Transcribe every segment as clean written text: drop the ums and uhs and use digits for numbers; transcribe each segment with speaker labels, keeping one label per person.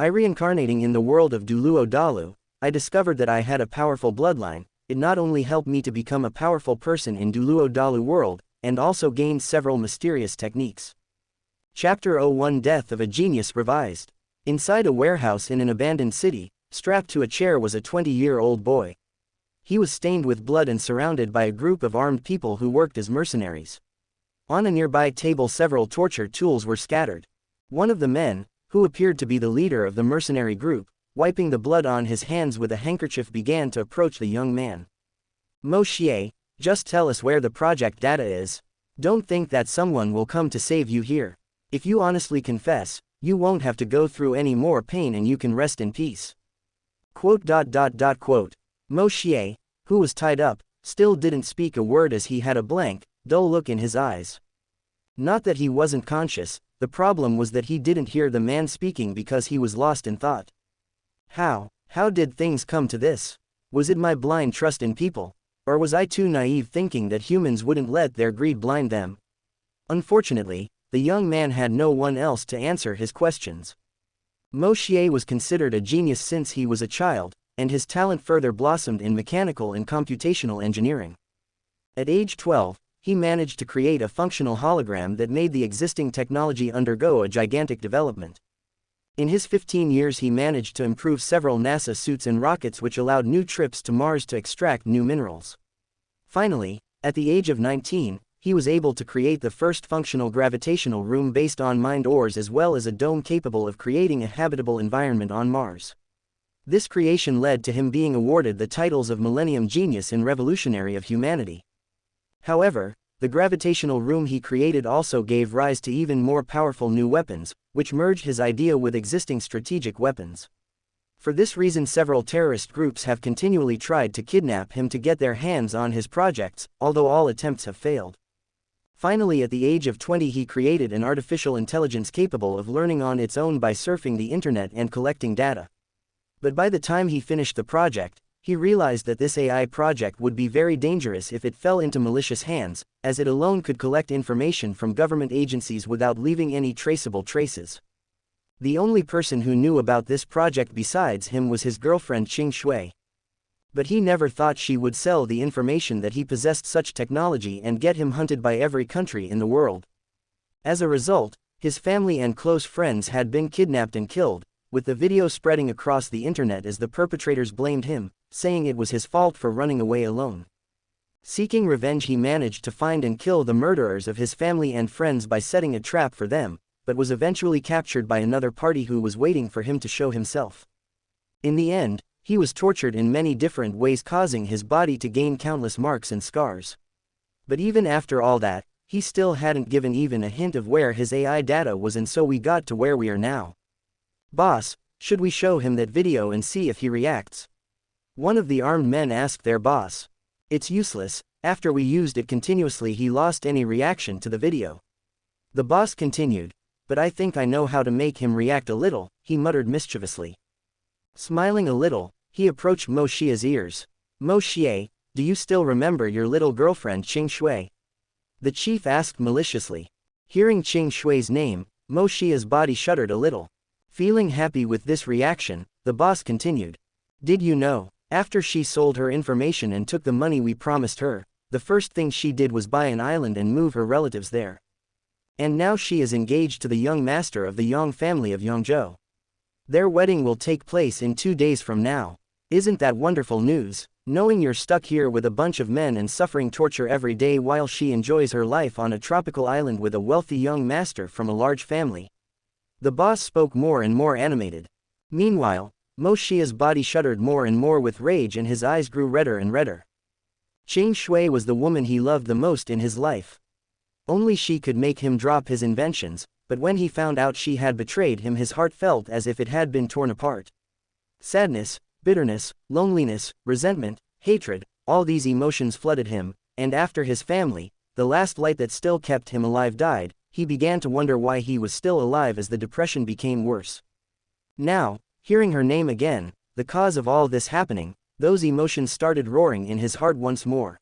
Speaker 1: I reincarnating in the world of Douluo Dalu, I discovered that I had a powerful bloodline. It not only helped me to become a powerful person in Douluo Dalu world, and also gained several mysterious techniques. Chapter 01 Death of a Genius Revised. Inside a warehouse in an abandoned city, strapped to a chair was a 20-year-old boy. He was stained with blood and surrounded by a group of armed people who worked as mercenaries. On a nearby table several torture tools were scattered. One of the men, who appeared to be the leader of the mercenary group, wiping the blood on his hands with a handkerchief, began to approach the young man. Moshier, just tell us where the project data is. Don't think that someone will come to save you here. If you honestly confess, you won't have to go through any more pain and you can rest in peace. Moshier, who was tied up, still didn't speak a word as he had a blank, dull look in his eyes. Not that he wasn't conscious, the problem was that he didn't hear the man speaking because he was lost in thought. How did things come to this? Was it my blind trust in people? Or was I too naive thinking that humans wouldn't let their greed blind them? Unfortunately, the young man had no one else to answer his questions. Moshier was considered a genius since he was a child, and his talent further blossomed in mechanical and computational engineering. At age 12, he managed to create a functional hologram that made the existing technology undergo a gigantic development. In his 15 years he managed to improve several NASA suits and rockets which allowed new trips to Mars to extract new minerals. Finally, at the age of 19, he was able to create the first functional gravitational room based on mined ores as well as a dome capable of creating a habitable environment on Mars. This creation led to him being awarded the titles of Millennium Genius and Revolutionary of Humanity. However, the gravitational room he created also gave rise to even more powerful new weapons, which merged his idea with existing strategic weapons. For this reason several terrorist groups have continually tried to kidnap him to get their hands on his projects, although all attempts have failed. Finally, at the age of 20 he created an artificial intelligence capable of learning on its own by surfing the internet and collecting data. But by the time he finished the project, he realized that this AI project would be very dangerous if it fell into malicious hands, as it alone could collect information from government agencies without leaving any traceable traces. The only person who knew about this project besides him was his girlfriend Xianxia. But he never thought she would sell the information that he possessed such technology and get him hunted by every country in the world. As a result, his family and close friends had been kidnapped and killed, with the video spreading across the internet as the perpetrators blamed him, saying it was his fault for running away alone. Seeking revenge he managed to find and kill the murderers of his family and friends by setting a trap for them, but was eventually captured by another party who was waiting for him to show himself. In the end, he was tortured in many different ways, causing his body to gain countless marks and scars. But even after all that, he still hadn't given even a hint of where his AI data was, and so we got to where we are now. Boss, should we show him that video and see if he reacts? One of the armed men asked their boss. It's useless, after we used it continuously he lost any reaction to the video. The boss continued, but I think I know how to make him react a little, he muttered mischievously. Smiling a little, he approached Moshier's ears. Moshier, do you still remember your little girlfriend Xianxia? The chief asked maliciously. Hearing Xianxia's name, Moshier's body shuddered a little. Feeling happy with this reaction, the boss continued. Did you know, after she sold her information and took the money we promised her, the first thing she did was buy an island and move her relatives there. And now she is engaged to the young master of the Yang family of Yangzhou. Their wedding will take place in 2 days from now. Isn't that wonderful news, knowing you're stuck here with a bunch of men and suffering torture every day while she enjoys her life on a tropical island with a wealthy young master from a large family? The boss spoke more and more animated. Meanwhile, Moshier's body shuddered more and more with rage and his eyes grew redder and redder. Xianxia was the woman he loved the most in his life. Only she could make him drop his inventions, but when he found out she had betrayed him his heart felt as if it had been torn apart. Sadness, bitterness, loneliness, resentment, hatred, all these emotions flooded him, and after his family, the last light that still kept him alive died, he began to wonder why he was still alive as the depression became worse. Now, hearing her name again, the cause of all this happening, those emotions started roaring in his heart once more.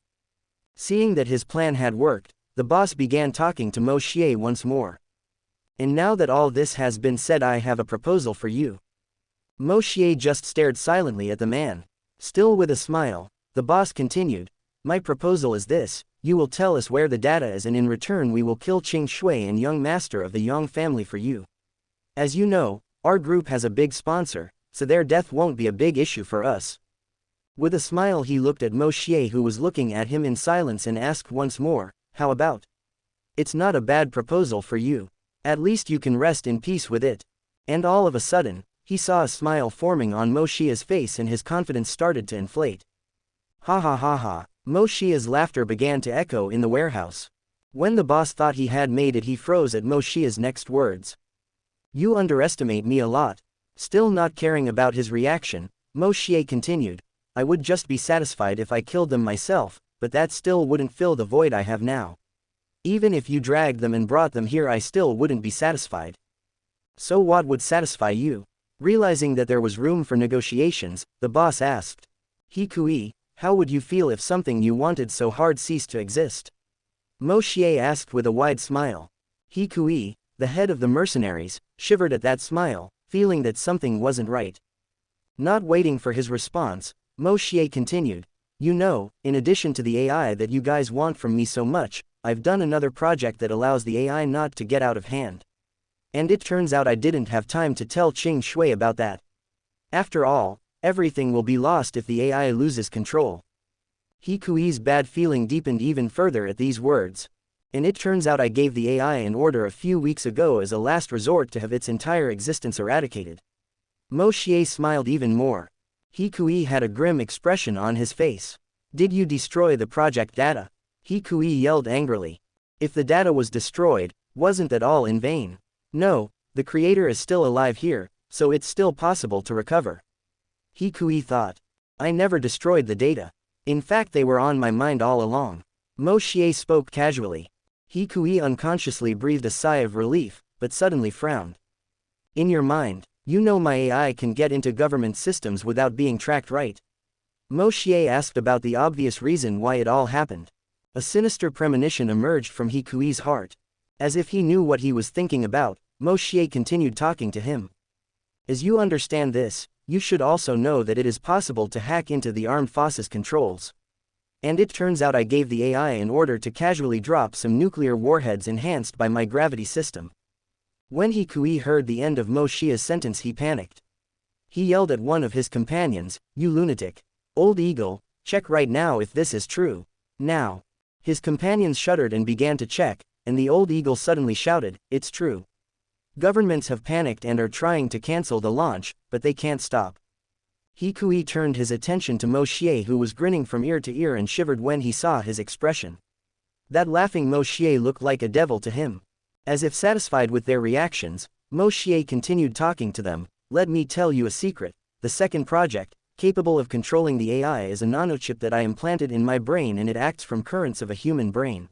Speaker 1: Seeing that his plan had worked, the boss began talking to Moshier once more. And now that all this has been said, I have a proposal for you. Moshier just stared silently at the man. Still with a smile, the boss continued, "My proposal is this, you will tell us where the data is and in return we will kill Qing Shui and young master of the Yang family for you. As you know, our group has a big sponsor, so their death won't be a big issue for us." With a smile he looked at Moshier who was looking at him in silence and asked once more, "How about? It's not a bad proposal for you. At least you can rest in peace with it." And all of a sudden, he saw a smile forming on Moshier's face and his confidence started to inflate. Ha ha ha ha. Moshier's laughter began to echo in the warehouse. When the boss thought he had made it, he froze at Moshier's next words. "You underestimate me a lot." Still not caring about his reaction, Moshier continued, "I would just be satisfied if I killed them myself, but that still wouldn't fill the void I have now. Even if you dragged them and brought them here I still wouldn't be satisfied." "So what would satisfy you?" Realizing that there was room for negotiations, the boss asked. "Hikui, how would you feel if something you wanted so hard ceased to exist?" Moshier asked with a wide smile. Hikui, the head of the mercenaries, shivered at that smile, feeling that something wasn't right. Not waiting for his response, Moshier continued, "You know, in addition to the AI that you guys want from me so much, I've done another project that allows the AI not to get out of hand. And it turns out I didn't have time to tell Qing Shui about that. After all, everything will be lost if the AI loses control." Hikui's bad feeling deepened even further at these words. "And it turns out I gave the AI an order a few weeks ago as a last resort to have its entire existence eradicated." Moshier smiled even more. Hikui had a grim expression on his face. "Did you destroy the project data?" Hikui yelled angrily. "If the data was destroyed, wasn't that all in vain? No, the creator is still alive here, so it's still possible to recover." Hikui thought. "I never destroyed the data. In fact they were on my mind all along." Moshier spoke casually. Hikui unconsciously breathed a sigh of relief, but suddenly frowned. "In your mind, you know my AI can get into government systems without being tracked, right?" Moshier asked about the obvious reason why it all happened. A sinister premonition emerged from Hikui's heart. As if he knew what he was thinking about, Moshier continued talking to him. "As you understand this, you should also know that it is possible to hack into the armed forces controls. And it turns out I gave the AI an order to casually drop some nuclear warheads enhanced by my gravity system." When Hikui heard the end of Moshier's sentence he panicked. He yelled at one of his companions, "You lunatic. Old Eagle, check right now if this is true. Now." His companions shuddered and began to check, and the old eagle suddenly shouted, "It's true. Governments have panicked and are trying to cancel the launch, but they can't stop." Hikui turned his attention to Moshier who was grinning from ear to ear and shivered when he saw his expression. That laughing Moshier looked like a devil to him. As if satisfied with their reactions, Moshier continued talking to them, "Let me tell you a secret, the second project, capable of controlling the AI is a nanochip that I implanted in my brain and it acts from currents of a human brain.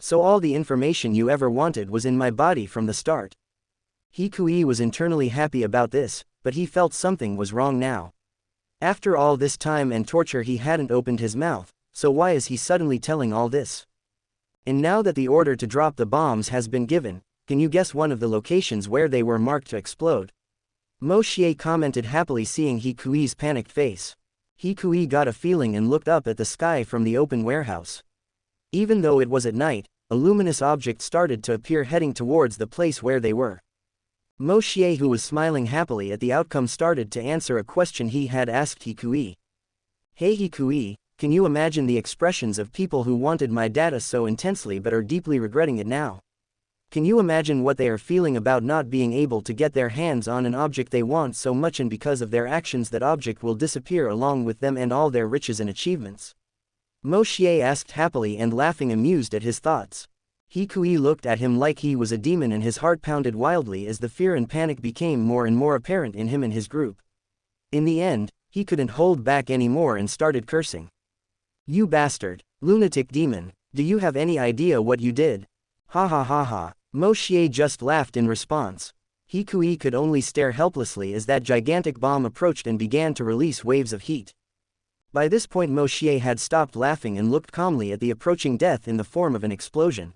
Speaker 1: So all the information you ever wanted was in my body from the start." Hikui was internally happy about this, but he felt something was wrong now. After all this time and torture he hadn't opened his mouth, so why is he suddenly telling all this? And now that the order to drop the bombs has been given, can you guess one of the locations where they were marked to explode? Moshier commented happily seeing Hikui's panicked face. Hikui got a feeling and looked up at the sky from the open warehouse. Even though it was at night, a luminous object started to appear heading towards the place where they were. Moshier who was smiling happily at the outcome started to answer a question he had asked Hikui. "Hey Hikui, can you imagine the expressions of people who wanted my data so intensely but are deeply regretting it now? Can you imagine what they are feeling about not being able to get their hands on an object they want so much and because of their actions that object will disappear along with them and all their riches and achievements?" Moshier asked happily and laughing amused at his thoughts. Hikui looked at him like he was a demon and his heart pounded wildly as the fear and panic became more and more apparent in him and his group. In the end, he couldn't hold back anymore and started cursing. "You bastard, lunatic demon, do you have any idea what you did? Ha ha ha ha." Moshier just laughed in response. Hikui could only stare helplessly as that gigantic bomb approached and began to release waves of heat. By this point Moshier had stopped laughing and looked calmly at the approaching death in the form of an explosion.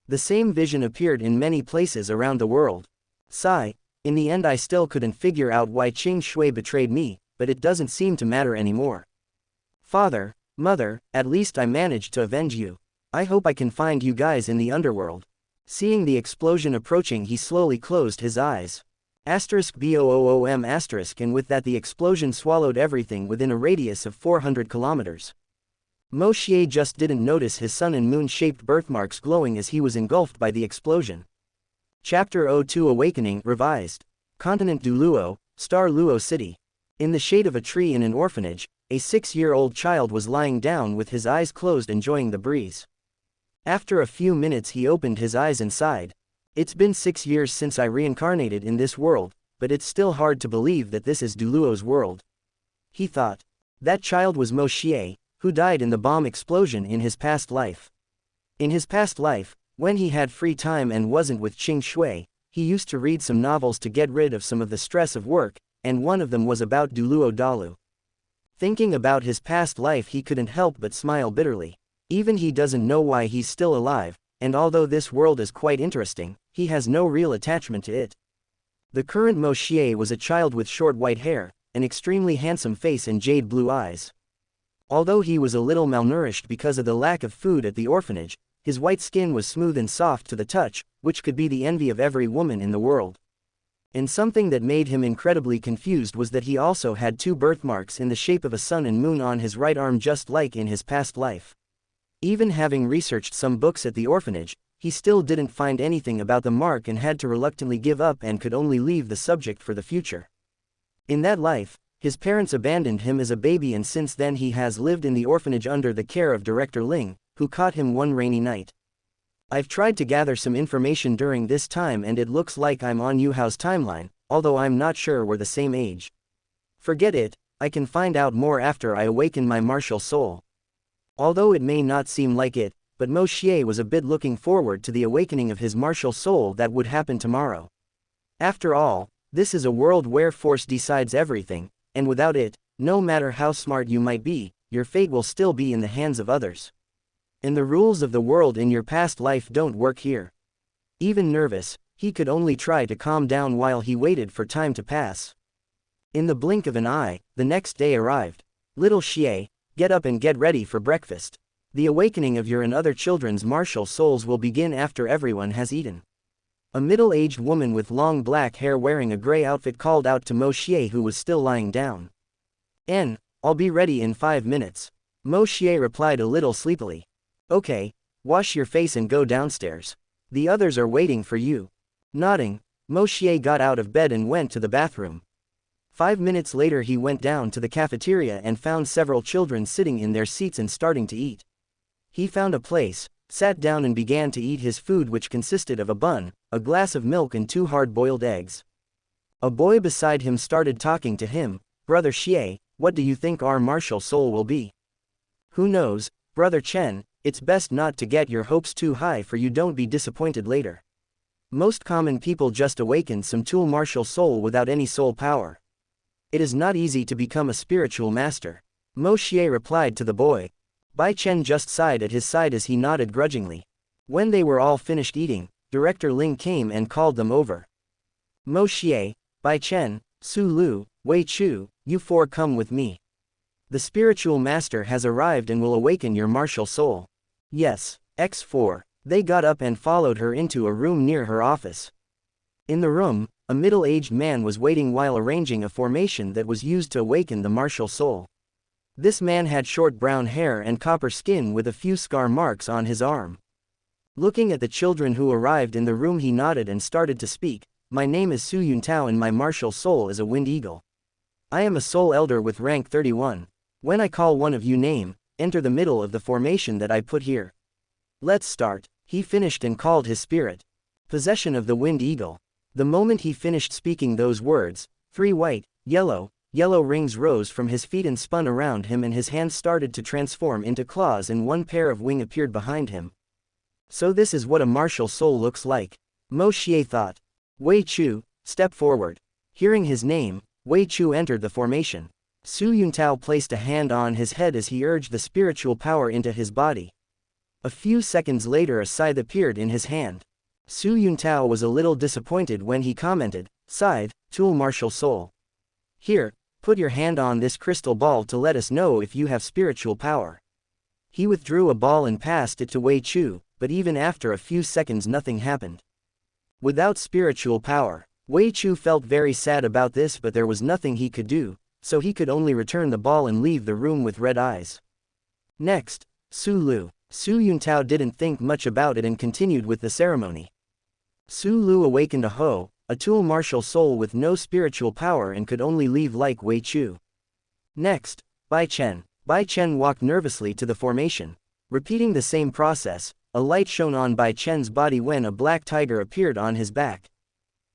Speaker 1: The same vision appeared in many places around the world. Sigh. In the end I still couldn't figure out why Qing Shui betrayed me, but it doesn't seem to matter anymore. Father, Mother, at least I managed to avenge you. I hope I can find you guys in the underworld. Seeing the explosion approaching, he slowly closed his eyes. *BOOOM*, and with that the explosion swallowed everything within a radius of 400 kilometers. Moshier just didn't notice his sun and moon-shaped birthmarks glowing as he was engulfed by the explosion. Chapter 02 Awakening Revised. Continent Duluo, Star Luo City. In the shade of a tree in an orphanage, a 6-year-old child was lying down with his eyes closed enjoying the breeze. After a few minutes he opened his eyes and sighed. It's been 6 years since I reincarnated in this world, but it's still hard to believe that this is Duluo's world. He thought. That child was Moshier, who died in the bomb explosion in his past life. In his past life, when he had free time and wasn't with Qing Shui, he used to read some novels to get rid of some of the stress of work, and one of them was about Douluo Dalu. Thinking about his past life he couldn't help but smile bitterly. Even he doesn't know why he's still alive, and although this world is quite interesting, he has no real attachment to it. The current Moshier was a child with short white hair, an extremely handsome face and jade blue eyes. Although he was a little malnourished because of the lack of food at the orphanage, his white skin was smooth and soft to the touch, which could be the envy of every woman in the world. And something that made him incredibly confused was that he also had 2 birthmarks in the shape of a sun and moon on his right arm just like in his past life. Even having researched some books at the orphanage, he still didn't find anything about the mark and had to reluctantly give up and could only leave the subject for the future. In that life, his parents abandoned him as a baby and since then he has lived in the orphanage under the care of Director Ling, who caught him one rainy night. I've tried to gather some information during this time and it looks like I'm on Yuhao's timeline, although I'm not sure we're the same age. Forget it, I can find out more after I awaken my martial soul. Although it may not seem like it, but Moshier was a bit looking forward to the awakening of his martial soul that would happen tomorrow. After all, this is a world where force decides everything, and without it, no matter how smart you might be, your fate will still be in the hands of others. And the rules of the world in your past life don't work here. Even nervous, he could only try to calm down while he waited for time to pass. In the blink of an eye, the next day arrived. Little Xie, get up and get ready for breakfast. The awakening of your and other children's martial souls will begin after everyone has eaten. A middle-aged woman with long black hair wearing a gray outfit called out to Moshier who was still lying down. I'll be ready in 5 minutes. Moshier replied a little sleepily. Okay, wash your face and go downstairs. The others are waiting for you. Nodding, Moshier got out of bed and went to the bathroom. 5 minutes later he went down to the cafeteria and found several children sitting in their seats and starting to eat. He found a place, sat down and began to eat his food which consisted of a bun, a glass of milk and 2 hard-boiled eggs. A boy beside him started talking to him. Brother Xie, what do you think our martial soul will be? Who knows, Brother Chen, it's best not to get your hopes too high for you don't be disappointed later. Most common people just awaken some tool martial soul without any soul power. It is not easy to become a spiritual master. Moshier replied to the boy. Bai Chen just sighed at his side as he nodded grudgingly. When they were all finished eating, Director Ling came and called them over. Moshier, Bai Chen, Su Lu, Wei Chu, you 4 come with me. The spiritual master has arrived and will awaken your martial soul. Yes, X4. They got up and followed her into a room near her office. In the room, a middle-aged man was waiting while arranging a formation that was used to awaken the martial soul. This man had short brown hair and copper skin with a few scar marks on his arm. Looking at the children who arrived in the room he nodded and started to speak. My name is Su Yuntao and my martial soul is a wind eagle. I am a soul elder with rank 31. When I call one of you name, enter the middle of the formation that I put here. Let's start. He finished and called his spirit. Possession of the wind eagle. The moment he finished speaking those words, 3 white, yellow rings rose from his feet and spun around him and his hands started to transform into claws and 1 pair of wings appeared behind him. So this is what a martial soul looks like. Moshier thought. Wei Chu, step forward. Hearing his name, Wei Chu entered the formation. Su Yuntao placed a hand on his head as he urged the spiritual power into his body. A few seconds later a scythe appeared in his hand. Su Yuntao was a little disappointed when he commented, Scythe, tool martial soul. Here, put your hand on this crystal ball to let us know if you have spiritual power. He withdrew a ball and passed it to Wei Chu, but even after a few seconds nothing happened. Without spiritual power, Wei Chu felt very sad about this, but there was nothing he could do, so he could only return the ball and leave the room with red eyes. Next, Su Lu. Su Yuntao didn't think much about it and continued with the ceremony. Su Lu awakened a Ho, a tool martial soul with no spiritual power and could only leave like Wei Chu. Next, Bai Chen. Bai Chen walked nervously to the formation. Repeating the same process, a light shone on Bai Chen's body when a black tiger appeared on his back.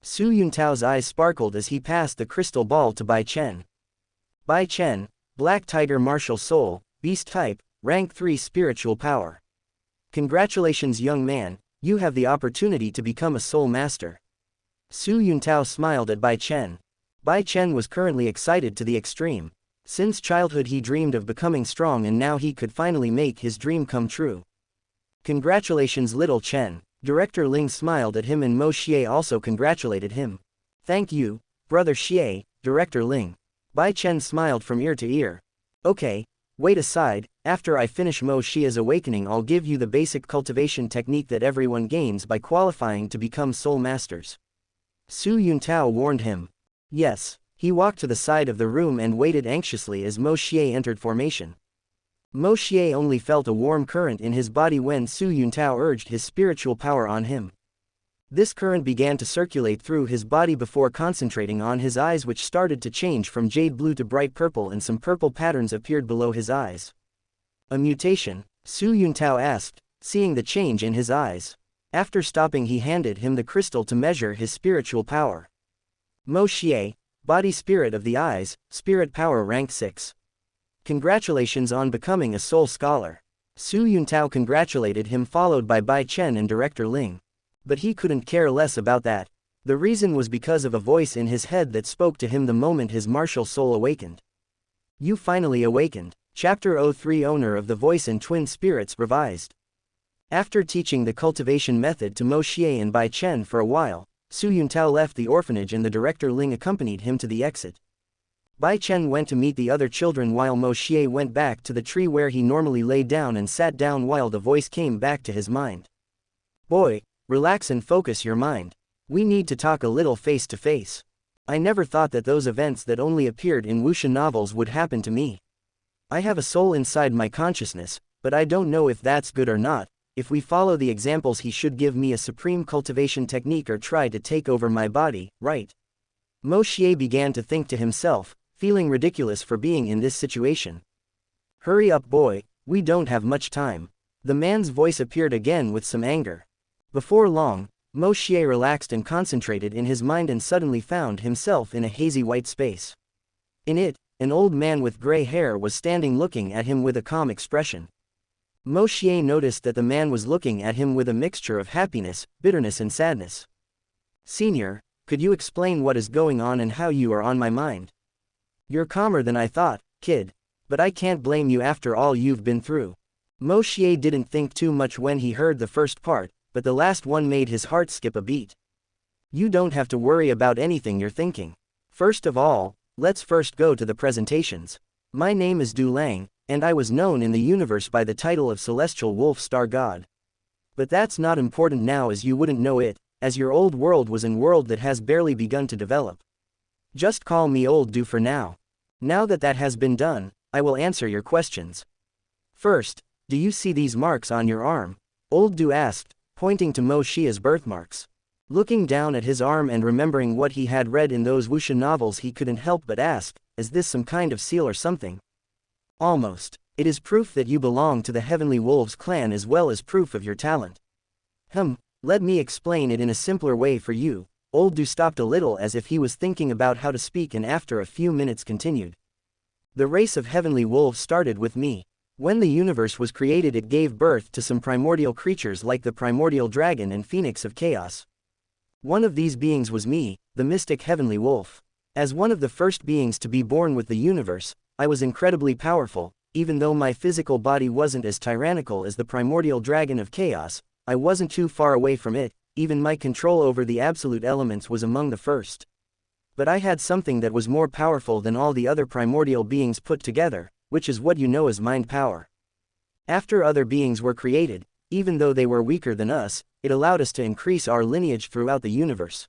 Speaker 1: Su Yuntao's eyes sparkled as he passed the crystal ball to Bai Chen. Bai Chen, Black Tiger Martial Soul, Beast Type, Rank 3 Spiritual Power. Congratulations young man, you have the opportunity to become a Soul Master. Su Yuntao smiled at Bai Chen. Bai Chen was currently excited to the extreme. Since childhood he dreamed of becoming strong and now he could finally make his dream come true. Congratulations little Chen. Director Ling smiled at him and Moshier also congratulated him. Thank you, brother Xie, Director Ling. Bai Chen smiled from ear to ear. Okay, wait aside, after I finish Moshier's awakening I'll give you the basic cultivation technique that everyone gains by qualifying to become soul masters. Su Yuntao warned him. Yes. He walked to the side of the room and waited anxiously as Moshier entered formation. Moshier only felt a warm current in his body when Su Yuntao urged his spiritual power on him. This current began to circulate through his body before concentrating on his eyes, which started to change from jade blue to bright purple, and some purple patterns appeared below his eyes. A mutation? Su Yuntao asked, seeing the change in his eyes. After stopping he handed him the crystal to measure his spiritual power. Moshier, Body Spirit of the Eyes, Spirit Power Rank 6. Congratulations on becoming a Soul Scholar. Su Yuntao congratulated him, followed by Bai Chen and Director Ling. But he couldn't care less about that. The reason was because of a voice in his head that spoke to him the moment his martial soul awakened. You finally awakened. Chapter 03 Owner of the Voice and Twin Spirits Revised. After teaching the cultivation method to Moshier and Bai Chen for a while, Su Yuntao left the orphanage and the Director Ling accompanied him to the exit. Bai Chen went to meet the other children while Moshier went back to the tree where he normally lay down and sat down while the voice came back to his mind. Boy, relax and focus your mind. We need to talk a little face to face. I never thought that those events that only appeared in wuxia novels would happen to me. I have a soul inside my consciousness, but I don't know if that's good or not. If we follow the examples he should give me a supreme cultivation technique or try to take over my body, right? Moshier began to think to himself, feeling ridiculous for being in this situation. Hurry up boy, we don't have much time. The man's voice appeared again with some anger. Before long, Moshier relaxed and concentrated in his mind and suddenly found himself in a hazy white space. In it, an old man with gray hair was standing looking at him with a calm expression. Moshier noticed that the man was looking at him with a mixture of happiness, bitterness and sadness. Senior, could you explain what is going on and how you are on my mind? You're calmer than I thought, kid. But I can't blame you after all you've been through. Moshier didn't think too much when he heard the first part, but the last one made his heart skip a beat. You don't have to worry about anything you're thinking. First of all, let's first go to the presentations. My name is Du Lang, and I was known in the universe by the title of Celestial Wolf Star God. But that's not important now, as you wouldn't know it, as your old world was a world that has barely begun to develop. Just call me Old Du for now. Now that that has been done, I will answer your questions. First, do you see these marks on your arm? Old Du asked, pointing to Moshier's birthmarks. Looking down at his arm and remembering what he had read in those wuxia novels, he couldn't help but ask, is this some kind of seal or something? Almost. It is proof that you belong to the Heavenly Wolves clan as well as proof of your talent. Let me explain it in a simpler way for you. Old Du stopped a little as if he was thinking about how to speak, and after a few minutes continued. The race of Heavenly Wolves started with me. When the universe was created, it gave birth to some primordial creatures like the primordial dragon and phoenix of chaos. One of these beings was me, the mystic Heavenly Wolf. As one of the first beings to be born with the universe, I was incredibly powerful. Even though my physical body wasn't as tyrannical as the primordial dragon of chaos, I wasn't too far away from it. Even my control over the absolute elements was among the first. But I had something that was more powerful than all the other primordial beings put together, which is what you know as mind power. After other beings were created, even though they were weaker than us, it allowed us to increase our lineage throughout the universe.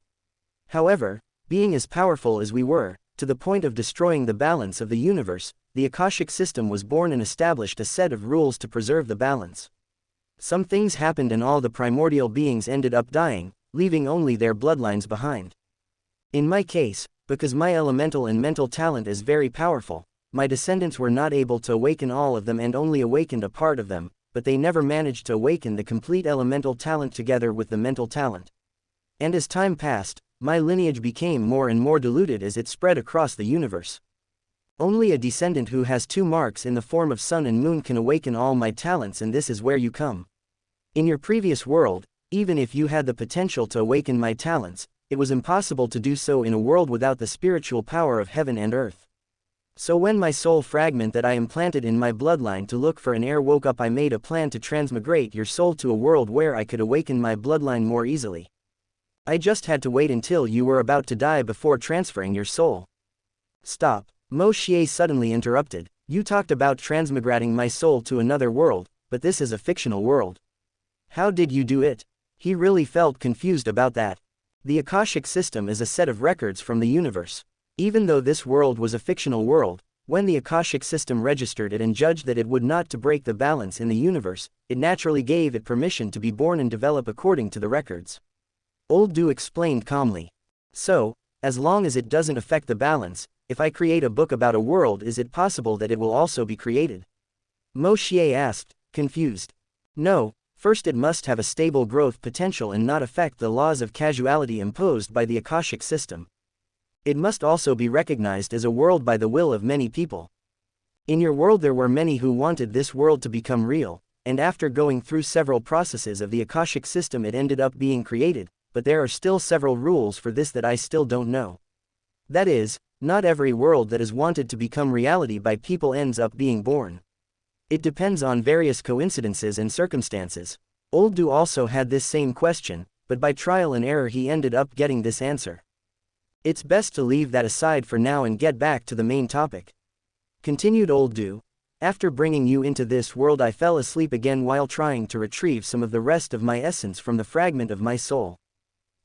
Speaker 1: However, being as powerful as we were, to the point of destroying the balance of the universe, the Akashic system was born and established a set of rules to preserve the balance. Some things happened and all the primordial beings ended up dying, leaving only their bloodlines behind. In my case, because my elemental and mental talent is very powerful, my descendants were not able to awaken all of them and only awakened a part of them, but they never managed to awaken the complete elemental talent together with the mental talent. And as time passed, my lineage became more and more diluted as it spread across the universe. Only a descendant who has 2 marks in the form of sun and moon can awaken all my talents, and this is where you come. In your previous world, even if you had the potential to awaken my talents, it was impossible to do so in a world without the spiritual power of heaven and earth. So when my soul fragment that I implanted in my bloodline to look for an heir woke up, I made a plan to transmigrate your soul to a world where I could awaken my bloodline more easily. I just had to wait until you were about to die before transferring your soul. Stop, Moshier suddenly interrupted. You talked about transmigrating my soul to another world, but this is a fictional world. How did you do it? He really felt confused about that. The Akashic system is a set of records from the universe. Even though this world was a fictional world, when the Akashic system registered it and judged that it would not to break the balance in the universe, it naturally gave it permission to be born and develop according to the records. Old Du explained calmly. So, as long as it doesn't affect the balance, if I create a book about a world, is it possible that it will also be created? Moshier asked, confused. No, first it must have a stable growth potential and not affect the laws of causality imposed by the Akashic system. It must also be recognized as a world by the will of many people. In your world there were many who wanted this world to become real, and after going through several processes of the Akashic system it ended up being created, but there are still several rules for this that I still don't know. That is, not every world that is wanted to become reality by people ends up being born. It depends on various coincidences and circumstances. Old Du also had this same question, but by trial and error he ended up getting this answer. It's best to leave that aside for now and get back to the main topic. Continued Old Du. After bringing you into this world I fell asleep again while trying to retrieve some of the rest of my essence from the fragment of my soul.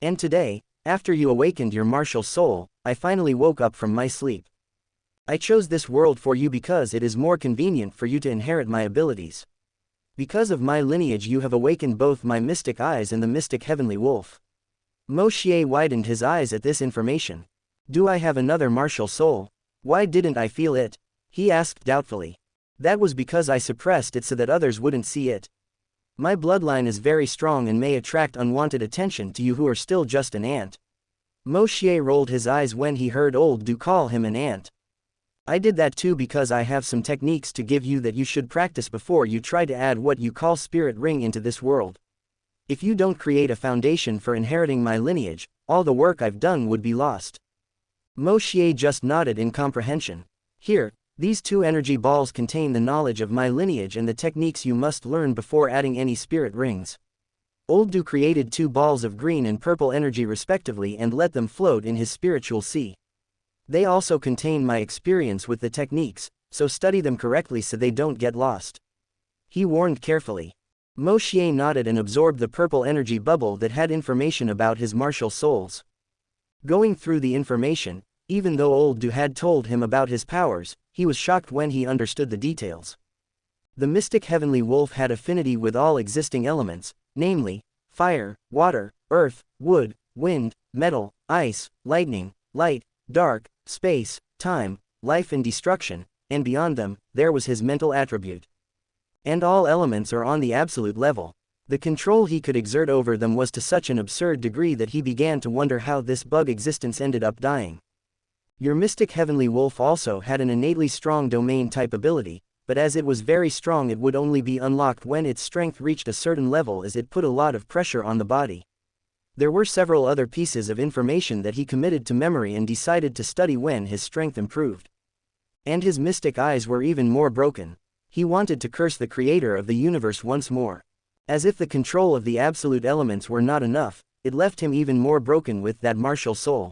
Speaker 1: And today, after you awakened your martial soul, I finally woke up from my sleep. I chose this world for you because it is more convenient for you to inherit my abilities. Because of my lineage you have awakened both my mystic eyes and the mystic heavenly wolf. Moshier widened his eyes at this information. Do I have another martial soul? Why didn't I feel it? He asked doubtfully. That was because I suppressed it so that others wouldn't see it. My bloodline is very strong and may attract unwanted attention to you who are still just an ant. Moshier rolled his eyes when he heard Old Du call him an ant. I did that too because I have some techniques to give you that you should practice before you try to add what you call spirit ring into this world. If you don't create a foundation for inheriting my lineage, all the work I've done would be lost. Moshier just nodded in comprehension. Here, these 2 energy balls contain the knowledge of my lineage and the techniques you must learn before adding any spirit rings. Old Du created 2 balls of green and purple energy respectively and let them float in his spiritual sea. They also contain my experience with the techniques, so study them correctly so they don't get lost. He warned carefully. Moshier nodded and absorbed the purple energy bubble that had information about his martial souls. Going through the information, even though Old Du had told him about his powers, he was shocked when he understood the details. The mystic heavenly wolf had affinity with all existing elements, namely, fire, water, earth, wood, wind, metal, ice, lightning, light, dark, space, time, life and destruction, and beyond them, there was his mental attribute. And all elements are on the absolute level. The control he could exert over them was to such an absurd degree that he began to wonder how this bug existence ended up dying. Your mystic heavenly wolf also had an innately strong domain type ability, but as it was very strong it would only be unlocked when its strength reached a certain level as it put a lot of pressure on the body. There were several other pieces of information that he committed to memory and decided to study when his strength improved. And his mystic eyes were even more broken. He wanted to curse the creator of the universe once more. As if the control of the absolute elements were not enough, it left him even more broken with that martial soul.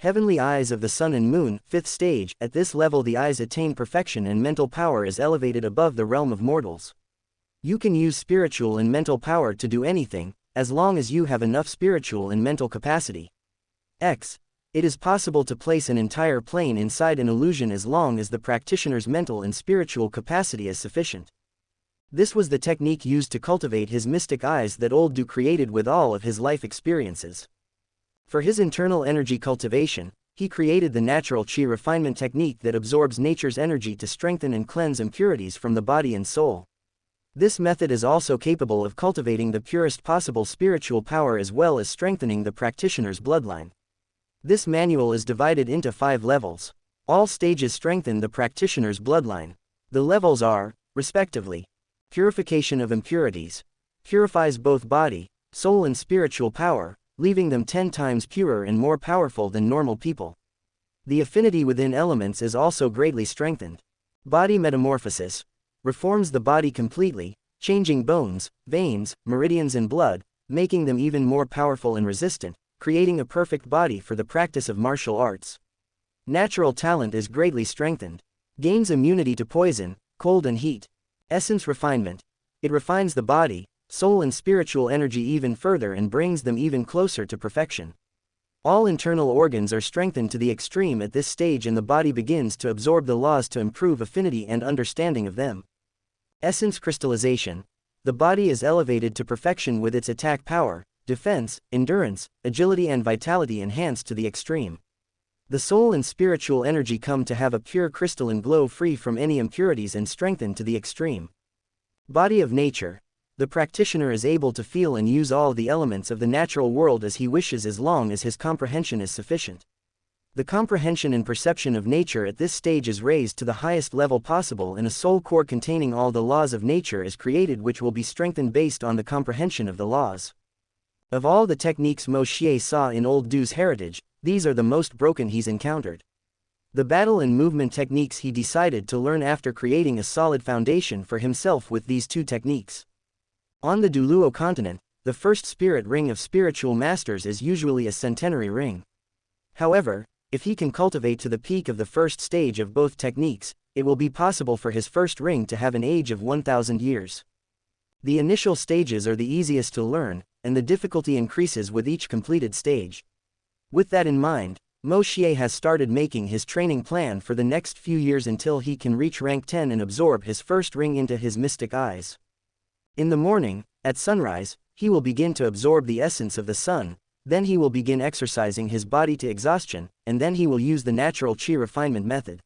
Speaker 1: Heavenly eyes of the sun and moon, 5th stage. At this level the eyes attain perfection and mental power is elevated above the realm of mortals. You can use spiritual and mental power to do anything, as long as you have enough spiritual and mental capacity. X. It is possible to place an entire plane inside an illusion as long as the practitioner's mental and spiritual capacity is sufficient. This was the technique used to cultivate his mystic eyes that Old Du created with all of his life experiences. For his internal energy cultivation, he created the natural chi refinement technique that absorbs nature's energy to strengthen and cleanse impurities from the body and soul. This method is also capable of cultivating the purest possible spiritual power as well as strengthening the practitioner's bloodline. This manual is divided into 5 levels. All stages strengthen the practitioner's bloodline. The levels are, respectively, purification of impurities. Purifies both body, soul and spiritual power, leaving them 10 times purer and more powerful than normal people. The affinity within elements is also greatly strengthened. Body metamorphosis. Reforms the body completely, changing bones, veins, meridians and blood, making them even more powerful and resistant, creating a perfect body for the practice of martial arts. Natural talent is greatly strengthened. Gains immunity to poison, cold and heat. Essence refinement. It refines the body, soul and spiritual energy even further and brings them even closer to perfection. All internal organs are strengthened to the extreme at this stage and the body begins to absorb the laws to improve affinity and understanding of them. Essence crystallization. The body is elevated to perfection with its attack power, defense, endurance, agility and vitality enhanced to the extreme. The soul and spiritual energy come to have a pure crystalline glow free from any impurities and strengthened to the extreme. Body of nature. The practitioner is able to feel and use all the elements of the natural world as he wishes as long as his comprehension is sufficient. The comprehension and perception of nature at this stage is raised to the highest level possible and a soul core containing all the laws of nature is created which will be strengthened based on the comprehension of the laws. Of all the techniques Moshier saw in Old Du's heritage, these are the most broken he's encountered. The battle and movement techniques he decided to learn after creating a solid foundation for himself with these 2 techniques. On the Duluo continent, the first spirit ring of spiritual masters is usually a centenary ring. However, if he can cultivate to the peak of the first stage of both techniques, it will be possible for his first ring to have an age of 1,000 years. The initial stages are the easiest to learn, and the difficulty increases with each completed stage. With that in mind, Moshier has started making his training plan for the next few years until he can reach rank 10 and absorb his first ring into his mystic eyes. In the morning, at sunrise, he will begin to absorb the essence of the sun, then he will begin exercising his body to exhaustion, and then he will use the natural chi refinement method.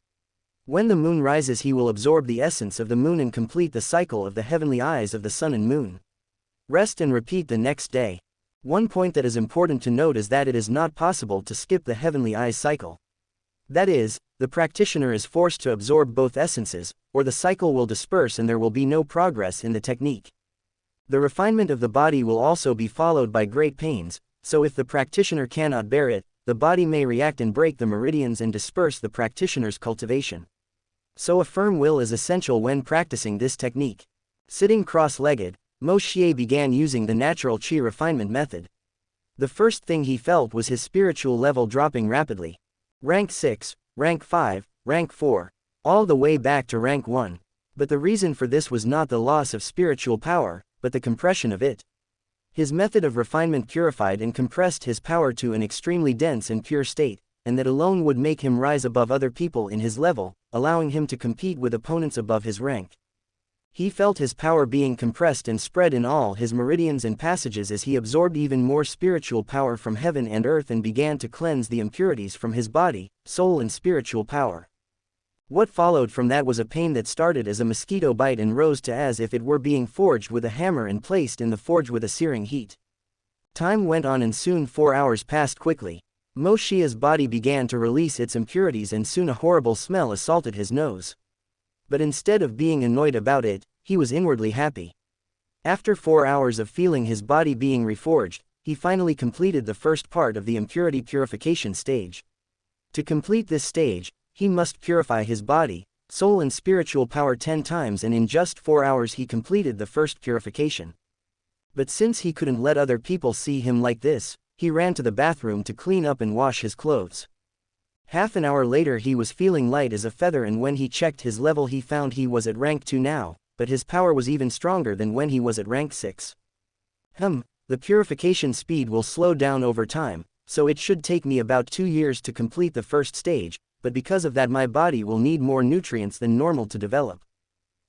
Speaker 1: When the moon rises he will absorb the essence of the moon and complete the cycle of the heavenly eyes of the sun and moon. Rest and repeat the next day. One point that is important to note is that it is not possible to skip the heavenly eyes cycle. That is, the practitioner is forced to absorb both essences, or the cycle will disperse and there will be no progress in the technique. The refinement of the body will also be followed by great pains, so if the practitioner cannot bear it, the body may react and break the meridians and disperse the practitioner's cultivation. So a firm will is essential when practicing this technique. Sitting cross-legged, Moshier began using the natural chi refinement method. The first thing he felt was his spiritual level dropping rapidly. Rank 6, rank 5, rank 4, all the way back to rank 1. But the reason for this was not the loss of spiritual power, but the compression of it. His method of refinement purified and compressed his power to an extremely dense and pure state, and that alone would make him rise above other people in his level, allowing him to compete with opponents above his rank. He felt his power being compressed and spread in all his meridians and passages as he absorbed even more spiritual power from heaven and earth and began to cleanse the impurities from his body, soul and spiritual power. What followed from that was a pain that started as a mosquito bite and rose to as if it were being forged with a hammer and placed in the forge with a searing heat. Time went on and soon 4 hours passed quickly. Moshier's body began to release its impurities and soon a horrible smell assaulted his nose. But instead of being annoyed about it, he was inwardly happy. After 4 hours of feeling his body being reforged, he finally completed the first part of the impurity purification stage. To complete this stage, he must purify his body, soul and spiritual power 10 times, and in just 4 hours he completed the first purification. But since he couldn't let other people see him like this, he ran to the bathroom to clean up and wash his clothes. Half an hour later he was feeling light as a feather, and when he checked his level he found he was at rank 2 now, but his power was even stronger than when he was at rank 6. The purification speed will slow down over time, so it should take me about 2 years to complete the first stage, but because of that my body will need more nutrients than normal to develop.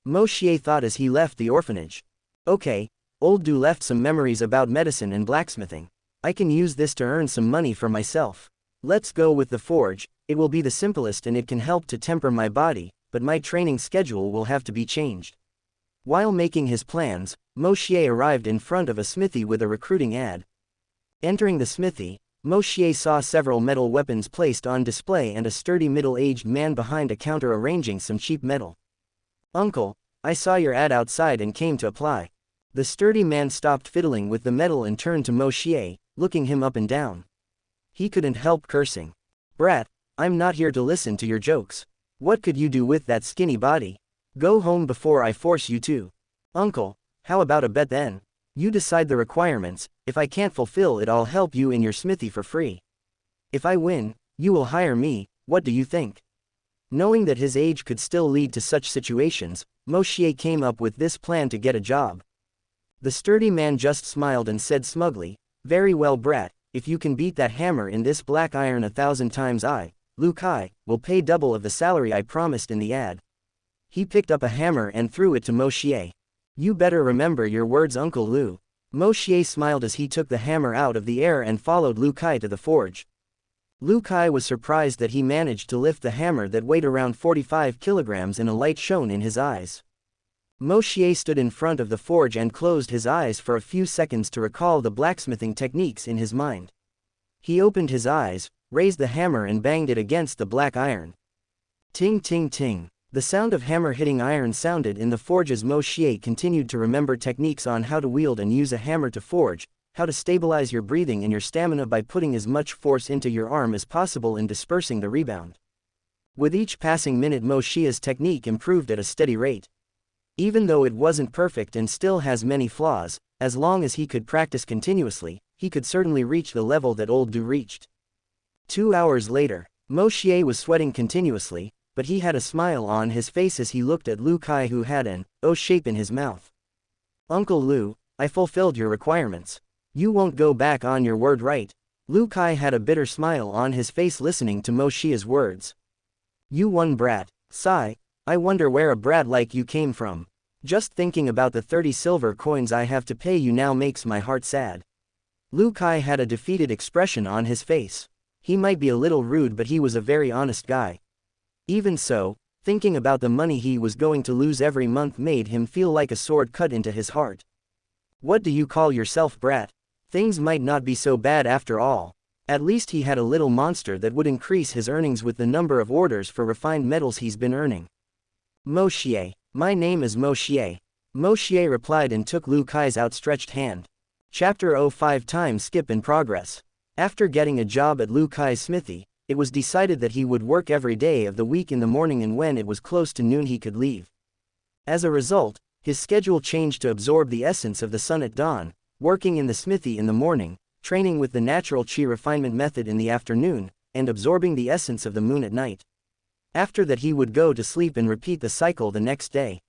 Speaker 1: Moshier thought as he left the orphanage. Okay, old Du left some memories about medicine and blacksmithing. I can use this to earn some money for myself. Let's go with the forge. It will be the simplest and it can help to temper my body, but my training schedule will have to be changed. While making his plans, Moshier arrived in front of a smithy with a recruiting ad. Entering the smithy, Moshier saw several metal weapons placed on display and a sturdy middle-aged man behind a counter arranging some cheap metal. Uncle, I saw your ad outside and came to apply. The sturdy man stopped fiddling with the metal and turned to Moshier, looking him up and down. He couldn't help cursing. Brat, I'm not here to listen to your jokes. What could you do with that skinny body? Go home before I force you to. Uncle, how about a bet then? You decide the requirements. If I can't fulfill it, I'll help you in your smithy for free. If I win, you will hire me. What do you think? Knowing that his age could still lead to such situations, Moshier came up with this plan to get a job. The sturdy man just smiled and said smugly, very well brat, if you can beat that hammer in this black iron 1,000 times Lu Kai, will pay double of the salary I promised in the ad. He picked up a hammer and threw it to Moshier. You better remember your words, Uncle Lu. Moshier smiled as he took the hammer out of the air and followed Lu Kai to the forge. Lu Kai was surprised that he managed to lift the hammer that weighed around 45 kilograms and a light shone in his eyes. Moshier stood in front of the forge and closed his eyes for a few seconds to recall the blacksmithing techniques in his mind. He opened his eyes, raised the hammer and banged it against the black iron. Ting ting ting. The sound of hammer hitting iron sounded in the forge as Moshier continued to remember techniques on how to wield and use a hammer to forge, how to stabilize your breathing and your stamina by putting as much force into your arm as possible and dispersing the rebound. With each passing minute, Moshier's technique improved at a steady rate. Even though it wasn't perfect and still has many flaws, as long as he could practice continuously, he could certainly reach the level that old Du reached. 2 hours later, Moshier was sweating continuously, but he had a smile on his face as he looked at Lu Kai, who had an O shape in his mouth. Uncle Lu, I fulfilled your requirements. You won't go back on your word, right? Lu Kai had a bitter smile on his face listening to Moshier's words. You won, brat. Sigh, I wonder where a brat like you came from. Just thinking about the 30 silver coins I have to pay you now makes my heart sad. Lu Kai had a defeated expression on his face. He might be a little rude, but he was a very honest guy. Even so, thinking about the money he was going to lose every month made him feel like a sword cut into his heart. What do you call yourself, brat? Things might not be so bad after all. At least he had a little monster that would increase his earnings with the number of orders for refined metals he's been earning. Moshier, my name is Moshier. Moshier replied and took Lu Kai's outstretched hand. Chapter 05 Time skip in progress. After getting a job at Lu Kai's smithy, it was decided that he would work every day of the week in the morning, and when it was close to noon he could leave. As a result, his schedule changed to absorb the essence of the sun at dawn, working in the smithy in the morning, training with the natural chi refinement method in the afternoon, and absorbing the essence of the moon at night. After that he would go to sleep and repeat the cycle the next day.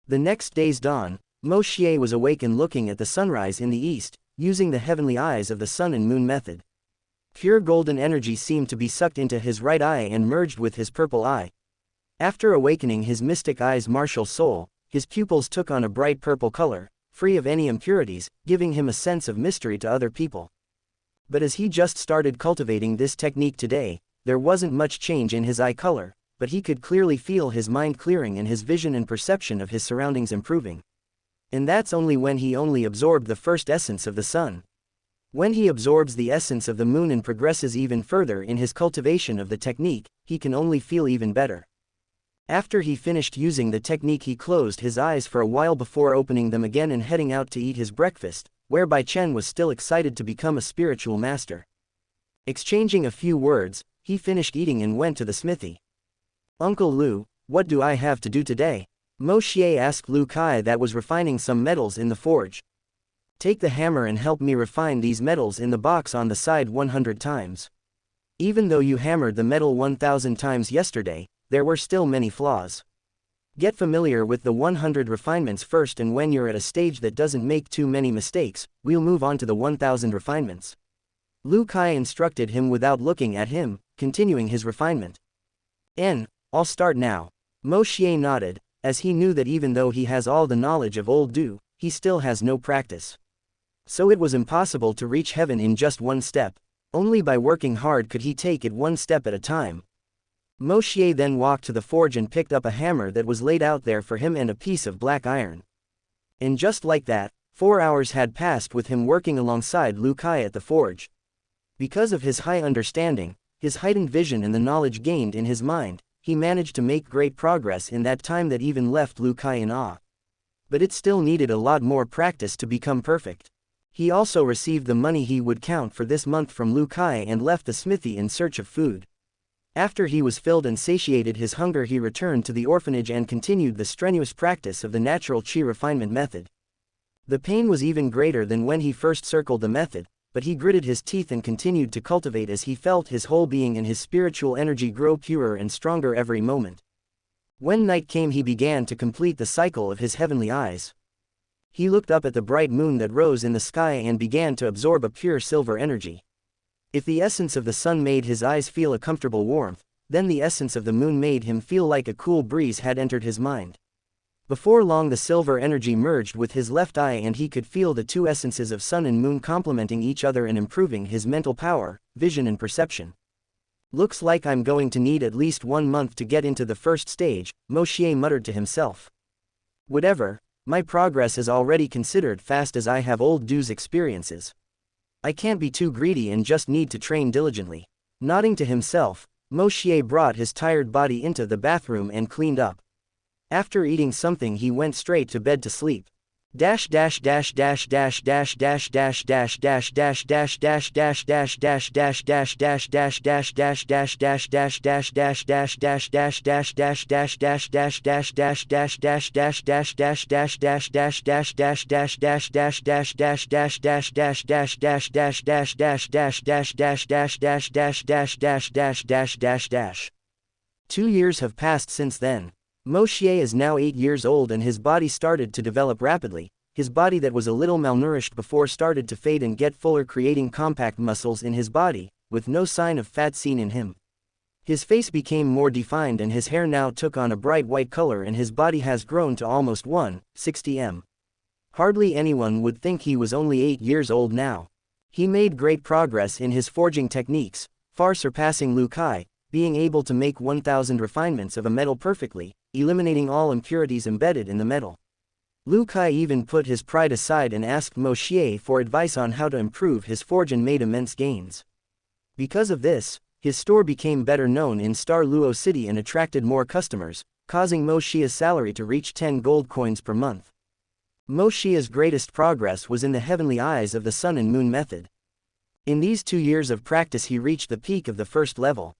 Speaker 1: The next day's dawn, Moshier was awake and looking at the sunrise in the east, using the heavenly eyes of the sun and moon method. Pure golden energy seemed to be sucked into his right eye and merged with his purple eye. After awakening his mystic eye's martial soul, his pupils took on a bright purple color, free of any impurities, giving him a sense of mystery to other people. But as he just started cultivating this technique today, there wasn't much change in his eye color, but he could clearly feel his mind clearing and his vision and perception of his surroundings improving. And that's only when he only absorbed the first essence of the sun. When he absorbs the essence of the moon and progresses even further in his cultivation of the technique, he can only feel even better. After he finished using the technique, he closed his eyes for a while before opening them again and heading out to eat his breakfast, whereby Chen was still excited to become a spiritual master. Exchanging a few words, he finished eating and went to the smithy. Uncle Lu, what do I have to do today? Moshier asked Lu Kai that was refining some metals in the forge. Take the hammer and help me refine these metals in the box on the side 100 times. Even though you hammered the metal 1000 times yesterday, there were still many flaws. Get familiar with the 100 refinements first, and when you're at a stage that doesn't make too many mistakes, we'll move on to the 1000 refinements. Lu Kai instructed him without looking at him, continuing his refinement. I'll start now. Moshier nodded, as he knew that even though he has all the knowledge of old Du, he still has no practice. So it was impossible to reach heaven in just one step. Only by working hard could he take it one step at a time. Moshier then walked to the forge and picked up a hammer that was laid out there for him and a piece of black iron. And just like that, 4 hours had passed with him working alongside Lu Kai at the forge. Because of his high understanding, his heightened vision and the knowledge gained in his mind, he managed to make great progress in that time that even left Lu Kai in awe. But it still needed a lot more practice to become perfect. He also received the money he would count for this month from Lu Kai and left the smithy in search of food. After he was filled and satiated his hunger, he returned to the orphanage and continued the strenuous practice of the natural chi refinement method. The pain was even greater than when he first circled the method, but he gritted his teeth and continued to cultivate as he felt his whole being and his spiritual energy grow purer and stronger every moment. When night came, he began to complete the cycle of his heavenly eyes. He looked up at the bright moon that rose in the sky and began to absorb a pure silver energy. If the essence of the sun made his eyes feel a comfortable warmth, then the essence of the moon made him feel like a cool breeze had entered his mind. Before long, the silver energy merged with his left eye and he could feel the two essences of sun and moon complementing each other and improving his mental power, vision and perception. Looks like I'm going to need at least 1 month to get into the first stage, Moshier muttered to himself. Whatever, my progress is already considered fast as I have old Du's experiences. I can't be too greedy and just need to train diligently. Nodding to himself, Moshier brought his tired body into the bathroom and cleaned up. After eating something, he went straight to bed to sleep. Two years have passed since then. Moshier is now 8 years old and his body started to develop rapidly. His body that was a little malnourished before started to fade and get fuller, creating compact muscles in his body, with no sign of fat seen in him. His face became more defined and his hair now took on a bright white color and his body has grown to almost 160 m. Hardly anyone would think he was only 8 years old now. He made great progress in his forging techniques, far surpassing Lu Kai, being able to make 1000 refinements of a metal perfectly, eliminating all impurities embedded in the metal. Lu Kai even put his pride aside and asked Moshier for advice on how to improve his forge and made immense gains. Because of this, his store became better known in Star Luo City and attracted more customers, causing Moshier's salary to reach 10 gold coins per month. Moshier's greatest progress was in the heavenly eyes of the sun and moon method. In these 2 years of practice he reached the peak of the first level.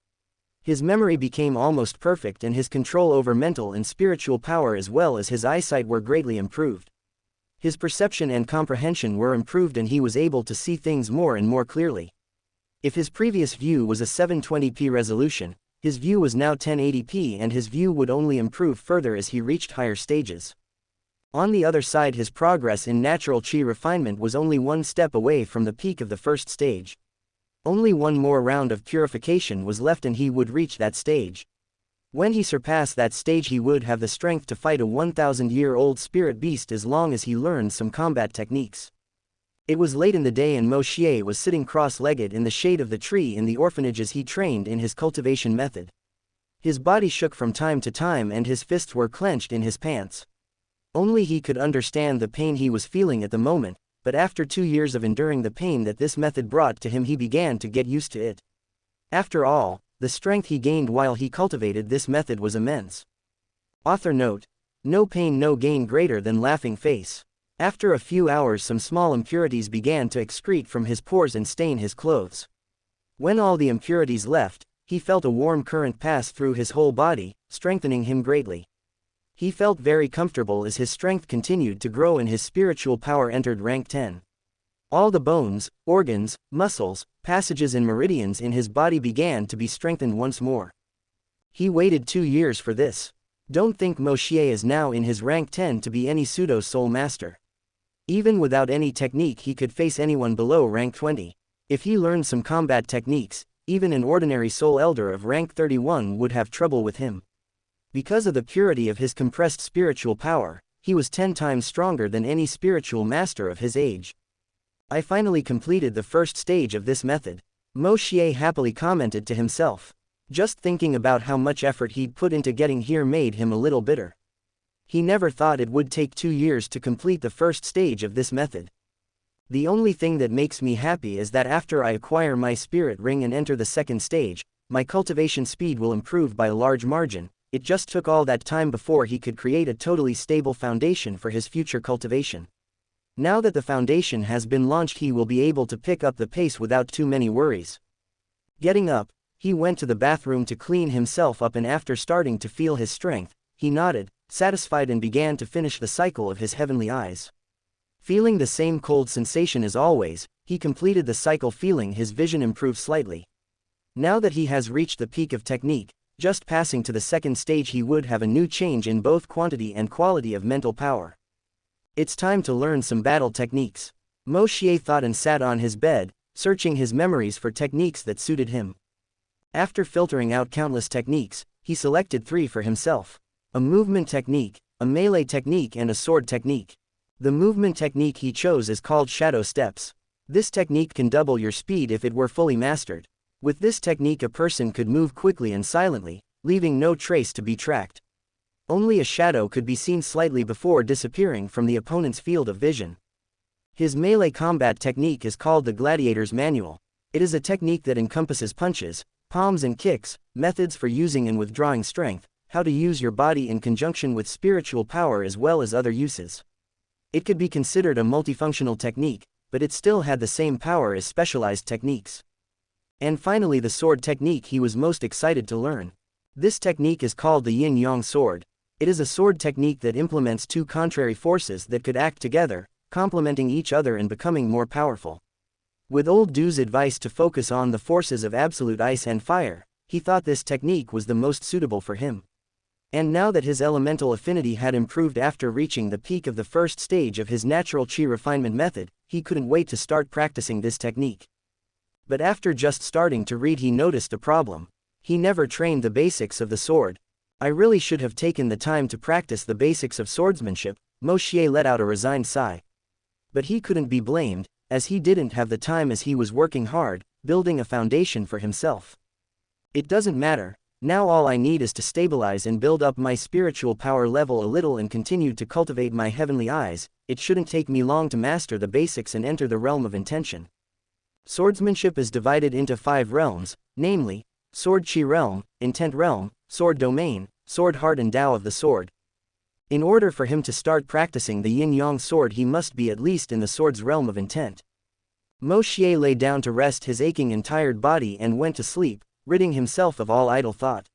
Speaker 1: His memory became almost perfect and his control over mental and spiritual power as well as his eyesight were greatly improved. His perception and comprehension were improved and he was able to see things more and more clearly. If his previous view was a 720p resolution, his view was now 1080p and his view would only improve further as he reached higher stages. On the other side, his progress in natural chi refinement was only 1 step away from the peak of the first stage. Only 1 more round of purification was left and he would reach that stage. When he surpassed that stage he would have the strength to fight a 1000-year-old spirit beast as long as he learned some combat techniques. It was late in the day and Moshier was sitting cross-legged in the shade of the tree in the orphanage as he trained in his cultivation method. His body shook from time to time and his fists were clenched in his pants. Only he could understand the pain he was feeling at the moment, but after 2 years of enduring the pain that this method brought to him he began to get used to it. After all, the strength he gained while he cultivated this method was immense. Author note: no pain no gain greater than laughing face. After a few hours some small impurities began to excrete from his pores and stain his clothes. When all the impurities left, he felt a warm current pass through his whole body, strengthening him greatly. He felt very comfortable as his strength continued to grow and his spiritual power entered rank 10. All the bones, organs, muscles, passages and meridians in his body began to be strengthened once more. He waited 2 years for this. Don't think Moshier is now in his rank 10 to be any pseudo-soul master. Even without any technique he could face anyone below rank 20. If he learned some combat techniques, even an ordinary soul elder of rank 31 would have trouble with him. Because of the purity of his compressed spiritual power, he was 10 times stronger than any spiritual master of his age. I finally completed the first stage of this method. Moshier happily commented to himself. Just thinking about how much effort he'd put into getting here made him a little bitter. He never thought it would take 2 years to complete the first stage of this method. The only thing that makes me happy is that after I acquire my spirit ring and enter the second stage, my cultivation speed will improve by a large margin. It just took all that time before he could create a totally stable foundation for his future cultivation. Now that the foundation has been launched, he will be able to pick up the pace without too many worries. Getting up, he went to the bathroom to clean himself up, and after starting to feel his strength, he nodded, satisfied, and began to finish the cycle of his heavenly eyes. Feeling the same cold sensation as always, he completed the cycle, feeling his vision improve slightly. Now that he has reached the peak of technique, just passing to the second stage, he would have a new change in both quantity and quality of mental power. It's time to learn some battle techniques. Moshier thought and sat on his bed, searching his memories for techniques that suited him. After filtering out countless techniques, he selected 3 for himself. A movement technique, a melee technique and a sword technique. The movement technique he chose is called Shadow Steps. This technique can double your speed if it were fully mastered. With this technique a person could move quickly and silently, leaving no trace to be tracked. Only a shadow could be seen slightly before disappearing from the opponent's field of vision. His melee combat technique is called the Gladiator's Manual. It is a technique that encompasses punches, palms and kicks, methods for using and withdrawing strength, how to use your body in conjunction with spiritual power, as well as other uses. It could be considered a multifunctional technique, but it still had the same power as specialized techniques. And finally, the sword technique he was most excited to learn. This technique is called the Yin-Yang sword. It is a sword technique that implements 2 contrary forces that could act together, complementing each other and becoming more powerful. With old Du's advice to focus on the forces of absolute ice and fire, he thought this technique was the most suitable for him. And now that his elemental affinity had improved after reaching the peak of the first stage of his natural chi refinement method, he couldn't wait to start practicing this technique. But after just starting to read, he noticed a problem. He never trained the basics of the sword. I really should have taken the time to practice the basics of swordsmanship. Moshier let out a resigned sigh. But he couldn't be blamed, as he didn't have the time, as he was working hard, building a foundation for himself. It doesn't matter, now all I need is to stabilize and build up my spiritual power level a little and continue to cultivate my heavenly eyes. It shouldn't take me long to master the basics and enter the realm of intention. Swordsmanship is divided into 5 realms, namely, Sword Chi Realm, Intent Realm, Sword Domain, Sword Heart and Tao of the Sword. In order for him to start practicing the Yin-Yang sword, he must be at least in the sword's realm of intent. Moshier lay down to rest his aching and tired body and went to sleep, ridding himself of all idle thought.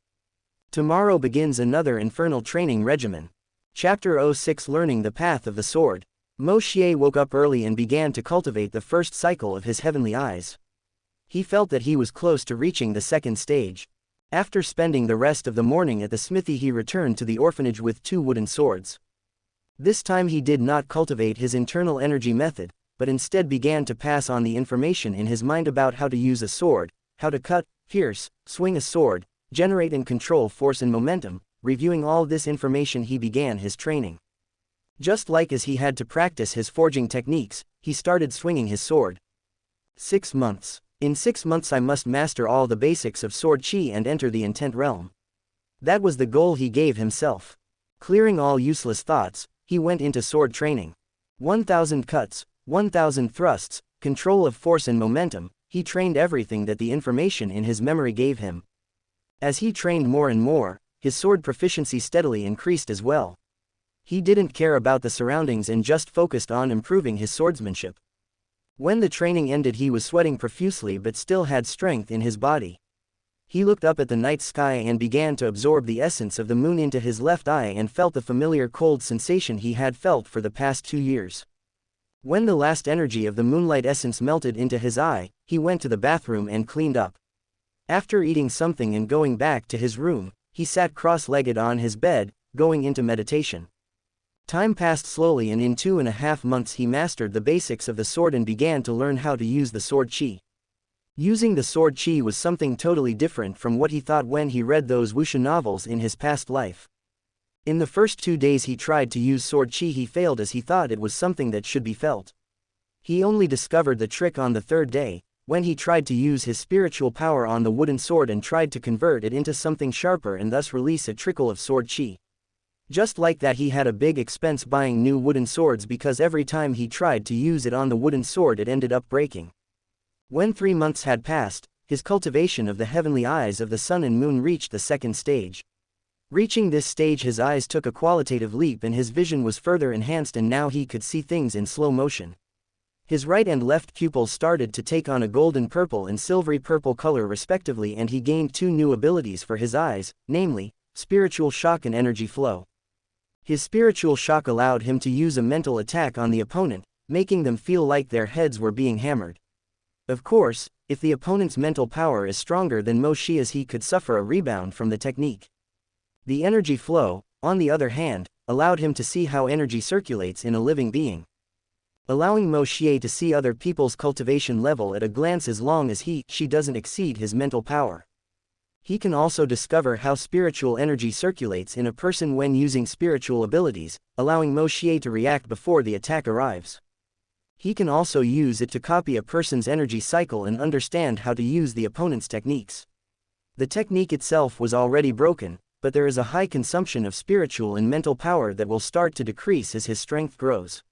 Speaker 1: Tomorrow begins another infernal training regimen. Chapter 06, Learning the Path of the Sword. Moshier woke up early and began to cultivate the first cycle of his heavenly eyes. He felt that he was close to reaching the second stage. After spending the rest of the morning at the smithy, he returned to the orphanage with 2 wooden swords. This time he did not cultivate his internal energy method, but instead began to pass on the information in his mind about how to use a sword, how to cut, pierce, swing a sword, generate and control force and momentum. Reviewing all this information, he began his training. Just like as he had to practice his forging techniques, he started swinging his sword. 6 months. In 6 months I must master all the basics of sword chi and enter the intent realm. That was the goal he gave himself. Clearing all useless thoughts, he went into sword training. 1,000 cuts, 1,000 thrusts, control of force and momentum. He trained everything that the information in his memory gave him. As he trained more and more, his sword proficiency steadily increased as well. He didn't care about the surroundings and just focused on improving his swordsmanship. When the training ended, he was sweating profusely but still had strength in his body. He looked up at the night sky and began to absorb the essence of the moon into his left eye and felt the familiar cold sensation he had felt for the past 2 years. When the last energy of the moonlight essence melted into his eye, he went to the bathroom and cleaned up. After eating something and going back to his room, he sat cross-legged on his bed, going into meditation. Time passed slowly, and in 2.5 months he mastered the basics of the sword and began to learn how to use the sword chi. Using the sword chi was something totally different from what he thought when he read those wuxia novels in his past life. In the first 2 days he tried to use sword chi, he failed as he thought it was something that should be felt. He only discovered the trick on the 3rd day, when he tried to use his spiritual power on the wooden sword and tried to convert it into something sharper and thus release a trickle of sword chi. Just like that, he had a big expense buying new wooden swords because every time he tried to use it on the wooden sword it ended up breaking. When 3 months had passed, his cultivation of the heavenly eyes of the sun and moon reached the 2nd stage. Reaching this stage, his eyes took a qualitative leap and his vision was further enhanced, and now he could see things in slow motion. His right and left pupils started to take on a golden purple and silvery purple color respectively, and he gained 2 new abilities for his eyes, namely, spiritual shock and energy flow. His spiritual shock allowed him to use a mental attack on the opponent, making them feel like their heads were being hammered. Of course, if the opponent's mental power is stronger than Moshier's, he could suffer a rebound from the technique. The energy flow, on the other hand, allowed him to see how energy circulates in a living being, allowing Moshier to see other people's cultivation level at a glance as long as she doesn't exceed his mental power. He can also discover how spiritual energy circulates in a person when using spiritual abilities, allowing Moshier to react before the attack arrives. He can also use it to copy a person's energy cycle and understand how to use the opponent's techniques. The technique itself was already broken, but there is a high consumption of spiritual and mental power that will start to decrease as his strength grows.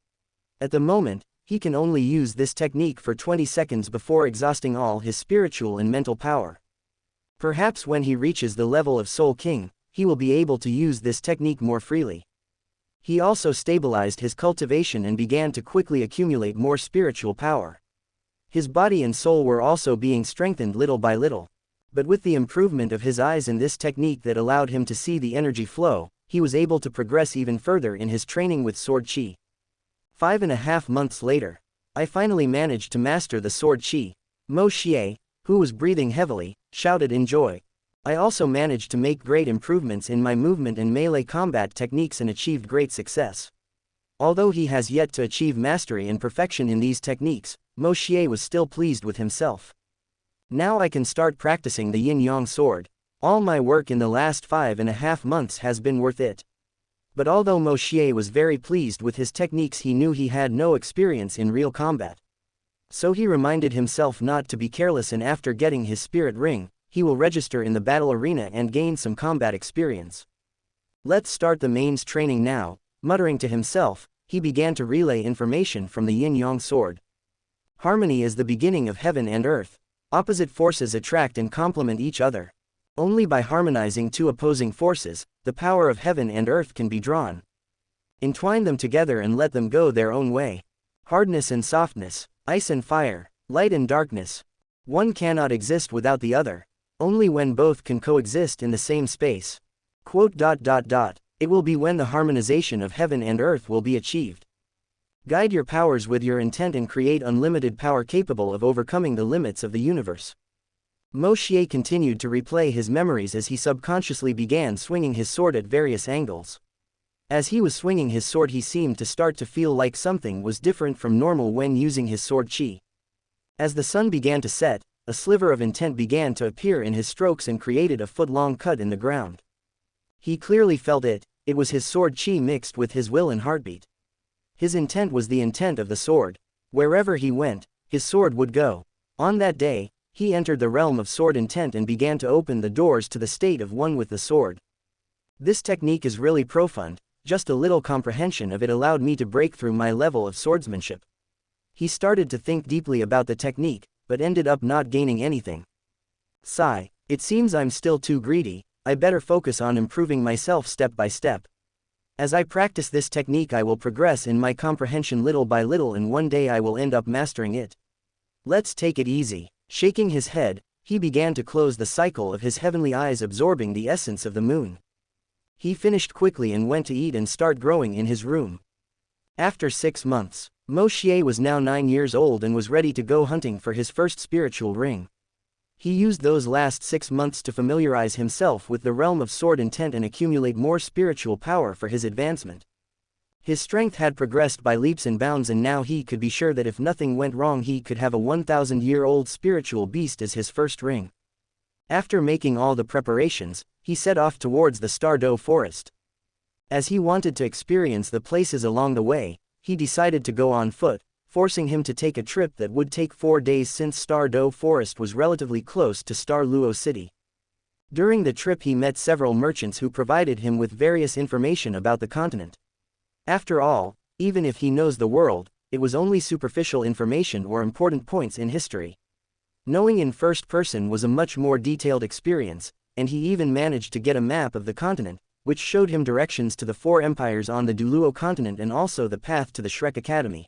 Speaker 1: At the moment, he can only use this technique for 20 seconds before exhausting all his spiritual and mental power. Perhaps when he reaches the level of Soul King, he will be able to use this technique more freely. He also stabilized his cultivation and began to quickly accumulate more spiritual power. His body and soul were also being strengthened little by little. But with the improvement of his eyes and this technique that allowed him to see the energy flow, he was able to progress even further in his training with sword chi. 5.5 months later, I finally managed to master the sword chi. Moshier, who was breathing heavily, shouted in joy. I also managed to make great improvements in my movement and melee combat techniques and achieved great success. Although he has yet to achieve mastery and perfection in these techniques, Moshier was still pleased with himself. Now I can start practicing the yin-yang sword. All my work in the last 5.5 months has been worth it. But although Moshier was very pleased with his techniques, he knew he had no experience in real combat. So he reminded himself not to be careless, and after getting his spirit ring, he will register in the battle arena and gain some combat experience. Let's start the mains training now. Muttering to himself, he began to relay information from the yin-yang sword. Harmony is the beginning of heaven and earth. Opposite forces attract and complement each other. Only by harmonizing 2 opposing forces, the power of heaven and earth can be drawn. Entwine them together and let them go their own way. Hardness and softness, ice and fire, light and darkness. One cannot exist without the other. Only when both can coexist in the same space. It will be when the harmonization of heaven and earth will be achieved. Guide your powers with your intent and create unlimited power capable of overcoming the limits of the universe. Moshier continued to replay his memories as he subconsciously began swinging his sword at various angles. As he was swinging his sword, he seemed to start to feel like something was different from normal when using his sword chi. As the sun began to set, a sliver of intent began to appear in his strokes and created a foot-long cut in the ground. He clearly felt it. It was his sword chi mixed with his will and heartbeat. His intent was the intent of the sword. Wherever he went, his sword would go. On that day, he entered the realm of sword intent and began to open the doors to the state of one with the sword. This technique is really profound. Just a little comprehension of it allowed me to break through my level of swordsmanship. He started to think deeply about the technique, but ended up not gaining anything. Sigh, it seems I'm still too greedy. I better focus on improving myself step by step. As I practice this technique, I will progress in my comprehension little by little, and one day I will end up mastering it. Let's take it easy. Shaking his head, he began to close the cycle of his heavenly eyes, absorbing the essence of the moon. He finished quickly and went to eat and start growing in his room. After 6 months, Moshier was now 9 years old and was ready to go hunting for his first spiritual ring. He used those last 6 months to familiarize himself with the realm of sword intent and accumulate more spiritual power for his advancement. His strength had progressed by leaps and bounds, and now he could be sure that if nothing went wrong he could have a 1,000-year-old spiritual beast as his first ring. After making all the preparations, he set off towards the Stardow forest. As he wanted to experience the places along the way, he decided to go on foot, forcing him to take a trip that would take 4 days since Stardow forest was relatively close to Luo city. During the trip he met several merchants who provided him with various information about the continent. After all, even if he knows the world, it was only superficial information or important points in history. Knowing in first person was a much more detailed experience, and he even managed to get a map of the continent, which showed him directions to the 4 empires on the Duluo continent and also the path to the Shrek Academy.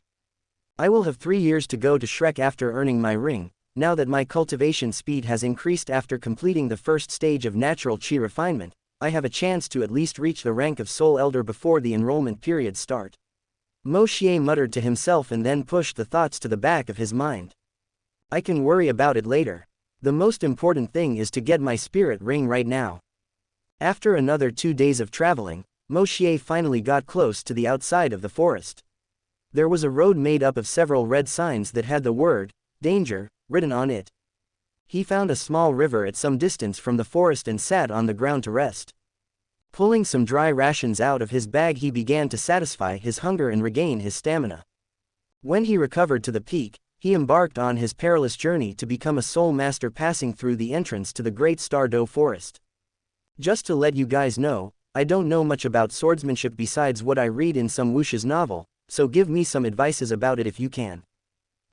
Speaker 1: I will have 3 years to go to Shrek after earning my ring. Now that my cultivation speed has increased after completing the first stage of natural chi refinement, I have a chance to at least reach the rank of Soul Elder before the enrollment period start. Moshier muttered to himself and then pushed the thoughts to the back of his mind. I can worry about it later. The most important thing is to get my spirit ring right now. After another 2 days of traveling, Moshier finally got close to the outside of the forest. There was a road made up of several red signs that had the word, danger, written on it. He found a small river at some distance from the forest and sat on the ground to rest. Pulling some dry rations out of his bag he began to satisfy his hunger and regain his stamina. When he recovered to the peak, he embarked on his perilous journey to become a soul master, passing through the entrance to the Great Stardow Forest. Just to let you guys know, I don't know much about swordsmanship besides what I read in some Wuxia's novel, so give me some advices about it if you can.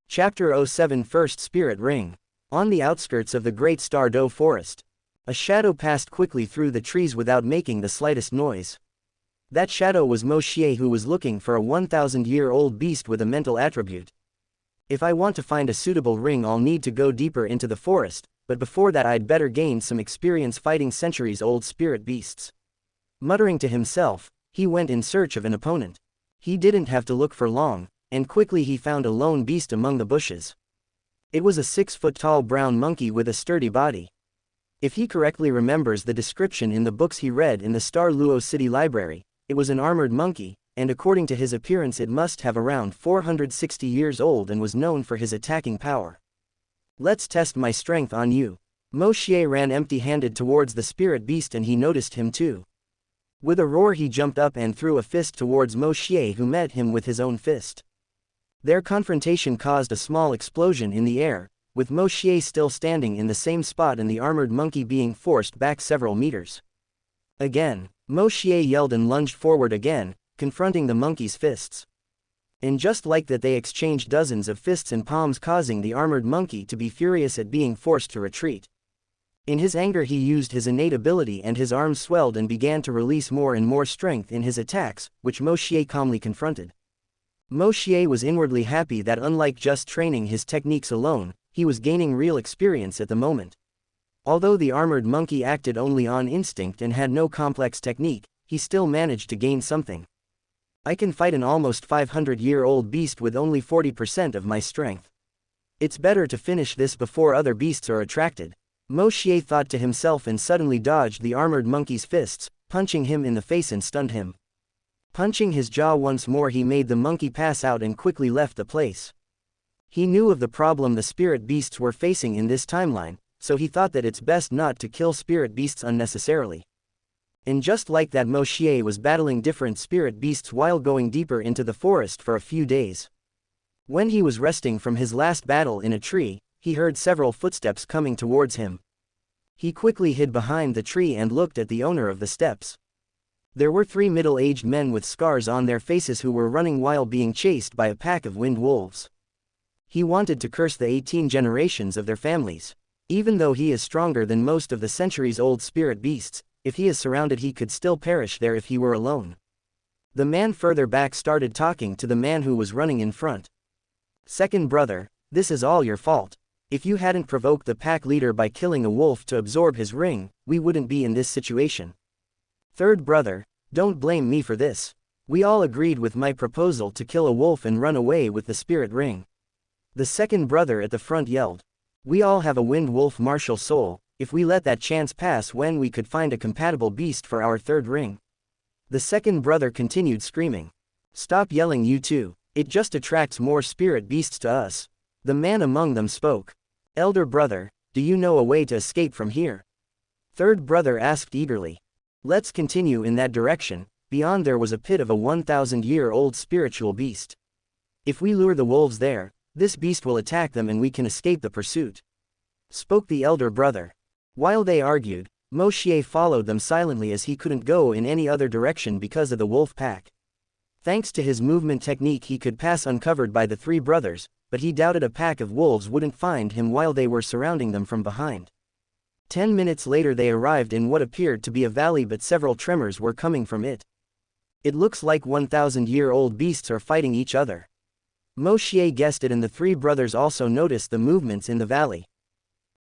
Speaker 1: Chapter 07 First Spirit Ring. On the outskirts of the Great Stardow Forest, a shadow passed quickly through the trees without making the slightest noise. That shadow was Moshier, who was looking for a 1,000-year-old beast with a mental attribute. If I want to find a suitable ring I'll need to go deeper into the forest, but before that I'd better gain some experience fighting centuries-old spirit beasts. Muttering to himself, he went in search of an opponent. He didn't have to look for long, and quickly he found a lone beast among the bushes. It was a 6-foot-tall brown monkey with a sturdy body. If he correctly remembers the description in the books he read in the Luo City Library, it was an armored monkey, and according to his appearance it must have around 460 years old and was known for his attacking power. Let's test my strength on you. Moshier ran empty-handed towards the spirit beast and he noticed him too. With a roar he jumped up and threw a fist towards Moshier, who met him with his own fist. Their confrontation caused a small explosion in the air, with Moshier still standing in the same spot and the armored monkey being forced back several meters. Again, Moshier yelled and lunged forward again, confronting the monkey's fists. And just like that they exchanged dozens of fists and palms, causing the armored monkey to be furious at being forced to retreat. In his anger he used his innate ability and his arms swelled and began to release more and more strength in his attacks, which Moshier calmly confronted. Moshier was inwardly happy that unlike just training his techniques alone, he was gaining real experience at the moment. Although the armored monkey acted only on instinct and had no complex technique, he still managed to gain something. I can fight an almost 500-year-old beast with only 40% of my strength. It's better to finish this before other beasts are attracted. Moshier thought to himself and suddenly dodged the armored monkey's fists, punching him in the face and stunned him. Punching his jaw once more he made the monkey pass out and quickly left the place. He knew of the problem the spirit beasts were facing in this timeline, so he thought that it's best not to kill spirit beasts unnecessarily. And just like that, Moshier was battling different spirit beasts while going deeper into the forest for a few days. When he was resting from his last battle in a tree, he heard several footsteps coming towards him. He quickly hid behind the tree and looked at the owner of the steps. There were 3 middle-aged men with scars on their faces who were running while being chased by a pack of winged wolves. He wanted to curse the 18 generations of their families. Even though he is stronger than most of the centuries-old spirit beasts, if he is surrounded he could still perish there if he were alone. The man further back started talking to the man who was running in front. Second brother, this is all your fault. If you hadn't provoked the pack leader by killing a wolf to absorb his ring, we wouldn't be in this situation. Third brother, don't blame me for this. We all agreed with my proposal to kill a wolf and run away with the spirit ring. The second brother at the front yelled. We all have a wind wolf martial soul, if we let that chance pass when we could find a compatible beast for our third ring. The second brother continued screaming. Stop yelling, you two, it just attracts more spirit beasts to us. The man among them spoke. Elder brother, do you know a way to escape from here? Third brother asked eagerly. Let's continue in that direction. Beyond there was a pit of a 1,000-year-old spiritual beast. If we lure the wolves there, this beast will attack them and we can escape the pursuit. Spoke the elder brother. While they argued, Moshier followed them silently as he couldn't go in any other direction because of the wolf pack. Thanks to his movement technique he could pass uncovered by the three brothers, but he doubted a pack of wolves wouldn't find him while they were surrounding them from behind. 10 minutes later they arrived in what appeared to be a valley, but several tremors were coming from it. It looks like 1,000-year-old beasts are fighting each other. Moshier guessed it, and the three brothers also noticed the movements in the valley.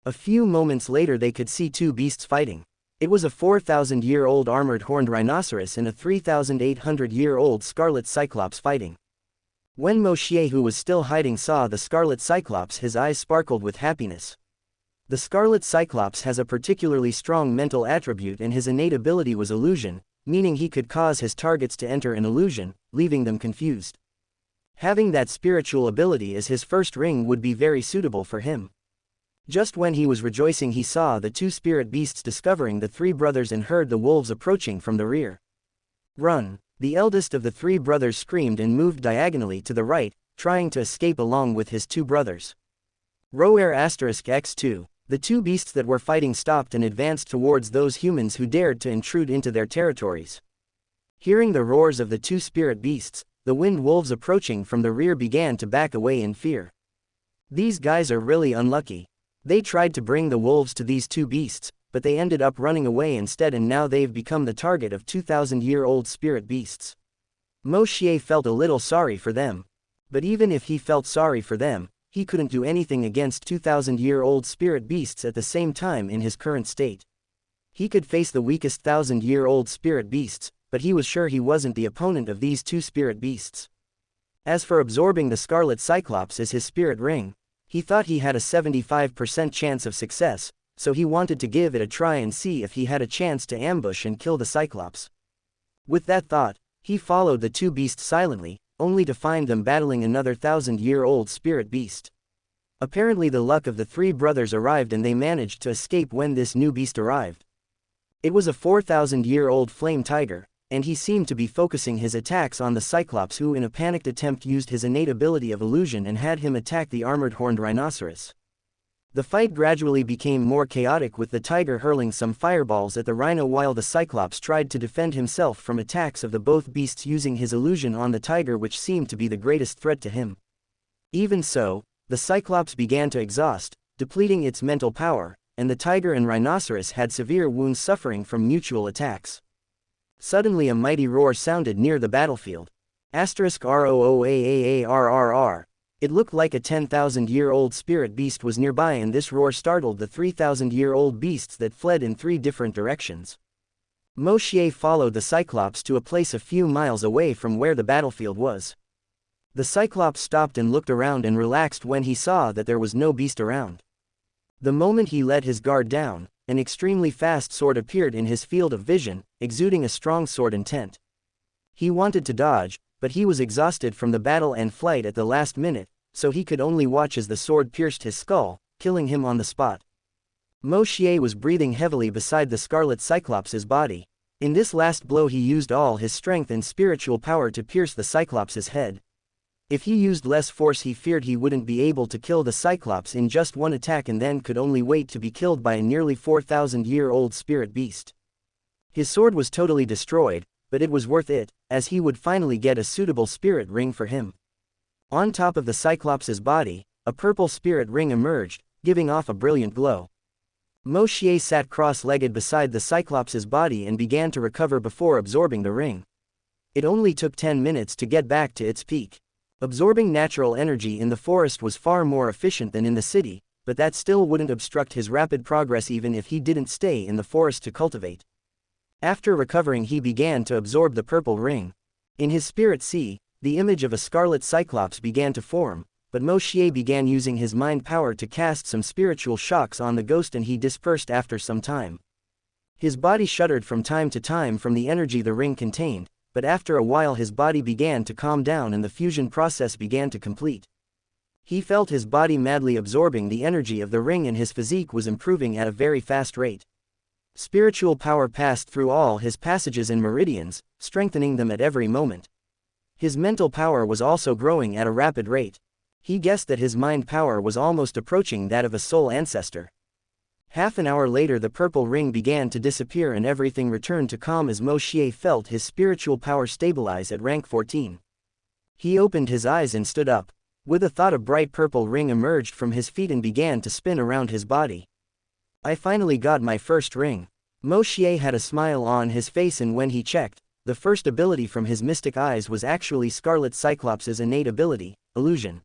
Speaker 1: A few moments later they could see two beasts fighting. It was a 4,000-year-old armored horned rhinoceros and a 3,800-year-old scarlet cyclops fighting. When Moshier, who was still hiding, saw the scarlet cyclops, his eyes sparkled with happiness. The scarlet cyclops has a particularly strong mental attribute, and his innate ability was illusion, meaning he could cause his targets to enter an illusion, leaving them confused. Having that spiritual ability as his first ring would be very suitable for him. Just when he was rejoicing he saw the two spirit beasts discovering the three brothers and heard the wolves approaching from the rear. Run! The eldest of the three brothers screamed and moved diagonally to the right, trying to escape along with his two brothers. Roer *x2. The two beasts that were fighting stopped and advanced towards those humans who dared to intrude into their territories. Hearing the roars of the two spirit beasts, the wind wolves approaching from the rear began to back away in fear. These guys are really unlucky. They tried to bring the wolves to these two beasts, but they ended up running away instead, and now they've become the target of 2,000-year-old spirit beasts. Moshier felt a little sorry for them. But even if he felt sorry for them, he couldn't do anything against 2,000-year-old spirit beasts at the same time in his current state. He could face the weakest 1,000-year-old spirit beasts, but he was sure he wasn't the opponent of these two spirit beasts. As for absorbing the scarlet cyclops as his spirit ring, he thought he had a 75% chance of success, so he wanted to give it a try and see if he had a chance to ambush and kill the cyclops. With that thought, he followed the two beasts silently, only to find them battling another 1,000-year-old spirit beast. Apparently the luck of the three brothers arrived and they managed to escape when this new beast arrived. It was a 4,000-year-old flame tiger, and he seemed to be focusing his attacks on the cyclops, who in a panicked attempt used his innate ability of illusion and had him attack the armored horned rhinoceros. The fight gradually became more chaotic, with the tiger hurling some fireballs at the rhino while the cyclops tried to defend himself from attacks of the both beasts using his illusion on the tiger, which seemed to be the greatest threat to him. Even so, the cyclops began to exhaust, depleting its mental power, and the tiger and rhinoceros had severe wounds suffering from mutual attacks. Suddenly a mighty roar sounded near the battlefield. *ROOAAARRR. It looked like a 10,000-year-old spirit beast was nearby, and this roar startled the 3,000-year-old beasts that fled in three different directions. Moshier followed the cyclops to a place a few miles away from where the battlefield was. The cyclops stopped and looked around and relaxed when he saw that there was no beast around. The moment he let his guard down, an extremely fast sword appeared in his field of vision, exuding a strong sword intent. He wanted to dodge, but he was exhausted from the battle and flight at the last minute, so he could only watch as the sword pierced his skull, killing him on the spot. Moshier was breathing heavily beside the scarlet cyclops's body. In this last blow he used all his strength and spiritual power to pierce the cyclops's head. If he used less force he feared he wouldn't be able to kill the cyclops in just one attack, and then could only wait to be killed by a nearly 4,000-year-old spirit beast. His sword was totally destroyed, but it was worth it, as he would finally get a suitable spirit ring for him. On top of the cyclops's body, a purple spirit ring emerged, giving off a brilliant glow. Moshier sat cross-legged beside the cyclops's body and began to recover before absorbing the ring. It only took 10 minutes to get back to its peak. Absorbing natural energy in the forest was far more efficient than in the city, but that still wouldn't obstruct his rapid progress even if he didn't stay in the forest to cultivate. After recovering he began to absorb the purple ring. In his spirit sea, the image of a scarlet cyclops began to form, but Moshier began using his mind power to cast some spiritual shocks on the ghost and he dispersed after some time. His body shuddered from time to time from the energy the ring contained, but after a while his body began to calm down and the fusion process began to complete. He felt his body madly absorbing the energy of the ring and his physique was improving at a very fast rate. Spiritual power passed through all his passages and meridians, strengthening them at every moment. His mental power was also growing at a rapid rate. He guessed that his mind power was almost approaching that of a soul ancestor. Half an hour later the purple ring began to disappear and everything returned to calm as Moshier felt his spiritual power stabilize at rank 14. He opened his eyes and stood up. With a thought a bright purple ring emerged from his feet and began to spin around his body. I finally got my first ring. Moshier had a smile on his face and when he checked, the first ability from his mystic eyes was actually Scarlet Cyclops' innate ability, illusion.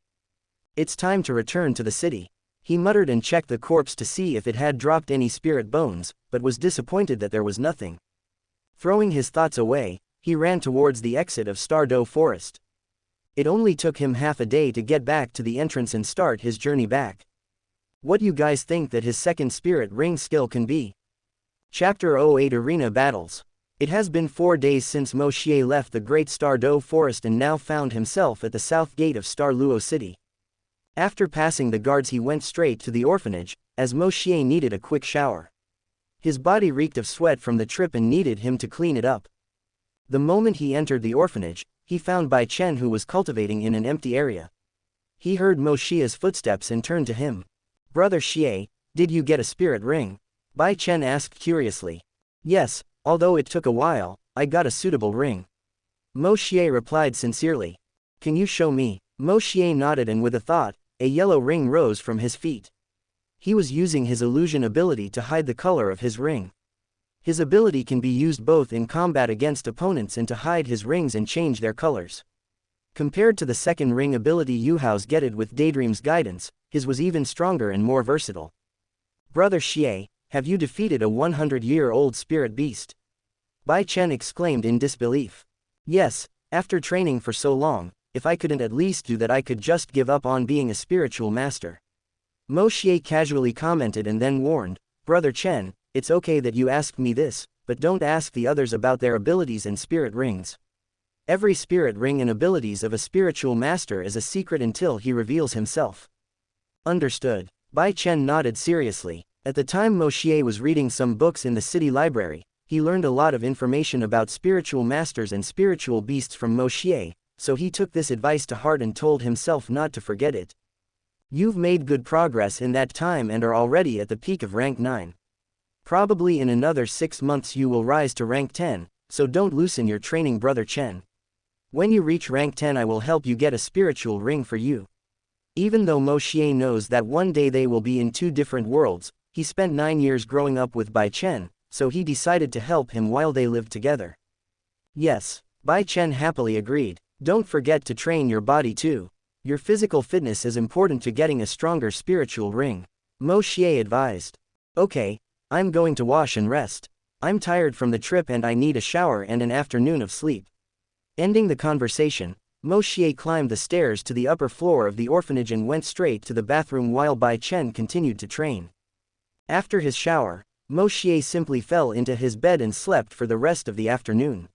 Speaker 1: It's time to return to the city. He muttered and checked the corpse to see if it had dropped any spirit bones, but was disappointed that there was nothing. Throwing his thoughts away, he ran towards the exit of Stardow Forest. It only took him half a day to get back to the entrance and start his journey back. What do you guys think that his second spirit ring skill can be? Chapter 08 Arena Battles. It has been 4 days since Moshier left the Great Stardow Forest and now found himself at the south gate of Starluo City. After passing the guards he went straight to the orphanage, as Moshier needed a quick shower. His body reeked of sweat from the trip and needed him to clean it up. The moment he entered the orphanage, he found Bai Chen who was cultivating in an empty area. He heard Moshier's footsteps and turned to him. Brother Xie, did you get a spirit ring? Bai Chen asked curiously. Yes, although it took a while, I got a suitable ring. Moshier replied sincerely. Can you show me? Moshier nodded and with a thought, a yellow ring rose from his feet. He was using his illusion ability to hide the color of his ring. His ability can be used both in combat against opponents and to hide his rings and change their colors. Compared to the second ring ability Yuhao's getted with Daydream's guidance, his was even stronger and more versatile. Brother Xie, have you defeated a 100-year-old spirit beast? Bai Chen exclaimed in disbelief. Yes, after training for so long, if I couldn't at least do that I could just give up on being a spiritual master. Moshier casually commented and then warned, Brother Chen, it's okay that you asked me this, but don't ask the others about their abilities and spirit rings. Every spirit ring and abilities of a spiritual master is a secret until he reveals himself. Understood. Bai Chen nodded seriously. At the time Moshier was reading some books in the city library, he learned a lot of information about spiritual masters and spiritual beasts from Moshier, so he took this advice to heart and told himself not to forget it. You've made good progress in that time and are already at the peak of rank 9. Probably in another 6 months you will rise to rank 10, so don't loosen your training Brother Chen. When you reach rank 10 I will help you get a spiritual ring for you. Even though Moshier knows that one day they will be in 2 different worlds, he spent 9 years growing up with Bai Chen, so he decided to help him while they lived together. Yes, Bai Chen happily agreed. Don't forget to train your body too. Your physical fitness is important to getting a stronger spiritual ring. Moshier advised. Okay, I'm going to wash and rest. I'm tired from the trip and I need a shower and an afternoon of sleep. Ending the conversation, Moshier climbed the stairs to the upper floor of the orphanage and went straight to the bathroom while Bai Chen continued to train. After his shower, Moshier simply fell into his bed and slept for the rest of the afternoon.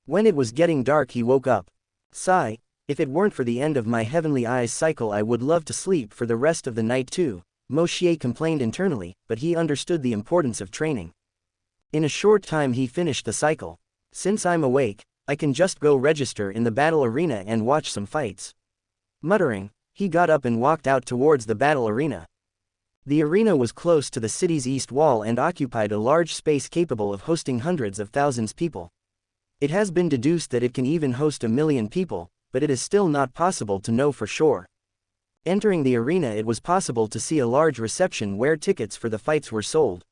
Speaker 1: When it was getting dark he woke up. Sigh, if it weren't for the end of my heavenly eyes cycle I would love to sleep for the rest of the night too, Moshier complained internally, but he understood the importance of training. In a short time he finished the cycle. Since I'm awake, I can just go register in the battle arena and watch some fights. Muttering, he got up and walked out towards the battle arena. The arena was close to the city's east wall and occupied a large space capable of hosting hundreds of thousands of people. It has been deduced that it can even host 1 million people, but it is still not possible to know for sure. Entering the arena it was possible to see a large reception where tickets for the fights were sold.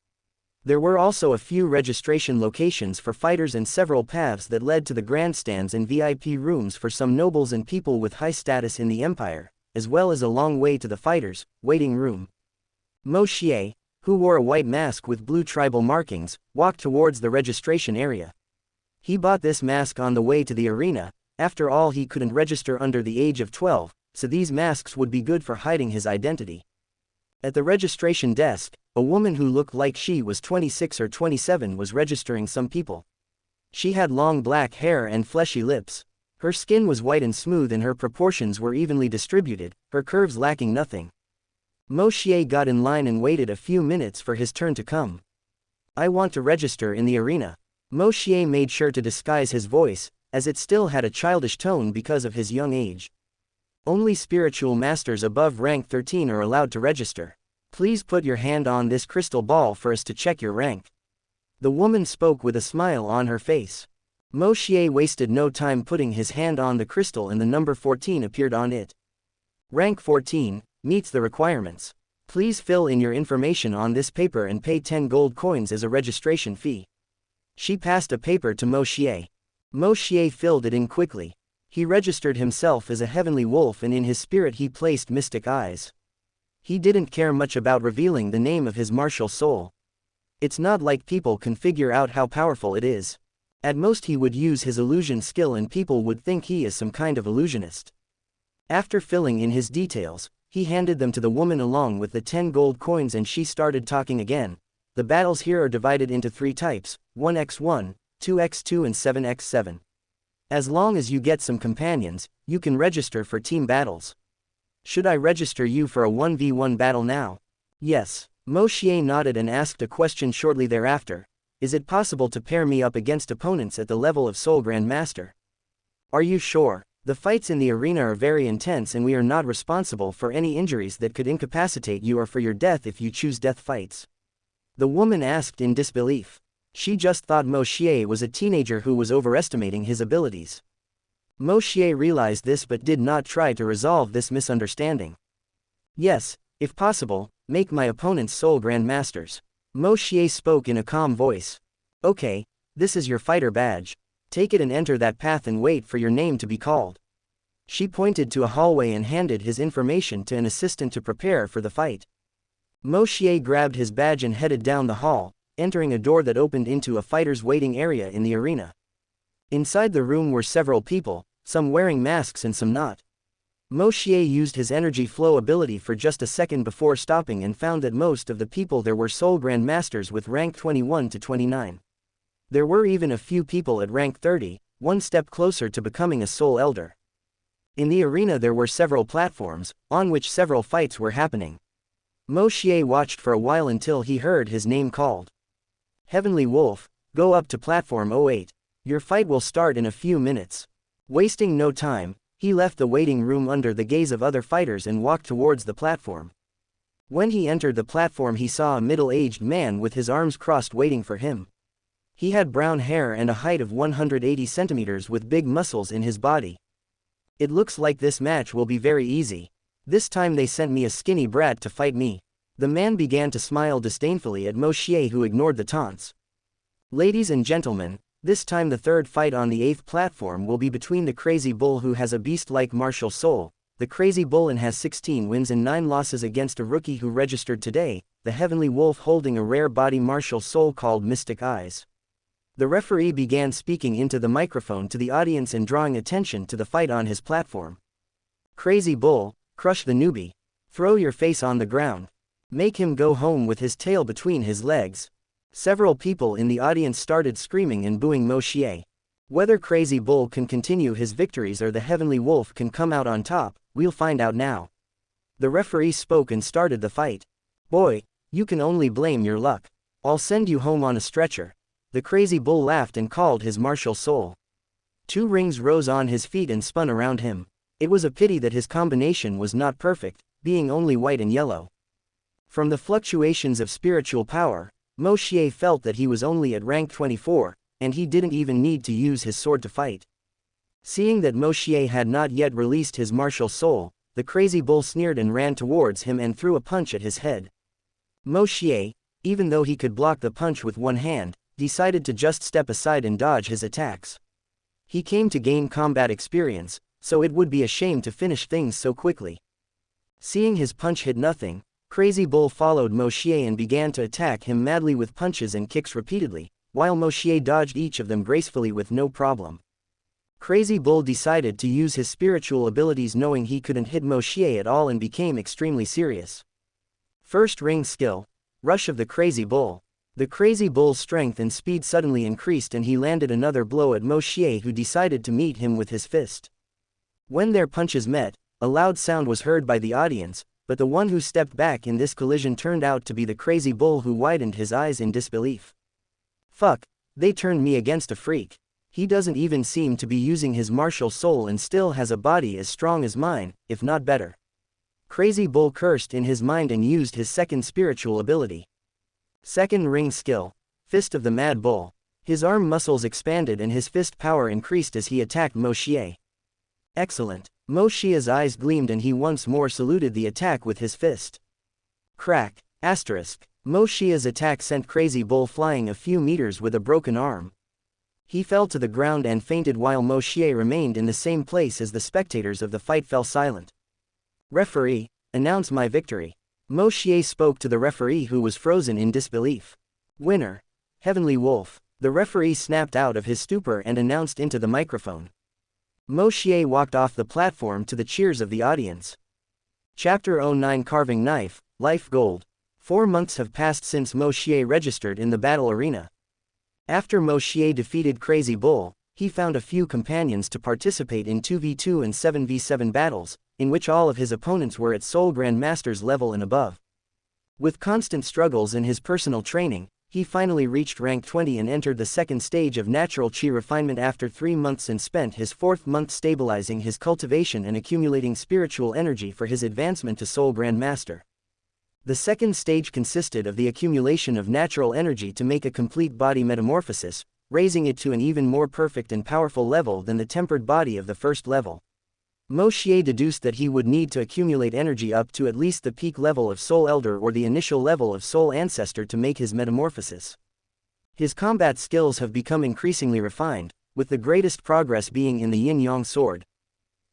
Speaker 1: There were also a few registration locations for fighters and several paths that led to the grandstands and VIP rooms for some nobles and people with high status in the empire, as well as a long way to the fighters' waiting room. Moshier, who wore a white mask with blue tribal markings, walked towards the registration area. He bought this mask on the way to the arena, After all, he couldn't register under the age of 12, so these masks would be good for hiding his identity. At the registration desk, a woman who looked like she was 26 or 27 was registering some people. She had long black hair and fleshy lips. Her skin was white and smooth and her proportions were evenly distributed, her curves lacking nothing. Moshier got in line and waited a few minutes for his turn to come. I want to register in the arena. Moshier made sure to disguise his voice, as it still had a childish tone because of his young age. Only spiritual masters above rank 13 are allowed to register. Please put your hand on this crystal ball for us to check your rank. The woman spoke with a smile on her face. Moshier wasted no time putting his hand on the crystal and the number 14 appeared on it. Rank 14, meets the requirements. Please fill in your information on this paper and pay 10 gold coins as a registration fee. She passed a paper to Moshier. Moshier filled it in quickly. He registered himself as a heavenly wolf and in his spirit he placed mystic eyes. He didn't care much about revealing the name of his martial soul. It's not like people can figure out how powerful it is. At most he would use his illusion skill and people would think he is some kind of illusionist. After filling in his details, he handed them to the woman along with the 10 gold coins and she started talking again. The battles here are divided into 3 types, 1x1, 2x2 and 7x7. As long as you get some companions, you can register for team battles. Should I register you for a 1v1 battle now? Yes. Moshier nodded and asked a question shortly thereafter. Is it possible to pair me up against opponents at the level of Soul Grandmaster? Are you sure? The fights in the arena are very intense and we are not responsible for any injuries that could incapacitate you or for your death if you choose death fights. The woman asked in disbelief. She just thought Moshier was a teenager who was overestimating his abilities. Moshier realized this but did not try to resolve this misunderstanding. Yes, if possible, make my opponents Soul Grandmasters. Moshier spoke in a calm voice. Okay, this is your fighter badge. Take it and enter that path and wait for your name to be called. She pointed to a hallway and handed his information to an assistant to prepare for the fight. Moshier grabbed his badge and headed down the hall, entering a door that opened into a fighter's waiting area in the arena. Inside the room were several people, some wearing masks and some not. Moshier used his energy flow ability for just a second before stopping and found that most of the people there were Soul Grandmasters with rank 21 to 29. There were even a few people at rank 30, one step closer to becoming a Soul Elder. In the arena there were several platforms, on which several fights were happening. Moshier watched for a while until he heard his name called. Heavenly Wolf, go up to platform 08. Your fight will start in a few minutes. Wasting no time, he left the waiting room under the gaze of other fighters and walked towards the platform. When he entered the platform he saw a middle-aged man with his arms crossed waiting for him. He had brown hair and a height of 180 centimeters with big muscles in his body. It looks like this match will be very easy. This time they sent me a skinny brat to fight me. The man began to smile disdainfully at Moshier who ignored the taunts. Ladies and gentlemen, this time the third fight on the 8th platform will be between the Crazy Bull who has a beast-like martial soul, the Crazy Bull and has 16 wins and 9 losses against a rookie who registered today, the Heavenly Wolf holding a rare body martial soul called Mystic Eyes. The referee began speaking into the microphone to the audience and drawing attention to the fight on his platform. Crazy Bull, crush the newbie. Throw your face on the ground. Make him go home with his tail between his legs. Several people in the audience started screaming and booing Moshier. Whether Crazy Bull can continue his victories or the Heavenly Wolf can come out on top, we'll find out now. The referee spoke and started the fight. Boy, you can only blame your luck. I'll send you home on a stretcher. The Crazy Bull laughed and called his martial soul. 2 rings rose on his feet and spun around him. It was a pity that his combination was not perfect, being only white and yellow. From the fluctuations of spiritual power, Moshier felt that he was only at rank 24, and he didn't even need to use his sword to fight. Seeing that Moshier had not yet released his martial soul, the Crazy Bull sneered and ran towards him and threw a punch at his head. Moshier, even though he could block the punch with one hand, decided to just step aside and dodge his attacks. He came to gain combat experience, so it would be a shame to finish things so quickly. Seeing his punch hit nothing, Crazy Bull followed Moshier and began to attack him madly with punches and kicks repeatedly, while Moshier dodged each of them gracefully with no problem. Crazy Bull decided to use his spiritual abilities knowing he couldn't hit Moshier at all and became extremely serious. First ring skill. Rush of the Crazy Bull. The Crazy Bull's strength and speed suddenly increased and he landed another blow at Moshier, who decided to meet him with his fist. When their punches met, a loud sound was heard by the audience, but the one who stepped back in this collision turned out to be the Crazy Bull, who widened his eyes in disbelief. Fuck, they turned me against a freak. He doesn't even seem to be using his martial soul and still has a body as strong as mine, if not better. Crazy Bull cursed in his mind and used his second spiritual ability. Second ring skill. Fist of the Mad Bull. His arm muscles expanded and his fist power increased as he attacked Moshier. Excellent. Moshier's eyes gleamed and he once more saluted the attack with his fist. Crack. Asterisk. Moshier's attack sent Crazy Bull flying a few meters with a broken arm. He fell to the ground and fainted while Moshier remained in the same place as the spectators of the fight fell silent. Referee, announce my victory. Moshier spoke to the referee, who was frozen in disbelief. Winner. Heavenly Wolf. The referee snapped out of his stupor and announced into the microphone. Moshier walked off the platform to the cheers of the audience. Chapter 09 Carving Knife, Life Gold. 4 months have passed since Moshier registered in the battle arena. After Moshier defeated Crazy Bull, he found a few companions to participate in 2v2 and 7v7 battles, in which all of his opponents were at Soul Grandmaster's level and above. With constant struggles in his personal training, he finally reached rank 20 and entered the second stage of natural chi refinement after 3 months and spent his 4th month stabilizing his cultivation and accumulating spiritual energy for his advancement to Soul Grandmaster. The second stage consisted of the accumulation of natural energy to make a complete body metamorphosis, raising it to an even more perfect and powerful level than the tempered body of the first level. Moshier deduced that he would need to accumulate energy up to at least the peak level of Soul Elder or the initial level of Soul Ancestor to make his metamorphosis. His combat skills have become increasingly refined, with the greatest progress being in the Yin-Yang sword.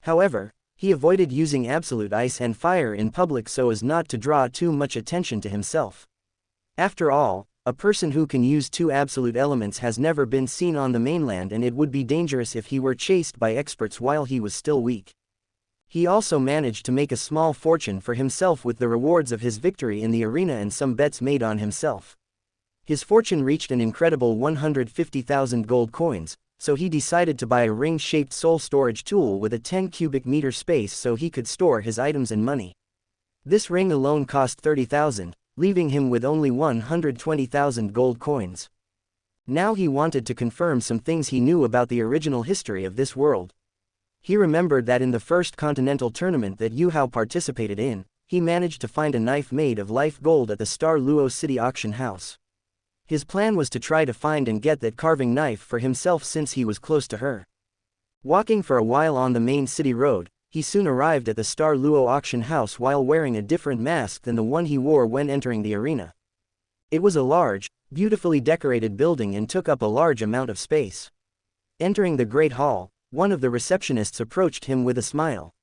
Speaker 1: However, he avoided using absolute ice and fire in public so as not to draw too much attention to himself. After all, a person who can use 2 absolute elements has never been seen on the mainland, and it would be dangerous if he were chased by experts while he was still weak. He also managed to make a small fortune for himself with the rewards of his victory in the arena and some bets made on himself. His fortune reached an incredible 150,000 gold coins, so he decided to buy a ring-shaped soul storage tool with a 10 cubic meter space so he could store his items and money. This ring alone cost 30,000, leaving him with only 120,000 gold coins. Now he wanted to confirm some things he knew about the original history of this world. He remembered that in the first continental tournament that Yu Hao participated in, he managed to find a knife made of life gold at the Star Luo City auction house. His plan was to try to find and get that carving knife for himself since he was close to her. Walking for a while on the main city road, he soon arrived at the Star Luo auction house while wearing a different mask than the one he wore when entering the arena. It was a large, beautifully decorated building and took up a large amount of space. Entering the Great Hall, one of the receptionists approached him with a smile.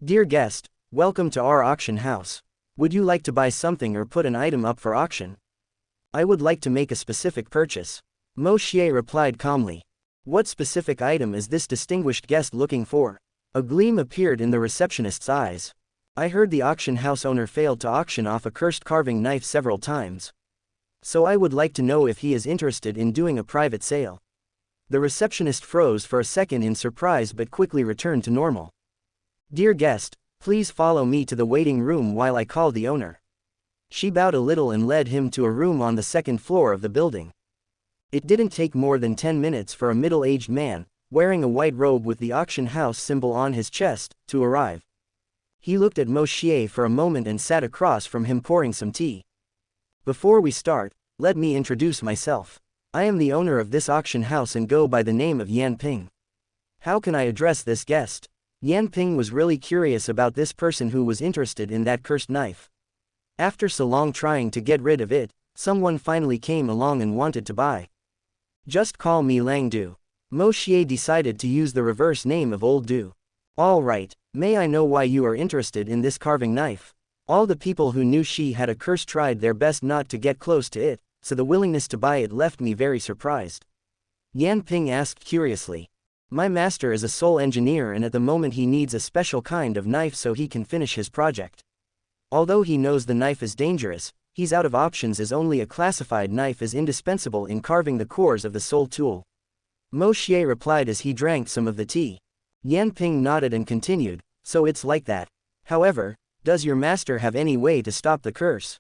Speaker 1: "Dear guest, welcome to our auction house. Would you like to buy something or put an item up for auction?" "I would like to make a specific purchase," Moshier replied calmly. "What specific item is this distinguished guest looking for?" A gleam appeared in the receptionist's eyes. "I heard the auction house owner failed to auction off a cursed carving knife several times. So I would like to know if he is interested in doing a private sale." The receptionist froze for a second in surprise but quickly returned to normal. "Dear guest, please follow me to the waiting room while I call the owner." She bowed a little and led him to a room on the second floor of the building. It didn't take more than 10 minutes for a middle-aged man, wearing a white robe with the auction house symbol on his chest, to arrive. He looked at Moshier for a moment and sat across from him pouring some tea. "Before we start, let me introduce myself. I am the owner of this auction house and go by the name of Yan Ping. How can I address this guest?" Yan Ping was really curious about this person who was interested in that cursed knife. After so long trying to get rid of it, someone finally came along and wanted to buy. "Just call me Lang Du." Moshier decided to use the reverse name of Old Du. "All right, may I know why you are interested in this carving knife?" All the people who knew she had a curse tried their best not to get close to it, so the willingness to buy it left me very surprised. Yan Ping asked curiously. My master is a soul engineer and at the moment he needs a special kind of knife so he can finish his project. Although he knows the knife is dangerous, he's out of options as only a classified knife is indispensable in carving the cores of the soul tool. Moshier replied as he drank some of the tea. Yan Ping nodded and continued, so it's like that. However, does your master have any way to stop the curse?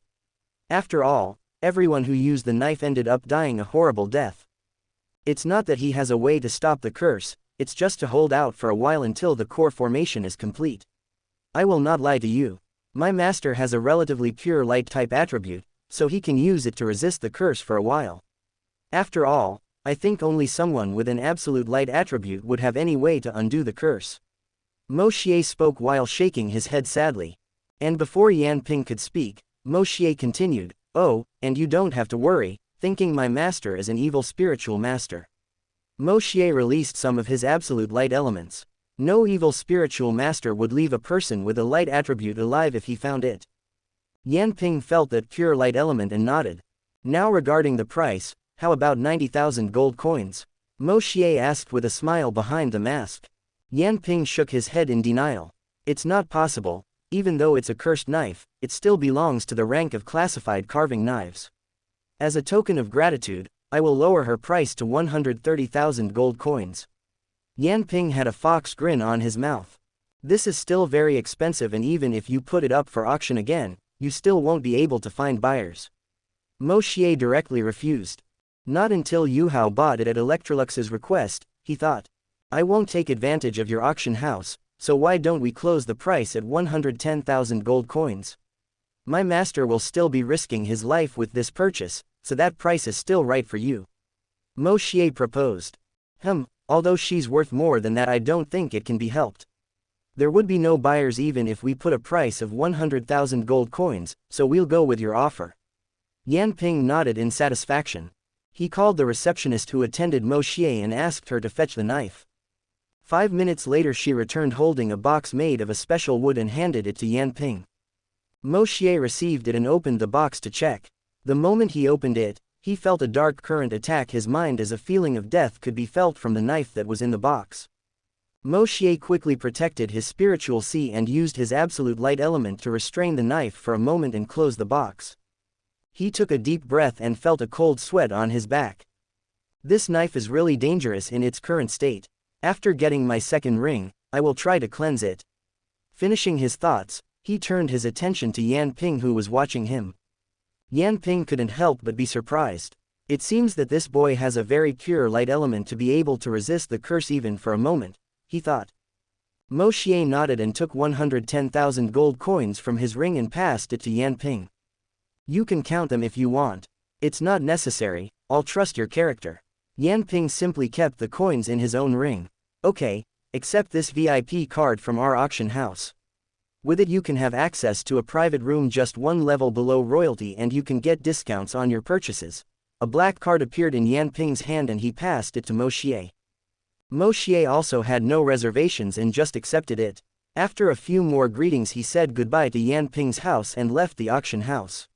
Speaker 1: After all, everyone who used the knife ended up dying a horrible death. It's not that he has a way to stop the curse, it's just to hold out for a while until the core formation is complete. I will not lie to you. My master has a relatively pure light type attribute, so he can use it to resist the curse for a while. After all, I think only someone with an absolute light attribute would have any way to undo the curse. Moshier spoke while shaking his head sadly. And before Yan Ping could speak, Moshier continued, oh, and you don't have to worry, thinking my master is an evil spiritual master. Moshier released some of his absolute light elements. No evil spiritual master would leave a person with a light attribute alive if he found it. Yan Ping felt that pure light element and nodded. Now regarding the price, how about 90,000 gold coins? Moshier asked with a smile behind the mask. Yan Ping shook his head in denial. It's not possible, even though it's a cursed knife, it still belongs to the rank of classified carving knives. As a token of gratitude, I will lower her price to 130,000 gold coins. Yan Ping had a fox grin on his mouth. This is still very expensive and even if you put it up for auction again, you still won't be able to find buyers. Moshier directly refused. Not until Yu Hao bought it at Electrolux's request, he thought. I won't take advantage of your auction house, so why don't we close the price at 110,000 gold coins? My master will still be risking his life with this purchase, so that price is still right for you. Moshier proposed. Although she's worth more than that I don't think it can be helped. There would be no buyers even if we put a price of 100,000 gold coins, so we'll go with your offer. Yan Ping nodded in satisfaction. He called the receptionist who attended Moshier and asked her to fetch the knife. 5 minutes later she returned holding a box made of a special wood and handed it to Yan Ping. Moshier received it and opened the box to check. The moment he opened it, he felt a dark current attack his mind as a feeling of death could be felt from the knife that was in the box. Moshier quickly protected his spiritual C and used his absolute light element to restrain the knife for a moment and close the box. He took a deep breath and felt a cold sweat on his back. This knife is really dangerous in its current state. After getting my second ring, I will try to cleanse it. Finishing his thoughts, he turned his attention to Yan Ping who was watching him. Yan Ping couldn't help but be surprised. It seems that this boy has a very pure light element to be able to resist the curse even for a moment, he thought. Moshier nodded and took 110,000 gold coins from his ring and passed it to Yan Ping. You can count them if you want. It's not necessary, I'll trust your character. Yan Ping simply kept the coins in his own ring. Okay, accept this VIP card from our auction house. With it you can have access to a private room just one level below royalty and you can get discounts on your purchases. A black card appeared in Yan Ping's hand and he passed it to Moshier. Moshier also had no reservations and just accepted it. After a few more greetings he said goodbye to Yan Ping's house and left the auction house.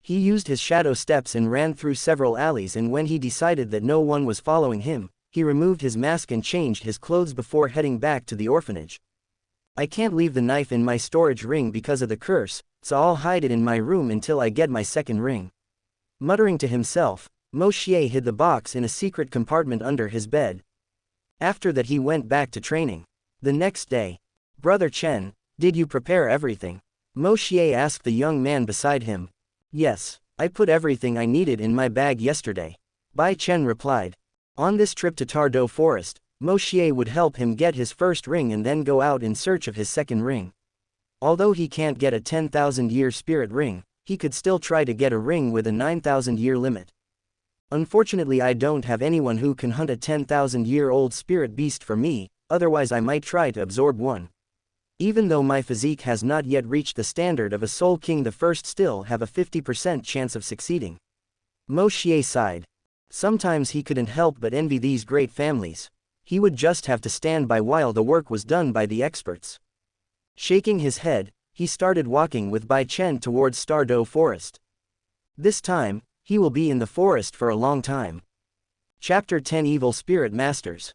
Speaker 1: He used his shadow steps and ran through several alleys and when he decided that no one was following him, he removed his mask and changed his clothes before heading back to the orphanage. I can't leave the knife in my storage ring because of the curse, so I'll hide it in my room until I get my second ring. Muttering to himself, Moshier hid the box in a secret compartment under his bed. After that he went back to training. The next day. Brother Chen, did you prepare everything? Moshier asked the young man beside him. Yes, I put everything I needed in my bag yesterday. Bai Chen replied. On this trip to Tardo Forest, Moshier would help him get his first ring and then go out in search of his second ring. Although he can't get a 10,000-year spirit ring, he could still try to get a ring with a 9,000-year limit. Unfortunately I don't have anyone who can hunt a 10,000-year-old spirit beast for me, otherwise I might try to absorb one. Even though my physique has not yet reached the standard of a Soul King the First still have a 50% chance of succeeding. Moshier sighed. Sometimes he couldn't help but envy these great families. He would just have to stand by while the work was done by the experts. Shaking his head, he started walking with Bai Chen towards Stardo Forest. This time, he will be in the forest for a long time. Chapter 10 Evil Spirit Masters.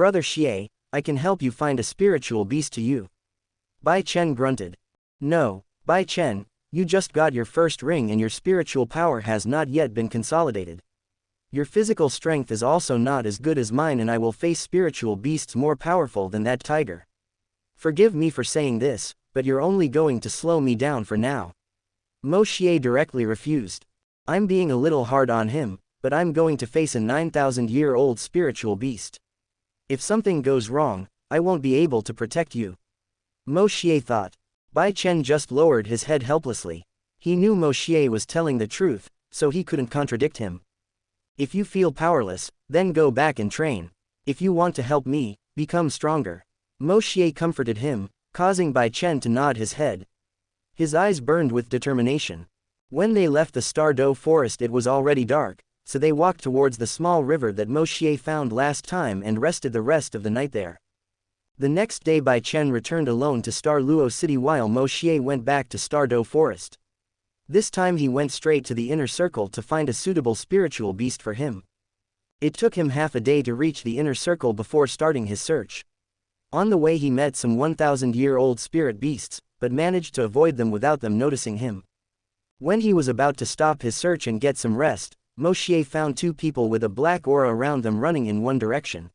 Speaker 1: Brother Xie, I can help you find a spiritual beast to you. Bai Chen grunted. No, Bai Chen, you just got your first ring and your spiritual power has not yet been consolidated. Your physical strength is also not as good as mine and I will face spiritual beasts more powerful than that tiger. Forgive me for saying this, but you're only going to slow me down for now. Moshier directly refused. I'm being a little hard on him, but I'm going to face a 9,000-year-old spiritual beast. If something goes wrong, I won't be able to protect you. Moshier thought. Bai Chen just lowered his head helplessly. He knew Moshier was telling the truth, so he couldn't contradict him. If you feel powerless, then go back and train. If you want to help me, become stronger. Moshier comforted him, causing Bai Chen to nod his head. His eyes burned with determination. When they left the Stardow forest it was already dark, so they walked towards the small river that Moshier found last time and rested the rest of the night there. The next day Bai Chen returned alone to Star Luo City while Moshier went back to Stardow forest. This time he went straight to the inner circle to find a suitable spiritual beast for him. It took him half a day to reach the inner circle before starting his search. On the way he met some 1,000-year-old spirit beasts, but managed to avoid them without them noticing him. When he was about to stop his search and get some rest, Moshier found two people with a black aura around them running in one direction.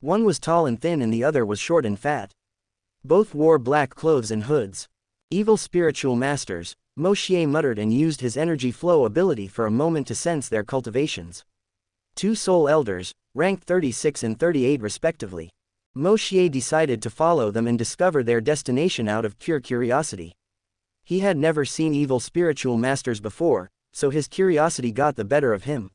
Speaker 1: One was tall and thin and the other was short and fat. Both wore black clothes and hoods. Evil spiritual masters, Moshier muttered and used his energy flow ability for a moment to sense their cultivations. Two soul elders, ranked 36 and 38 respectively. Moshier decided to follow them and discover their destination out of pure curiosity. He had never seen evil spiritual masters before, so his curiosity got the better of him.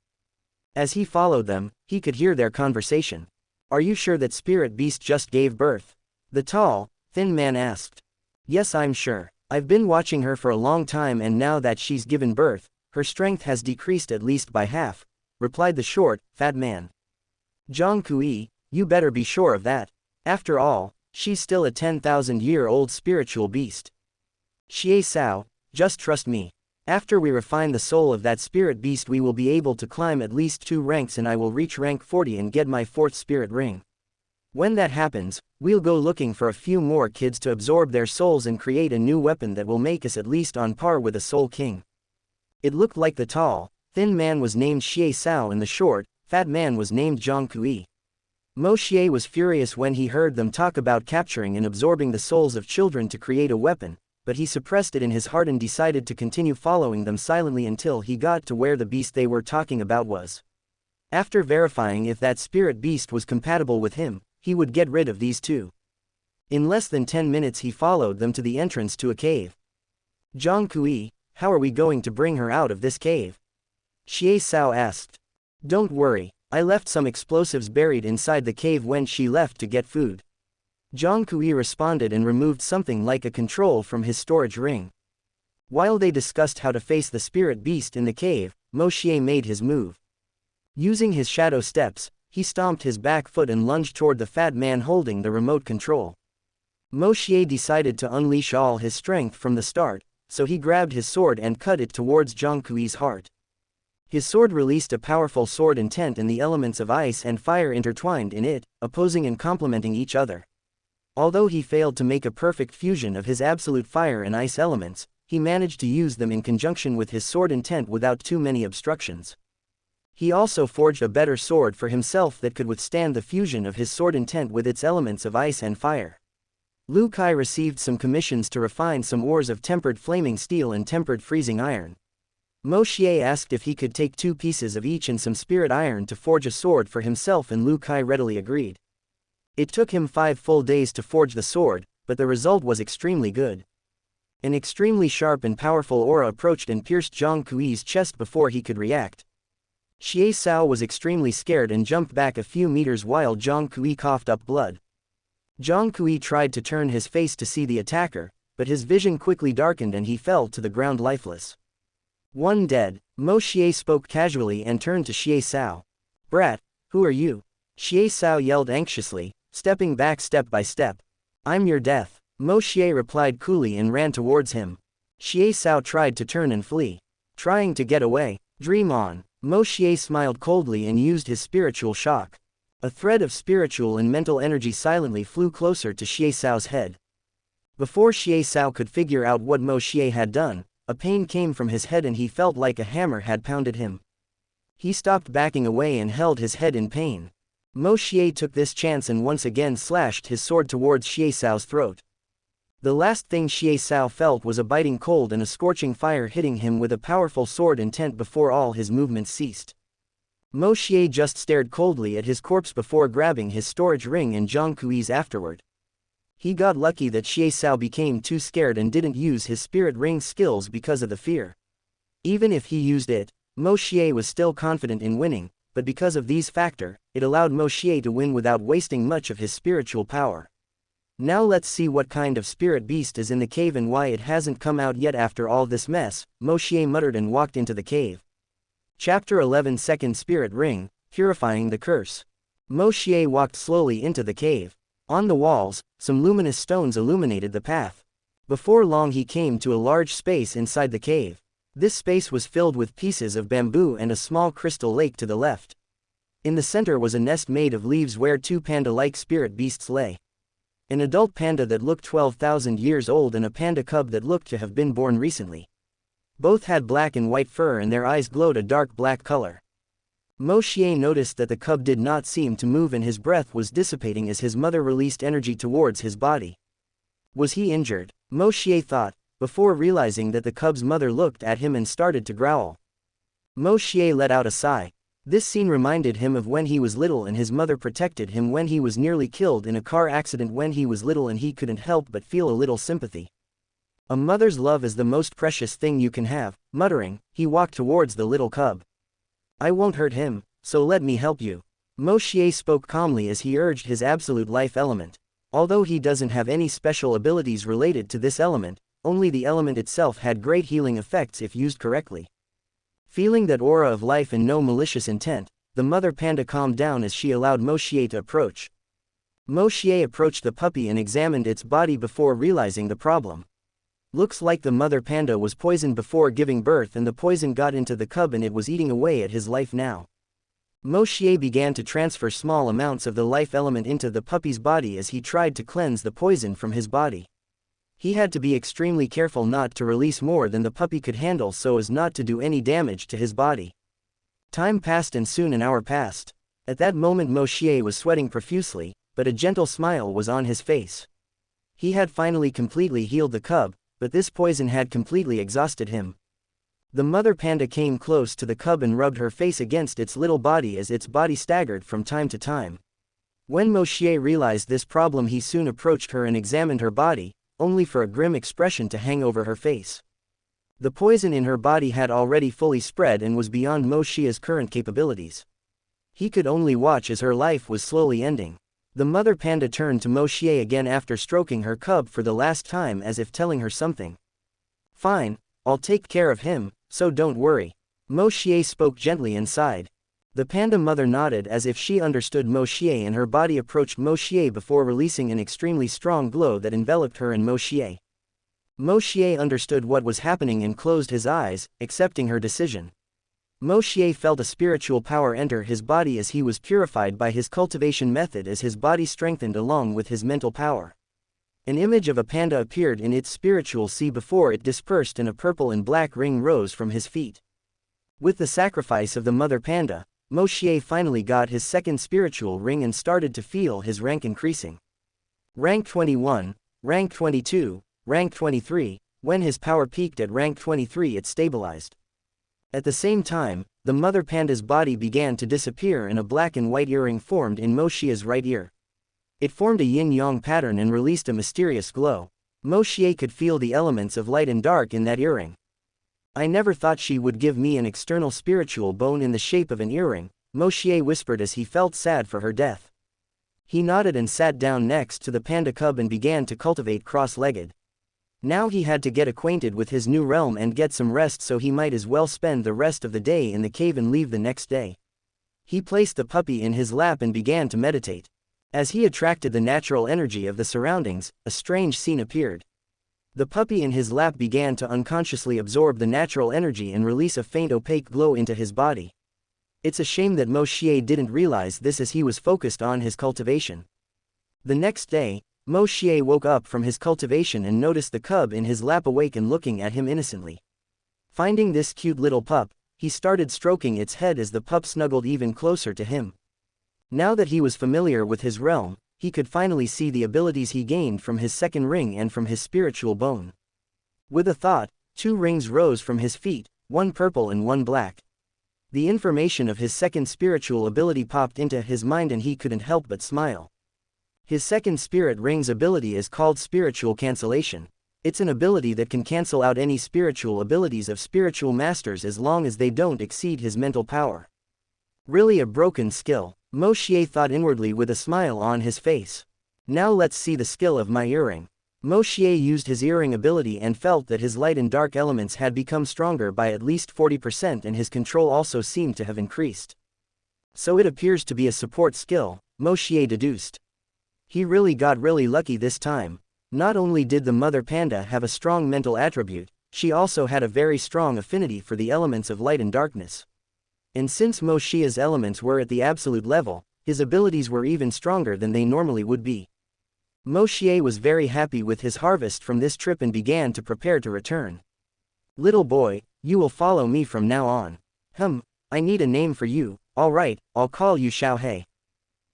Speaker 1: As he followed them, he could hear their conversation. Are you sure that spirit beast just gave birth? The tall, thin man asked. Yes, I'm sure. I've been watching her for a long time and now that she's given birth, her strength has decreased at least by half, replied the short, fat man. Zhang Kui, you better be sure of that. After all, she's still a 10,000-year-old spiritual beast. Xie Sao, just trust me. After we refine the soul of that spirit beast we will be able to climb at least 2 ranks and I will reach rank 40 and get my 4th spirit ring. When that happens, we'll go looking for a few more kids to absorb their souls and create a new weapon that will make us at least on par with a soul king. It looked like the tall, thin man was named Xie Sao and the short, fat man was named Zhang Kui. Moshier was furious when he heard them talk about capturing and absorbing the souls of children to create a weapon, but he suppressed it in his heart and decided to continue following them silently until he got to where the beast they were talking about was. After verifying if that spirit beast was compatible with him, he would get rid of these two. In less than 10 minutes he followed them to the entrance to a cave. Zhang Kui, how are we going to bring her out of this cave? Xie Sao asked. Don't worry, I left some explosives buried inside the cave when she left to get food. Zhang Kui responded and removed something like a control from his storage ring. While they discussed how to face the spirit beast in the cave, Moshier made his move. Using his shadow steps, he stomped his back foot and lunged toward the fat man holding the remote control. Moshier decided to unleash all his strength from the start, so he grabbed his sword and cut it towards Zhang Kui's heart. His sword released a powerful sword intent and the elements of ice and fire intertwined in it, opposing and complementing each other. Although he failed to make a perfect fusion of his absolute fire and ice elements, he managed to use them in conjunction with his sword intent without too many obstructions. He also forged a better sword for himself that could withstand the fusion of his sword intent with its elements of ice and fire. Lu Kai received some commissions to refine some ores of tempered flaming steel and tempered freezing iron. Moshier asked if he could take 2 pieces of each and some spirit iron to forge a sword for himself and Lu Kai readily agreed. It took him 5 full days to forge the sword, but the result was extremely good. An extremely sharp and powerful aura approached and pierced Zhang Kui's chest before he could react. Xie Sao was extremely scared and jumped back a few meters while Zhang Kui coughed up blood. Zhang Kui tried to turn his face to see the attacker, but his vision quickly darkened and he fell to the ground lifeless. One dead, Moshier spoke casually and turned to Xie Sao. Brat, who are you? Xie Sao yelled anxiously, stepping back step by step. I'm your death. Moshier replied coolly and ran towards him. Xie Sao tried to turn and flee. Trying to get away. Dream on. Moshier smiled coldly and used his spiritual shock. A thread of spiritual and mental energy silently flew closer to Xiao's head. Before Xiao could figure out what Moshier had done, a pain came from his head and he felt like a hammer had pounded him. He stopped backing away and held his head in pain. Moshier took this chance and once again slashed his sword towards Xiao's throat. The last thing Xiao felt was a biting cold and a scorching fire hitting him with a powerful sword intent before all his movements ceased. Moshier just stared coldly at his corpse before grabbing his storage ring and Zhongkui's afterward. He got lucky that Xiao became too scared and didn't use his spirit ring skills because of the fear. Even if he used it, Moshier was still confident in winning, but because of these factors, it allowed Moshier to win without wasting much of his spiritual power. Now let's see what kind of spirit beast is in the cave and why it hasn't come out yet after all this mess, Moshier muttered and walked into the cave. Chapter 11 Second Spirit Ring, Purifying the Curse. Moshier walked slowly into the cave. On the walls, some luminous stones illuminated the path. Before long he came to a large space inside the cave. This space was filled with pieces of bamboo and a small crystal lake to the left. In the center was a nest made of leaves where two panda-like spirit beasts lay. An adult panda that looked 12,000 years old and a panda cub that looked to have been born recently. Both had black and white fur and their eyes glowed a dark black color. Moshier noticed that the cub did not seem to move and his breath was dissipating as his mother released energy towards his body. Was he injured? Moshier thought, before realizing that the cub's mother looked at him and started to growl. Moshier let out a sigh. This scene reminded him of when he was little and his mother protected him when he was nearly killed in a car accident when he was little and he couldn't help but feel a little sympathy. A mother's love is the most precious thing you can have, muttering, he walked towards the little cub. I won't hurt him, so let me help you. Moshier spoke calmly as he urged his absolute life element. Although he doesn't have any special abilities related to this element, only the element itself had great healing effects if used correctly. Feeling that aura of life and no malicious intent, the mother panda calmed down as she allowed Moshier to approach. Moshier approached the puppy and examined its body before realizing the problem. Looks like the mother panda was poisoned before giving birth and the poison got into the cub and it was eating away at his life now. Moshier began to transfer small amounts of the life element into the puppy's body as he tried to cleanse the poison from his body. He had to be extremely careful not to release more than the puppy could handle so as not to do any damage to his body. Time passed and soon an hour passed. At that moment Moshier was sweating profusely, but a gentle smile was on his face. He had finally completely healed the cub, but this poison had completely exhausted him. The mother panda came close to the cub and rubbed her face against its little body as its body staggered from time to time. When Moshier realized this problem he soon approached her and examined her body, only for a grim expression to hang over her face. The poison in her body had already fully spread and was beyond Moshier's current capabilities. He could only watch as her life was slowly ending. The mother panda turned to Moshier again after stroking her cub for the last time as if telling her something. Fine, I'll take care of him, so don't worry. Moshier spoke gently and sighed. The panda mother nodded as if she understood Moshier and her body approached Moshier before releasing an extremely strong glow that enveloped her and Moshier. Moshier understood what was happening and closed his eyes, accepting her decision. Moshier felt a spiritual power enter his body as he was purified by his cultivation method as his body strengthened along with his mental power. An image of a panda appeared in its spiritual sea before it dispersed and a purple and black ring rose from his feet. With the sacrifice of the mother panda, Moshier finally got his second spiritual ring and started to feel his rank increasing. Rank 21, rank 22, rank 23, when his power peaked at rank 23 it stabilized. At the same time, the mother panda's body began to disappear and a black and white earring formed in Moshier's right ear. It formed a yin-yang pattern and released a mysterious glow. Moshier could feel the elements of light and dark in that earring. I never thought she would give me an external spiritual bone in the shape of an earring, Moshier whispered as he felt sad for her death. He nodded and sat down next to the panda cub and began to cultivate cross-legged. Now he had to get acquainted with his new realm and get some rest so he might as well spend the rest of the day in the cave and leave the next day. He placed the puppy in his lap and began to meditate. As he attracted the natural energy of the surroundings, a strange scene appeared. The puppy in his lap began to unconsciously absorb the natural energy and release a faint opaque glow into his body. It's a shame that Moshier didn't realize this as he was focused on his cultivation. The next day, Moshier woke up from his cultivation and noticed the cub in his lap awake and looking at him innocently. Finding this cute little pup, he started stroking its head as the pup snuggled even closer to him. Now that he was familiar with his realm, he could finally see the abilities he gained from his second ring and from his spiritual bone. With a thought, 2 rings rose from his feet, one purple and one black. The information of his second spiritual ability popped into his mind and he couldn't help but smile. His second spirit ring's ability is called spiritual cancellation. It's an ability that can cancel out any spiritual abilities of spiritual masters as long as they don't exceed his mental power. Really a broken skill, Moshier thought inwardly with a smile on his face. Now let's see the skill of my earring. Moshier used his earring ability and felt that his light and dark elements had become stronger by at least 40% and his control also seemed to have increased. So it appears to be a support skill, Moshier deduced. He really got really lucky this time. Not only did the mother panda have a strong mental attribute, she also had a very strong affinity for the elements of light and darkness. And since Moshier's elements were at the absolute level, his abilities were even stronger than they normally would be. Moshier was very happy with his harvest from this trip and began to prepare to return. Little boy, you will follow me from now on. I need a name for you. Alright, I'll call you Xiaohei.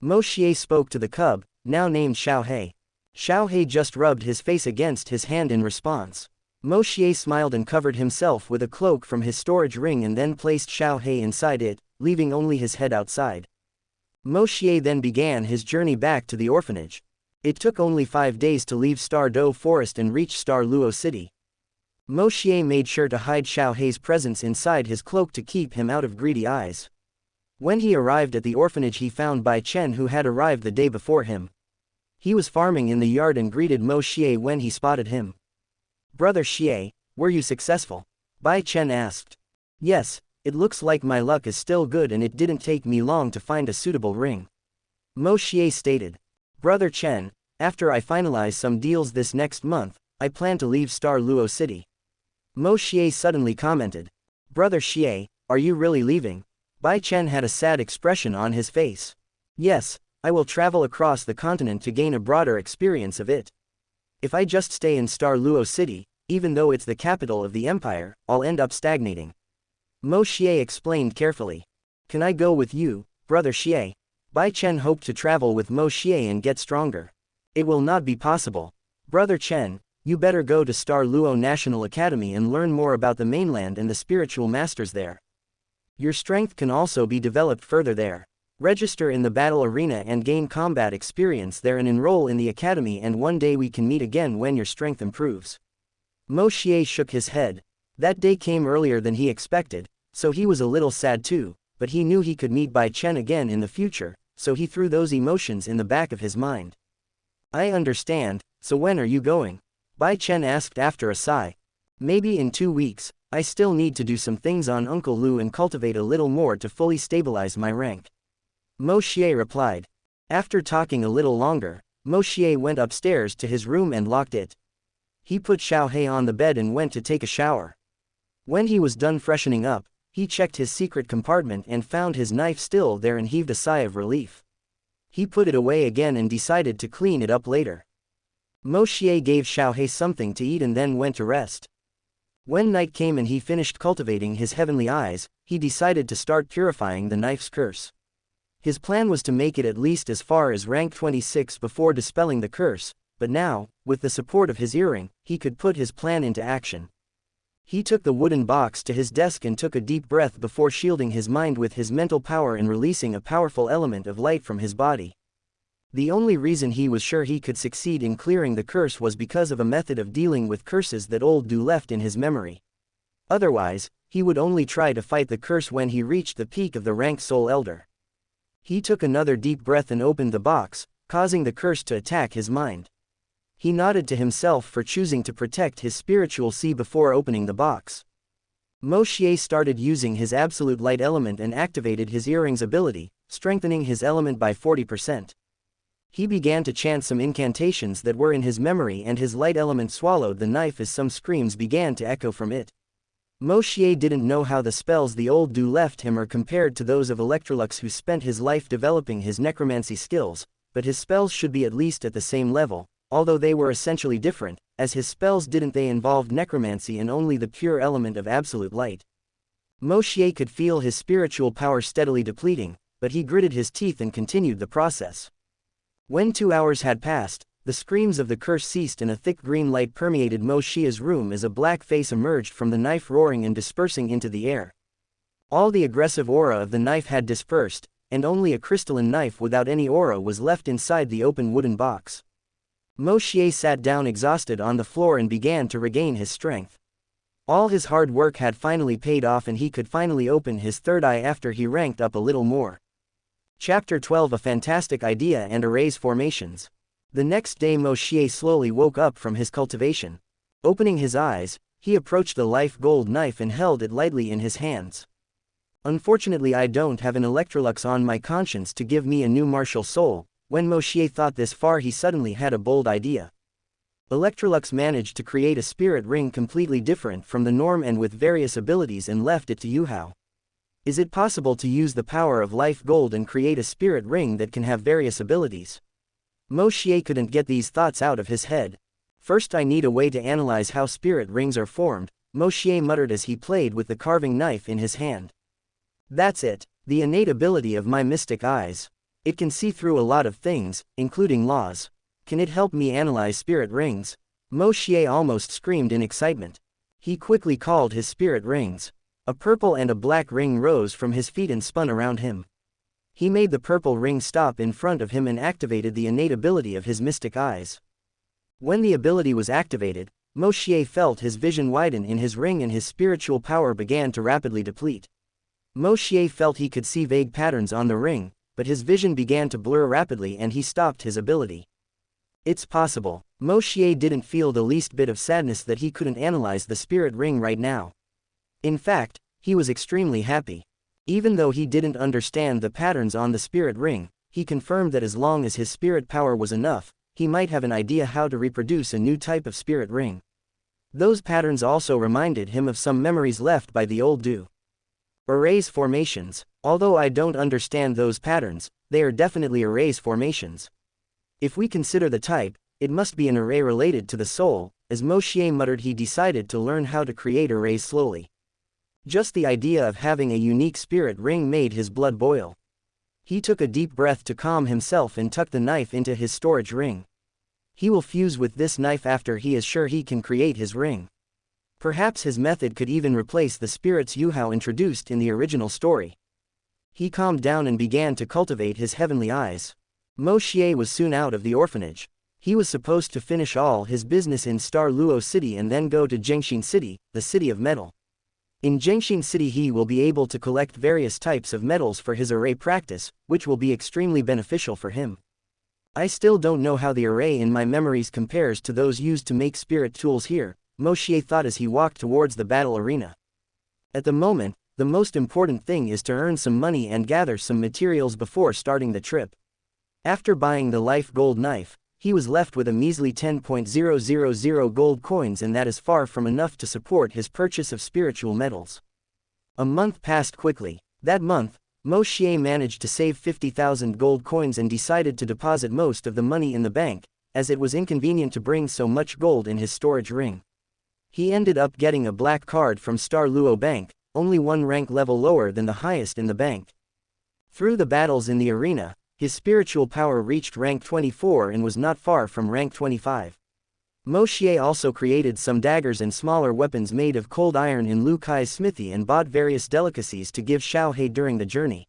Speaker 1: Moshier spoke to the cub, now named Xiaohei. Xiaohei just rubbed his face against his hand in response. Moshier smiled and covered himself with a cloak from his storage ring and then placed Xiaohei inside it, leaving only his head outside. Moshier then began his journey back to the orphanage. It took only 5 days to leave Star Do Forest and reach Star Luo City. Moshier made sure to hide Xiaohei's presence inside his cloak to keep him out of greedy eyes. When he arrived at the orphanage he found Bai Chen who had arrived the day before him. He was farming in the yard and greeted Moshier when he spotted him. Brother Xie, were you successful? Bai Chen asked. Yes, it looks like my luck is still good and it didn't take me long to find a suitable ring. Moshier stated. Brother Chen, after I finalize some deals this next month, I plan to leave Star Luo City. Moshier suddenly commented. Brother Xie, are you really leaving? Bai Chen had a sad expression on his face. Yes, I will travel across the continent to gain a broader experience of it. If I just stay in Star Luo City, even though it's the capital of the empire, I'll end up stagnating. Moshier explained carefully. Can I go with you, Brother Xie? Bai Chen hoped to travel with Moshier and get stronger. It will not be possible. Brother Chen, you better go to Star Luo National Academy and learn more about the mainland and the spiritual masters there. Your strength can also be developed further there. Register in the battle arena and gain combat experience there and enroll in the academy and one day we can meet again when your strength improves. Moshier shook his head. That day came earlier than he expected, so he was a little sad too, but he knew he could meet Bai Chen again in the future, so he threw those emotions in the back of his mind. I understand, so when are you going? Bai Chen asked after a sigh. Maybe in 2 weeks, I still need to do some things on Uncle Lu and cultivate a little more to fully stabilize my rank. Moshier replied. After talking a little longer, Moshier went upstairs to his room and locked it. He put Xiaohei on the bed and went to take a shower. When he was done freshening up, he checked his secret compartment and found his knife still there and heaved a sigh of relief. He put it away again and decided to clean it up later. Moshier gave Xiaohei something to eat and then went to rest. When night came and he finished cultivating his heavenly eyes, he decided to start purifying the knife's curse. His plan was to make it at least as far as rank 26 before dispelling the curse, but now, with the support of his earring, he could put his plan into action. He took the wooden box to his desk and took a deep breath before shielding his mind with his mental power and releasing a powerful element of light from his body. The only reason he was sure he could succeed in clearing the curse was because of a method of dealing with curses that old Du left in his memory. Otherwise, he would only try to fight the curse when he reached the peak of the rank Soul Elder. He took another deep breath and opened the box, causing the curse to attack his mind. He nodded to himself for choosing to protect his spiritual sea before opening the box. Moshier started using his absolute light element and activated his earring's ability, strengthening his element by 40%. He began to chant some incantations that were in his memory and his light element swallowed the knife as some screams began to echo from it. Moshier didn't know how the spells the old do left him are compared to those of Electrolux, who spent his life developing his necromancy skills, but his spells should be at least at the same level, although they were essentially different, as his spells didn't they involved necromancy and only the pure element of absolute light. Moshier could feel his spiritual power steadily depleting, but he gritted his teeth and continued the process. When 2 hours had passed, the screams of the curse ceased and a thick green light permeated Moshier's room as a black face emerged from the knife, roaring and dispersing into the air. All the aggressive aura of the knife had dispersed, and only a crystalline knife without any aura was left inside the open wooden box. Moshier sat down exhausted on the floor and began to regain his strength. All his hard work had finally paid off and he could finally open his third eye after he ranked up a little more. Chapter 12: A Fantastic Idea and Arrays Formations. The next day Moshier slowly woke up from his cultivation. Opening his eyes, he approached the life gold knife and held it lightly in his hands. Unfortunately, I don't have an Electrolux on my conscience to give me a new martial soul. When Moshier thought this far, he suddenly had a bold idea. Electrolux managed to create a spirit ring completely different from the norm and with various abilities and left it to Yuhao. Is it possible to use the power of life gold and create a spirit ring that can have various abilities? Moshier couldn't get these thoughts out of his head. First, I need a way to analyze how spirit rings are formed, Moshier muttered as he played with the carving knife in his hand. That's it, the innate ability of my mystic eyes. It can see through a lot of things, including laws. Can it help me analyze spirit rings? Moshier almost screamed in excitement. He quickly called his spirit rings. A purple and a black ring rose from his feet and spun around him. He made the purple ring stop in front of him and activated the innate ability of his mystic eyes. When the ability was activated, Moshier felt his vision widen in his ring and his spiritual power began to rapidly deplete. Moshier felt he could see vague patterns on the ring, but his vision began to blur rapidly and he stopped his ability. It's possible. Moshier didn't feel the least bit of sadness that he couldn't analyze the spirit ring right now. In fact, he was extremely happy. Even though he didn't understand the patterns on the spirit ring, he confirmed that as long as his spirit power was enough, he might have an idea how to reproduce a new type of spirit ring. Those patterns also reminded him of some memories left by the old Do. Arrays formations. Although I don't understand those patterns, they are definitely arrays formations. If we consider the type, it must be an array related to the soul. As Moshier muttered, he decided to learn how to create arrays slowly. Just the idea of having a unique spirit ring made his blood boil. He took a deep breath to calm himself and tucked the knife into his storage ring. He will fuse with this knife after he is sure he can create his ring. Perhaps his method could even replace the spirits Yuhao introduced in the original story. He calmed down and began to cultivate his heavenly eyes. Moshier was soon out of the orphanage. He was supposed to finish all his business in Star Luo City and then go to Zhengxin City, the city of metal. In Zhengxin City he will be able to collect various types of metals for his array practice, which will be extremely beneficial for him. I still don't know how the array in my memories compares to those used to make spirit tools here, Moshier thought as he walked towards the battle arena. At the moment, the most important thing is to earn some money and gather some materials before starting the trip. After buying the life gold knife, he was left with a measly 10,000 gold coins, and that is far from enough to support his purchase of spiritual metals. A month passed quickly. That month, Moshier managed to save 50,000 gold coins and decided to deposit most of the money in the bank, as it was inconvenient to bring so much gold in his storage ring. He ended up getting a black card from Star Luo Bank, only one rank level lower than the highest in the bank. Through the battles in the arena, his spiritual power reached rank 24 and was not far from rank 25. Moshier also created some daggers and smaller weapons made of cold iron in Lu Kai's smithy and bought various delicacies to give Xiaohei during the journey.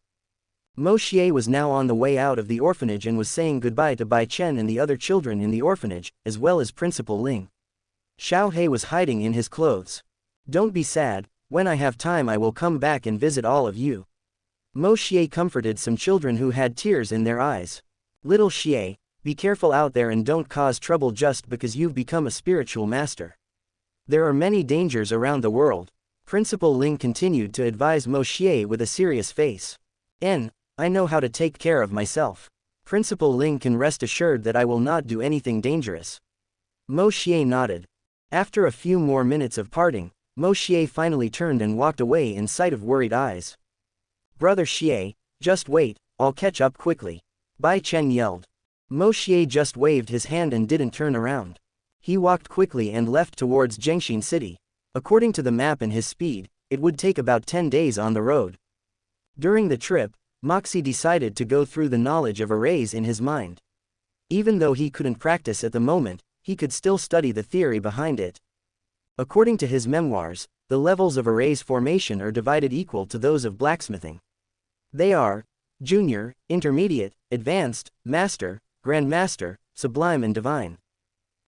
Speaker 1: Moshier was now on the way out of the orphanage and was saying goodbye to Bai Chen and the other children in the orphanage, as well as Principal Ling. Xiaohei was hiding in his clothes. Don't be sad, when I have time I will come back and visit all of you. Moshier comforted some children who had tears in their eyes. Little Xie, be careful out there and don't cause trouble just because you've become a spiritual master. There are many dangers around the world. Principal Ling continued to advise Moshier with a serious face. I know how to take care of myself. Principal Ling can rest assured that I will not do anything dangerous. Moshier nodded. After a few more minutes of parting, Moshier finally turned and walked away in sight of worried eyes. "Brother Xie, just wait, I'll catch up quickly," Bai Chen yelled. Moshier just waved his hand and didn't turn around. He walked quickly and left towards Zhengxin City. According to the map and his speed, it would take about 10 days on the road. During the trip, Moxie decided to go through the knowledge of arrays in his mind. Even though he couldn't practice at the moment, he could still study the theory behind it. According to his memoirs, the levels of arrays formation are divided equal to those of blacksmithing. They are Junior, Intermediate, Advanced, Master, Grandmaster, Sublime and Divine.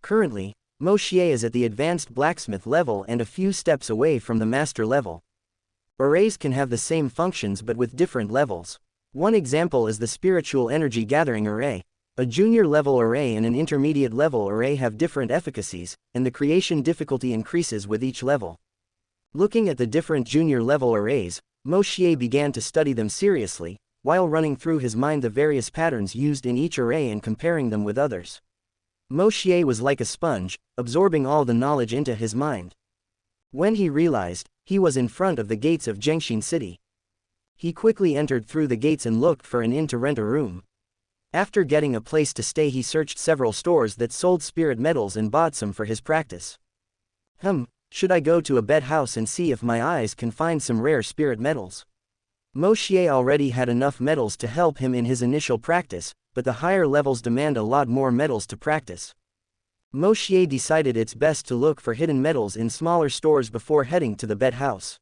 Speaker 1: Currently, Moshier is at the Advanced Blacksmith level and a few steps away from the Master level. Arrays can have the same functions but with different levels. One example is the Spiritual Energy Gathering Array. A junior level array and an intermediate level array have different efficacies, and the creation difficulty increases with each level. Looking at the different junior level arrays, Moshier began to study them seriously, while running through his mind the various patterns used in each array and comparing them with others. Moshier was like a sponge, absorbing all the knowledge into his mind. When he realized, he was in front of the gates of Zhengxin City. He quickly entered through the gates and looked for an inn to rent a room. After getting a place to stay, he searched several stores that sold spirit metals and bought some for his practice. Should I go to a bed house and see if my eyes can find some rare spirit metals? Moshier already had enough metals to help him in his initial practice, but the higher levels demand a lot more metals to practice. Moshier decided it's best to look for hidden metals in smaller stores before heading to the bed house.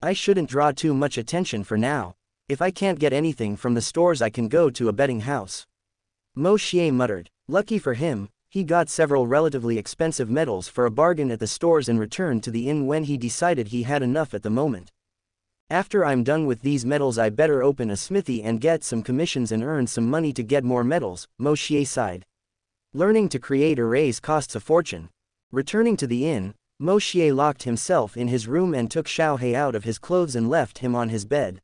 Speaker 1: I shouldn't draw too much attention for now. If I can't get anything from the stores, I can go to a betting house. Moshier muttered. Lucky for him, he got several relatively expensive metals for a bargain at the stores and returned to the inn when he decided he had enough at the moment. After I'm done with these metals, I better open a smithy and get some commissions and earn some money to get more metals, Moshier sighed. Learning to create arrays costs a fortune. Returning to the inn, Moshier locked himself in his room and took Xiaohei out of his clothes and left him on his bed.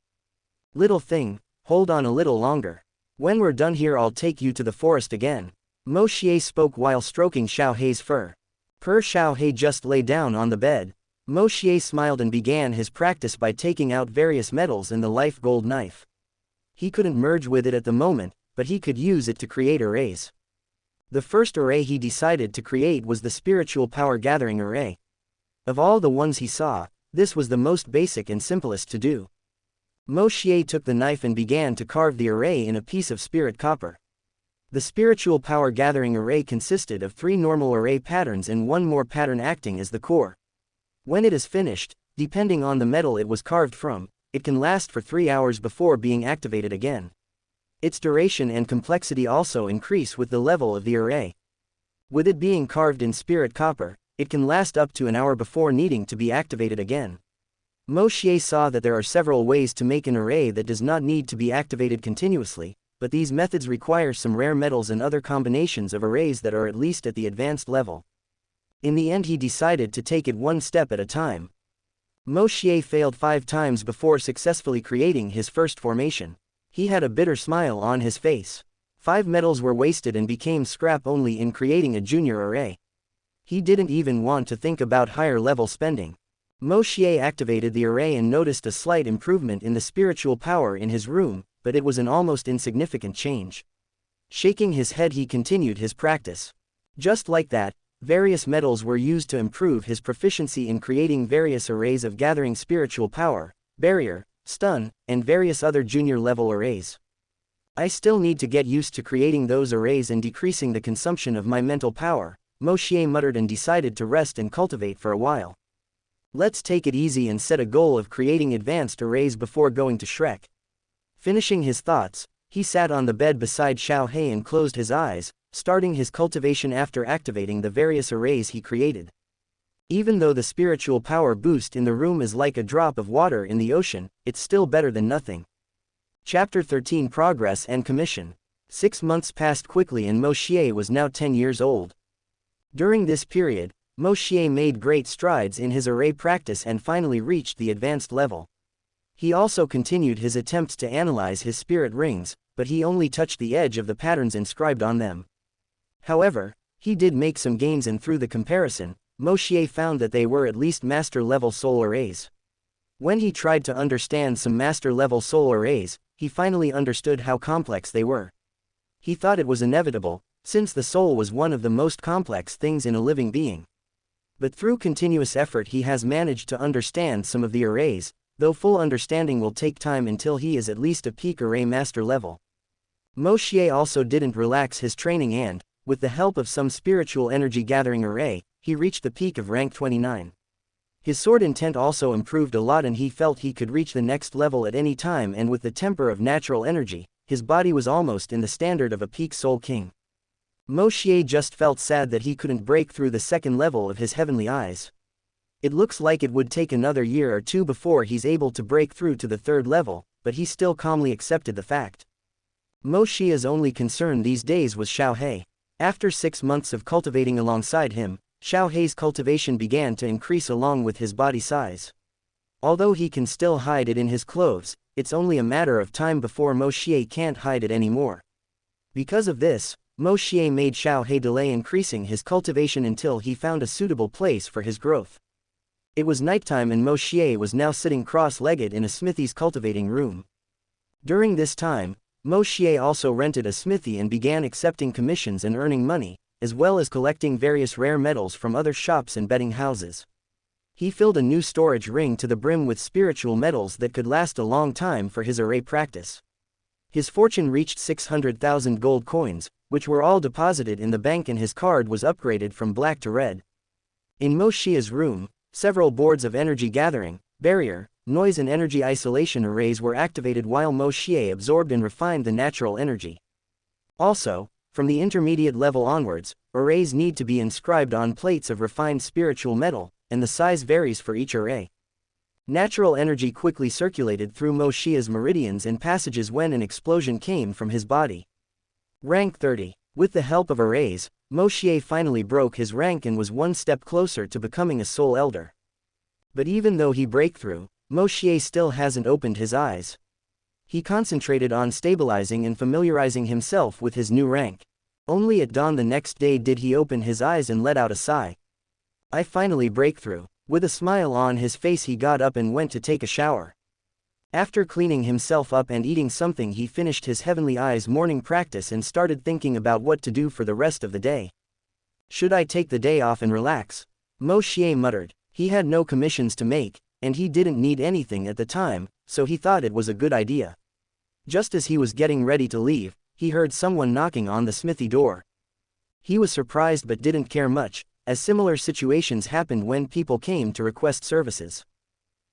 Speaker 1: Little thing, hold on a little longer. When we're done here, I'll take you to the forest again. Moshier spoke while stroking Xiaohei's fur. Xiaohei just lay down on the bed. Moshier smiled and began his practice by taking out various metals and the life gold knife. He couldn't merge with it at the moment, but he could use it to create arrays. The first array he decided to create was the Spiritual Power Gathering Array. Of all the ones he saw, this was the most basic and simplest to do. Moshier took the knife and began to carve the array in a piece of spirit copper. The Spiritual Power Gathering Array consisted of 3 normal array patterns and 1 more pattern acting as the core. When it is finished, depending on the metal it was carved from, it can last for 3 hours before being activated again. Its duration and complexity also increase with the level of the array. With it being carved in spirit copper, it can last up to an hour before needing to be activated again. Moshier saw that there are several ways to make an array that does not need to be activated continuously, but these methods require some rare metals and other combinations of arrays that are at least at the advanced level. In the end, he decided to take it one step at a time. Moshier failed 5 times before successfully creating his first formation. He had a bitter smile on his face. 5 metals were wasted and became scrap only in creating a junior array. He didn't even want to think about higher level spending. Moshier activated the array and noticed a slight improvement in the spiritual power in his room, but it was an almost insignificant change. Shaking his head, he continued his practice. Just like that, various metals were used to improve his proficiency in creating various arrays of gathering spiritual power, barrier, stun, and various other junior level arrays. I still need to get used to creating those arrays and decreasing the consumption of my mental power, Moshier muttered and decided to rest and cultivate for a while. Let's take it easy and set a goal of creating advanced arrays before going to Shrek. Finishing his thoughts, he sat on the bed beside Xiaohei and closed his eyes, starting his cultivation after activating the various arrays he created. Even though the spiritual power boost in the room is like a drop of water in the ocean, it's still better than nothing. Chapter 13 Progress and Commission. 6 months passed quickly and Moshier was now 10 years old. During this period, Moshier made great strides in his array practice and finally reached the advanced level. He also continued his attempts to analyze his spirit rings, but he only touched the edge of the patterns inscribed on them. However, he did make some gains, and through the comparison, Moshier found that they were at least master-level soul arrays. When he tried to understand some master-level soul arrays, he finally understood how complex they were. He thought it was inevitable, since the soul was one of the most complex things in a living being. But through continuous effort he has managed to understand some of the arrays, though full understanding will take time until he is at least a peak array master level. Moshier also didn't relax his training and, with the help of some spiritual energy gathering array, he reached the peak of rank 29. His sword intent also improved a lot and he felt he could reach the next level at any time, and with the temper of natural energy, his body was almost in the standard of a peak soul king. Moshier just felt sad that he couldn't break through the second level of his heavenly eyes. It looks like it would take another year or two before he's able to break through to the third level, but he still calmly accepted the fact. Moshier's only concern these days was Xiaohei. After 6 months of cultivating alongside him, Xiaohei's cultivation began to increase along with his body size. Although he can still hide it in his clothes, it's only a matter of time before Moshier can't hide it anymore. Because of this, Moshier made Xiaohei delay increasing his cultivation until he found a suitable place for his growth. It was nighttime and Moshier was now sitting cross-legged in a smithy's cultivating room. During this time, Moshier also rented a smithy and began accepting commissions and earning money, as well as collecting various rare metals from other shops and betting houses. He filled a new storage ring to the brim with spiritual metals that could last a long time for his array practice. His fortune reached 600,000 gold coins, which were all deposited in the bank, and his card was upgraded from black to red. In Moshier's room, several boards of energy gathering, barrier, noise and energy isolation arrays were activated while Moshier absorbed and refined the natural energy. Also, from the intermediate level onwards, arrays need to be inscribed on plates of refined spiritual metal, and the size varies for each array. Natural energy quickly circulated through Moshier's meridians and passages when an explosion came from his body. Rank 30. With the help of arrays, Moshier finally broke his rank and was one step closer to becoming a soul elder. But even though he break through, Moshier still hasn't opened his eyes. He concentrated on stabilizing and familiarizing himself with his new rank. Only at dawn the next day did he open his eyes and let out a sigh. I finally break through. With a smile on his face he got up and went to take a shower. After cleaning himself up and eating something, he finished his Heavenly Eyes morning practice and started thinking about what to do for the rest of the day. Should I take the day off and relax? Moshier muttered. He had no commissions to make, and he didn't need anything at the time, so he thought it was a good idea. Just as he was getting ready to leave, he heard someone knocking on the smithy door. He was surprised but didn't care much, as similar situations happened when people came to request services.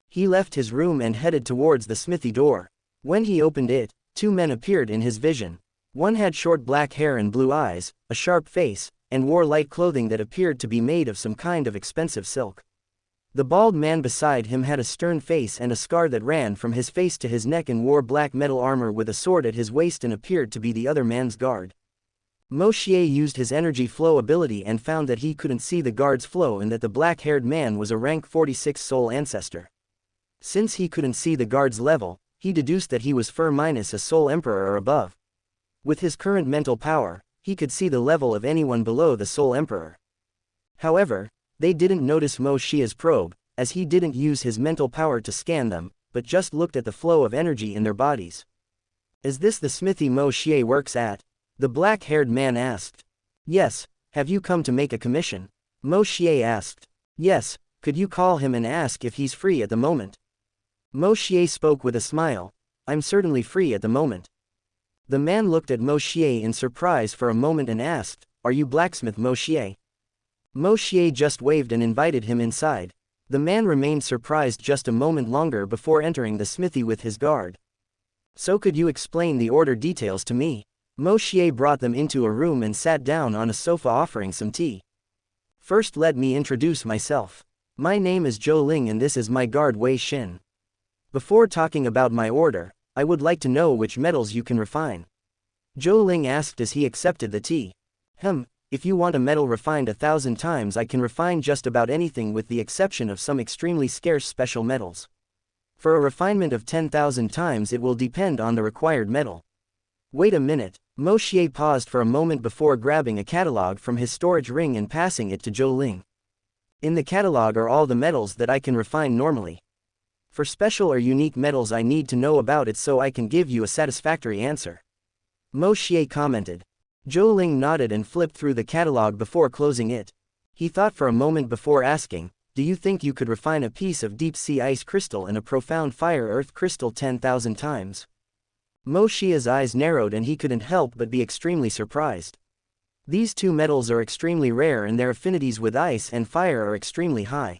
Speaker 1: He left his room and headed towards the smithy door. When he opened it, 2 men appeared in his vision. One had short black hair and blue eyes, a sharp face, and wore light clothing that appeared to be made of some kind of expensive silk. The bald man beside him had a stern face and a scar that ran from his face to his neck, and wore black metal armor with a sword at his waist and appeared to be the other man's guard. Moshier used his energy flow ability and found that he couldn't see the guard's flow and that the black-haired man was a rank 46 soul ancestor. Since he couldn't see the guard's level, he deduced that he was minus a soul emperor or above. With his current mental power, he could see the level of anyone below the soul emperor. However, they didn't notice Moshier's probe, as he didn't use his mental power to scan them, but just looked at the flow of energy in their bodies. Is this the smithy Moshier works at? The black-haired man asked. Yes. Have you come to make a commission? Moshier asked. Yes. Could you call him and ask if he's free at the moment? Moshier spoke with a smile. I'm certainly free at the moment. The man looked at Moshier in surprise for a moment and asked, Are you blacksmith Moshier? Moshier just waved and invited him inside. The man remained surprised just a moment longer before entering the smithy with his guard. So could you explain the order details to me? Moshier brought them into a room and sat down on a sofa offering some tea. First let me introduce myself. My name is Zhou Ling and this is my guard Wei Xin. Before talking about my order, I would like to know which metals you can refine. Zhou Ling asked as he accepted the tea. If you want a metal refined 1,000 times, I can refine just about anything with the exception of some extremely scarce special metals. For a refinement of 10,000 times it will depend on the required metal. Wait a minute. Moshier paused for a moment before grabbing a catalog from his storage ring and passing it to Zhou Ling. In the catalog are all the metals that I can refine normally. For special or unique metals I need to know about it so I can give you a satisfactory answer. Moshier commented. Zhou Ling nodded and flipped through the catalog before closing it. He thought for a moment before asking, do you think you could refine a piece of deep-sea ice crystal and a profound fire-earth crystal 10,000 times? Moshier's eyes narrowed and he couldn't help but be extremely surprised. These two metals are extremely rare and their affinities with ice and fire are extremely high.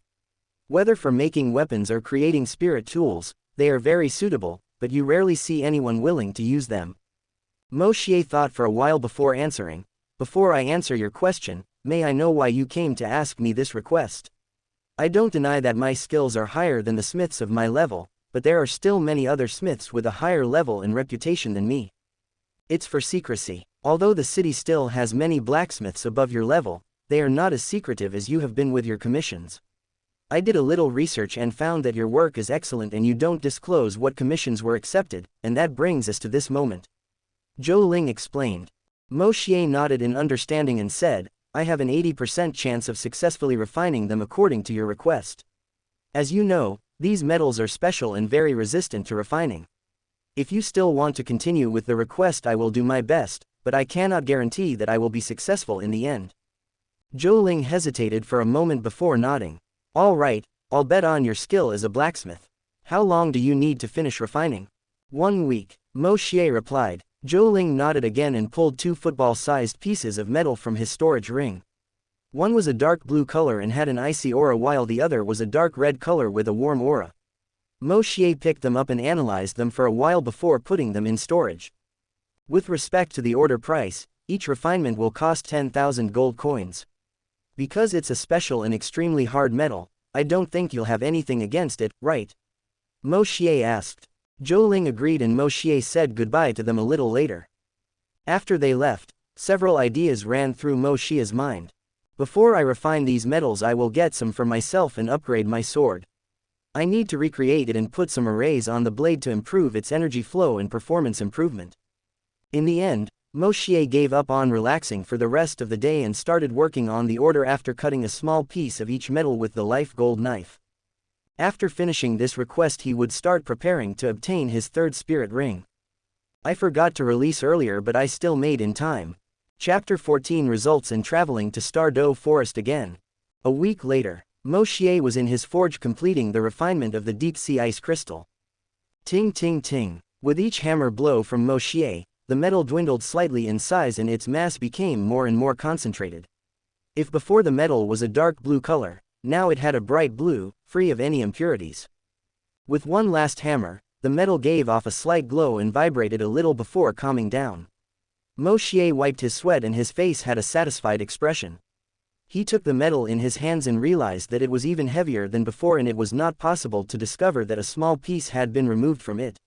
Speaker 1: Whether for making weapons or creating spirit tools, they are very suitable, but you rarely see anyone willing to use them. Moshier thought for a while before answering. Before I answer your question, may I know why you came to ask me this request? I don't deny that my skills are higher than the smiths of my level, but there are still many other smiths with a higher level and reputation than me. It's for secrecy. Although the city still has many blacksmiths above your level, they are not as secretive as you have been with your commissions. I did a little research and found that your work is excellent and you don't disclose what commissions were accepted, and that brings us to this moment. Zhou Ling explained. Moshier nodded in understanding and said, I have an 80% chance of successfully refining them according to your request. As you know, these metals are special and very resistant to refining. If you still want to continue with the request I will do my best, but I cannot guarantee that I will be successful in the end. Zhou Ling hesitated for a moment before nodding. All right, I'll bet on your skill as a blacksmith. How long do you need to finish refining? 1 week, Moshier replied. Zhou Ling nodded again and pulled 2 football-sized pieces of metal from his storage ring. One was a dark blue color and had an icy aura while the other was a dark red color with a warm aura. Moshier picked them up and analyzed them for a while before putting them in storage. With respect to the order price, each refinement will cost 10,000 gold coins. Because it's a special and extremely hard metal, I don't think you'll have anything against it, right? Moshier asked. Zhou Ling agreed and Moshier said goodbye to them a little later. After they left, several ideas ran through Moshier's mind. Before I refine these metals I will get some for myself and upgrade my sword. I need to recreate it and put some arrays on the blade to improve its energy flow and performance improvement. In the end, Moshier gave up on relaxing for the rest of the day and started working on the order after cutting a small piece of each metal with the life gold knife. After finishing this request he would start preparing to obtain his 3rd spirit ring. I forgot to release earlier but I still made in time. Chapter 14 results in traveling to Stardew Forest again. A week later, Moshier was in his forge completing the refinement of the deep-sea ice crystal. Ting ting ting. With each hammer blow from Moshier, the metal dwindled slightly in size and its mass became more and more concentrated. If before the metal was a dark blue color, now it had a bright blue, free of any impurities. With one last hammer, the metal gave off a slight glow and vibrated a little before calming down. Moshier wiped his sweat and his face had a satisfied expression. He took the metal in his hands and realized that it was even heavier than before and it was not possible to discover that a small piece had been removed from it.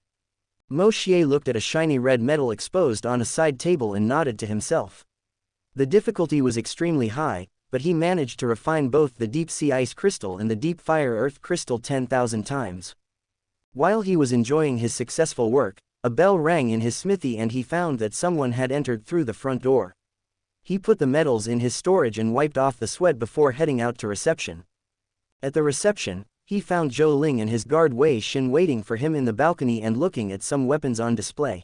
Speaker 1: Moshier looked at a shiny red metal exposed on a side table and nodded to himself. The difficulty was extremely high, but he managed to refine both the deep-sea ice crystal and the deep fire-earth crystal 10,000 times. While he was enjoying his successful work, a bell rang in his smithy and he found that someone had entered through the front door. He put the metals in his storage and wiped off the sweat before heading out to reception. At the reception, he found Zhou Ling and his guard Wei Xin waiting for him in the balcony and looking at some weapons on display.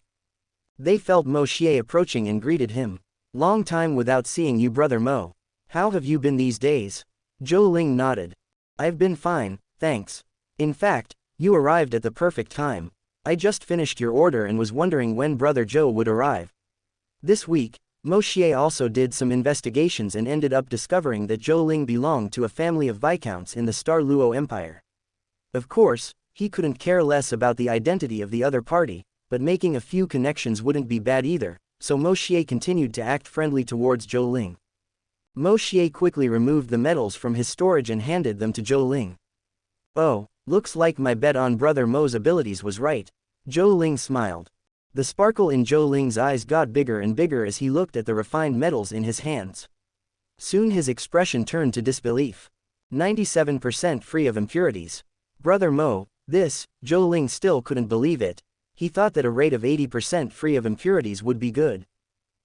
Speaker 1: They felt Moshier approaching and greeted him. Long time without seeing you, brother Mo. How have you been these days? Zhou Ling nodded. I've been fine, thanks. In fact, you arrived at the perfect time. I just finished your order and was wondering when brother Zhou would arrive. This week, Moshier also did some investigations and ended up discovering that Zhou Ling belonged to a family of viscounts in the Starluo Empire. Of course, he couldn't care less about the identity of the other party, but making a few connections wouldn't be bad either, so Moshier continued to act friendly towards Zhou Ling. Moshier quickly removed the metals from his storage and handed them to Zhou Ling. Oh, looks like my bet on brother Mo's abilities was right. Zhou Ling smiled. The sparkle in Zhou Ling's eyes got bigger and bigger as he looked at the refined metals in his hands. Soon his expression turned to disbelief. 97% free of impurities. Brother Mo, this, Zhou Ling still couldn't believe it. He thought that a rate of 80% free of impurities would be good.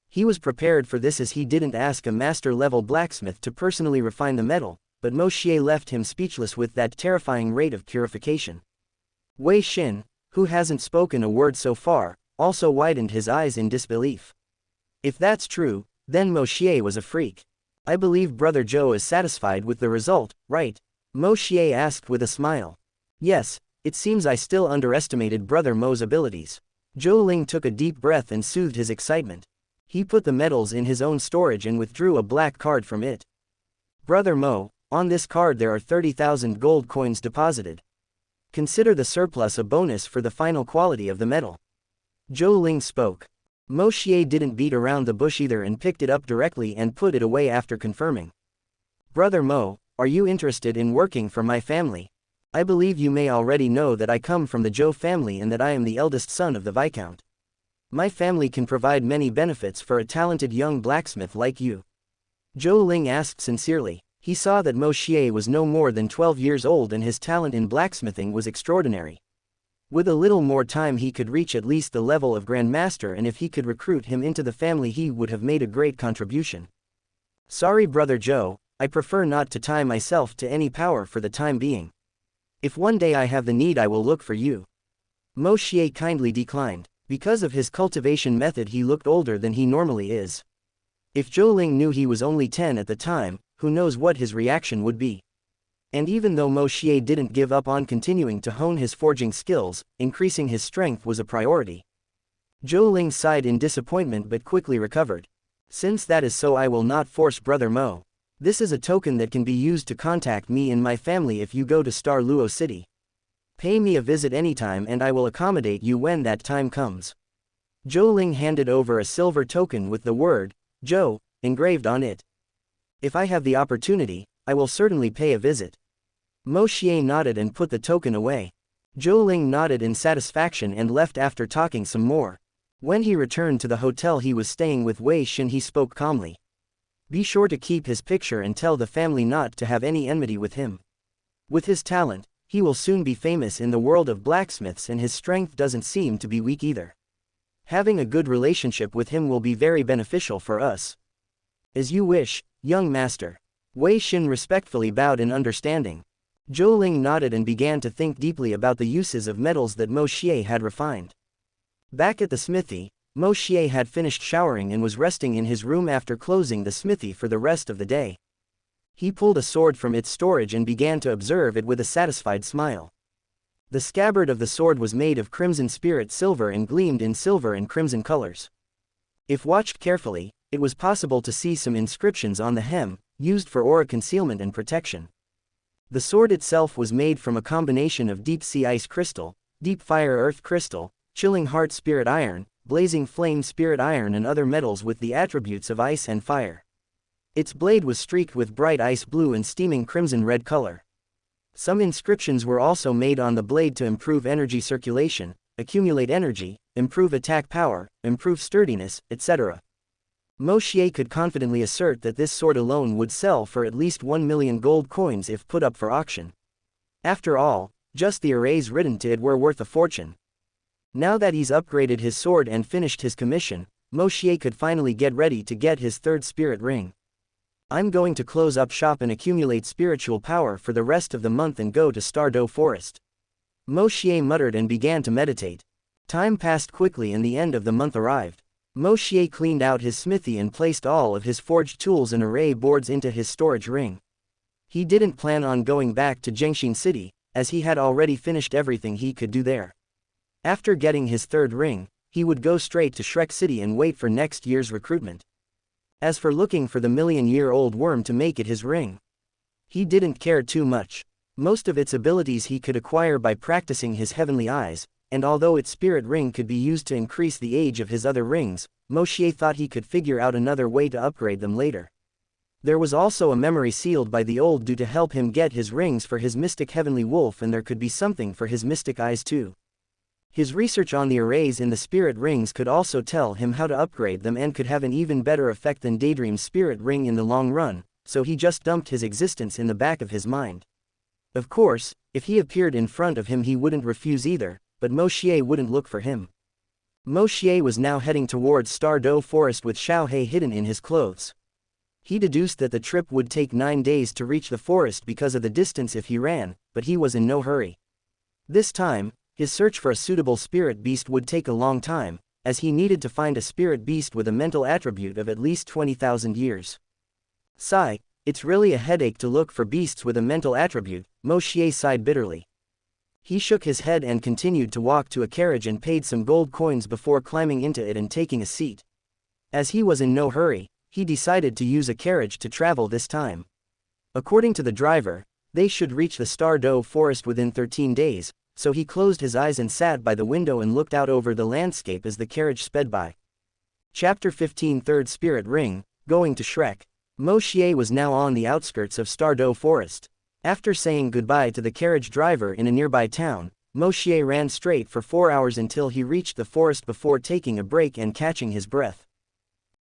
Speaker 1: He was prepared for this as he didn't ask a master-level blacksmith to personally refine the metal, but Moshier left him speechless with that terrifying rate of purification. Wei Xin, who hasn't spoken a word so far, also widened his eyes in disbelief. If that's true, then Moshier was a freak. I believe Brother Zhou is satisfied with the result, right? Moshier asked with a smile. Yes, it seems I still underestimated Brother Mo's abilities. Zhou Ling took a deep breath and soothed his excitement. He put the medals in his own storage and withdrew a black card from it. Brother Mo, on this card there are 30,000 gold coins deposited. Consider the surplus a bonus for the final quality of the medal. Zhou Ling spoke. Moshier didn't beat around the bush either and picked it up directly and put it away after confirming. Brother Mo, are you interested in working for my family? I believe you may already know that I come from the Zhou family and that I am the eldest son of the Viscount. My family can provide many benefits for a talented young blacksmith like you. Zhou Ling asked sincerely. He saw that Moshier was no more than 12 years old and his talent in blacksmithing was extraordinary. With a little more time he could reach at least the level of Grand Master, and if he could recruit him into the family he would have made a great contribution. Sorry Brother Zhou, I prefer not to tie myself to any power for the time being. If one day I have the need I will look for you. Moshier kindly declined. Because of his cultivation method he looked older than he normally is. If Zhou Ling knew he was only 10 at the time, who knows what his reaction would be. And even though Moshier didn't give up on continuing to hone his forging skills, increasing his strength was a priority. Zhou Ling sighed in disappointment but quickly recovered. Since that is so I will not force Brother Mo. This is a token that can be used to contact me and my family if you go to Star Luo City. Pay me a visit anytime and I will accommodate you when that time comes. Zhou Ling handed over a silver token with the word, Zhou, engraved on it. If I have the opportunity, I will certainly pay a visit. Moshier nodded and put the token away. Zhou Ling nodded in satisfaction and left after talking some more. When he returned to the hotel he was staying with Wei Xin he spoke calmly. Be sure to keep his picture and tell the family not to have any enmity with him. With his talent, he will soon be famous in the world of blacksmiths and his strength doesn't seem to be weak either. Having a good relationship with him will be very beneficial for us. As you wish, young master. Wei Xin respectfully bowed in understanding. Zhou Ling nodded and began to think deeply about the uses of metals that Moshier had refined. Back at the smithy, Moshier had finished showering and was resting in his room after closing the smithy for the rest of the day. He pulled a sword from its storage and began to observe it with a satisfied smile. The scabbard of the sword was made of crimson spirit silver and gleamed in silver and crimson colors. If watched carefully, it was possible to see some inscriptions on the hem, used for aura concealment and protection. The sword itself was made from a combination of deep sea ice crystal, deep fire earth crystal, chilling heart spirit iron, blazing flame spirit iron and other metals with the attributes of ice and fire. Its blade was streaked with bright ice blue and steaming crimson red color. Some inscriptions were also made on the blade to improve energy circulation, accumulate energy, improve attack power, improve sturdiness, etc. Moshier could confidently assert that this sword alone would sell for at least 1 million gold coins if put up for auction. After all, just the arrays written to it were worth a fortune. Now that he's upgraded his sword and finished his commission, Moshier could finally get ready to get his third spirit ring. I'm going to close up shop and accumulate spiritual power for the rest of the month and go to Stardow Forest. Moshier muttered and began to meditate. Time passed quickly and the end of the month arrived. Moshier cleaned out his smithy and placed all of his forged tools and array boards into his storage ring. He didn't plan on going back to Jiangxin City, as he had already finished everything he could do there. After getting his third ring, he would go straight to Shrek City and wait for next year's recruitment. As for looking for the million-year-old worm to make it his ring, he didn't care too much. Most of its abilities he could acquire by practicing his heavenly eyes, and although its spirit ring could be used to increase the age of his other rings, Moshier thought he could figure out another way to upgrade them later. There was also a memory sealed by the old Due to help him get his rings for his mystic heavenly wolf, and there could be something for his mystic eyes too. His research on the arrays in the spirit rings could also tell him how to upgrade them and could have an even better effect than Daydream's spirit ring in the long run, so he just dumped his existence in the back of his mind. Of course, if he appeared in front of him he wouldn't refuse either, but Moshier wouldn't look for him. Moshier was now heading towards Stardow Forest with Xiao He hidden in his clothes. He deduced that the trip would take 9 days to reach the forest because of the distance if he ran, but he was in no hurry. This time, his search for a suitable spirit beast would take a long time, as he needed to find a spirit beast with a mental attribute of at least 20,000 years. Sigh, it's really a headache to look for beasts with a mental attribute, Moshier sighed bitterly. He shook his head and continued to walk to a carriage and paid some gold coins before climbing into it and taking a seat. As he was in no hurry, he decided to use a carriage to travel this time. According to the driver, they should reach the Stardew forest within 13 days, so he closed his eyes and sat by the window and looked out over the landscape as the carriage sped by. Chapter 15 Third Spirit Ring, Going to Shrek. Moshier was now on the outskirts of Stardew forest. After saying goodbye to the carriage driver in a nearby town, Moshier ran straight for 4 hours until he reached the forest before taking a break and catching his breath.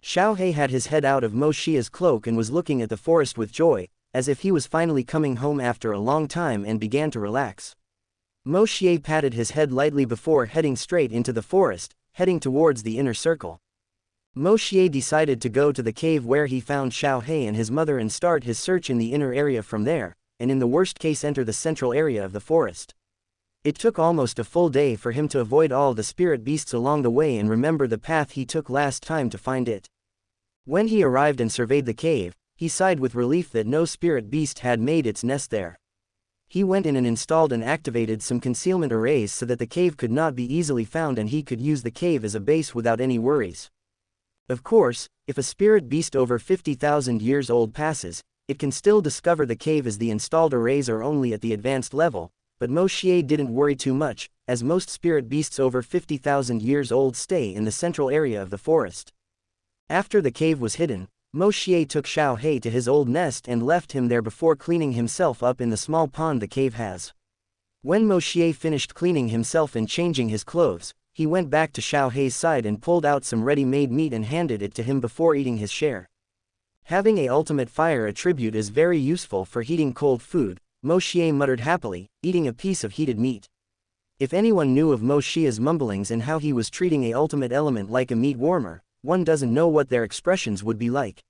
Speaker 1: Xiaohei had his head out of Moshier's cloak and was looking at the forest with joy, as if he was finally coming home after a long time and began to relax. Moshier patted his head lightly before heading straight into the forest, heading towards the inner circle. Moshier decided to go to the cave where he found Xiaohei and his mother and start his search in the inner area from there, and in the worst case enter the central area of the forest. It took almost a full day for him to avoid all the spirit beasts along the way and remember the path he took last time to find it. When he arrived and surveyed the cave, he sighed with relief that no spirit beast had made its nest there. He went in and installed and activated some concealment arrays so that the cave could not be easily found and he could use the cave as a base without any worries. Of course, if a spirit beast over 50,000 years old passes, it can still discover the cave as the installed arrays are only at the advanced level, but Moshier didn't worry too much, as most spirit beasts over 50,000 years old stay in the central area of the forest. After the cave was hidden, Moshier took Xiaohei to his old nest and left him there before cleaning himself up in the small pond the cave has. When Moshier finished cleaning himself and changing his clothes, he went back to Xiaohei's side and pulled out some ready-made meat and handed it to him before eating his share. Having a ultimate fire attribute is very useful for heating cold food, Moshier muttered happily, eating a piece of heated meat. If anyone knew of Moshier's mumblings and how he was treating a ultimate element like a meat warmer, one doesn't know what their expressions would be like.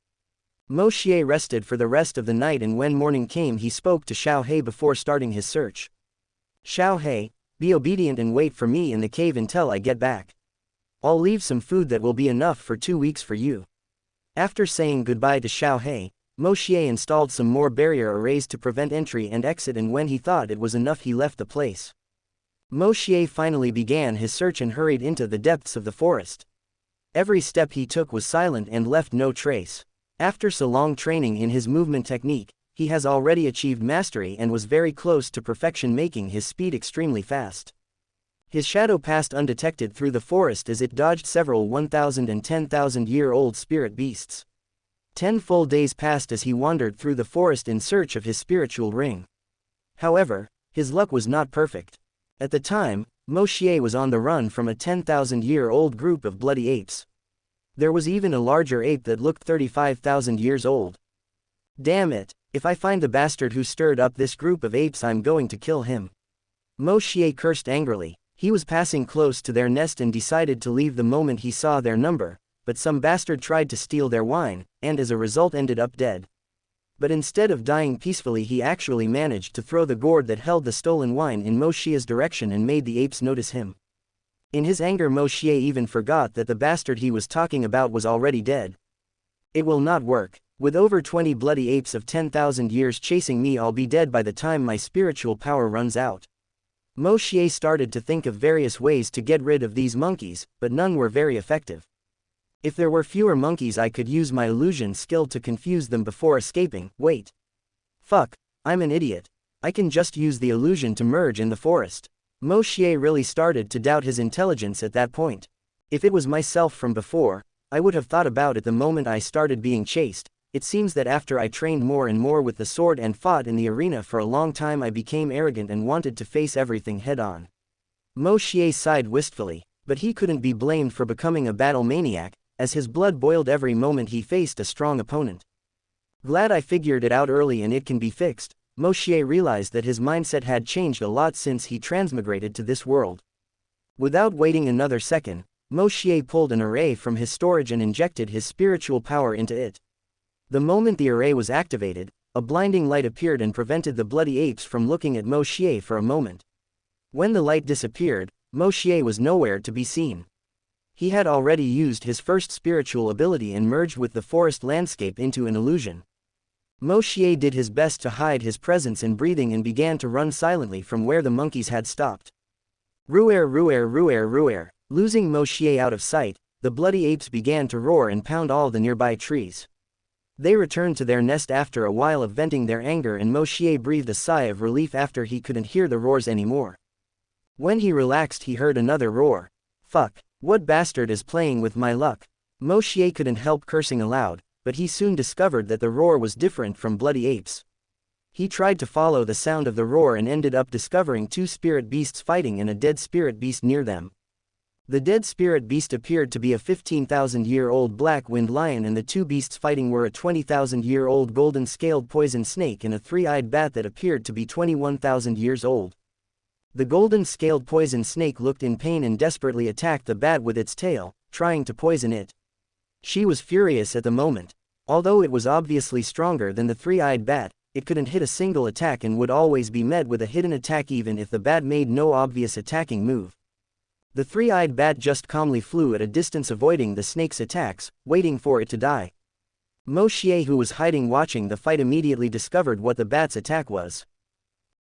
Speaker 1: Moshier rested for the rest of the night and when morning came he spoke to Xiaohei before starting his search. Xiaohei, be obedient and wait for me in the cave until I get back. I'll leave some food that will be enough for 2 weeks for you. After saying goodbye to Xiaohei, Moshier installed some more barrier arrays to prevent entry and exit and when he thought it was enough he left the place. Moshier finally began his search and hurried into the depths of the forest. Every step he took was silent and left no trace. After so long training in his movement technique, he has already achieved mastery and was very close to perfection, making his speed extremely fast. His shadow passed undetected through the forest as it dodged several 1,000 and 10,000-year-old spirit beasts. 10 full days passed as he wandered through the forest in search of his spiritual ring. However, his luck was not perfect. At the time, Moshier was on the run from a 10,000-year-old group of bloody apes. There was even a larger ape that looked 35,000 years old. Damn it, if I find the bastard who stirred up this group of apes I'm going to kill him. Moshier cursed angrily. He was passing close to their nest and decided to leave the moment he saw their number, but some bastard tried to steal their wine, and as a result ended up dead. But instead of dying peacefully he actually managed to throw the gourd that held the stolen wine in Moshier's direction and made the apes notice him. In his anger Moshier even forgot that the bastard he was talking about was already dead. It will not work. With over 20 bloody apes of 10,000 years chasing me I'll be dead by the time my spiritual power runs out. Moshier started to think of various ways to get rid of these monkeys, but none were very effective. If there were fewer monkeys I could use my illusion skill to confuse them before escaping. Wait. Fuck, I'm an idiot. I can just use the illusion to merge in the forest. Moshier really started to doubt his intelligence at that point. If it was myself from before, I would have thought about it the moment I started being chased. It seems that after I trained more and more with the sword and fought in the arena for a long time I became arrogant and wanted to face everything head-on. Moshier sighed wistfully, but he couldn't be blamed for becoming a battle maniac, as his blood boiled every moment he faced a strong opponent. Glad I figured it out early and it can be fixed. Moshier realized that his mindset had changed a lot since he transmigrated to this world. Without waiting another second, Moshier pulled an array from his storage and injected his spiritual power into it. The moment the array was activated, a blinding light appeared and prevented the bloody apes from looking at Moshier for a moment. When the light disappeared, Moshier was nowhere to be seen. He had already used his first spiritual ability and merged with the forest landscape into an illusion. Moshier did his best to hide his presence and breathing and began to run silently from where the monkeys had stopped. Ruer, ruer, ruer, ruer. Losing Moshier out of sight, the bloody apes began to roar and pound all the nearby trees. They returned to their nest after a while of venting their anger, and Moshier breathed a sigh of relief after he couldn't hear the roars anymore. When he relaxed, he heard another roar. Fuck, what bastard is playing with my luck? Moshier couldn't help cursing aloud, but he soon discovered that the roar was different from bloody apes. He tried to follow the sound of the roar and ended up discovering two spirit beasts fighting and a dead spirit beast near them. The dead spirit beast appeared to be a 15,000-year-old black wind lion, and the two beasts fighting were a 20,000-year-old golden-scaled poison snake and a three-eyed bat that appeared to be 21,000 years old. The golden-scaled poison snake looked in pain and desperately attacked the bat with its tail, trying to poison it. She was furious at the moment. Although it was obviously stronger than the three-eyed bat, it couldn't hit a single attack and would always be met with a hidden attack even if the bat made no obvious attacking move. The three-eyed bat just calmly flew at a distance, avoiding the snake's attacks, waiting for it to die. Moshier, who was hiding watching the fight, immediately discovered what the bat's attack was.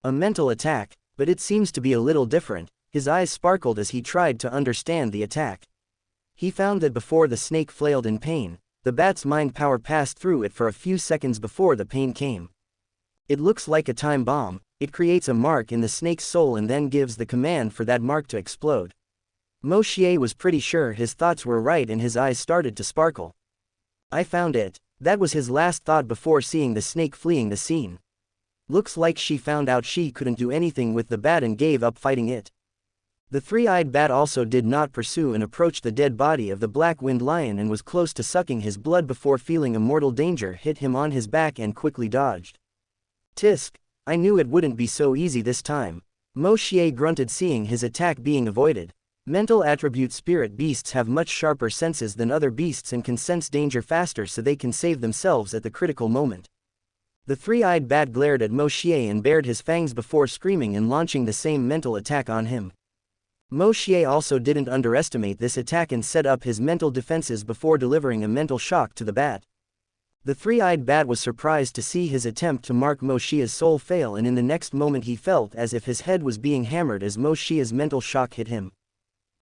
Speaker 1: A mental attack, but it seems to be a little different. His eyes sparkled as he tried to understand the attack. He found that before the snake flailed in pain, the bat's mind power passed through it for a few seconds before the pain came. It looks like a time bomb. It creates a mark in the snake's soul and then gives the command for that mark to explode. Moshier was pretty sure his thoughts were right and his eyes started to sparkle. I found it. That was his last thought before seeing the snake fleeing the scene. Looks like she found out she couldn't do anything with the bat and gave up fighting it. The three-eyed bat also did not pursue and approached the dead body of the black wind lion and was close to sucking his blood before feeling a mortal danger hit him on his back and quickly dodged. Tisk, I knew it wouldn't be so easy this time. Moshier grunted, seeing his attack being avoided. Mental attribute spirit beasts have much sharper senses than other beasts and can sense danger faster, so they can save themselves at the critical moment. The three-eyed bat glared at Moshier and bared his fangs before screaming and launching the same mental attack on him. Moshier also didn't underestimate this attack and set up his mental defenses before delivering a mental shock to the bat. The three-eyed bat was surprised to see his attempt to mark Moshier's soul fail, and in the next moment he felt as if his head was being hammered as Moshier's mental shock hit him.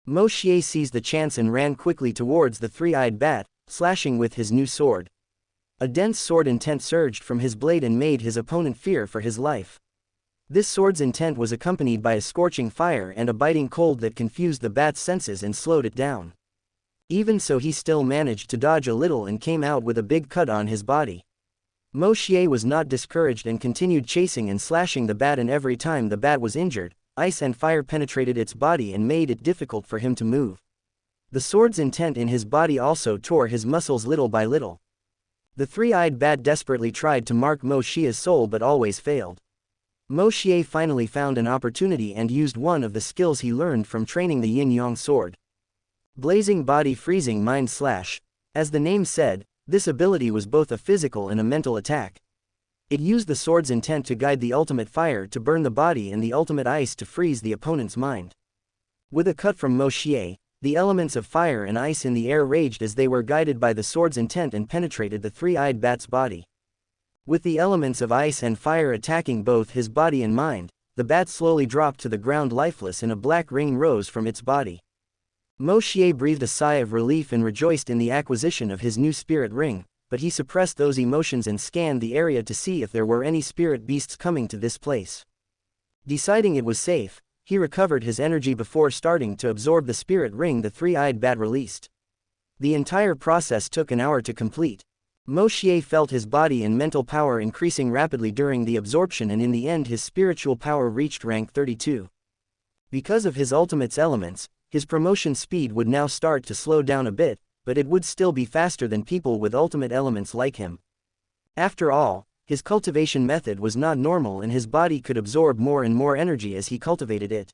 Speaker 1: Moshier seized the chance and ran quickly towards the three-eyed bat, slashing with his new sword. A dense sword intent surged from his blade and made his opponent fear for his life. This sword's intent was accompanied by a scorching fire and a biting cold that confused the bat's senses and slowed it down. Even so, he still managed to dodge a little and came out with a big cut on his body. Moshier was not discouraged and continued chasing and slashing the bat, and every time the bat was injured, ice and fire penetrated its body and made it difficult for him to move. The sword's intent in his body also tore his muscles little by little. The three-eyed bat desperately tried to mark Moshier's soul but always failed. Moshier finally found an opportunity and used one of the skills he learned from training the yin-yang sword. Blazing Body Freezing Mind Slash. As the name said, this ability was both a physical and a mental attack. It used the sword's intent to guide the ultimate fire to burn the body and the ultimate ice to freeze the opponent's mind. With a cut from Moshier, the elements of fire and ice in the air raged as they were guided by the sword's intent and penetrated the three-eyed bat's body. With the elements of ice and fire attacking both his body and mind, the bat slowly dropped to the ground lifeless and a black ring rose from its body. Moshier breathed a sigh of relief and rejoiced in the acquisition of his new spirit ring, but he suppressed those emotions and scanned the area to see if there were any spirit beasts coming to this place. Deciding it was safe, he recovered his energy before starting to absorb the spirit ring the three-eyed bat released. The entire process took an hour to complete. Moshier felt his body and mental power increasing rapidly during the absorption, and in the end his spiritual power reached rank 32. Because of his ultimate's elements, his promotion speed would now start to slow down a bit, but it would still be faster than people with ultimate elements like him. After all, his cultivation method was not normal and his body could absorb more and more energy as he cultivated it.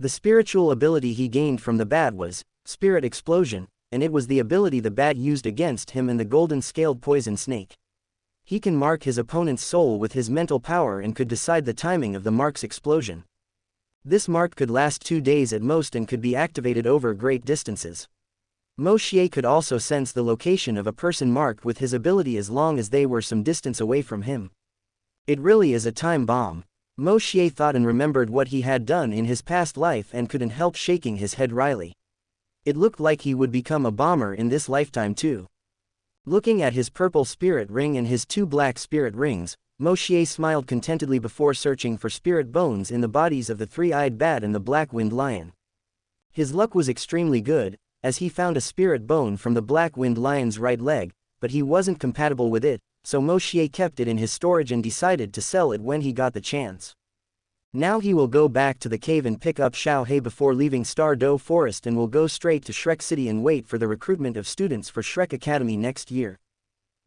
Speaker 1: The spiritual ability he gained from the bat was Spirit Explosion, and it was the ability the bat used against him and the golden-scaled poison snake. He can mark his opponent's soul with his mental power and could decide the timing of the mark's explosion. This mark could last 2 days at most and could be activated over great distances. Moshier could also sense the location of a person marked with his ability as long as they were some distance away from him. It really is a time bomb. Moshier thought and remembered what he had done in his past life and couldn't help shaking his head wryly. It looked like he would become a bomber in this lifetime too. Looking at his purple spirit ring and his 2 black spirit rings, Moshier smiled contentedly before searching for spirit bones in the bodies of the 3-eyed bat and the black-winged lion. His luck was extremely good, as he found a spirit bone from the black-winged lion's right leg, but he wasn't compatible with it, so Moshier kept it in his storage and decided to sell it when he got the chance. Now he will go back to the cave and pick up Xiaohei before leaving Stardew Forest and will go straight to Shrek City and wait for the recruitment of students for Shrek Academy next year.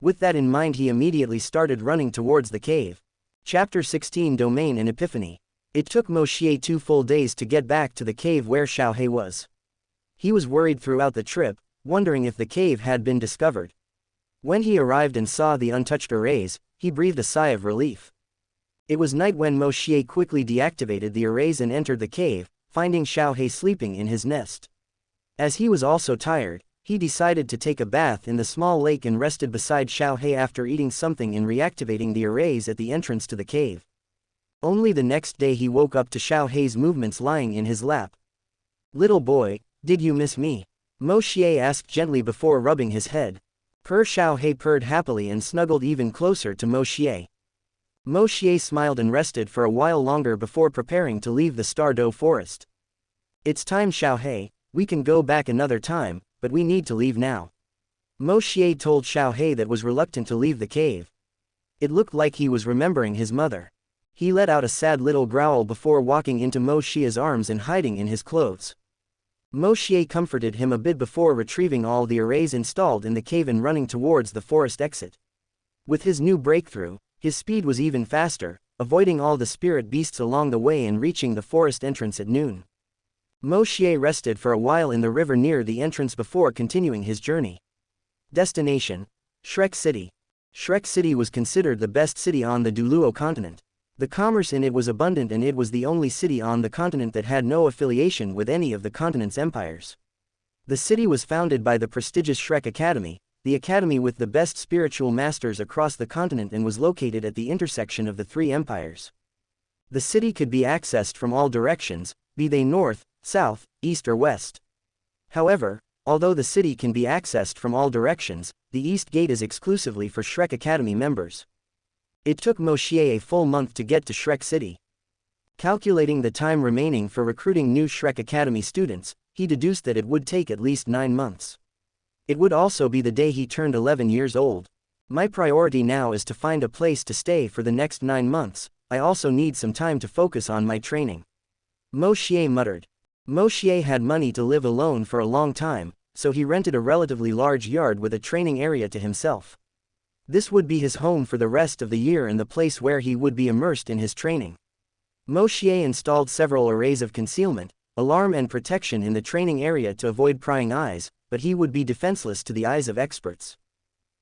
Speaker 1: With that in mind, he immediately started running towards the cave. Chapter 16 Domain and Epiphany. It took Moshier 2 full days to get back to the cave where Xiaohei was. He was worried throughout the trip, wondering if the cave had been discovered. When he arrived and saw the untouched arrays, he breathed a sigh of relief. It was night when Moshier quickly deactivated the arrays and entered the cave, finding Xiaohei sleeping in his nest. As he was also tired, he decided to take a bath in the small lake and rested beside Xiaohei after eating something and reactivating the arrays at the entrance to the cave. Only the next day he woke up to Xiaohei's movements lying in his lap. "Little boy, did you miss me?" Moshier asked gently before rubbing his head. Xiaohei purred happily and snuggled even closer to Moshier. Moshier smiled and rested for a while longer before preparing to leave the Stardew Forest. "It's time, Xiaohei, we can go back another time, but we need to leave now." Moshier told Xiaohei that was reluctant to leave the cave. It looked like he was remembering his mother. He let out a sad little growl before walking into Moshier's arms and hiding in his clothes. Moshier comforted him a bit before retrieving all the arrays installed in the cave and running towards the forest exit. With his new breakthrough, his speed was even faster, avoiding all the spirit beasts along the way and reaching the forest entrance at noon. Moshier rested for a while in the river near the entrance before continuing his journey. Destination: Shrek City. Shrek City was considered the best city on the Duluo continent. The commerce in it was abundant and it was the only city on the continent that had no affiliation with any of the continent's empires. The city was founded by the prestigious Shrek Academy, the academy with the best spiritual masters across the continent, and was located at the intersection of the 3 empires. The city could be accessed from all directions, be they north, south, east or west. However, although the city can be accessed from all directions, the east gate is exclusively for Shrek Academy members. It took Moshier a full month to get to Shrek City. Calculating the time remaining for recruiting new Shrek Academy students, he deduced that it would take at least 9 months. It would also be the day he turned 11 years old. "My priority now is to find a place to stay for the next 9 months, I also need some time to focus on my training," Moshier muttered. Moshier had money to live alone for a long time, so he rented a relatively large yard with a training area to himself. This would be his home for the rest of the year and the place where he would be immersed in his training. Moshier installed several arrays of concealment, alarm and protection in the training area to avoid prying eyes, but he would be defenseless to the eyes of experts.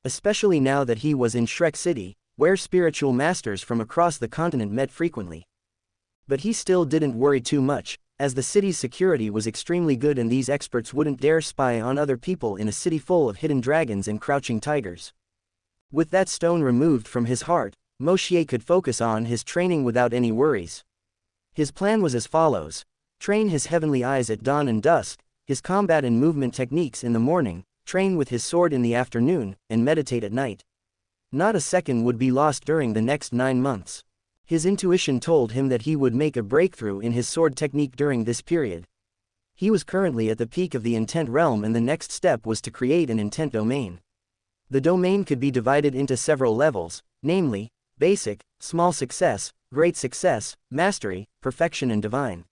Speaker 1: Especially now that he was in Shrek City, where spiritual masters from across the continent met frequently. But he still didn't worry too much, as the city's security was extremely good and these experts wouldn't dare spy on other people in a city full of hidden dragons and crouching tigers. With that stone removed from his heart, Moshier could focus on his training without any worries. His plan was as follows: train his heavenly eyes at dawn and dusk, his combat and movement techniques in the morning, train with his sword in the afternoon, and meditate at night. Not a second would be lost during the next 9 months. His intuition told him that he would make a breakthrough in his sword technique during this period. He was currently at the peak of the intent realm and the next step was to create an intent domain. The domain could be divided into several levels, namely, basic, small success, great success, mastery, perfection and divine.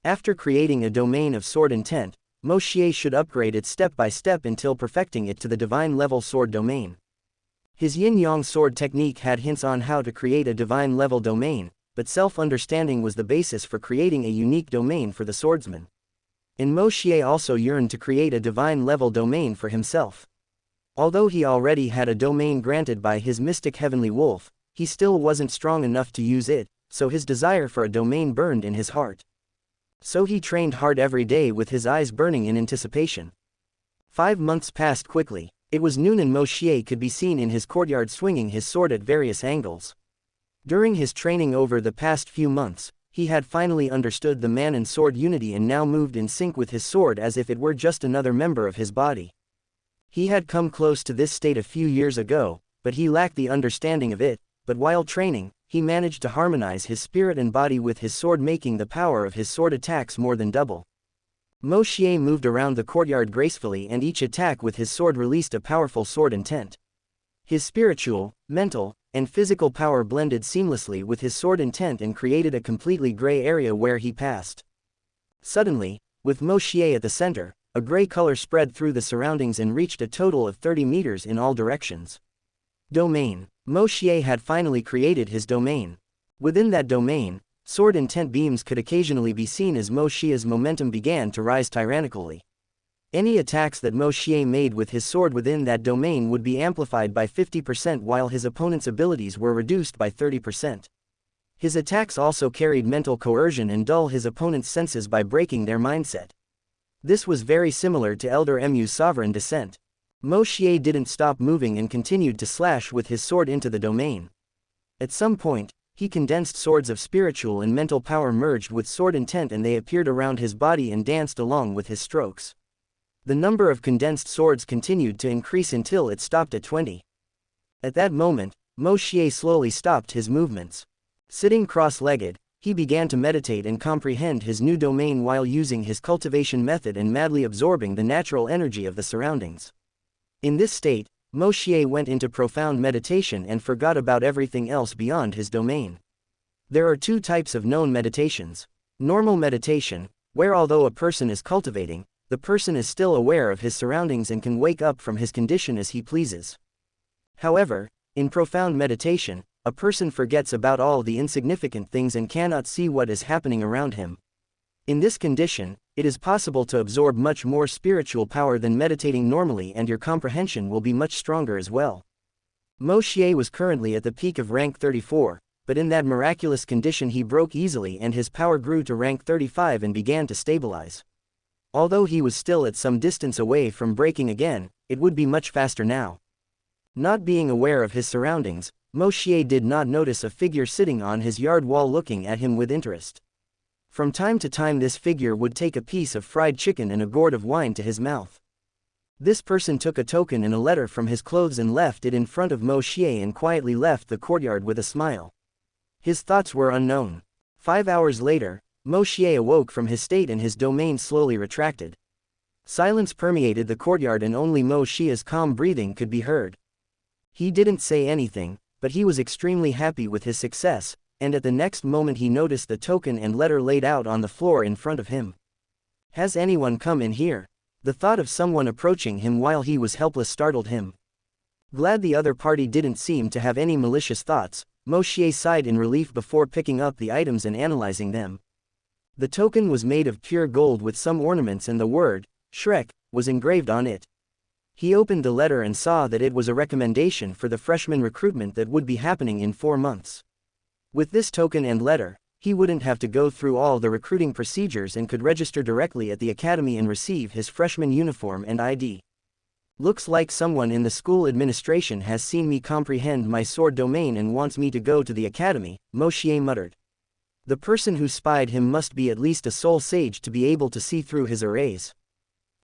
Speaker 1: After creating a domain of sword intent, Moshier should upgrade it step by step until perfecting it to the divine level sword domain. His yin-yang sword technique had hints on how to create a divine level domain, but self-understanding was the basis for creating a unique domain for the swordsman. And Moshier also yearned to create a divine level domain for himself. Although he already had a domain granted by his mystic heavenly wolf, he still wasn't strong enough to use it, so his desire for a domain burned in his heart. So he trained hard every day with his eyes burning in anticipation. 5 months passed quickly. It was noon and Moshier could be seen in his courtyard swinging his sword at various angles. During his training over the past few months, he had finally understood the man and sword unity and now moved in sync with his sword as if it were just another member of his body. He had come close to this state a few years ago, but he lacked the understanding of it, but while training, he managed to harmonize his spirit and body with his sword, making the power of his sword attacks more than double. Moshier moved around the courtyard gracefully and each attack with his sword released a powerful sword intent. His spiritual, mental, and physical power blended seamlessly with his sword intent and created a completely gray area where he passed. Suddenly, with Moshier at the center, a gray color spread through the surroundings and reached a total of 30 meters in all directions. Domain. Moshier had finally created his domain. Within that domain, sword intent beams could occasionally be seen as Moshier's momentum began to rise tyrannically. Any attacks that Moshier made with his sword within that domain would be amplified by 50% while his opponent's abilities were reduced by 30%. His attacks also carried mental coercion and dull his opponent's senses by breaking their mindset. This was very similar to Elder Mu's sovereign descent. Moshier didn't stop moving and continued to slash with his sword into the domain. At some point, he condensed swords of spiritual and mental power merged with sword intent and they appeared around his body and danced along with his strokes. The number of condensed swords continued to increase until it stopped at 20. At that moment, Moshier slowly stopped his movements. Sitting cross-legged, he began to meditate and comprehend his new domain while using his cultivation method and madly absorbing the natural energy of the surroundings. In this state, Moshier went into profound meditation and forgot about everything else beyond his domain. There are 2 types of known meditations. Normal meditation, where although a person is cultivating, the person is still aware of his surroundings and can wake up from his condition as he pleases. However, in profound meditation, a person forgets about all the insignificant things and cannot see what is happening around him. In this condition, it is possible to absorb much more spiritual power than meditating normally and your comprehension will be much stronger as well. Moshier was currently at the peak of rank 34, but in that miraculous condition he broke easily and his power grew to rank 35 and began to stabilize. Although he was still at some distance away from breaking again, it would be much faster now. Not being aware of his surroundings, Moshier did not notice a figure sitting on his yard wall looking at him with interest. From time to time this figure would take a piece of fried chicken and a gourd of wine to his mouth. This person took a token and a letter from his clothes and left it in front of Moshier and quietly left the courtyard with a smile. His thoughts were unknown. 5 hours later, Moshier awoke from his state and his domain slowly retracted. Silence permeated the courtyard and only Moshier's calm breathing could be heard. He didn't say anything, but he was extremely happy with his success, and at the next moment he noticed the token and letter laid out on the floor in front of him. Has anyone come in here? The thought of someone approaching him while he was helpless startled him. Glad the other party didn't seem to have any malicious thoughts, Moshier sighed in relief before picking up the items and analyzing them. The token was made of pure gold with some ornaments and the word, Shrek, was engraved on it. He opened the letter and saw that it was a recommendation for the freshman recruitment that would be happening in 4 months. With this token and letter, he wouldn't have to go through all the recruiting procedures and could register directly at the academy and receive his freshman uniform and ID. Looks like someone in the school administration has seen me comprehend my sword domain and wants me to go to the academy, Moshier muttered. The person who spied him must be at least a soul sage to be able to see through his arrays.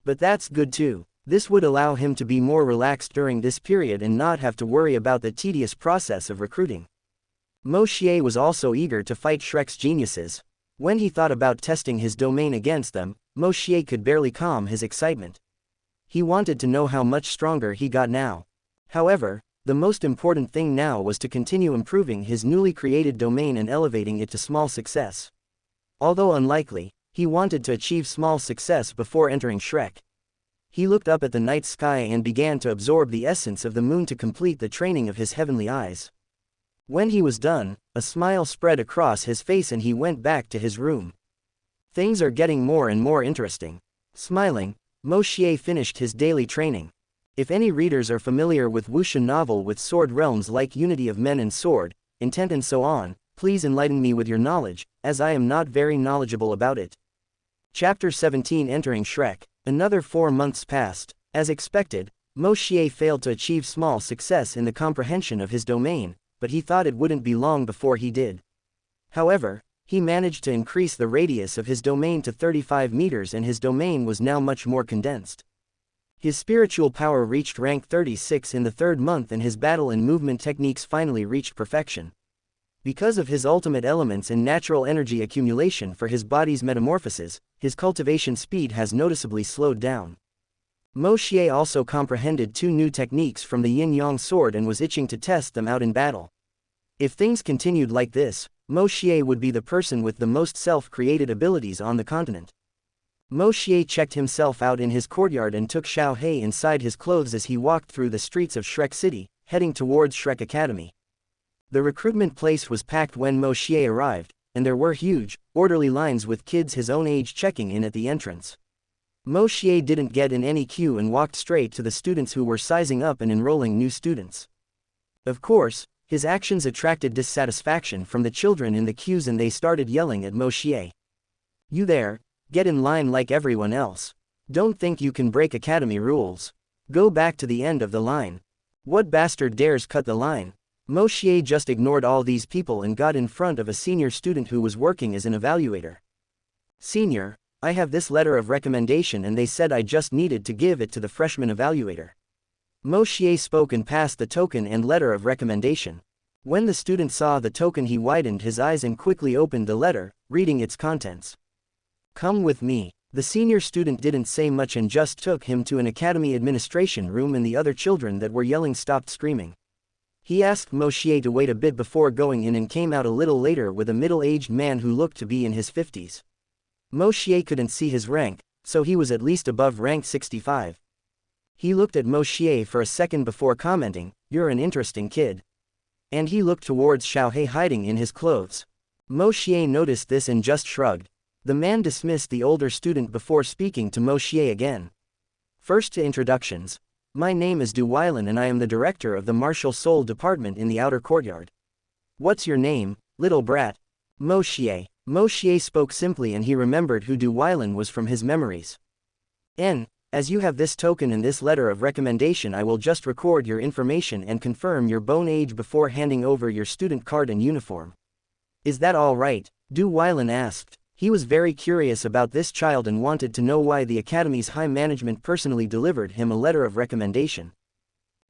Speaker 1: But that's good too. This would allow him to be more relaxed during this period and not have to worry about the tedious process of recruiting. Moshier was also eager to fight Shrek's geniuses. When he thought about testing his domain against them, Moshier could barely calm his excitement. He wanted to know how much stronger he got now. However, the most important thing now was to continue improving his newly created domain and elevating it to small success. Although unlikely, he wanted to achieve small success before entering Shrek. He looked up at the night sky and began to absorb the essence of the moon to complete the training of his heavenly eyes. When he was done, a smile spread across his face and he went back to his room. Things are getting more and more interesting. Smiling, Moshier finished his daily training. If any readers are familiar with Wuxia novel with sword realms like Unity of Men and Sword, Intent and so on, please enlighten me with your knowledge, as I am not very knowledgeable about it. Chapter 17 Entering Shrek. Another 4 months passed. As expected, Moshier failed to achieve small success in the comprehension of his domain, but he thought it wouldn't be long before he did. However, he managed to increase the radius of his domain to 35 meters and his domain was now much more condensed. His spiritual power reached rank 36 in the 3rd month and his battle and movement techniques finally reached perfection. Because of his ultimate elements and natural energy accumulation for his body's metamorphosis, his cultivation speed has noticeably slowed down. Moshier also comprehended 2 new techniques from the yin-yang sword and was itching to test them out in battle. If things continued like this, Moshier would be the person with the most self-created abilities on the continent. Moshier checked himself out in his courtyard and took Xiao Hei inside his clothes as he walked through the streets of Shrek City, heading towards Shrek Academy. The recruitment place was packed when Moshier arrived, and there were huge, orderly lines with kids his own age checking in at the entrance. Moshier didn't get in any queue and walked straight to the students who were sizing up and enrolling new students. Of course, his actions attracted dissatisfaction from the children in the queues and they started yelling at Moshier. "You there, get in line like everyone else. Don't think you can break academy rules. Go back to the end of the line. What bastard dares cut the line?" Moshier just ignored all these people and got in front of a senior student who was working as an evaluator. "Senior, I have this letter of recommendation and they said I just needed to give it to the freshman evaluator." Moshier spoke and passed the token and letter of recommendation. When the student saw the token he widened his eyes and quickly opened the letter, reading its contents. "Come with me." The senior student didn't say much and just took him to an academy administration room and the other children that were yelling stopped screaming. He asked Moshier to wait a bit before going in and came out a little later with a middle-aged man who looked to be in his 50s. Moshier couldn't see his rank, so he was at least above rank 65. He looked at Moshier for a second before commenting, "You're an interesting kid." And he looked towards Xiao Hei hiding in his clothes. Moshier noticed this and just shrugged. The man dismissed the older student before speaking to Moshier again. First to introductions. "My name is Duweilan and I am the director of the Martial Soul Department in the outer courtyard." "What's your name, little brat?" "Moshier." Moshier spoke simply and he remembered who Duweilan was from his memories. As you have this token and this letter of recommendation, I will just record your information and confirm your bone age before handing over your student card and uniform. Is that all right?" Duweilan asked. He was very curious about this child and wanted to know why the academy's high management personally delivered him a letter of recommendation.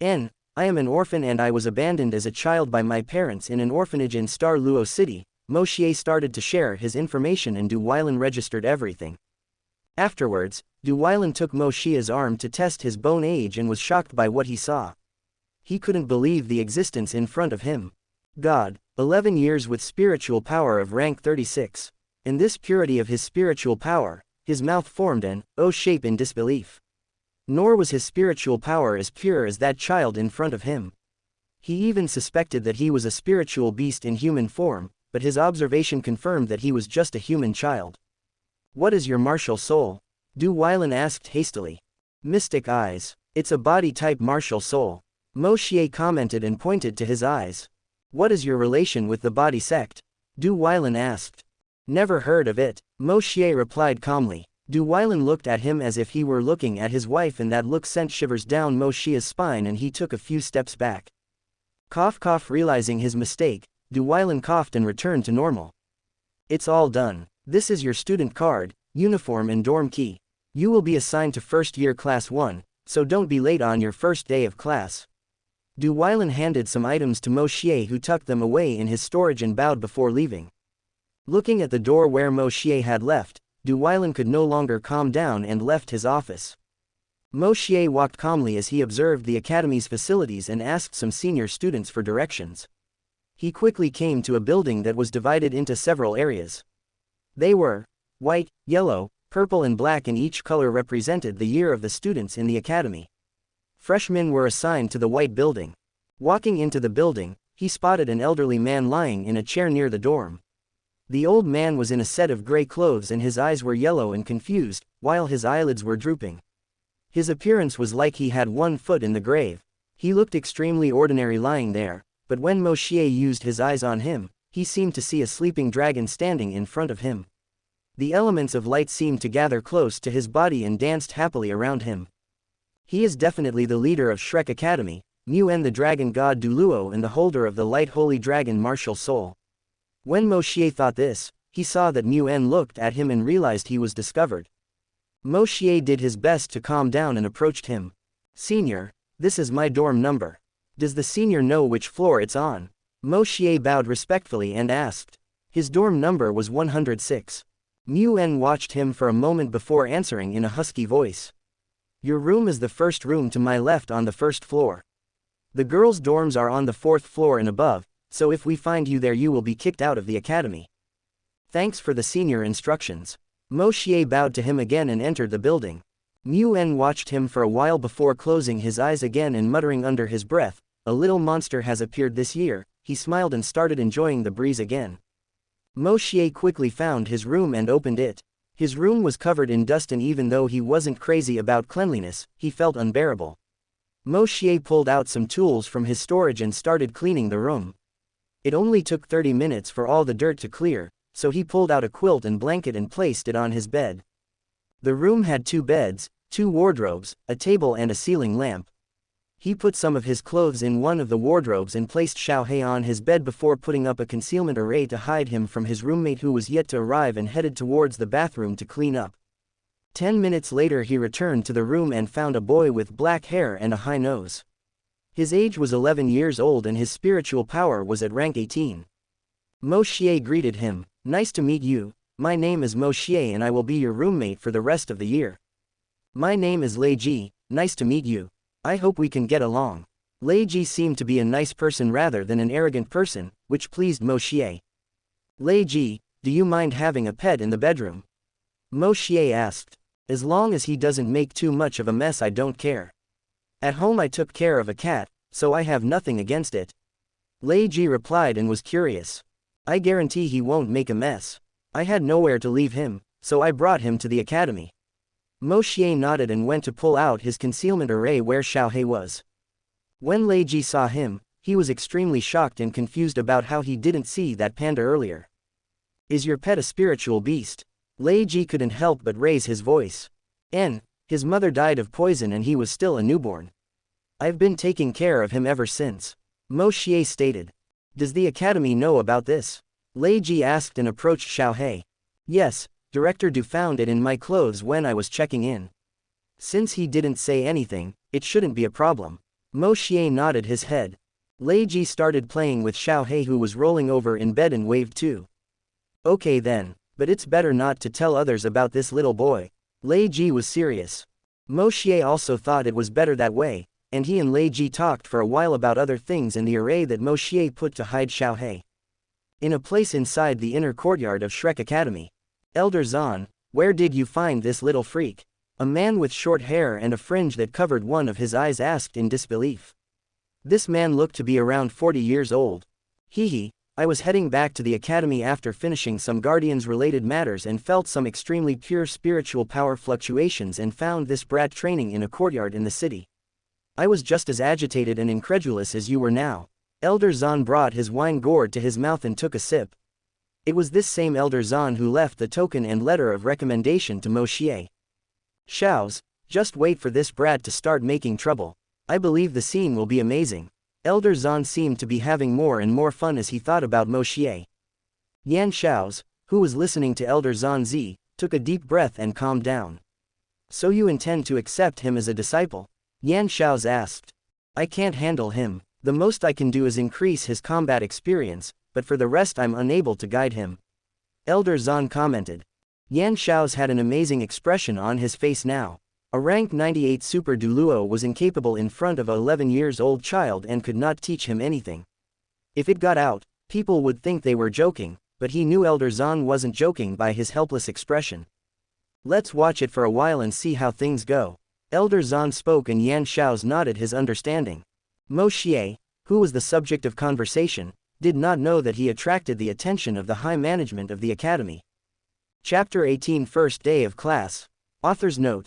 Speaker 1: "I am an orphan and I was abandoned as a child by my parents in an orphanage in Star Luo City." Moshier started to share his information and Duweilan registered everything. Afterwards, Duweilan took Moshier's arm to test his bone age and was shocked by what he saw. He couldn't believe the existence in front of him. God, 11 years with spiritual power of rank 36. In this purity of his spiritual power, his mouth formed an O shape in disbelief. Nor was his spiritual power as pure as that child in front of him. He even suspected that he was a spiritual beast in human form, but his observation confirmed that he was just a human child. "What is your martial soul?" Duweilan asked hastily. "Mystic eyes. It's a body-type martial soul." Moshier commented and pointed to his eyes. "What is your relation with the body sect?" Duweilan asked. "Never heard of it," Moshier replied calmly. Duweilan looked at him as if he were looking at his wife and that look sent shivers down Moshier's spine and he took a few steps back. Cough. Realizing his mistake, Duweilan coughed and returned to normal. "It's all done. This is your student card, uniform and dorm key. You will be assigned to first year class 1, so don't be late on your first day of class." Duweilan handed some items to Moshier who tucked them away in his storage and bowed before leaving. Looking at the door where Moshier had left, Duweilan could no longer calm down and left his office. Moshier walked calmly as he observed the academy's facilities and asked some senior students for directions. He quickly came to a building that was divided into several areas. They were white, yellow, purple and black and each color represented the year of the students in the academy. Freshmen were assigned to the white building. Walking into the building, he spotted an elderly man lying in a chair near the dorm. The old man was in a set of gray clothes and his eyes were yellow and confused, while his eyelids were drooping. His appearance was like he had one foot in the grave. He looked extremely ordinary lying there, but when Moshier used his eyes on him, he seemed to see a sleeping dragon standing in front of him. The elements of light seemed to gather close to his body and danced happily around him. He is definitely the leader of Shrek Academy, Nguyen the dragon god Duluo and the holder of the light holy dragon martial soul. When Moshier thought this, he saw that Nguyen looked at him and realized he was discovered. Moshier did his best to calm down and approached him. "Senior, this is my dorm number. Does the senior know which floor it's on?" Moshier bowed respectfully and asked. His dorm number was 106. Nguyen watched him for a moment before answering in a husky voice. "Your room is the first room to my left on the first floor. The girls' dorms are on the fourth floor and above, so if we find you there you will be kicked out of the academy. Thanks for the senior instructions." Moshier bowed to him again and entered the building. Nguyen watched him for a while before closing his eyes again and muttering under his breath, "A little monster has appeared this year." He smiled and started enjoying the breeze again. Moshier quickly found his room and opened it. His room was covered in dust and even though he wasn't crazy about cleanliness, he felt unbearable. Moshier pulled out some tools from his storage and started cleaning the room. It only took 30 minutes for all the dirt to clear, so he pulled out a quilt and blanket and placed it on his bed. The room had 2 beds, 2 wardrobes, a table and a ceiling lamp. He put some of his clothes in one of the wardrobes and placed Xiaohei on his bed before putting up a concealment array to hide him from his roommate who was yet to arrive and headed towards the bathroom to clean up. 10 minutes later he returned to the room and found a boy with black hair and a high nose. His age was 11 years old and his spiritual power was at rank 18. Moshier greeted him. "Nice to meet you, my name is Moshier and I will be your roommate for the rest of the year." "My name is Lei Ji, nice to meet you. I hope we can get along." Lei Ji seemed to be a nice person rather than an arrogant person, which pleased Moshier. "Lei Ji, do you mind having a pet in the bedroom?" Moshier asked. "As long as he doesn't make too much of a mess I don't care. At home I took care of a cat, so I have nothing against it." Lei Ji replied and was curious. "I guarantee he won't make a mess. I had nowhere to leave him, so I brought him to the academy." Moshier nodded and went to pull out his concealment array where Xiaohei was. When Lei Ji saw him, he was extremely shocked and confused about how he didn't see that panda earlier. "Is your pet a spiritual beast?" Lei Ji couldn't help but raise his voice. His mother died of poison and he was still a newborn. I've been taking care of him ever since," Moshier stated. "Does the academy know about this?" Lei Ji asked and approached Xiaohei. "Yes, Director Du found it in my clothes when I was checking in. Since he didn't say anything, it shouldn't be a problem." Moshier nodded his head. Lei Ji started playing with Xiaohei who was rolling over in bed and waved too. "Okay then, but it's better not to tell others about this little boy." Lei Ji was serious. Moshier also thought it was better that way, and he and Lei Ji talked for a while about other things in the array that Moshier put to hide Xiaohei. In a place inside the inner courtyard of Shrek Academy. "Elder Zan, where did you find this little freak?" A man with short hair and a fringe that covered one of his eyes asked in disbelief. This man looked to be around 40 years old. "Hehe, I was heading back to the academy after finishing some Guardians-related matters and felt some extremely pure spiritual power fluctuations and found this brat training in a courtyard in the city. I was just as agitated and incredulous as you were now." Elder Zan brought his wine gourd to his mouth and took a sip. It was this same Elder Zan who left the token and letter of recommendation to Moshier. "Shows, just wait for this brat to start making trouble. I believe the scene will be amazing." Elder Zan seemed to be having more and more fun as he thought about Moshier. Yan Shao's, who was listening to Elder Zan Z, took a deep breath and calmed down. "So you intend to accept him as a disciple?" Yan Shao's asked. "I can't handle him. The most I can do is increase his combat experience, but for the rest I'm unable to guide him," Elder Zan commented. Yan Shao's had an amazing expression on his face now. A rank 98 Super Duluo was incapable in front of a 11 years old child and could not teach him anything. If it got out, people would think they were joking, but he knew Elder Zan wasn't joking by his helpless expression. "Let's watch it for a while and see how things go." Elder Zan spoke and Yan Shao's nodded his understanding. Moshier, who was the subject of conversation, did not know that he attracted the attention of the high management of the academy. Chapter 18 First Day of Class. Author's Note: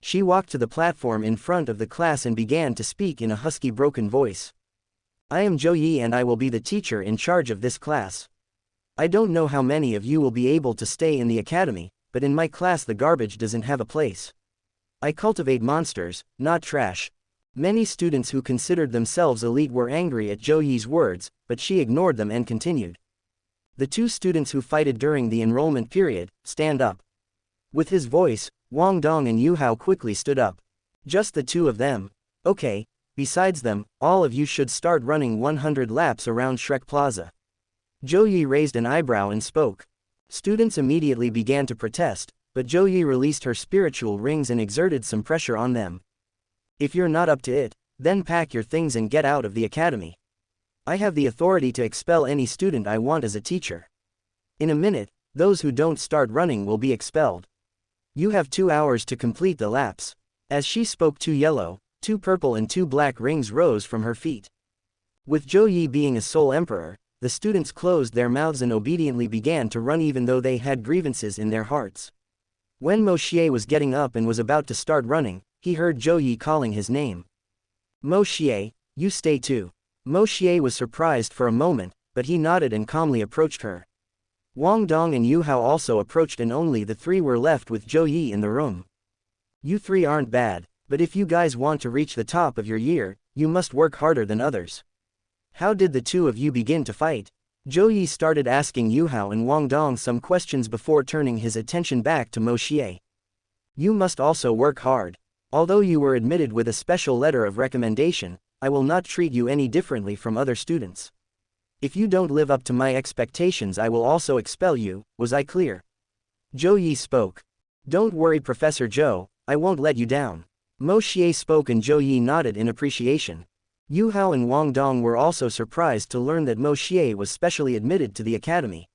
Speaker 1: She walked to the platform in front of the class and began to speak in a husky broken voice. I am Zhou Yi and I will be the teacher in charge of this class. I don't know how many of you will be able to stay in the academy, but in my class the garbage doesn't have a place. I cultivate monsters, not trash. Many students who considered themselves elite were angry at Zhou Yi's words, but she ignored them and continued. The two students who fighted during the enrollment period, stand up. With his voice, Wang Dong and Yu Hao quickly stood up. Just the two of them. Okay, besides them, all of you should start running 100 laps around Shrek Plaza. Zhou Yi raised an eyebrow and spoke. Students immediately began to protest, but Zhou Yi released her spiritual rings and exerted some pressure on them. If you're not up to it, then pack your things and get out of the academy. I have the authority to expel any student I want as a teacher. In a minute, those who don't start running will be expelled. You have 2 hours to complete the laps. As she spoke, 2 yellow, 2 purple and 2 black rings rose from her feet. With Zhou Yi being a sole emperor, the students closed their mouths and obediently began to run even though they had grievances in their hearts. When Moshier was getting up and was about to start running, he heard Zhou Yi calling his name. Moshier, you stay too. Moshier was surprised for a moment, but he nodded and calmly approached her. Wang Dong and Yu Hao also approached and only the 3 were left with Zhou Yi in the room. You 3 aren't bad, but if you guys want to reach the top of your year, you must work harder than others. How did the 2 of you begin to fight? Zhou Yi started asking Yu Hao and Wang Dong some questions before turning his attention back to Moshier. You must also work hard. Although you were admitted with a special letter of recommendation, I will not treat you any differently from other students. If you don't live up to my expectations I will also expel you, was I clear? Zhou Yi spoke. Don't worry Professor Zhou, I won't let you down. Moshier spoke and Zhou Yi nodded in appreciation. Yu Hao and Wang Dong were also surprised to learn that Moshier was specially admitted to the academy.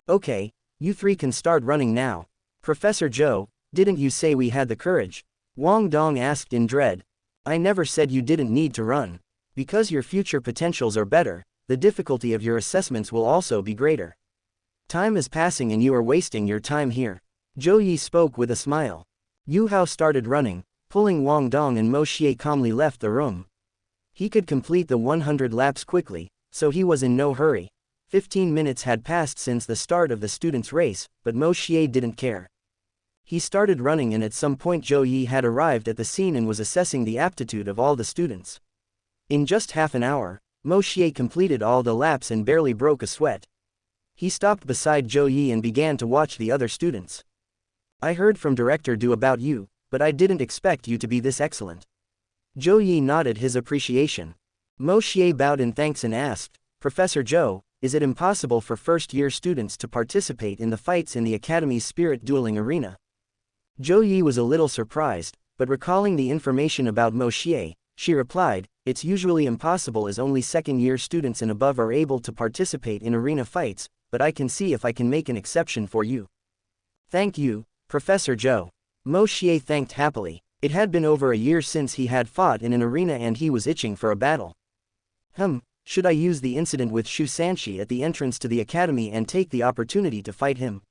Speaker 1: Okay, you 3 can start running now. Professor Zhou, didn't you say we had the courage? Wang Dong asked in dread. I never said you didn't need to run. Because your future potentials are better, the difficulty of your assessments will also be greater. Time is passing and you are wasting your time here. Zhou Yi spoke with a smile. Yu Hao started running, pulling Wang Dong and Moshier calmly left the room. He could complete the 100 laps quickly, so he was in no hurry. 15 minutes had passed since the start of the students' race, but Moshier didn't care. He started running and at some point Zhou Yi had arrived at the scene and was assessing the aptitude of all the students. In just half an hour, Moshier completed all the laps and barely broke a sweat. He stopped beside Zhou Yi and began to watch the other students. I heard from Director Du about you, but I didn't expect you to be this excellent. Zhou Yi nodded his appreciation. Moshier bowed in thanks and asked, Professor Zhou, is it impossible for first-year students to participate in the fights in the Academy's spirit dueling arena? Zhou Yi was a little surprised, but recalling the information about Moshier, she replied, it's usually impossible as only second-year students and above are able to participate in arena fights, but I can see if I can make an exception for you. Thank you, Professor Zhou. Moshier thanked happily. It had been over a year since he had fought in an arena and he was itching for a battle. Should I use the incident with Xianxia at the entrance to the academy and take the opportunity to fight him?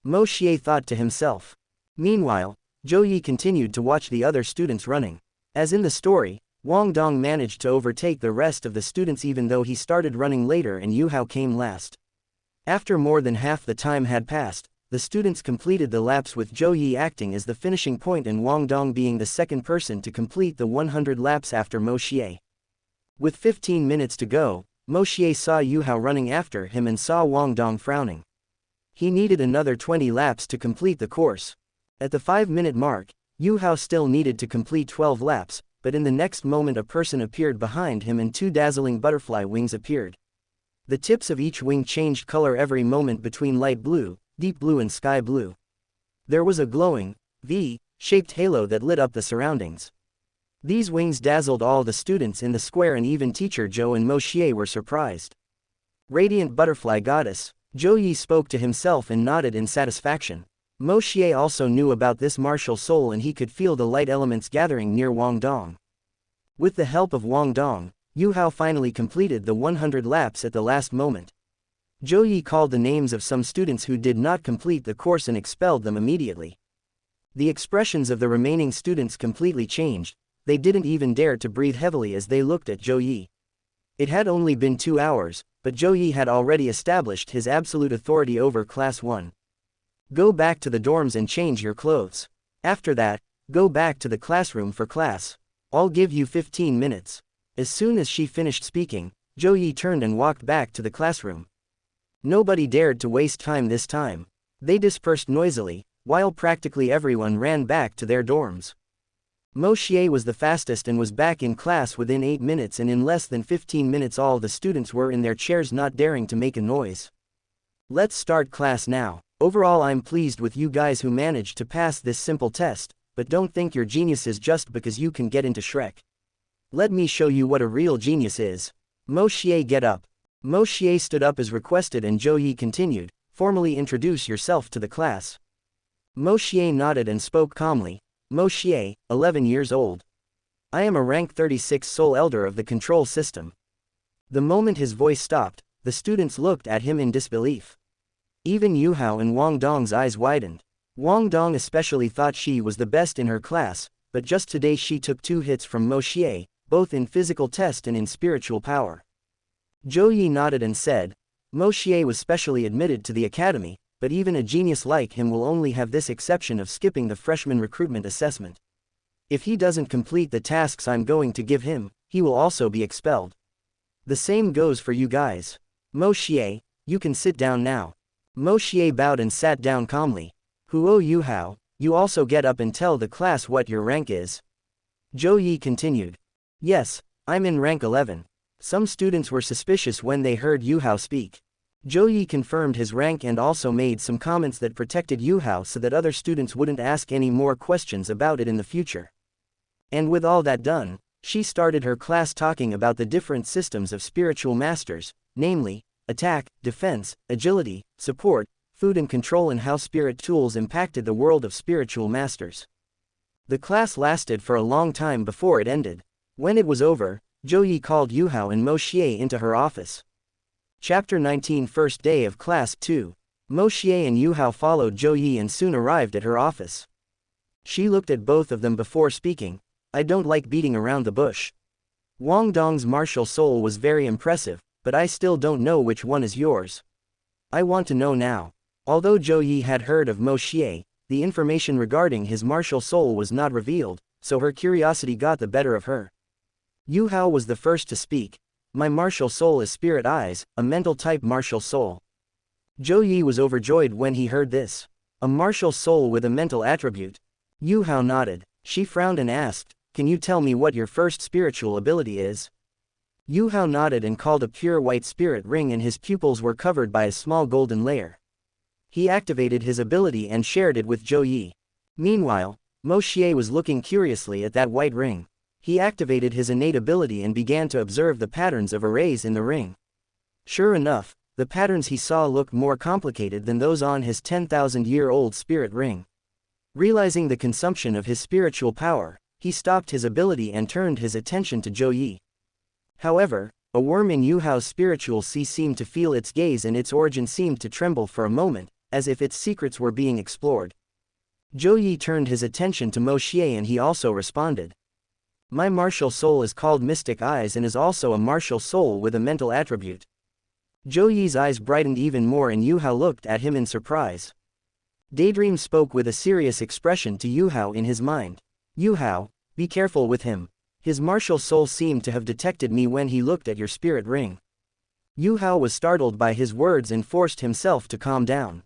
Speaker 1: Moshier thought to himself. Meanwhile, Zhou Yi continued to watch the other students running. As in the story, Wang Dong managed to overtake the rest of the students even though he started running later and Yu Hao came last. After more than half the time had passed, the students completed the laps with Zhou Yi acting as the finishing point and Wang Dong being the second person to complete the 100 laps after Moshier. With 15 minutes to go, Moshier saw Yu Hao running after him and saw Wang Dong frowning. He needed another 20 laps to complete the course. At the 5-minute mark, Yu Hao still needed to complete 12 laps, but in the next moment a person appeared behind him and 2 dazzling butterfly wings appeared. The tips of each wing changed color every moment between light blue, deep blue and sky blue. There was a glowing, V-shaped halo that lit up the surroundings. These wings dazzled all the students in the square and even teacher Zhou and Moshier were surprised. Radiant butterfly goddess, Zhou Yi spoke to himself and nodded in satisfaction. Moshier also knew about this martial soul and he could feel the light elements gathering near Wang Dong. With the help of Wang Dong, Yu Hao finally completed the 100 laps at the last moment. Zhou Yi called the names of some students who did not complete the course and expelled them immediately. The expressions of the remaining students completely changed. They didn't even dare to breathe heavily as they looked at Zhou Yi. It had only been 2 hours, but Zhou Yi had already established his absolute authority over Class 1. Go back to the dorms and change your clothes. After that, go back to the classroom for class. I'll give you 15 minutes. As soon as she finished speaking, Zhou Yi turned and walked back to the classroom. Nobody dared to waste time this time. They dispersed noisily, while practically everyone ran back to their dorms. Moshier was the fastest and was back in class within 8 minutes, and in less than 15 minutes all the students were in their chairs not daring to make a noise. Let's start class now. Overall I'm pleased with you guys who managed to pass this simple test, but don't think you're geniuses just because you can get into Shrek. Let me show you what a real genius is. Moshier, get up. Moshier stood up as requested and Zhou Yi continued, formally introduce yourself to the class. Moshier nodded and spoke calmly. Moshier, 11 years old. I am a rank 36 Soul Elder of the control system. The moment his voice stopped, the students looked at him in disbelief. Even Yu Hao and Wang Dong's eyes widened. Wang Dong especially thought she was the best in her class, but just today she took 2 hits from Moshier, both in physical test and in spiritual power. Zhou Yi nodded and said, Moshier was specially admitted to the academy, but even a genius like him will only have this exception of skipping the freshman recruitment assessment. If he doesn't complete the tasks I'm going to give him, he will also be expelled. The same goes for you guys. Moshier, you can sit down now. Moshier bowed and sat down calmly. Huo Yu Hao, you also get up and tell the class what your rank is. Zhou Yi continued. Yes, I'm in rank 11. Some students were suspicious when they heard Yu Hao speak. Zhou Yi confirmed his rank and also made some comments that protected Yu Hao so that other students wouldn't ask any more questions about it in the future. And with all that done, she started her class talking about the different systems of spiritual masters, namely, attack, defense, agility, support, food and control, and how spirit tools impacted the world of spiritual masters. The class lasted for a long time before it ended. When it was over, Zhou Yi called Yu Hao and Moshier into her office. Chapter 19, First Day of Class 2. Moshier and Yu Hao followed Zhou Yi and soon arrived at her office. She looked at both of them before speaking. I don't like beating around the bush. Wang Dong's martial soul was very impressive, but I still don't know which one is yours. I want to know now. Although Zhou Yi had heard of Moshier, the information regarding his martial soul was not revealed, so her curiosity got the better of her. Yu Hao was the first to speak. My martial soul is Spirit Eyes, a mental type martial soul. Zhou Yi was overjoyed when he heard this. A martial soul with a mental attribute. Yu Hao nodded. She frowned and asked, can you tell me what your first spiritual ability is? Yu Hao nodded and called a pure white spirit ring, and his pupils were covered by a small golden layer. He activated his ability and shared it with Zhou Yi. Meanwhile, Moshier was looking curiously at that white ring. He activated his innate ability and began to observe the patterns of arrays in the ring. Sure enough, the patterns he saw looked more complicated than those on his 10,000-year-old spirit ring. Realizing the consumption of his spiritual power, he stopped his ability and turned his attention to Zhou Yi. However, a worm in Yu Hao's spiritual sea seemed to feel its gaze, and its origin seemed to tremble for a moment, as if its secrets were being explored. Zhou Yi turned his attention to Moshier and he also responded. My martial soul is called Mystic Eyes and is also a martial soul with a mental attribute. Zhou Yi's eyes brightened even more and Yu Hao looked at him in surprise. Daydream spoke with a serious expression to Yu Hao in his mind. Yu Hao, be careful with him. His martial soul seemed to have detected me when he looked at your spirit ring. Yu Hao was startled by his words and forced himself to calm down.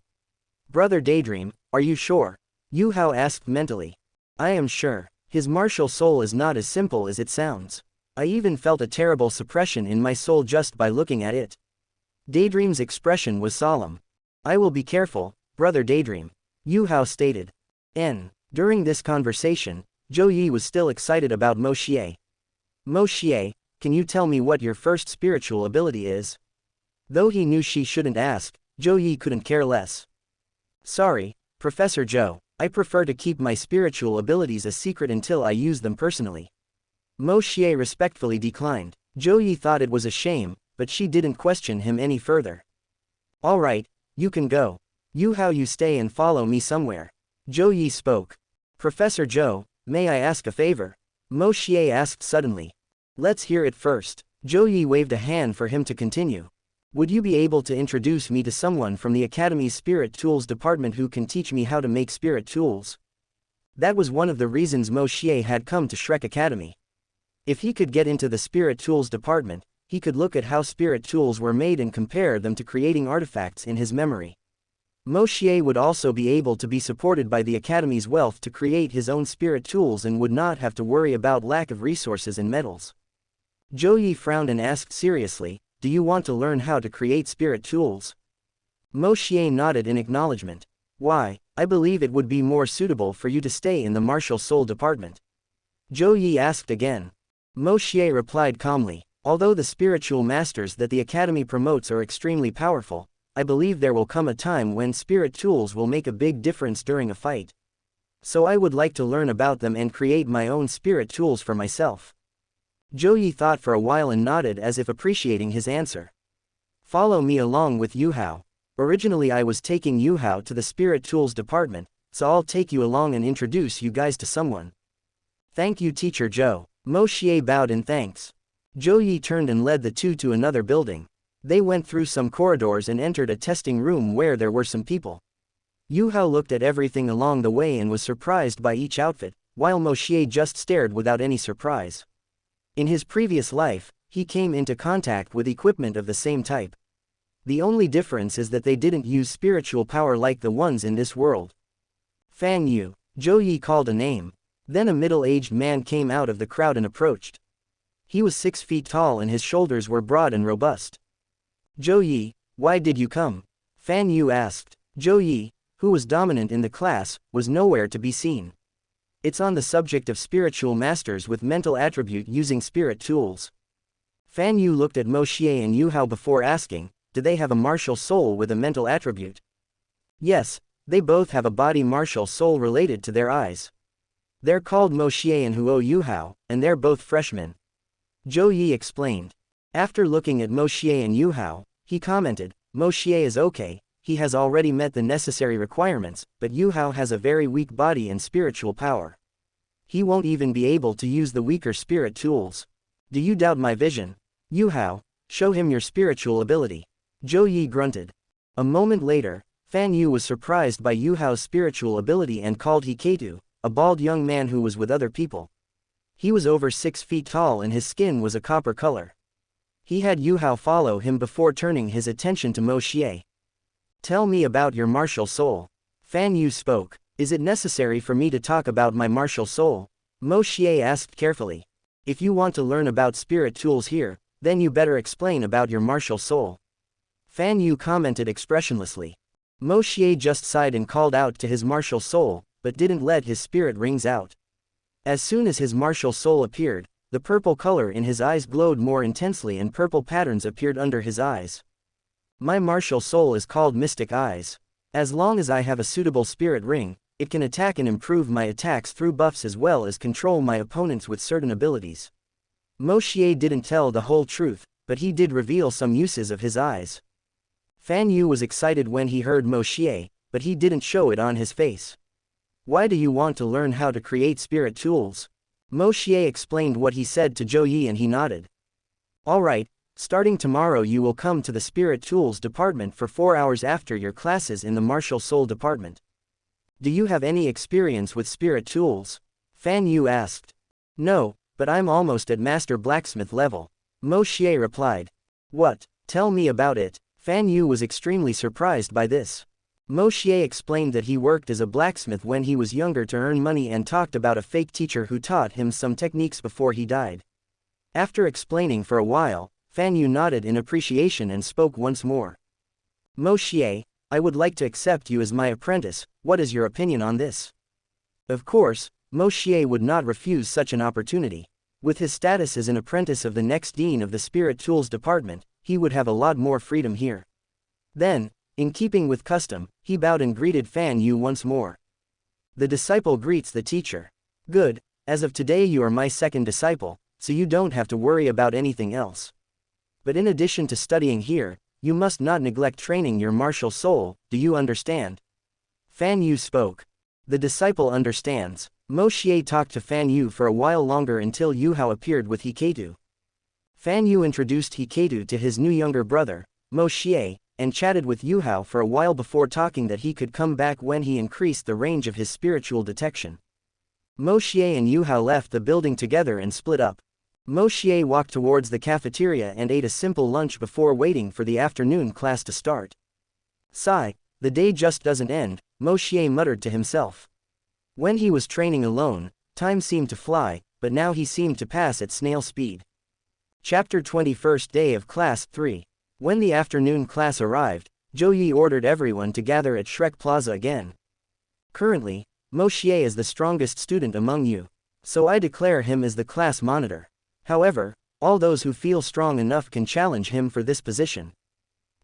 Speaker 1: Brother Daydream, are you sure? Yu Hao asked mentally. I am sure. His martial soul is not as simple as it sounds. I even felt a terrible suppression in my soul just by looking at it. Daydream's expression was solemn. I will be careful, Brother Daydream, Yu Hao stated. During this conversation, Zhou Yi was still excited about Moshier. Moshier, can you tell me what your first spiritual ability is? Though he knew she shouldn't ask, Zhou Yi couldn't care less. Sorry, Professor Zhou, I prefer to keep my spiritual abilities a secret until I use them personally. Moshier respectfully declined. Zhou Yi thought it was a shame, but she didn't question him any further. Alright, you can go. Yu Hao, you stay and follow me somewhere. Zhou Yi spoke. Professor Zhou, may I ask a favor? Moshier asked suddenly. Let's hear it first. Zhou Yi waved a hand for him to continue. Would you be able to introduce me to someone from the Academy's Spirit Tools department who can teach me how to make spirit tools? That was one of the reasons Moshier had come to Shrek Academy. If he could get into the Spirit Tools department, he could look at how spirit tools were made and compare them to creating artifacts in his memory. Moshier would also be able to be supported by the Academy's wealth to create his own spirit tools and would not have to worry about lack of resources and metals. Zhou Yi frowned and asked seriously, do you want to learn how to create spirit tools? Moshier nodded in acknowledgement. Why, I believe it would be more suitable for you to stay in the martial soul department. Zhou Yi asked again. Moshier replied calmly, although the spiritual masters that the Academy promotes are extremely powerful, I believe there will come a time when spirit tools will make a big difference during a fight. So I would like to learn about them and create my own spirit tools for myself. Zhou Yi thought for a while and nodded as if appreciating his answer. Follow me along with Yu Hao. Originally I was taking Yu Hao to the spirit tools department, so I'll take you along and introduce you guys to someone. Thank you Teacher Zhou. Moshier bowed in thanks. Zhou Yi turned and led the two to another building. They went through some corridors and entered a testing room where there were some people. Yu Hao looked at everything along the way and was surprised by each outfit, while Moshier just stared without any surprise. In his previous life, he came into contact with equipment of the same type. The only difference is that they didn't use spiritual power like the ones in this world. Fan Yu. Zhou Yi called a name. Then a middle-aged man came out of the crowd and approached. He was 6 feet tall and his shoulders were broad and robust. Zhou Yi, why did you come? Fan Yu asked. Zhou Yi, who was dominant in the class, was nowhere to be seen. It's on the subject of spiritual masters with mental attribute using spirit tools. Fan Yu looked at Moshier and Yu Hao before asking, do they have a martial soul with a mental attribute? Yes, they both have a body martial soul related to their eyes. They're called Moshier and Huo Yu Hao, and they're both freshmen. Zhou Yi explained. After looking at Moshier and Yu Hao, he commented, Moshier is okay, he has already met the necessary requirements, but Yu Hao has a very weak body and spiritual power. He won't even be able to use the weaker spirit tools. Do you doubt my vision? Yu Hao, show him your spiritual ability. Zhou Yi grunted. A moment later, Fan Yu was surprised by Yu Hao's spiritual ability and called Hiketu, a bald young man who was with other people. He was over 6 feet tall and his skin was a copper color. He had Yu Hao follow him before turning his attention to Moshier. Tell me about your martial soul. Fan Yu spoke. Is it necessary for me to talk about my martial soul? Moshier asked carefully. If you want to learn about spirit tools here, then you better explain about your martial soul. Fan Yu commented expressionlessly. Moshier just sighed and called out to his martial soul, but didn't let his spirit rings out. As soon as his martial soul appeared, the purple color in his eyes glowed more intensely and purple patterns appeared under his eyes. My martial soul is called Mystic Eyes. As long as I have a suitable spirit ring, it can attack and improve my attacks through buffs as well as control my opponents with certain abilities. Moshier didn't tell the whole truth, but he did reveal some uses of his eyes. Fan Yu was excited when he heard Moshier, but he didn't show it on his face. Why do you want to learn how to create spirit tools? Moshier explained what he said to Zhou Yi and he nodded. Alright, starting tomorrow you will come to the Spirit Tools department for 4 hours after your classes in the Martial Soul department. Do you have any experience with spirit tools? Fan Yu asked. No, but I'm almost at Master Blacksmith level. Moshier replied. What? Tell me about it. Fan Yu was extremely surprised by this. Moshier explained that he worked as a blacksmith when he was younger to earn money and talked about a fake teacher who taught him some techniques before he died. After explaining for a while, Fan Yu nodded in appreciation and spoke once more. Moshier, I would like to accept you as my apprentice, what is your opinion on this? Of course, Moshier would not refuse such an opportunity. With his status as an apprentice of the next dean of the Spirit Tools department, he would have a lot more freedom here. Then, in keeping with custom, he bowed and greeted Fan Yu once more. The disciple greets the teacher. Good, as of today you are my second disciple, so you don't have to worry about anything else. But in addition to studying here, you must not neglect training your martial soul, do you understand? Fan Yu spoke. The disciple understands. Moshier talked to Fan Yu for a while longer until Yu Hao appeared with Hiketu. Fan Yu introduced Hiketu to his new younger brother, Moshier, and chatted with Yu Hao for a while before talking that he could come back when he increased the range of his spiritual detection. Moshier and Yu Hao left the building together and split up. Moshier walked towards the cafeteria and ate a simple lunch before waiting for the afternoon class to start. Sigh, the day just doesn't end, Moshier muttered to himself. When he was training alone, time seemed to fly, but now he seemed to pass at snail speed. Chapter 21st Day of Class 3. When the afternoon class arrived, Zhou Yi ordered everyone to gather at Shrek Plaza again. Currently, Moshier is the strongest student among you, so I declare him as the class monitor. However, all those who feel strong enough can challenge him for this position.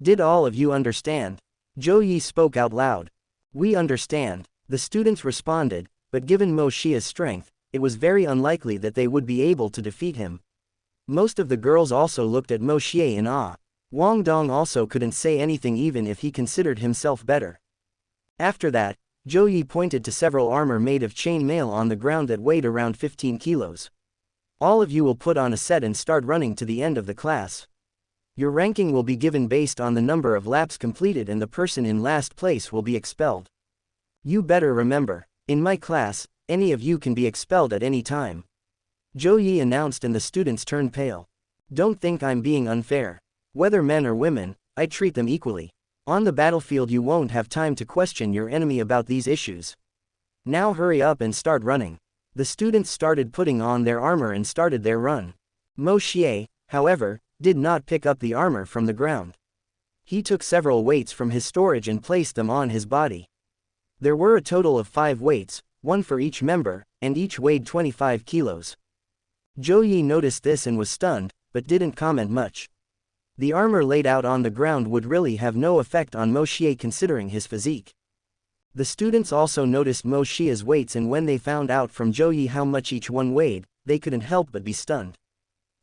Speaker 1: Did all of you understand? Zhou Yi spoke out loud. We understand, the students responded, but given Moshier's strength, it was very unlikely that they would be able to defeat him. Most of the girls also looked at Moshier in awe. Wang Dong also couldn't say anything even if he considered himself better. After that, Zhou Yi pointed to several armor made of chain mail on the ground that weighed around 15 kilos. All of you will put on a set and start running to the end of the class. Your ranking will be given based on the number of laps completed and the person in last place will be expelled. You better remember, in my class, any of you can be expelled at any time. Zhou Yi announced and the students turned pale. Don't think I'm being unfair. Whether men or women, I treat them equally. On the battlefield you won't have time to question your enemy about these issues. Now hurry up and start running. The students started putting on their armor and started their run. Moshier, however, did not pick up the armor from the ground. He took several weights from his storage and placed them on his body. There were a total of 5 weights, one for each member, and each weighed 25 kilos. Zhou Yi noticed this and was stunned, but didn't comment much. The armor laid out on the ground would really have no effect on Moshier considering his physique. The students also noticed Moshier's weights and when they found out from Zhou Yi how much each one weighed, they couldn't help but be stunned.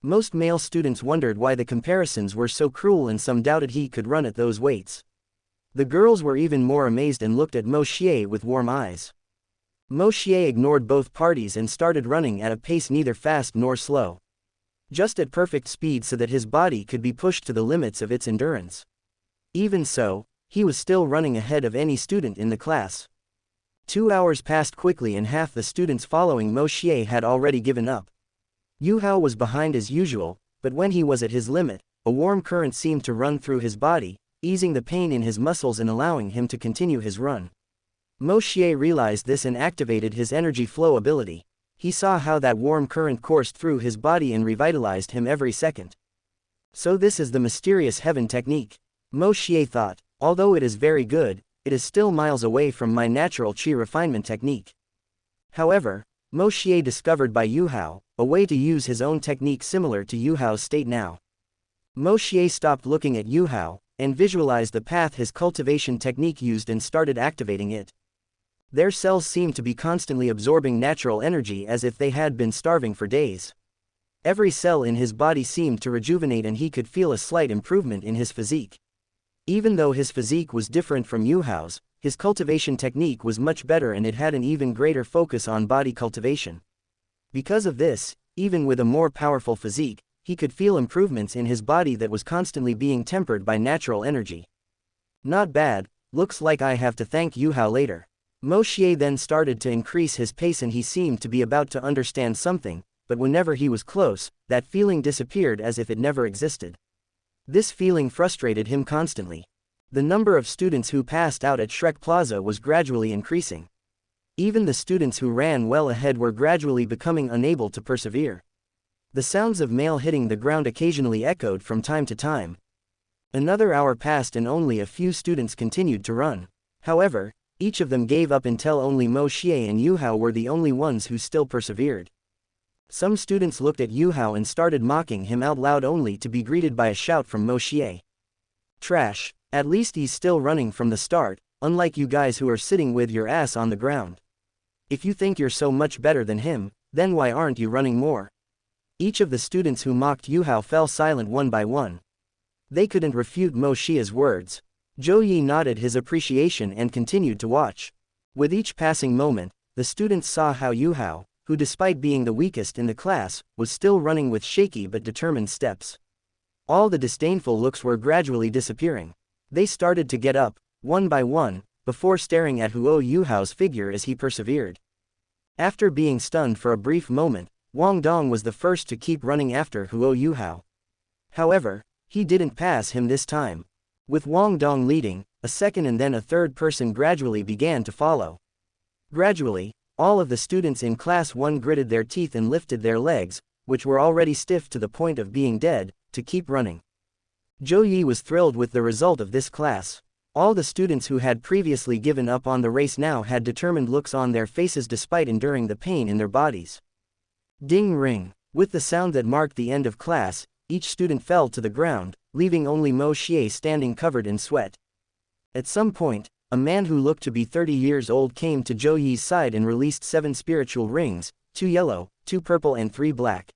Speaker 1: Most male students wondered why the comparisons were so cruel and some doubted he could run at those weights. The girls were even more amazed and looked at Moshier with warm eyes. Moshier ignored both parties and started running at a pace neither fast nor slow. Just at perfect speed so that his body could be pushed to the limits of its endurance. Even so, he was still running ahead of any student in the class. 2 hours passed quickly and half the students following Moshier had already given up. Yu Hao was behind as usual, but when he was at his limit, a warm current seemed to run through his body, easing the pain in his muscles and allowing him to continue his run. Moshier realized this and activated his energy flow ability. He saw how that warm current coursed through his body and revitalized him every second. So this is the mysterious heaven technique. Moshier thought, although it is very good, it is still miles away from my natural qi refinement technique. However, Moshier discovered by Yu Hao, a way to use his own technique similar to Yu Hao's state now. Moshier stopped looking at Yu Hao, and visualized the path his cultivation technique used and started activating it. Their cells seemed to be constantly absorbing natural energy as if they had been starving for days. Every cell in his body seemed to rejuvenate and he could feel a slight improvement in his physique. Even though his physique was different from Yu Hao's, his cultivation technique was much better and it had an even greater focus on body cultivation. Because of this, even with a more powerful physique, he could feel improvements in his body that was constantly being tempered by natural energy. Not bad, looks like I have to thank Yu Hao later. Moshier then started to increase his pace and he seemed to be about to understand something, but whenever he was close, that feeling disappeared as if it never existed. This feeling frustrated him constantly. The number of students who passed out at Shrek Plaza was gradually increasing. Even the students who ran well ahead were gradually becoming unable to persevere. The sounds of mail hitting the ground occasionally echoed from time to time. Another hour passed and only a few students continued to run. However, each of them gave up until only Moshier and Yu Hao were the only ones who still persevered. Some students looked at Yu Hao and started mocking him out loud only to be greeted by a shout from Moshier. Trash, at least he's still running from the start, unlike you guys who are sitting with your ass on the ground. If you think you're so much better than him, then why aren't you running more? Each of the students who mocked Yu Hao fell silent one by one. They couldn't refute Moshier's words. Zhou Yi nodded his appreciation and continued to watch. With each passing moment, the students saw how Yuhao, who despite being the weakest in the class, was still running with shaky but determined steps. All the disdainful looks were gradually disappearing. They started to get up, one by one, before staring at Huo Yuhao's figure as he persevered. After being stunned for a brief moment, Wang Dong was the first to keep running after Huo Yuhao. However, he didn't pass him this time. With Wang Dong leading, a second and then a third person gradually began to follow. Gradually, all of the students in Class 1 gritted their teeth and lifted their legs, which were already stiff to the point of being dead, to keep running. Zhou Yi was thrilled with the result of this class. All the students who had previously given up on the race now had determined looks on their faces despite enduring the pain in their bodies. Ding ring. With the sound that marked the end of class, each student fell to the ground, leaving only Moshier standing covered in sweat. At some point, a man who looked to be 30 years old came to Zhou Yi's side and released 7 spiritual rings, 2 yellow, 2 purple and 3 black.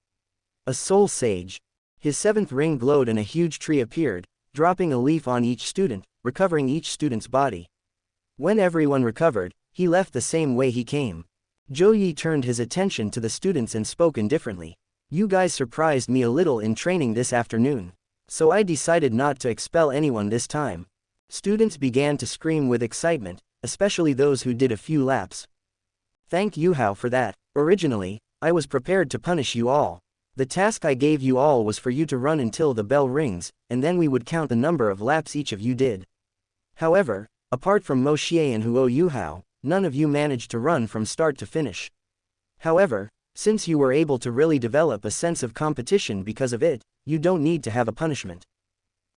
Speaker 1: A soul sage. His 7th ring glowed and a huge tree appeared, dropping a leaf on each student, recovering each student's body. When everyone recovered, he left the same way he came. Zhou Yi turned his attention to the students and spoke indifferently. You guys surprised me a little in training this afternoon. So I decided not to expel anyone this time. Students began to scream with excitement, especially those who did a few laps. Thank Yuhao for that. Originally, I was prepared to punish you all. The task I gave you all was for you to run until the bell rings, and then we would count the number of laps each of you did. However, apart from Moshier and Huo Yuhao, none of you managed to run from start to finish. However, since you were able to really develop a sense of competition because of it, you don't need to have a punishment.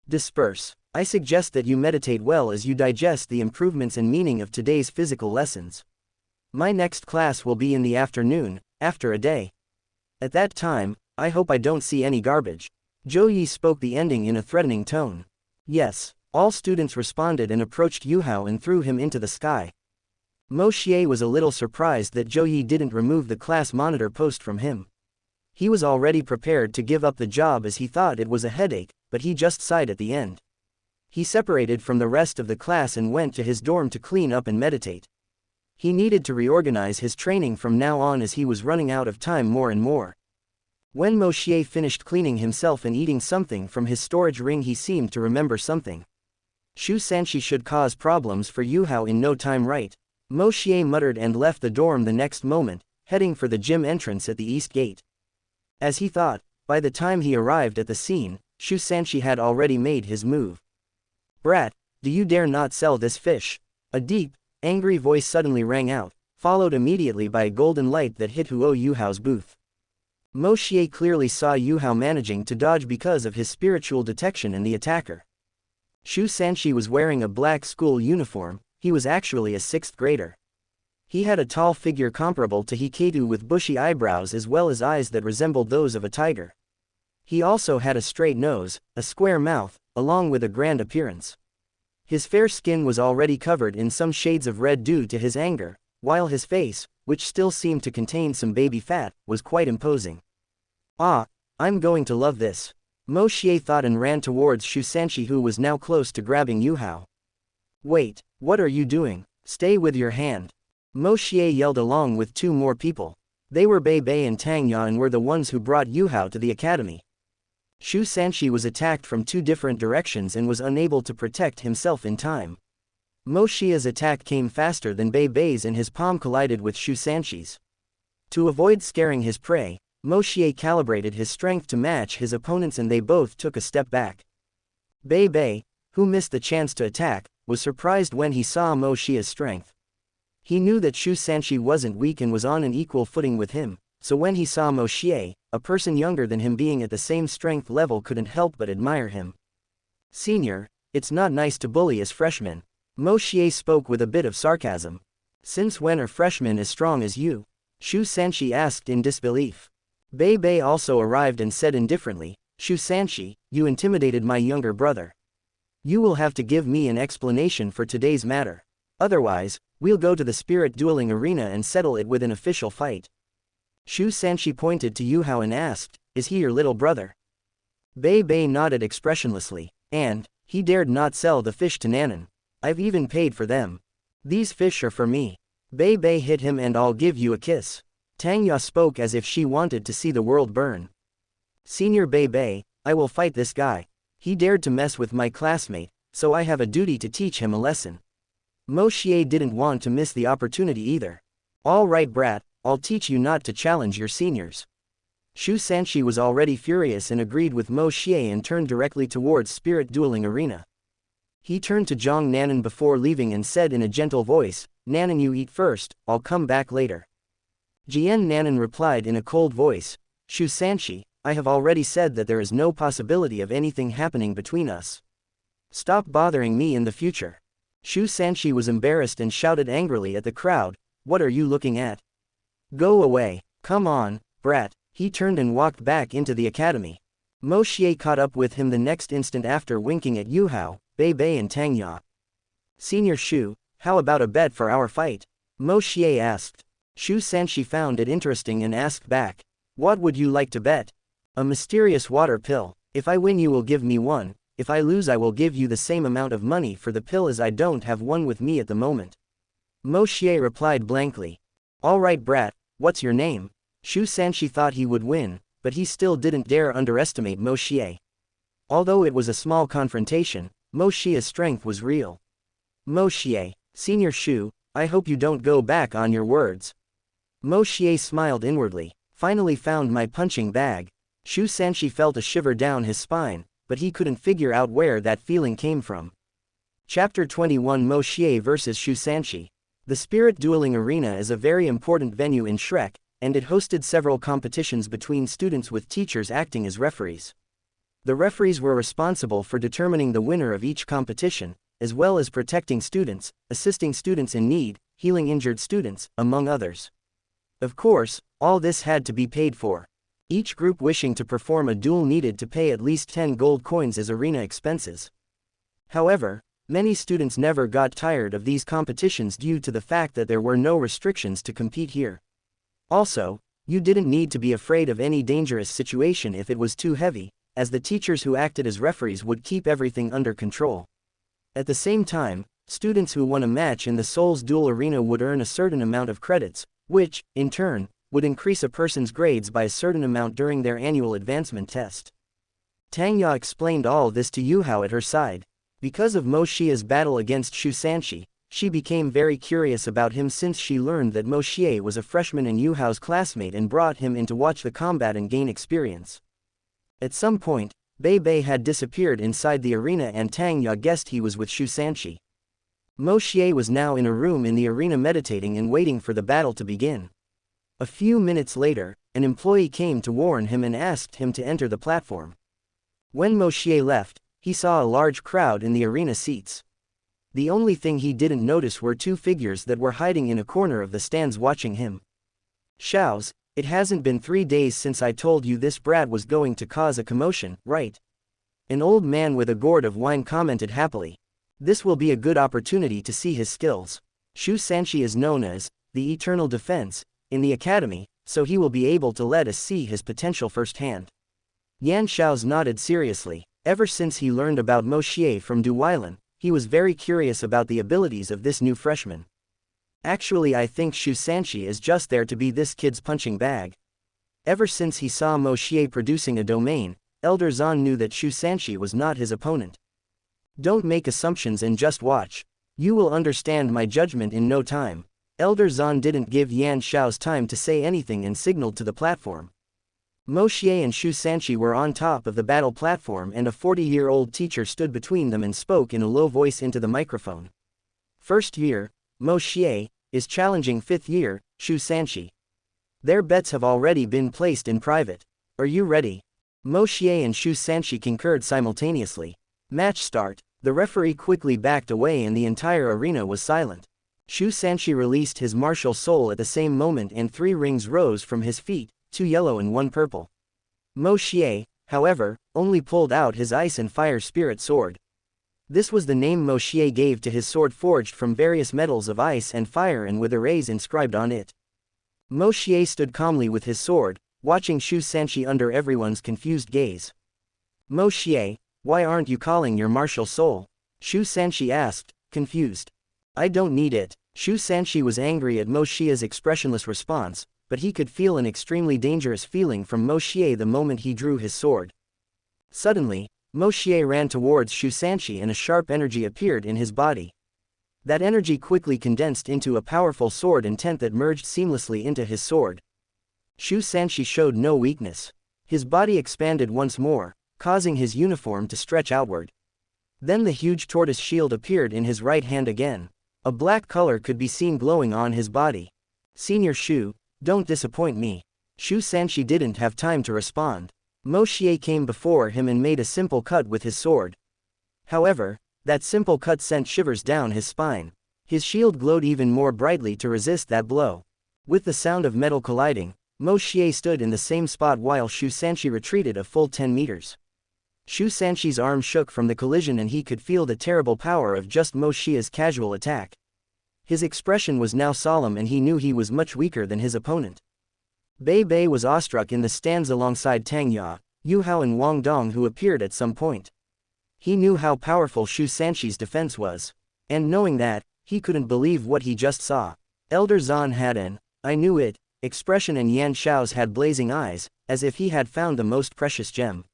Speaker 1: Disperse. I suggest that you meditate well as you digest the improvements and meaning of today's physical lessons. My next class will be in the afternoon, after a day. At that time, I hope I don't see any garbage. Zhou Yi spoke the ending in a threatening tone. Yes, all students responded and approached Yuhao and threw him into the sky. Moshier was a little surprised that Zhou Yi didn't remove the class monitor post from him. He was already prepared to give up the job as he thought it was a headache, but he just sighed at the end. He separated from the rest of the class and went to his dorm to clean up and meditate. He needed to reorganize his training from now on as he was running out of time more and more. When Moshier finished cleaning himself and eating something from his storage ring, he seemed to remember something. Xianxia should cause problems for Yuhao in no time, right? Moshier muttered and left the dorm the next moment, heading for the gym entrance at the east gate. As he thought, by the time he arrived at the scene, Xianxia had already made his move. Brat, do you dare not sell this fish? A deep, angry voice suddenly rang out, followed immediately by a golden light that hit Huo Yuhao's booth. Moshier clearly saw Yuhao managing to dodge because of his spiritual detection and the attacker. Xianxia was wearing a black school uniform. He was actually a 6th grader. He had a tall figure comparable to Hikaru with bushy eyebrows as well as eyes that resembled those of a tiger. He also had a straight nose, a square mouth, along with a grand appearance. His fair skin was already covered in some shades of red due to his anger, while his face, which still seemed to contain some baby fat, was quite imposing. Ah, I'm going to love this. Moshier thought and ran towards Xianxia, who was now close to grabbing Yuhao. Wait, what are you doing? Stay with your hand. Moshier yelled along with 2 more people. They were Bei Bei and Tangya and were the ones who brought Yuhao to the academy. Xianxia was attacked from 2 different directions and was unable to protect himself in time. Moshier's attack came faster than Bei Bei's and his palm collided with Xianxia's. To avoid scaring his prey, Moshier calibrated his strength to match his opponent's and they both took a step back. Bei Bei, who missed the chance to attack, was surprised when he saw Moshier's strength. He knew that Xianxia wasn't weak and was on an equal footing with him, so when he saw Moshier, a person younger than him being at the same strength level, couldn't help but admire him. Senior, it's not nice to bully as freshmen. Moshier spoke with a bit of sarcasm. Since when are freshmen as strong as you? Xianxia asked in disbelief. Bei Bei also arrived and said indifferently, Xianxia, you intimidated my younger brother. You will have to give me an explanation for today's matter. Otherwise, we'll go to the spirit dueling arena and settle it with an official fight. Xianxia pointed to Yuhao and asked, is he your little brother? Bei Bei nodded expressionlessly, and, he dared not sell the fish to Nanan. I've even paid for them. These fish are for me. Bei Bei hit him and I'll give you a kiss. Donghua spoke as if she wanted to see the world burn. Senior Bei Bei, I will fight this guy. He dared to mess with my classmate, so I have a duty to teach him a lesson. Moshier didn't want to miss the opportunity either. All right brat, I'll teach you not to challenge your seniors. Xianxia was already furious and agreed with Moshier and turned directly towards Spirit Dueling Arena. He turned to Zhang Nanan before leaving and said in a gentle voice, Nanan, you eat first, I'll come back later. Jian Nanan replied in a cold voice, Xianxia, I have already said that there is no possibility of anything happening between us. Stop bothering me in the future. Xianxia was embarrassed and shouted angrily at the crowd, what are you looking at? Go away, come on, brat. He turned and walked back into the academy. Moshier caught up with him the next instant after winking at Yuhao, Bei Bei and Donghua. Senior Shu, how about a bet for our fight? Moshier asked. Xianxia found it interesting and asked back. What would you like to bet? A mysterious water pill. If I win you will give me one, if I lose I will give you the same amount of money for the pill as I don't have one with me at the moment. Moshier replied blankly. Alright brat, what's your name? Xianxia thought he would win, but he still didn't dare underestimate Moshier. Although it was a small confrontation, Moshier's strength was real. Moshier, Senior Shu, I hope you don't go back on your words. Moshier smiled inwardly, finally found my punching bag. Xianxia felt a shiver down his spine, but he couldn't figure out where that feeling came from. Chapter 21 Moshier vs Xianxia. The Spirit Dueling Arena is a very important venue in Shrek, and it hosted several competitions between students with teachers acting as referees. The referees were responsible for determining the winner of each competition, as well as protecting students, assisting students in need, healing injured students, among others. Of course, all this had to be paid for. Each group wishing to perform a duel needed to pay at least 10 gold coins as arena expenses. However, many students never got tired of these competitions due to the fact that there were no restrictions to compete here. Also, you didn't need to be afraid of any dangerous situation if it was too heavy, as the teachers who acted as referees would keep everything under control. At the same time, students who won a match in the Soul's Duel Arena would earn a certain amount of credits, which, in turn, would increase a person's grades by a certain amount during their annual advancement test. Donghua explained all this to Yuhao at her side. Because of Moshier's battle against Xianxia, she became very curious about him since she learned that Moshier was a freshman and Yuhao's classmate and brought him in to watch the combat and gain experience. At some point, Bei Bei had disappeared inside the arena and Donghua guessed he was with Xianxia. Moshier was now in a room in the arena meditating and waiting for the battle to begin. A few minutes later, an employee came to warn him and asked him to enter the platform. When Moshier left, he saw a large crowd in the arena seats. The only thing he didn't notice were two figures that were hiding in a corner of the stands watching him. Shows, it hasn't been 3 days since I told you this brat was going to cause a commotion, right? An old man with a gourd of wine commented happily. This will be a good opportunity to see his skills. Xianxia is known as the Eternal Defense in the academy, so he will be able to let us see his potential firsthand. Yan Shao's nodded seriously. Ever since he learned about Moshier from Doulo, he was very curious about the abilities of this new freshman. Actually, I think Xianxia is just there to be this kid's punching bag. Ever since he saw Moshier producing a domain, Elder Zan knew that Xianxia was not his opponent. Don't make assumptions and just watch. You will understand my judgment in no time. Elder Zan didn't give Yan Shao's time to say anything and signaled to the platform. Moshier and Xianxia were on top of the battle platform and a 40-year-old teacher stood between them and spoke in a low voice into the microphone. First year, Moshier, is challenging 5th year, Xianxia. Their bets have already been placed in private. Are you ready? Moshier and Xianxia concurred simultaneously. Match start. The referee quickly backed away and the entire arena was silent. Xianxia released his martial soul at the same moment and 3 rings rose from his feet, 2 yellow and 1 purple. Moshier, however, only pulled out his ice and fire spirit sword. This was the name Moshier gave to his sword forged from various metals of ice and fire and with arrays inscribed on it. Moshier stood calmly with his sword, watching Xianxia under everyone's confused gaze. Moshier, why aren't you calling your martial soul? Xianxia asked, confused. I don't need it. Xianxia was angry at Moshier's expressionless response, but he could feel an extremely dangerous feeling from Moshier the moment he drew his sword. Suddenly, Moshier ran towards Xianxia and a sharp energy appeared in his body. That energy quickly condensed into a powerful sword intent that merged seamlessly into his sword. Xianxia showed no weakness. His body expanded once more, causing his uniform to stretch outward. Then the huge tortoise shield appeared in his right hand again. A black color could be seen glowing on his body. "Senior Shu, don't disappoint me." Xianxia didn't have time to respond. Moshier came before him and made a simple cut with his sword. However, that simple cut sent shivers down his spine. His shield glowed even more brightly to resist that blow. With the sound of metal colliding, Moshier stood in the same spot while Xianxia retreated a full 10 meters. Xianxia's arm shook from the collision and he could feel the terrible power of just Moshier's casual attack. His expression was now solemn and he knew he was much weaker than his opponent. Bei was awestruck in the stands alongside Tang Ya, Yu Hao and Wang Dong, who appeared at some point. He knew how powerful Xianxia's defense was. And knowing that, he couldn't believe what he just saw. Elder Zan had an "I knew it" expression and Yan Shao's had blazing eyes, as if he had found the most precious gem.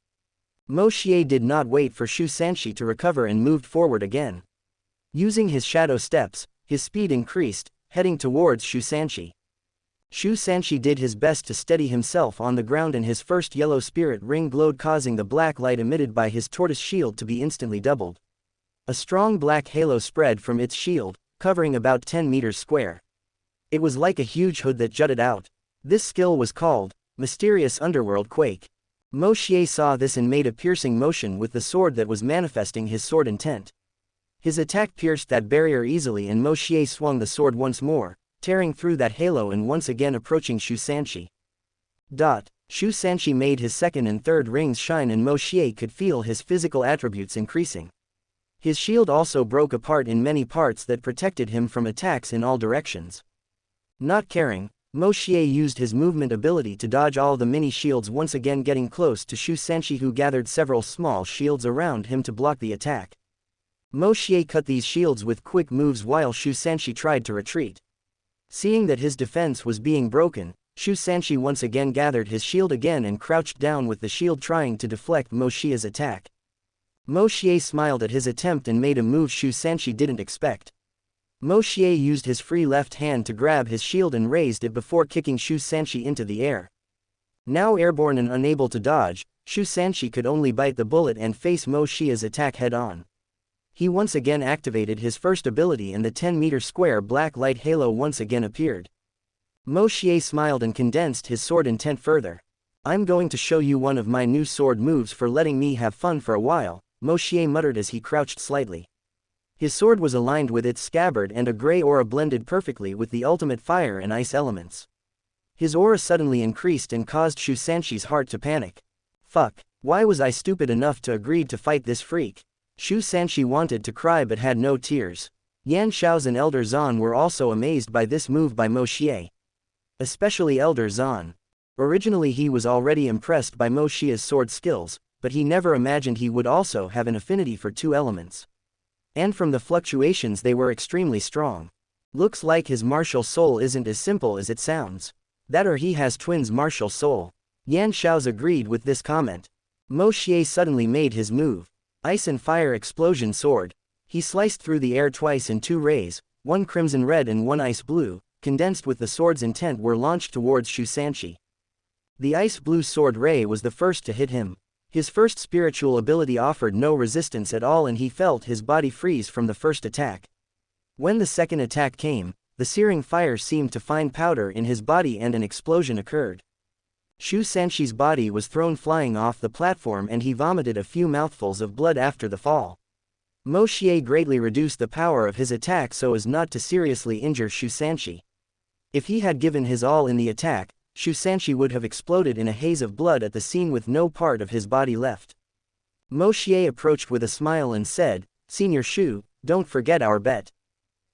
Speaker 1: Moshier did not wait for Xianxia to recover and moved forward again. Using his shadow steps, his speed increased, heading towards Xianxia. Xianxia did his best to steady himself on the ground and his first yellow spirit ring glowed, causing the black light emitted by his tortoise shield to be instantly doubled. A strong black halo spread from its shield, covering about 10 meters square. It was like a huge hood that jutted out. This skill was called Mysterious Underworld Quake. Moshier saw this and made a piercing motion with the sword that was manifesting his sword intent. His attack pierced that barrier easily and Moshier swung the sword once more, tearing through that halo and once again approaching Xianxia. Xianxia made his second and third rings shine and Moshier could feel his physical attributes increasing. His shield also broke apart in many parts that protected him from attacks in all directions. Not caring, Moshier used his movement ability to dodge all the mini shields, once again getting close to Xianxia, who gathered several small shields around him to block the attack. Moshier cut these shields with quick moves while Xianxia tried to retreat. Seeing that his defense was being broken, Xianxia once again gathered his shield again and crouched down with the shield, trying to deflect Moshier's attack. Moshier smiled at his attempt and made a move Xianxia didn't expect. Moshier used his free left hand to grab his shield and raised it before kicking Xianxia into the air. Now airborne and unable to dodge, Xianxia could only bite the bullet and face Moshier's attack head-on. He once again activated his first ability and the 10-meter square black light halo once again appeared. Moshier smiled and condensed his sword intent further. "I'm going to show you one of my new sword moves for letting me have fun for a while," Moshier muttered as he crouched slightly. His sword was aligned with its scabbard and a gray aura blended perfectly with the ultimate fire and ice elements. His aura suddenly increased and caused Xianxia's heart to panic. "Fuck, why was I stupid enough to agree to fight this freak?" Xianxia wanted to cry but had no tears. Yan Shao's and Elder Zan were also amazed by this move by Moshier. Especially Elder Zan. Originally he was already impressed by Moshier's sword skills, but he never imagined he would also have an affinity for two elements. And from the fluctuations they were extremely strong. Looks like his martial soul isn't as simple as it sounds. That or he has twins' martial soul. Yan Shao's agreed with this comment. Moshier suddenly made his move. Ice and Fire Explosion Sword. He sliced through the air twice in two rays, one crimson red and one ice blue, condensed with the sword's intent, were launched towards Xianxia. The ice blue sword ray was the first to hit him. His first spiritual ability offered no resistance at all and he felt his body freeze from the first attack. When the second attack came, the searing fire seemed to find powder in his body and an explosion occurred. Xianxia's body was thrown flying off the platform and he vomited a few mouthfuls of blood after the fall. Moshier greatly reduced the power of his attack so as not to seriously injure Xianxia. If he had given his all in the attack, Xianxia would have exploded in a haze of blood at the scene with no part of his body left. Moshier approached with a smile and said, "Senior Shu, don't forget our bet."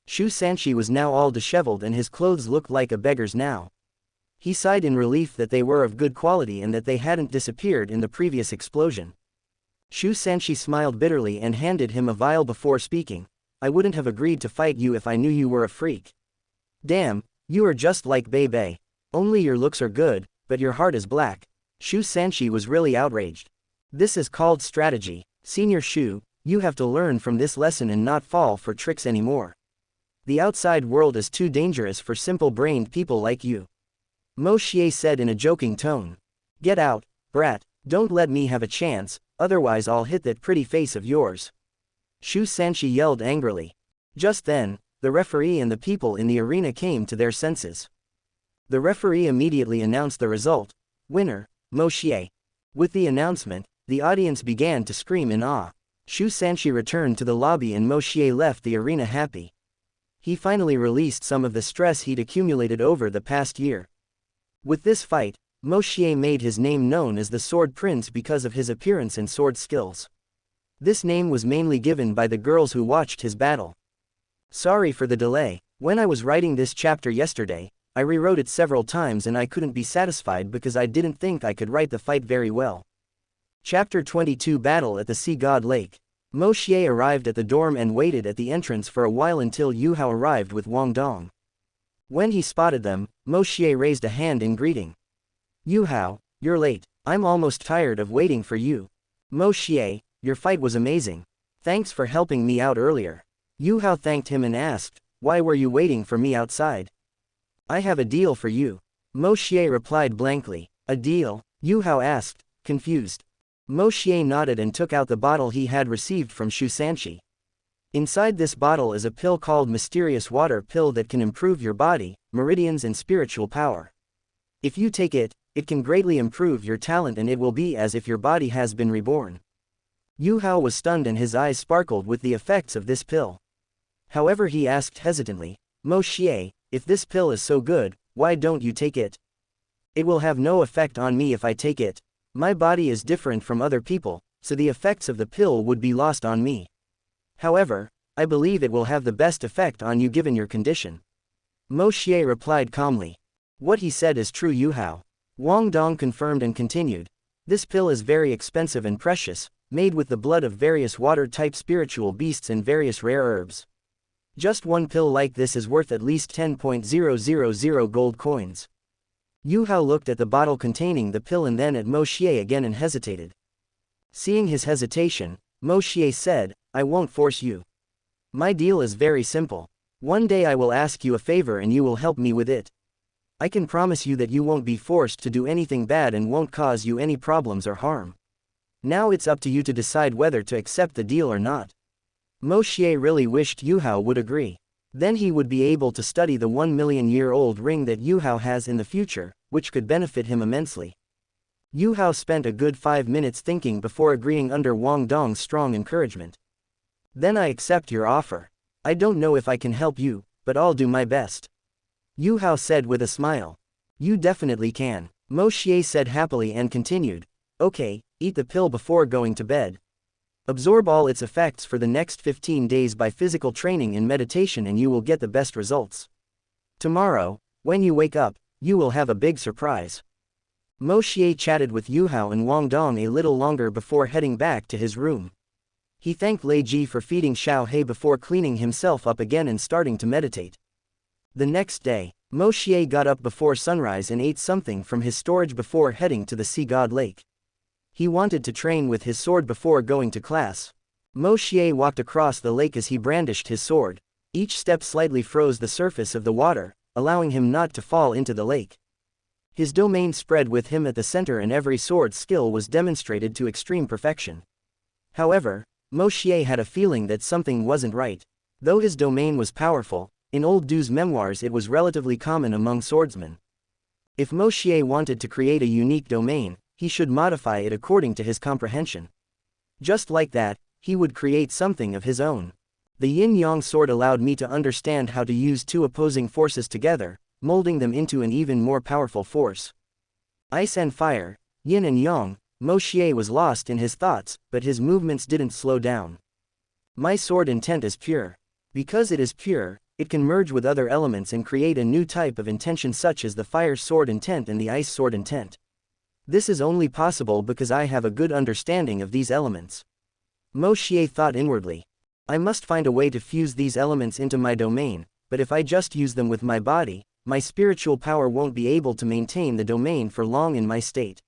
Speaker 1: Xianxia was now all disheveled and his clothes looked like a beggar's now. He sighed in relief that they were of good quality and that they hadn't disappeared in the previous explosion. Xianxia smiled bitterly and handed him a vial before speaking. I wouldn't have agreed to fight you if I knew you were a freak. Damn, you are just like Bei. Only your looks are good, but your heart is black. Xianxia was really outraged. This is called strategy. Senior Shu, you have to learn from this lesson and not fall for tricks anymore. The outside world is too dangerous for simple-brained people like you. Moshier said in a joking tone. Get out, brat, don't let me have a chance, otherwise I'll hit that pretty face of yours. Xianxia yelled angrily. Just then, the referee and the people in the arena came to their senses. The referee immediately announced the result. Winner, Moshier. With the announcement, the audience began to scream in awe. Xianxia returned to the lobby and Moshier left the arena happy. He finally released some of the stress he'd accumulated over the past year. With this fight, Moshier made his name known as the Sword Prince because of his appearance and sword skills. This name was mainly given by the girls who watched his battle. Sorry for the delay. When I was writing this chapter yesterday, I rewrote it several times and I couldn't be satisfied because I didn't think I could write the fight very well. Chapter 22 Battle at the Sea God Lake. Moshier arrived at the dorm and waited at the entrance for a while until Yu Hao arrived with Wang Dong. When he spotted them, Moshier raised a hand in greeting. Yu Hao, you're late. I'm almost tired of waiting for you. Moshier, your fight was amazing. Thanks for helping me out earlier. Yu Hao thanked him and asked, why were you waiting for me outside? I have a deal for you. Moshier replied blankly. A deal? Yu Hao asked, confused. Moshier nodded and took out the bottle he had received from Xianxia. Inside this bottle is a pill called Mysterious Water Pill that can improve your body, meridians and spiritual power. If you take it, it can greatly improve your talent and it will be as if your body has been reborn. Yu Hao was stunned and his eyes sparkled with the effects of this pill. However, he asked hesitantly, Moshier, if this pill is so good, why don't you take it? It will have no effect on me if I take it. My body is different from other people, so the effects of the pill would be lost on me. However, I believe it will have the best effect on you given your condition. Moshier replied calmly. What he said is true, Yu Hao. Wang Dong confirmed and continued. This pill is very expensive and precious, made with the blood of various water-type spiritual beasts and various rare herbs. Just one pill like this is worth at least 10,000 gold coins. Yu Hao looked at the bottle containing the pill and then at Moshier again and hesitated. Seeing his hesitation, Moshier said, I won't force you. My deal is very simple. One day I will ask you a favor and you will help me with it. I can promise you that you won't be forced to do anything bad and won't cause you any problems or harm. Now it's up to you to decide whether to accept the deal or not. Moshier really wished Yu Hao would agree. Then he would be able to study the 1,000,000-year-old ring that Yu Hao has in the future, which could benefit him immensely. Yu Hao spent a good 5 minutes thinking before agreeing under Wang Dong's strong encouragement. Then I accept your offer. I don't know if I can help you, but I'll do my best. Yu Hao said with a smile. You definitely can. Moshier said happily and continued. Okay, eat the pill before going to bed. Absorb all its effects for the next 15 days by physical training and meditation and you will get the best results. Tomorrow, when you wake up, you will have a big surprise. Moshier chatted with Yu Hao and Wang Dong a little longer before heading back to his room. He thanked Lei Ji for feeding Xiao He before cleaning himself up again and starting to meditate. The next day, Moshier got up before sunrise and ate something from his storage before heading to the Sea God Lake. He wanted to train with his sword before going to class. Moshier walked across the lake as he brandished his sword. Each step slightly froze the surface of the water, allowing him not to fall into the lake. His domain spread with him at the center and every sword skill was demonstrated to extreme perfection. However, Moshier had a feeling that something wasn't right. Though his domain was powerful, in old Du's memoirs it was relatively common among swordsmen. If Moshier wanted to create a unique domain, he should modify it according to his comprehension. Just like that, he would create something of his own. The yin-yang sword allowed me to understand how to use two opposing forces together, molding them into an even more powerful force. Ice and fire, yin and yang, Moshier was lost in his thoughts, but his movements didn't slow down. My sword intent is pure. Because it is pure, it can merge with other elements and create a new type of intention such as the fire sword intent and the ice sword intent. This is only possible because I have a good understanding of these elements. Moshier thought inwardly. I must find a way to fuse these elements into my domain, but if I just use them with my body, my spiritual power won't be able to maintain the domain for long in my state.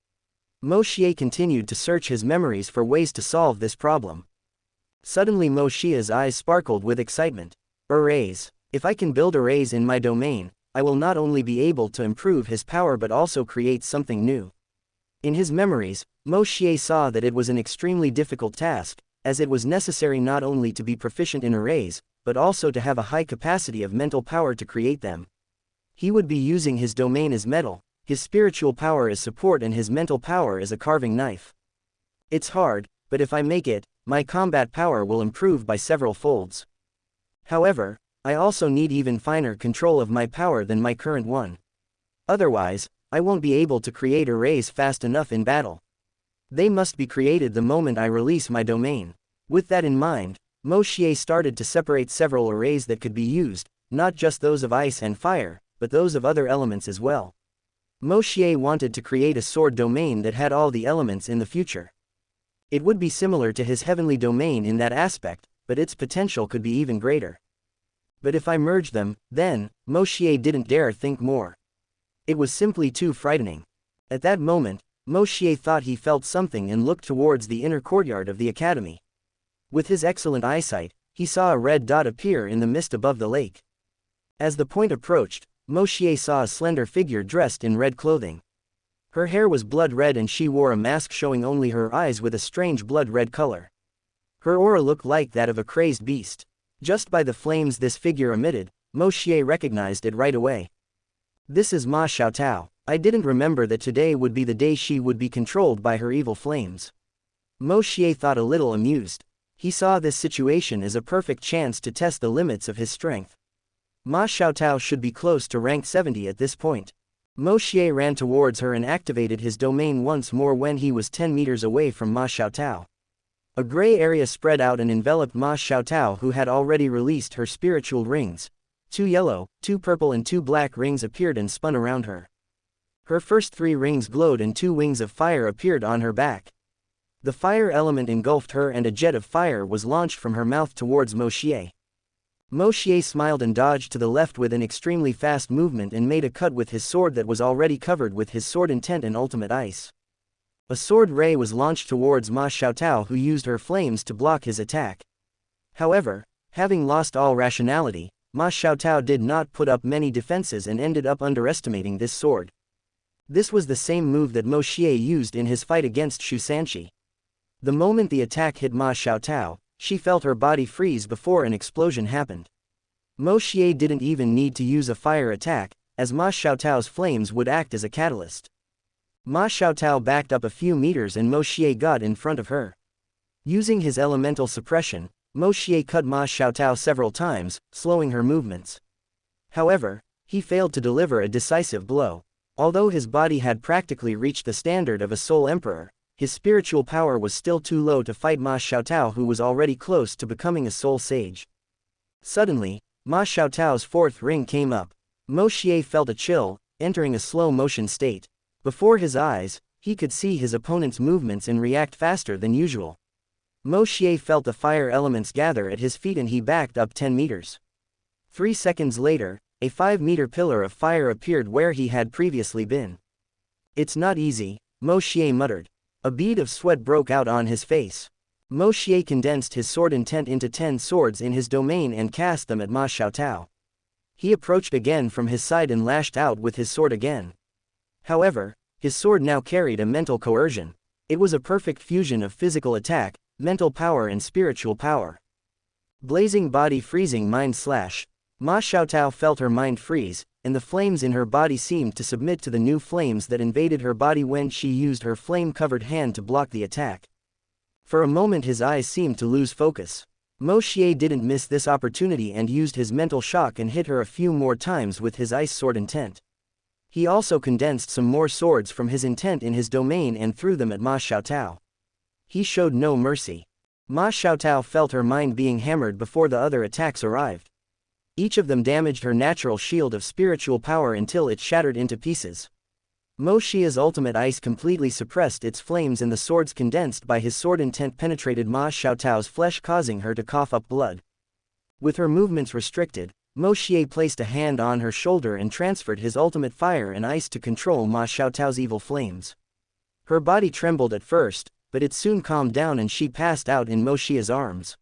Speaker 1: Moshier continued to search his memories for ways to solve this problem. Suddenly Moshier's eyes sparkled with excitement. Arrays. If I can build arrays in my domain, I will not only be able to improve his power but also create something new. In his memories, Moshier saw that it was an extremely difficult task, as it was necessary not only to be proficient in arrays, but also to have a high capacity of mental power to create them. He would be using his domain as metal, his spiritual power as support and his mental power as a carving knife. It's hard, but if I make it, my combat power will improve by several folds. However, I also need even finer control of my power than my current one. Otherwise, I won't be able to create arrays fast enough in battle. They must be created the moment I release my domain. With that in mind, Moshier started to separate several arrays that could be used, not just those of ice and fire, but those of other elements as well. Moshier wanted to create a sword domain that had all the elements in the future. It would be similar to his heavenly domain in that aspect, but its potential could be even greater. But if I merge them, then, Moshier didn't dare think more. It was simply too frightening. At that moment, Moshier thought he felt something and looked towards the inner courtyard of the academy. With his excellent eyesight, he saw a red dot appear in the mist above the lake. As the point approached, Moshier saw a slender figure dressed in red clothing. Her hair was blood red and she wore a mask showing only her eyes with a strange blood red color. Her aura looked like that of a crazed beast. Just by the flames this figure emitted, Moshier recognized it right away. This is Ma Xiaotao. I didn't remember that today would be the day she would be controlled by her evil flames. Moshier thought a little amused. He saw this situation as a perfect chance to test the limits of his strength. Ma Xiaotao should be close to rank 70 at this point. Moshier ran towards her and activated his domain once more when he was 10 meters away from Ma Xiaotao. A gray area spread out and enveloped Ma Xiaotao, who had already released her spiritual rings. 2 yellow, 2 purple and 2 black rings appeared and spun around her. Her first 3 rings glowed and 2 wings of fire appeared on her back. The fire element engulfed her and a jet of fire was launched from her mouth towards Moshier. Moshier smiled and dodged to the left with an extremely fast movement and made a cut with his sword that was already covered with his sword intent and ultimate ice. A sword ray was launched towards Ma Xiaotao, who used her flames to block his attack. However, having lost all rationality, Ma Xiaotao did not put up many defenses and ended up underestimating this sword. This was the same move that Moshier used in his fight against Xianxia. The moment the attack hit Ma Xiaotao, she felt her body freeze before an explosion happened. Moshier didn't even need to use a fire attack, as Ma Xiaotao's flames would act as a catalyst. Ma Xiaotao backed up a few meters and Moshier got in front of her. Using his elemental suppression, Moshier cut Ma Xiaotao several times, slowing her movements. However, he failed to deliver a decisive blow. Although his body had practically reached the standard of a soul emperor, his spiritual power was still too low to fight Ma Xiaotao, who was already close to becoming a soul sage. Suddenly, Ma Xiaotao's 4th ring came up. Moshier felt a chill, entering a slow motion state. Before his eyes, he could see his opponent's movements and react faster than usual. Moshier felt the fire elements gather at his feet and he backed up 10 meters. 3 seconds later, a 5-meter pillar of fire appeared where he had previously been. It's not easy, Moshier muttered. A bead of sweat broke out on his face. Moshier condensed his sword intent into 10 swords in his domain and cast them at Ma Xiaotao. He approached again from his side and lashed out with his sword again. However, his sword now carried a mental coercion. It was a perfect fusion of physical attack, mental power and spiritual power. Blazing body freezing mind slash. Ma Xiaotao felt her mind freeze, and the flames in her body seemed to submit to the new flames that invaded her body when she used her flame-covered hand to block the attack. For a moment his eyes seemed to lose focus. Moshier didn't miss this opportunity and used his mental shock and hit her a few more times with his ice sword intent. He also condensed some more swords from his intent in his domain and threw them at Ma Xiaotao. He showed no mercy. Ma Xiaotao felt her mind being hammered before the other attacks arrived. Each of them damaged her natural shield of spiritual power until it shattered into pieces. Moshier's ultimate ice completely suppressed its flames and the swords condensed by his sword intent penetrated Ma Xiaotao's flesh causing her to cough up blood. With her movements restricted, Moshier placed a hand on her shoulder and transferred his ultimate fire and ice to control Ma Xiaotao's evil flames. Her body trembled at first, but it soon calmed down and she passed out in Moshier's arms.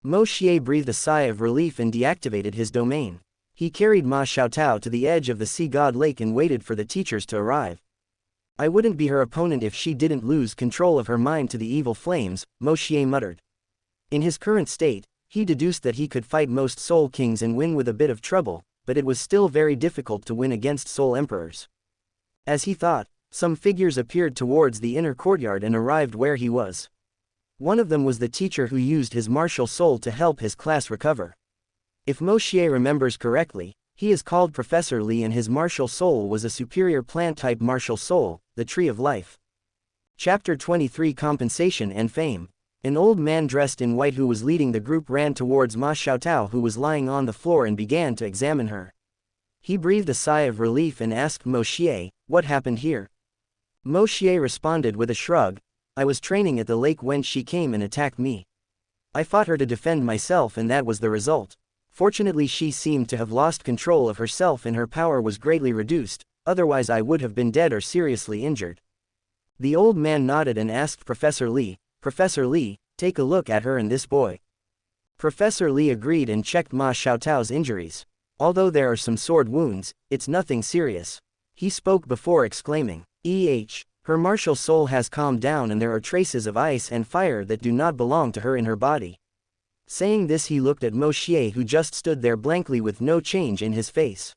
Speaker 1: Moshier breathed a sigh of relief and deactivated his domain. He carried Ma Xiaotao to the edge of the sea god lake and waited for the teachers to arrive. I wouldn't be her opponent if she didn't lose control of her mind to the evil flames, Moshier muttered. In his current state, he deduced that he could fight most Soul Kings and win with a bit of trouble, but it was still very difficult to win against Soul Emperors. As he thought, some figures appeared towards the inner courtyard and arrived where he was. One of them was the teacher who used his martial soul to help his class recover. If Moshier remembers correctly, he is called Professor Li and his martial soul was a superior plant-type martial soul, the Tree of Life. Chapter 23 Compensation and Fame. An old man dressed in white who was leading the group ran towards Ma Xiaotao who was lying on the floor and began to examine her. He breathed a sigh of relief and asked Moshier, "What happened here?" Moshier responded with a shrug, "I was training at the lake when she came and attacked me. I fought her to defend myself and that was the result. Fortunately she seemed to have lost control of herself and her power was greatly reduced, otherwise I would have been dead or seriously injured." The old man nodded and asked Professor Li, "Professor Li, take a look at her and this boy." Professor Li agreed and checked Ma Xiaotao's injuries. "Although there are some sword wounds, it's nothing serious." He spoke before exclaiming, Her martial soul has calmed down and there are traces of ice and fire that do not belong to her in her body." Saying this he looked at Moshier who just stood there blankly with no change in his face.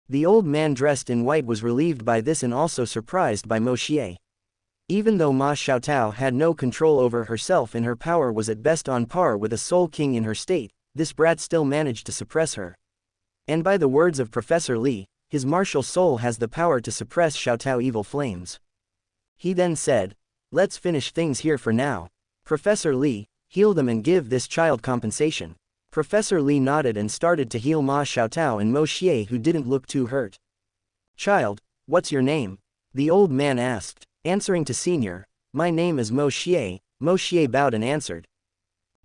Speaker 1: The old man dressed in white was relieved by this and also surprised by Moshier. Even though Ma Xiaotao had no control over herself and her power was at best on par with a Soul King in her state, this brat still managed to suppress her. And by the words of Professor Li, his martial soul has the power to suppress Xiaotao evil flames. He then said, "Let's finish things here for now. Professor Li, heal them and give this child compensation." Professor Li nodded and started to heal Ma Xiaotao and Moshier who didn't look too hurt. "Child, what's your name?" the old man asked. Answering to Senior, "My name is Moshier," Moshier bowed and answered.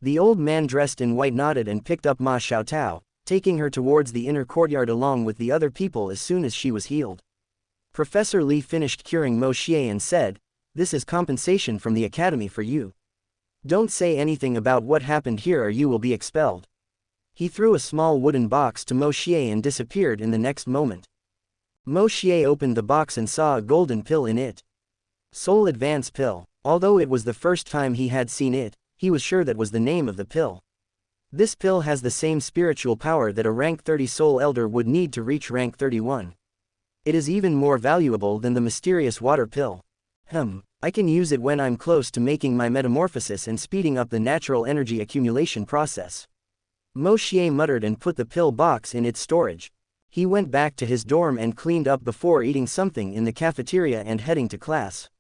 Speaker 1: The old man dressed in white nodded and picked up Ma Xiaotao, taking her towards the inner courtyard along with the other people as soon as she was healed. Professor Li finished curing Moshier and said, "This is compensation from the academy for you. Don't say anything about what happened here or you will be expelled." He threw a small wooden box to Moshier and disappeared in the next moment. Moshier opened the box and saw a golden pill in it. Soul Advance Pill. Although it was the first time he had seen it, he was sure that was the name of the pill. This pill has the same spiritual power that a rank 30 Soul Elder would need to reach rank 31. It is even more valuable than the mysterious water pill. I can use it when I'm close to making my metamorphosis and speeding up the natural energy accumulation process. Moshier muttered and put the pill box in its storage. He went back to his dorm and cleaned up before eating something in the cafeteria and heading to class.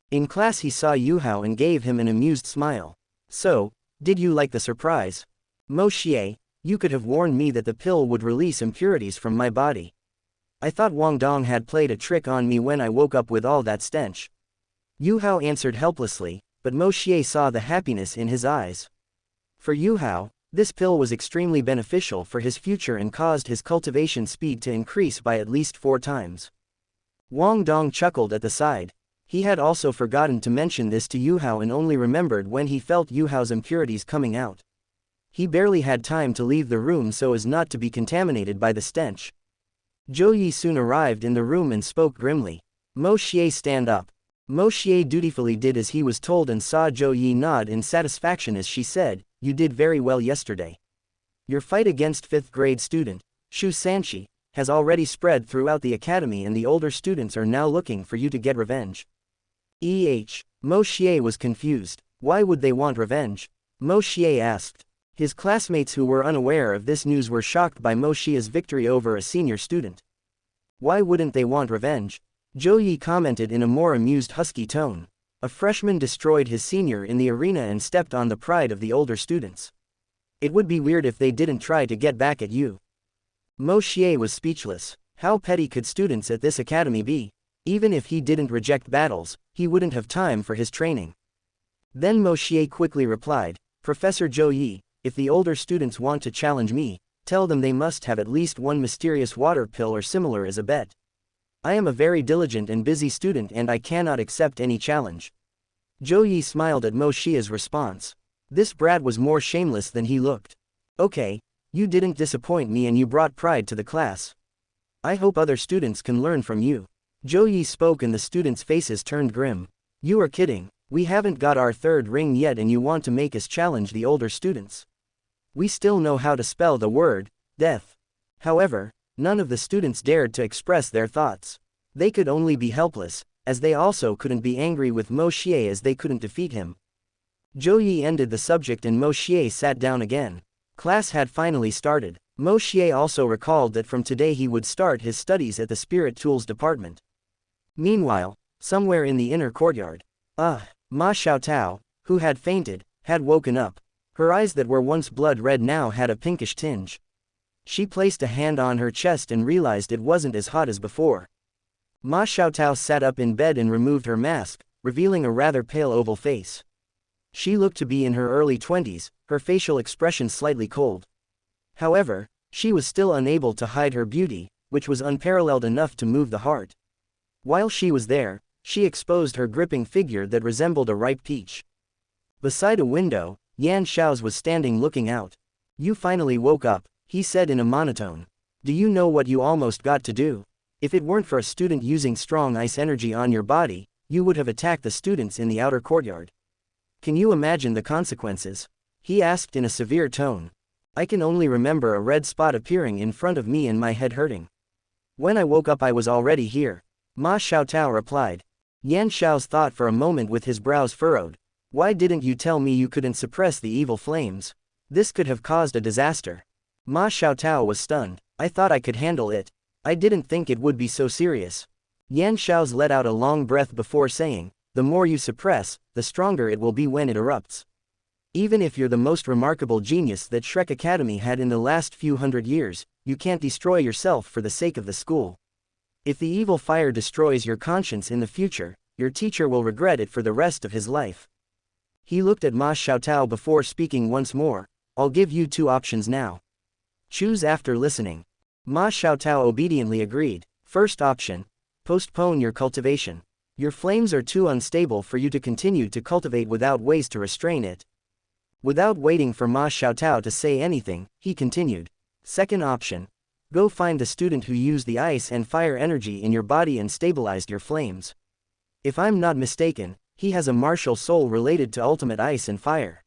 Speaker 1: In class he saw Yuhao and gave him an amused smile. "So, did you like the surprise? Moshier, you could have warned me that the pill would release impurities from my body. I thought Wang Dong had played a trick on me when I woke up with all that stench." Yuhao answered helplessly, but Moshier saw the happiness in his eyes. For Yuhao, this pill was extremely beneficial for his future and caused his cultivation speed to increase by at least 4 times. Wang Dong chuckled at the side. He had also forgotten to mention this to Yuhao and only remembered when he felt Yuhao's impurities coming out. He barely had time to leave the room so as not to be contaminated by the stench. Zhou Yi soon arrived in the room and spoke grimly. "Moshier, stand up." Moshier dutifully did as he was told and saw Zhou Yi nod in satisfaction as she said, "You did very well yesterday. Your fight against 5th grade student, Xianxia, has already spread throughout the academy and the older students are now looking for you to get revenge." Moshier was confused. Why would they want revenge? Moshier asked. His classmates who were unaware of this news were shocked by Moshier's victory over a senior student. Why wouldn't they want revenge? Zhou Yi commented in a more amused husky tone. A freshman destroyed his senior in the arena and stepped on the pride of the older students. It would be weird if they didn't try to get back at you. Moshier was speechless. How petty could students at this academy be? Even if he didn't reject battles, he wouldn't have time for his training. Then Moshier quickly replied, Professor Zhou Yi, if the older students want to challenge me, tell them they must have at least one mysterious water pill or similar as a bet. I am a very diligent and busy student and I cannot accept any challenge. Zhou Yi smiled at Moshier's response. This brat was more shameless than he looked. Okay, you didn't disappoint me and you brought pride to the class. I hope other students can learn from you. Zhou Yi spoke and the students' faces turned grim. You are kidding, we haven't got our third ring yet and you want to make us challenge the older students. We still know how to spell the word, death. However, none of the students dared to express their thoughts. They could only be helpless, as they also couldn't be angry with Moshier as they couldn't defeat him. Zhou Yi ended the subject and Moshier sat down again. Class had finally started. Moshier also recalled that from today he would start his studies at the Spirit Tools department. Meanwhile, somewhere in the inner courtyard, Ma Xiaotao, who had fainted, had woken up. Her eyes that were once blood red now had a pinkish tinge. She placed a hand on her chest and realized it wasn't as hot as before. Ma Xiaotao sat up in bed and removed her mask, revealing a rather pale oval face. She looked to be in her early 20s, her facial expression slightly cold. However, she was still unable to hide her beauty, which was unparalleled enough to move the heart. While she was there, she exposed her gripping figure that resembled a ripe peach. Beside a window, Yan Shao's was standing looking out. You finally woke up, he said in a monotone. Do you know what you almost got to do? If it weren't for a student using strong ice energy on your body, you would have attacked the students in the outer courtyard. Can you imagine the consequences? He asked in a severe tone. I can only remember a red spot appearing in front of me and my head hurting. When I woke up I was already here. Ma Xiaotao replied. Yan Shao's thought for a moment with his brows furrowed. Why didn't you tell me you couldn't suppress the evil flames? This could have caused a disaster. Ma Xiaotao was stunned. I thought I could handle it. I didn't think it would be so serious. Yan Shao's let out a long breath before saying, the more you suppress, the stronger it will be when it erupts. Even if you're the most remarkable genius that Shrek Academy had in the last few hundred years, you can't destroy yourself for the sake of the school. If the evil fire destroys your conscience in the future, your teacher will regret it for the rest of his life. He looked at Ma Xiaotao before speaking once more. I'll give you two options now. Choose after listening. Ma Xiaotao obediently agreed. First option. Postpone your cultivation. Your flames are too unstable for you to continue to cultivate without ways to restrain it. Without waiting for Ma Xiaotao to say anything, he continued. Second option. Go find the student who used the ice and fire energy in your body and stabilized your flames. If I'm not mistaken, he has a martial soul related to ultimate ice and fire.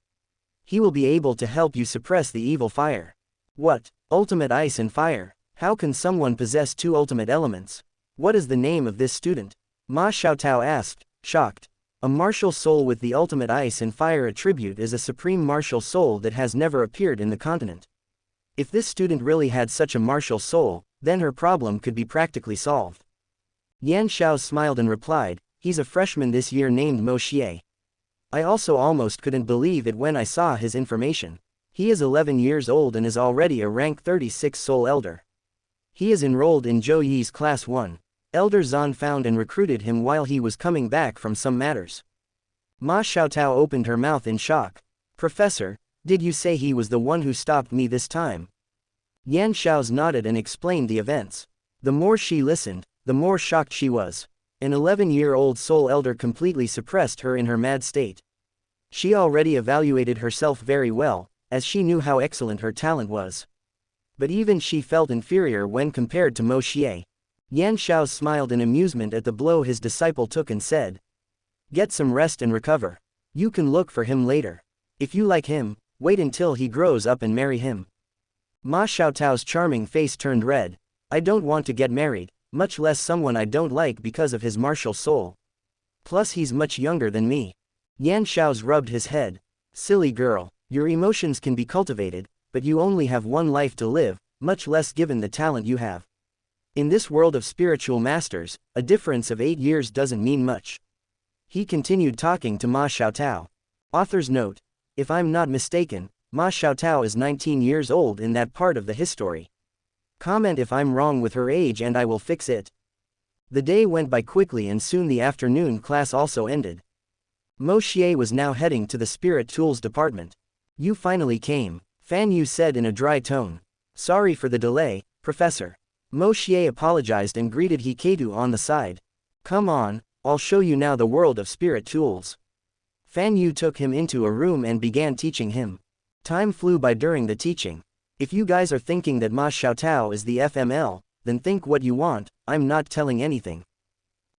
Speaker 1: He will be able to help you suppress the evil fire. What? Ultimate ice and fire? How can someone possess two ultimate elements? What is the name of this student? Ma Xiaotao asked, shocked. A martial soul with the ultimate ice and fire attribute is a supreme martial soul that has never appeared in the continent. If this student really had such a martial soul, then her problem could be practically solved. Yan Shao smiled and replied, he's a freshman this year named Moshier. I also almost couldn't believe it when I saw his information. He is 11 years old and is already a rank 36 soul elder. He is enrolled in Zhou Yi's class 1. Elder Zan found and recruited him while he was coming back from some matters. Ma Xiaotao opened her mouth in shock. Professor, did you say he was the one who stopped me this time? Yan Shao's nodded and explained the events. The more she listened, the more shocked she was. An 11-year-old soul elder completely suppressed her in her mad state. She already evaluated herself very well, as she knew how excellent her talent was. But even she felt inferior when compared to Moshier. Yan Shao smiled in amusement at the blow his disciple took and said, get some rest and recover. You can look for him later. If you like him, wait until he grows up and marry him. Ma Xiaotao's charming face turned red. I don't want to get married, much less someone I don't like because of his martial soul. Plus he's much younger than me. Yan Shao's rubbed his head. Silly girl, your emotions can be cultivated, but you only have one life to live, much less given the talent you have. In this world of spiritual masters, a difference of 8 years doesn't mean much. He continued talking to Ma Xiaotao. Author's note. If I'm not mistaken, Ma Xiaotao is 19 years old in that part of the history. Comment if I'm wrong with her age and I will fix it. The day went by quickly and soon the afternoon class also ended. Moshier was now heading to the Spirit Tools department. "You finally came," Fan Yu said in a dry tone. "Sorry for the delay, Professor." Moshier apologized and greeted Hikaru on the side. "Come on, I'll show you now the world of Spirit Tools." Fan Yu took him into a room and began teaching him. Time flew by during the teaching. "If you guys are thinking that Ma Xiaotao is the FML, then think what you want, I'm not telling anything.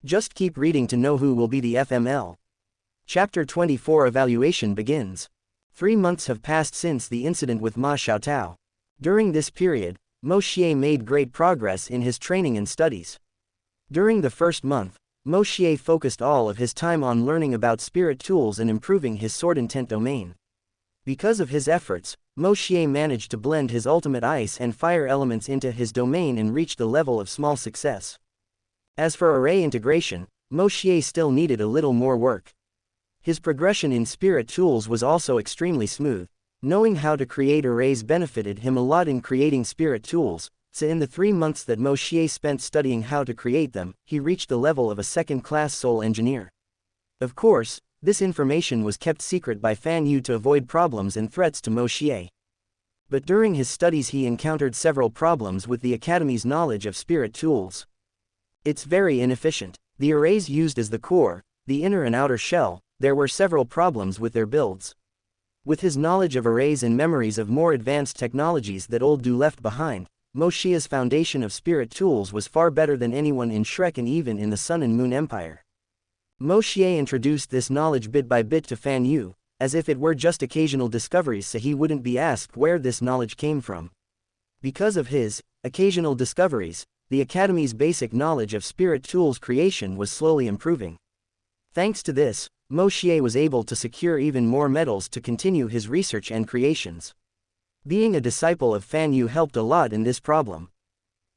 Speaker 1: Just keep reading to know who will be the FML. Chapter 24 Evaluation begins. 3 months have passed since the incident with Ma Xiaotao. During this period, Moshier made great progress in his training and studies. During the first month, Moshier focused all of his time on learning about spirit tools and improving his sword intent domain. Because of his efforts, Moshier managed to blend his ultimate ice and fire elements into his domain and reached the level of small success. As for array integration, Moshier still needed a little more work. His progression in spirit tools was also extremely smooth. Knowing how to create arrays benefited him a lot in creating spirit tools, so in the 3 months that Moshier spent studying how to create them, he reached the level of a second-class soul engineer. Of course, this information was kept secret by Fan Yu to avoid problems and threats to Moshier. But during his studies he encountered several problems with the Academy's knowledge of spirit tools. It's very inefficient. The arrays used as the core, the inner and outer shell, there were several problems with their builds. With his knowledge of arrays and memories of more advanced technologies that old Du left behind, Moshier's foundation of spirit tools was far better than anyone in Shrek and even in the Sun and Moon Empire. Moshier introduced this knowledge bit by bit to Fan Yu, as if it were just occasional discoveries so he wouldn't be asked where this knowledge came from. Because of his occasional discoveries, the Academy's basic knowledge of spirit tools creation was slowly improving. Thanks to this, Moshier was able to secure even more medals to continue his research and creations. Being a disciple of Fan Yu helped a lot in this problem.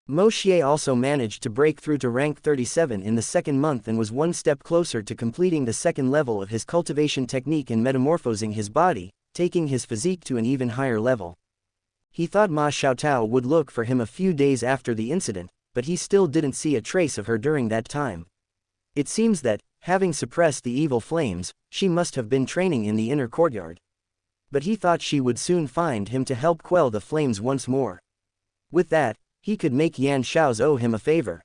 Speaker 1: Moshier also managed to break through to rank 37 in the second month and was one step closer to completing the second level of his cultivation technique and metamorphosing his body, taking his physique to an even higher level. He thought Ma Xiaotao would look for him a few days after the incident, but he still didn't see a trace of her during that time. It seems that, having suppressed the evil flames, she must have been training in the inner courtyard. But he thought she would soon find him to help quell the flames once more. With that, he could make Yan Shao's owe him a favor.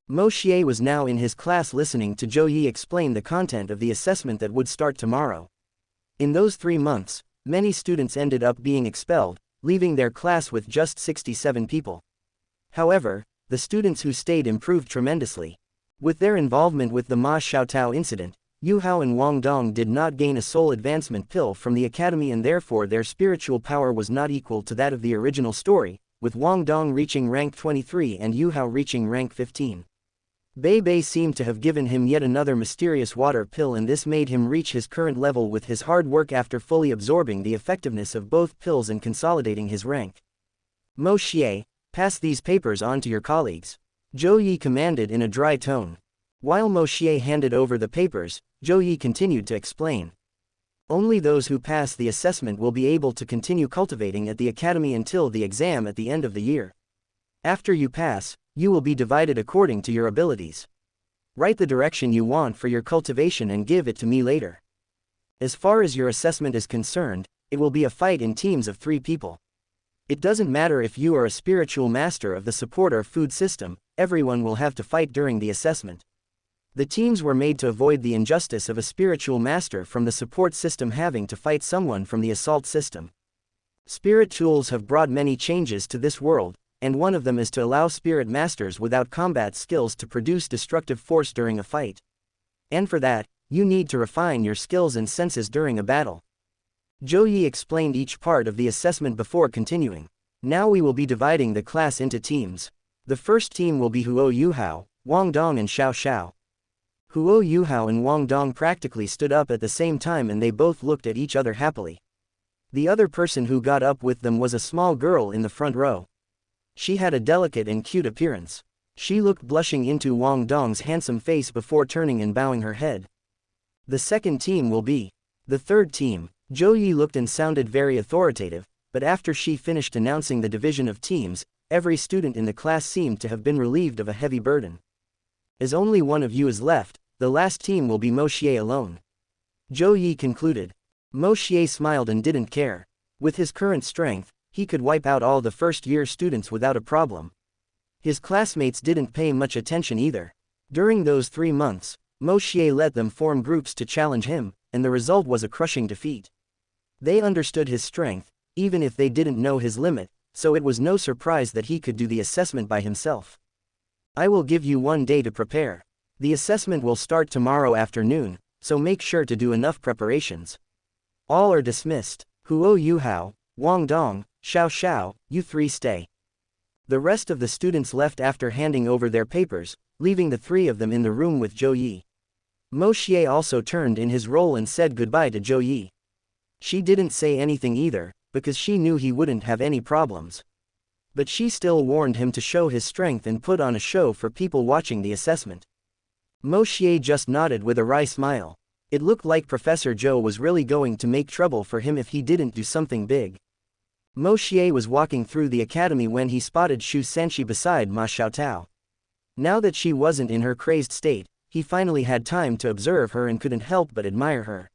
Speaker 1: Moshier was now in his class listening to Zhou Yi explain the content of the assessment that would start tomorrow. In those 3 months, many students ended up being expelled, leaving their class with just 67 people. However, the students who stayed improved tremendously. With their involvement with the Ma Xiaotao incident, Yu Hao and Wang Dong did not gain a soul advancement pill from the academy and therefore their spiritual power was not equal to that of the original story, with Wang Dong reaching rank 23 and Yu Hao reaching rank 15. Bei Bei seemed to have given him yet another mysterious water pill and this made him reach his current level with his hard work after fully absorbing the effectiveness of both pills and consolidating his rank. Moshier, pass these papers on to your colleagues. Zhou Yi commanded in a dry tone. While Moshier handed over the papers, Zhou Yi continued to explain. Only those who pass the assessment will be able to continue cultivating at the academy until the exam at the end of the year. After you pass, you will be divided according to your abilities. Write the direction you want for your cultivation and give it to me later. As far as your assessment is concerned, it will be a fight in teams of 3 people. It doesn't matter if you are a spiritual master of the support or food system, everyone will have to fight during the assessment. The teams were made to avoid the injustice of a spiritual master from the support system having to fight someone from the assault system. Spirit tools have brought many changes to this world, and one of them is to allow spirit masters without combat skills to produce destructive force during a fight. And for that, you need to refine your skills and senses during a battle. Zhou Yi explained each part of the assessment before continuing. Now we will be dividing the class into teams. The first team will be Huo Yuhao, Wang Dong and Xiao Xiao. Huo Yuhao and Wang Dong practically stood up at the same time and they both looked at each other happily. The other person who got up with them was a small girl in the front row. She had a delicate and cute appearance. She looked blushing into Wang Dong's handsome face before turning and bowing her head. The second team will be the third team. Zhou Yi looked and sounded very authoritative, but after she finished announcing the division of teams, every student in the class seemed to have been relieved of a heavy burden. As only one of you is left, the last team will be Moshier alone. Zhou Yi concluded. Moshier smiled and didn't care. With his current strength, he could wipe out all the first-year students without a problem. His classmates didn't pay much attention either. During those 3 months, Moshier let them form groups to challenge him, and the result was a crushing defeat. They understood his strength, even if they didn't know his limit, so it was no surprise that he could do the assessment by himself. I will give you 1 day to prepare. The assessment will start tomorrow afternoon, so make sure to do enough preparations. All are dismissed. Huo Yuhao, Wang Dong, Xiao Xiao, you 3 stay. The rest of the students left after handing over their papers, leaving the 3 of them in the room with Zhou Yi. Moshier also turned in his role and said goodbye to Zhou Yi. She didn't say anything either, because she knew he wouldn't have any problems. But she still warned him to show his strength and put on a show for people watching the assessment. Moshier just nodded with a wry smile. It looked like Professor Zhou was really going to make trouble for him if he didn't do something big. Moshier was walking through the academy when he spotted Xianxia beside Ma Xiaotao. Now that she wasn't in her crazed state, he finally had time to observe her and couldn't help but admire her.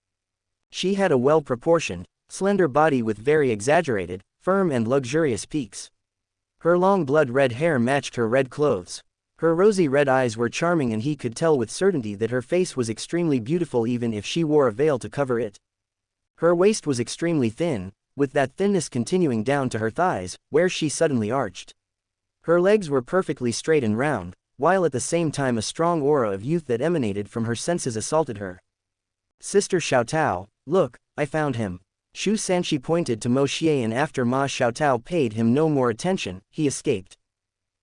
Speaker 1: She had a well-proportioned, slender body with very exaggerated, firm and luxurious peaks. Her long blood-red hair matched her red clothes. Her rosy red eyes were charming and he could tell with certainty that her face was extremely beautiful even if she wore a veil to cover it. Her waist was extremely thin, with that thinness continuing down to her thighs, where she suddenly arched. Her legs were perfectly straight and round, while at the same time a strong aura of youth that emanated from her senses assaulted her. Sister Xiaotao, look, I found him. Xianxia pointed to Moshier and after Ma Xiaotao paid him no more attention, he escaped.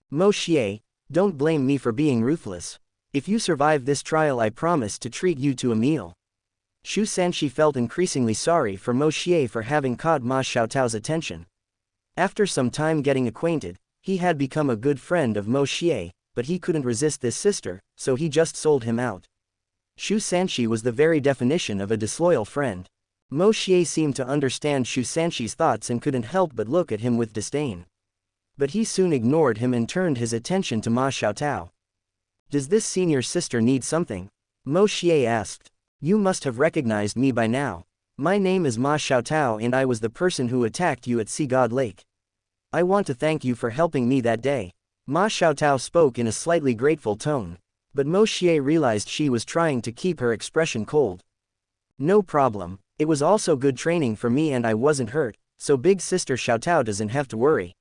Speaker 1: Moshier, don't blame me for being ruthless. If you survive this trial I promise to treat you to a meal. Xianxia felt increasingly sorry for Moshier for having caught Ma Xiaotao's attention. After some time getting acquainted, he had become a good friend of Moshier, but he couldn't resist this sister, so he just sold him out. Xianxia was the very definition of a disloyal friend. Moshier seemed to understand Xianxia's thoughts and couldn't help but look at him with disdain. But he soon ignored him and turned his attention to Ma Xiaotao. Does this senior sister need something? Moshier asked. You must have recognized me by now. My name is Ma Xiaotao and I was the person who attacked you at Sea God Lake. I want to thank you for helping me that day. Ma Xiaotao spoke in a slightly grateful tone. But Moshier realized she was trying to keep her expression cold. No problem, it was also good training for me and I wasn't hurt, so big sister Xiaotao doesn't have to worry.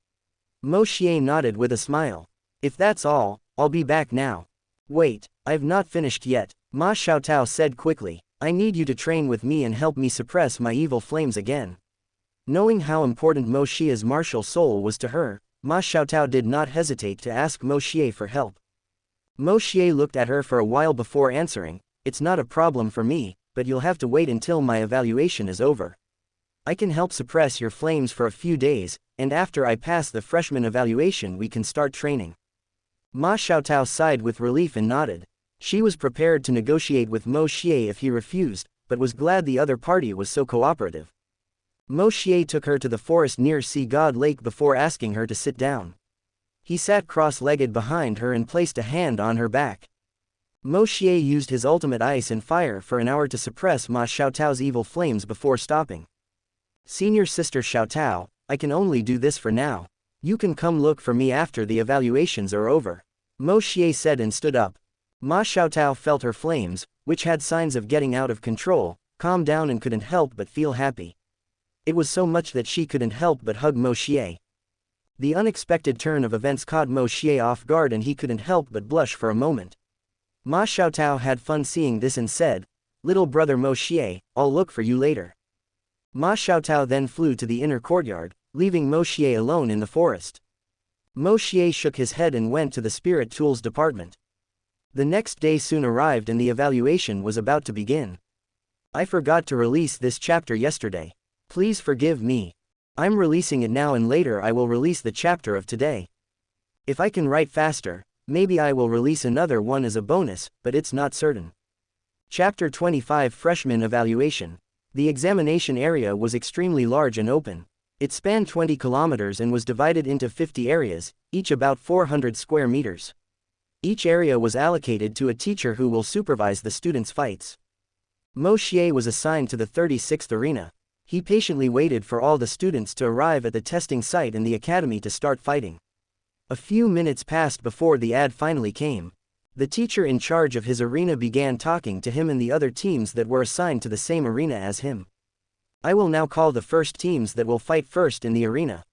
Speaker 1: Moshier nodded with a smile. If that's all, I'll be back now. Wait, I've not finished yet, Ma Xiaotao said quickly. I need you to train with me and help me suppress my evil flames again. Knowing how important Moshier's martial soul was to her, Ma Xiaotao did not hesitate to ask Moshier for help. Moshier looked at her for a while before answering, it's not a problem for me, but you'll have to wait until my evaluation is over. I can help suppress your flames for a few days, and after I pass the freshman evaluation we can start training. Ma Xiaotao sighed with relief and nodded. She was prepared to negotiate with Moshier if he refused, but was glad the other party was so cooperative. Moshier took her to the forest near Sea God Lake before asking her to sit down. He sat cross-legged behind her and placed a hand on her back. Moshier used his ultimate ice and fire for an hour to suppress Ma Xiaotao's evil flames before stopping. Senior sister Xiaotao, I can only do this for now. You can come look for me after the evaluations are over. Moshier said and stood up. Ma Xiaotao felt her flames, which had signs of getting out of control, calm down and couldn't help but feel happy. It was so much that she couldn't help but hug Moshier. The unexpected turn of events caught Moshier off guard and he couldn't help but blush for a moment. Ma Xiaotao had fun seeing this and said, Little brother Moshier, I'll look for you later. Ma Xiaotao then flew to the inner courtyard, leaving Moshier alone in the forest. Moshier shook his head and went to the spirit tools department. The next day soon arrived and the evaluation was about to begin. I forgot to release this chapter yesterday. Please forgive me. I'm releasing it now and later I will release the chapter of today. If I can write faster, maybe I will release another one as a bonus, but it's not certain. Chapter 25 Freshman Evaluation. The examination area was extremely large and open. It spanned 20 kilometers and was divided into 50 areas, each about 400 square meters. Each area was allocated to a teacher who will supervise the students' fights. Moshier was assigned to the 36th arena. He patiently waited for all the students to arrive at the testing site in the academy to start fighting. A few minutes passed before the ad finally came. The teacher in charge of his arena began talking to him and the other teams that were assigned to the same arena as him. I will now call the first teams that will fight first in the arena.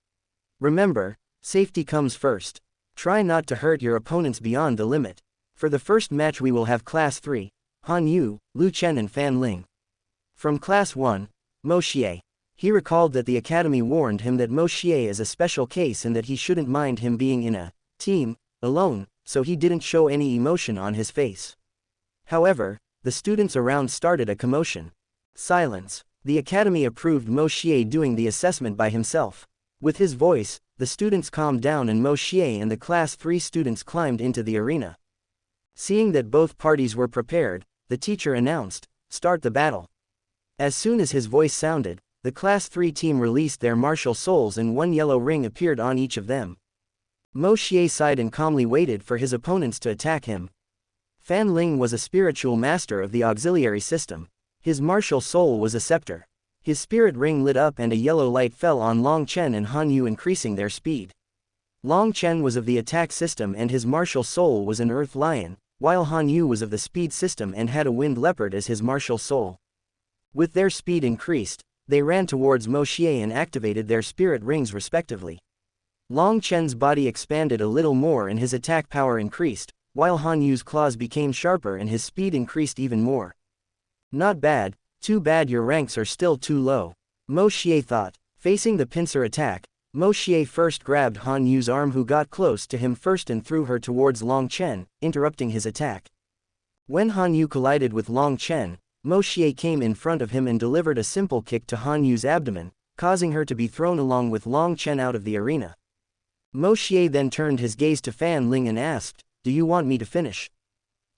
Speaker 1: Remember, safety comes first. Try not to hurt your opponents beyond the limit. For the first match we will have Class 3, Han Yu, Lu Chen and Fan Ling. From Class 1, Moshier. He recalled that the academy warned him that Moshier is a special case and that he shouldn't mind him being in a team alone, so he didn't show any emotion on his face. However, the students around started a commotion. Silence. The academy approved Moshier doing the assessment by himself. With his voice, the students calmed down and Moshier and the Class 3 students climbed into the arena. Seeing that both parties were prepared, the teacher announced, "Start the battle." As soon as his voice sounded, the Class 3 team released their martial souls and one yellow ring appeared on each of them. Moshier sighed and calmly waited for his opponents to attack him. Fan Ling was a spiritual master of the auxiliary system. His martial soul was a scepter. His spirit ring lit up and a yellow light fell on Long Chen and Han Yu, increasing their speed. Long Chen was of the attack system and his martial soul was an earth lion, while Han Yu was of the speed system and had a wind leopard as his martial soul. With their speed increased, they ran towards Moshier and activated their spirit rings respectively. Long Chen's body expanded a little more and his attack power increased, while Han Yu's claws became sharper and his speed increased even more. Not bad, too bad your ranks are still too low, Moshier thought. Facing the pincer attack, Moshier first grabbed Han Yu's arm, who got close to him first and threw her towards Long Chen, interrupting his attack. When Han Yu collided with Long Chen, Moshier came in front of him and delivered a simple kick to Han Yu's abdomen, causing her to be thrown along with Long Chen out of the arena. Moshier then turned his gaze to Fan Ling and asked, "Do you want me to finish?"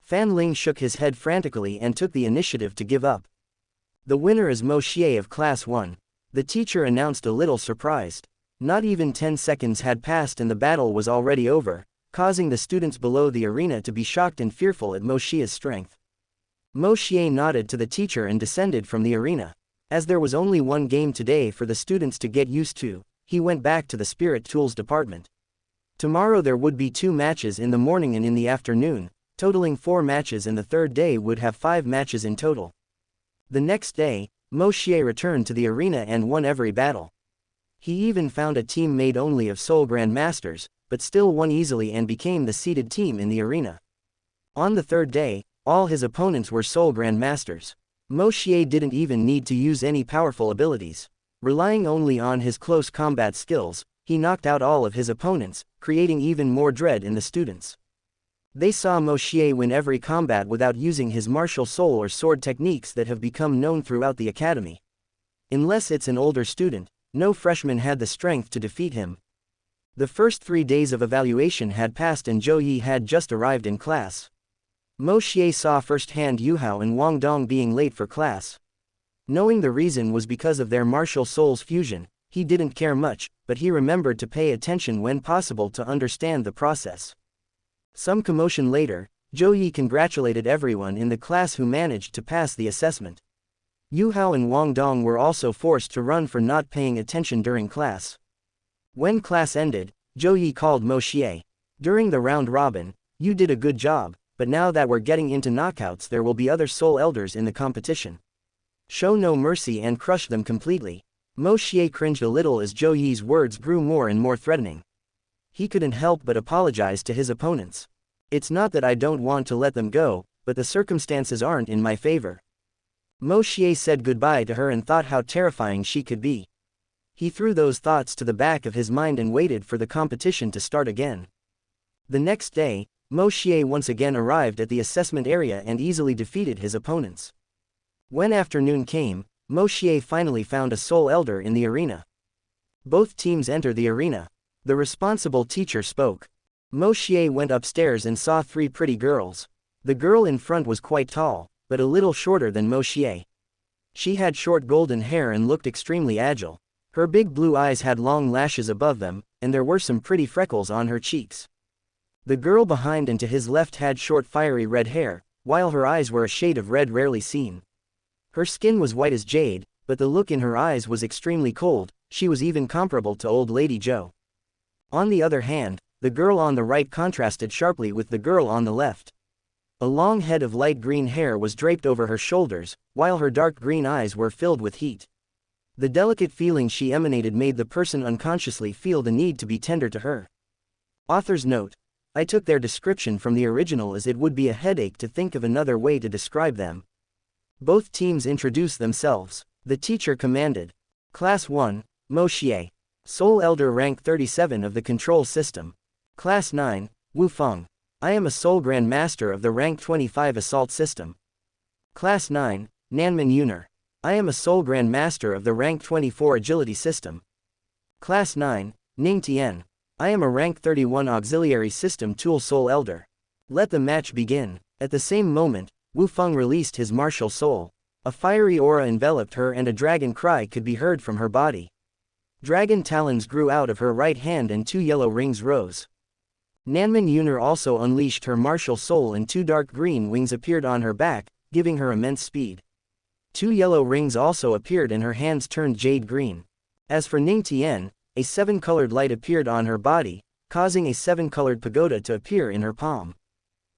Speaker 1: Fan Ling shook his head frantically and took the initiative to give up. The winner is Moshier of Class 1. The teacher announced, a little surprised. Not even 10 seconds had passed and the battle was already over, causing the students below the arena to be shocked and fearful at Moshier's strength. Moshier nodded to the teacher and descended from the arena. As there was only one game today for the students to get used to, he went back to the spirit tools department. Tomorrow there would be 2 matches in the morning and in the afternoon, totaling 4 matches, and the third day would have 5 matches in total. The next day, Moshier returned to the arena and won every battle. He even found a team made only of Soul Grandmasters, but still won easily and became the seeded team in the arena. On the third day, all his opponents were Soul Grandmasters. Moshier didn't even need to use any powerful abilities. Relying only on his close combat skills, he knocked out all of his opponents, creating even more dread in the students. They saw Moshier win every combat without using his martial soul or sword techniques that have become known throughout the academy. Unless it's an older student, no freshman had the strength to defeat him. The first 3 days of evaluation had passed and Zhou Yi had just arrived in class. Moshier saw firsthand Yu Hao and Wang Dong being late for class. Knowing the reason was because of their martial souls fusion, he didn't care much, but he remembered to pay attention when possible to understand the process. Some commotion later, Zhou Yi congratulated everyone in the class who managed to pass the assessment. Yu Hao and Wang Dong were also forced to run for not paying attention during class. When class ended, Zhou Yi called Moshier. During the round robin, you did a good job, but now that we're getting into knockouts there will be other soul elders in the competition. Show no mercy and crush them completely. Moshier cringed a little as Zhou Yi's words grew more and more threatening. He couldn't help but apologize to his opponents. It's not that I don't want to let them go, but the circumstances aren't in my favor. Moshier said goodbye to her and thought how terrifying she could be. He threw those thoughts to the back of his mind and waited for the competition to start again. The next day, Moshier once again arrived at the assessment area and easily defeated his opponents. When afternoon came, Moshier finally found a soul elder in the arena. Both teams enter the arena. The responsible teacher spoke. Moshier went upstairs and saw 3 pretty girls. The girl in front was quite tall, but a little shorter than Moshier. She had short golden hair and looked extremely agile. Her big blue eyes had long lashes above them, and there were some pretty freckles on her cheeks. The girl behind and to his left had short fiery red hair, while her eyes were a shade of red rarely seen. Her skin was white as jade, but the look in her eyes was extremely cold. She was even comparable to old Lady Joe. On the other hand, the girl on the right contrasted sharply with the girl on the left. A long head of light green hair was draped over her shoulders, while her dark green eyes were filled with heat. The delicate feeling she emanated made the person unconsciously feel the need to be tender to her. Author's note: I took their description from the original as it would be a headache to think of another way to describe them. Both teams introduced themselves. The teacher commanded. Class 1, Moshier. Soul Elder rank 37 of the control system. Class 9, Wu Feng. I am a Soul Grand Master of the rank 25 assault system. Class 9, Nanman Yuner. I am a Soul Grand Master of the rank 24 agility system. Class 9, Ning Tian. I am a rank 31 auxiliary system tool Soul Elder. Let the match begin. At the same moment, Wu Feng released his martial soul. A fiery aura enveloped her and a dragon cry could be heard from her body. Dragon talons grew out of her right hand and 2 yellow rings rose. Nanman Yuner also unleashed her martial soul and 2 dark green wings appeared on her back, giving her immense speed. 2 yellow rings also appeared and her hands turned jade green. As for Ning Tian, a 7-colored light appeared on her body, causing a 7-colored pagoda to appear in her palm.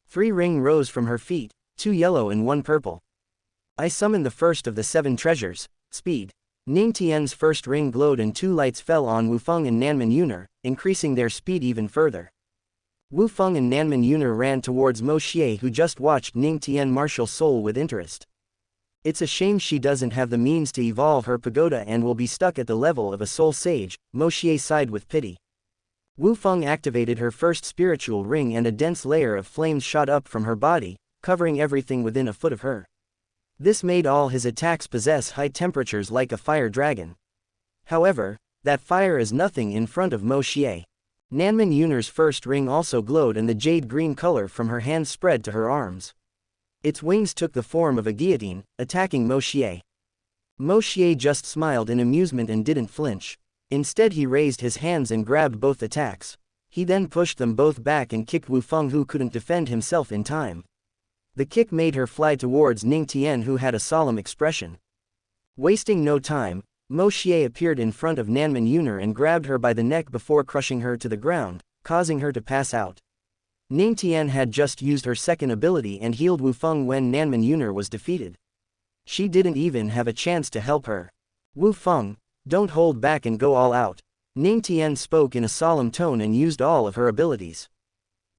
Speaker 1: 3 rings rose from her feet, 2 yellow and 1 purple. I summoned the first of the 7 treasures, speed. Ning Tian's first ring glowed and 2 lights fell on Wu Feng and Nanman Yuner, increasing their speed even further. Wu Feng and Nanman Yuner ran towards Moshier, who just watched Ning Tian martial soul with interest. It's a shame she doesn't have the means to evolve her pagoda and will be stuck at the level of a soul sage, Moshier sighed with pity. Wu Feng activated her first spiritual ring and a dense layer of flames shot up from her body, covering everything within a foot of her. This made all his attacks possess high temperatures like a fire dragon. However, that fire is nothing in front of Moshier. Nanman Yuner's first ring also glowed and the jade green color from her hands spread to her arms. Its wings took the form of a guillotine, attacking Moshier. Moshier just smiled in amusement and didn't flinch. Instead he raised his hands and grabbed both attacks. He then pushed them both back and kicked Wu Feng, who couldn't defend himself in time. The kick made her fly towards Ning Tian, who had a solemn expression. Wasting no time, Moshier appeared in front of Nanman Yuner and grabbed her by the neck before crushing her to the ground, causing her to pass out. Ning Tian had just used her second ability and healed Wu Feng when Nanman Yuner was defeated. She didn't even have a chance to help her. Wu Feng, don't hold back and go all out. Ning Tian spoke in a solemn tone and used all of her abilities.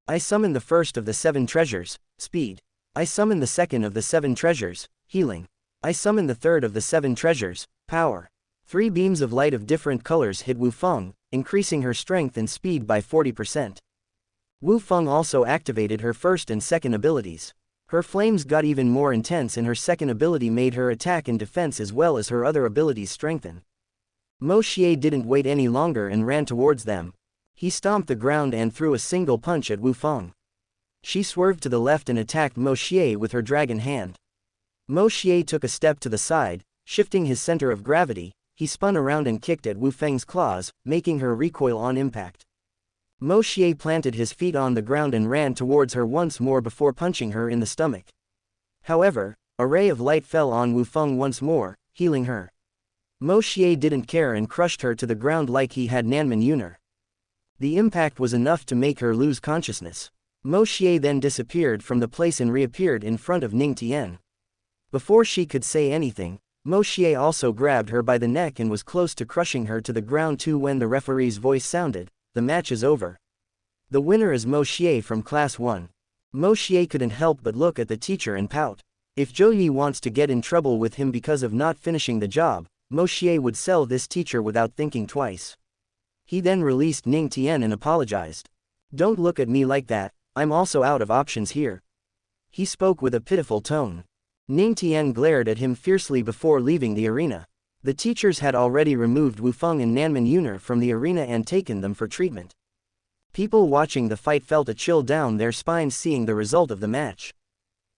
Speaker 1: I summon the first of the 7 treasures, speed. I summon the second of the 7 treasures, healing. I summon the third of the 7 treasures, power. 3 beams of light of different colors hit Wu Feng, increasing her strength and speed by 40%. Wu Feng also activated her first and second abilities. Her flames got even more intense and her second ability made her attack and defense as well as her other abilities strengthen. Moshier didn't wait any longer and ran towards them. He stomped the ground and threw a single punch at Wu Feng. She swerved to the left and attacked Moshier with her dragon hand. Moshier took a step to the side, shifting his center of gravity. He spun around and kicked at Wu Feng's claws, making her recoil on impact. Moshier planted his feet on the ground and ran towards her once more before punching her in the stomach. However, a ray of light fell on Wu Feng once more, healing her. Moshier didn't care and crushed her to the ground like he had Nanman Yuner. The impact was enough to make her lose consciousness. Moshier then disappeared from the place and reappeared in front of Ning Tian. Before she could say anything, Moshier also grabbed her by the neck and was close to crushing her to the ground too when the referee's voice sounded, "The match is over. The winner is Moshier from Class 1. Moshier couldn't help but look at the teacher and pout. If Zhou Yi wants to get in trouble with him because of not finishing the job, Moshier would sell this teacher without thinking twice. He then released Ning Tian and apologized. "Don't look at me like that, I'm also out of options here." He spoke with a pitiful tone. Ning Tian glared at him fiercely before leaving the arena. The teachers had already removed Wu Feng and Nanman Yuner from the arena and taken them for treatment. People watching the fight felt a chill down their spines seeing the result of the match.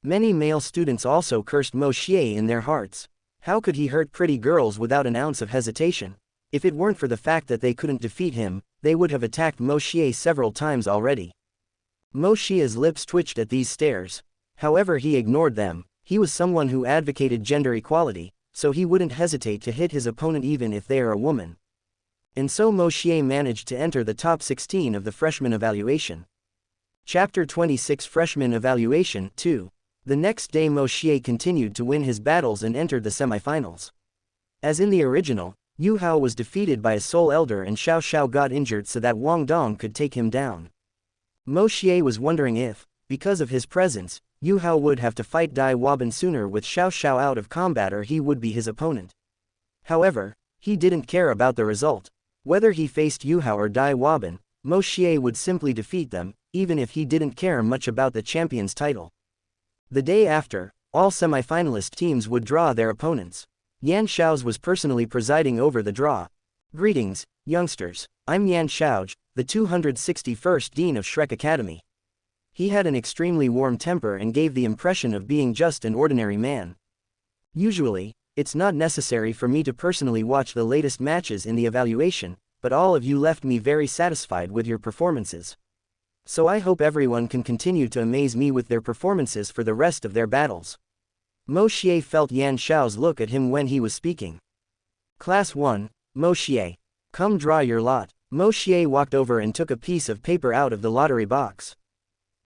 Speaker 1: Many male students also cursed Moshier in their hearts. How could he hurt pretty girls without an ounce of hesitation? If it weren't for the fact that they couldn't defeat him, they would have attacked Moshier several times already. Moshier's lips twitched at these stares. However, he ignored them. He was someone who advocated gender equality, so he wouldn't hesitate to hit his opponent even if they are a woman. And so Moshier managed to enter the top 16 of the freshman evaluation. Chapter 26 Freshman Evaluation 2. The next day Moshier continued to win his battles and entered the semifinals. As in the original, Yu Hao was defeated by a soul elder and Xiao Xiao got injured so that Wang Dong could take him down. Moshier was wondering if, because of his presence, Yu Hao would have to fight Dai Waban sooner with Xiao Xiao out of combat or he would be his opponent. However, he didn't care about the result. Whether he faced Yu Hao or Dai Waban, Moshier would simply defeat them, even if he didn't care much about the champion's title. The day after, all semifinalist teams would draw their opponents. Yan Xiao's was personally presiding over the draw. Greetings, youngsters. I'm Yan Xiaoj, the 261st Dean of Shrek Academy. He had an extremely warm temper and gave the impression of being just an ordinary man. Usually, it's not necessary for me to personally watch the latest matches in the evaluation, but all of you left me very satisfied with your performances. So I hope everyone can continue to amaze me with their performances for the rest of their battles. Moshier felt Yan Xiao's look at him when he was speaking. Class 1, Moshier. Come draw your lot. Moshier walked over and took a piece of paper out of the lottery box.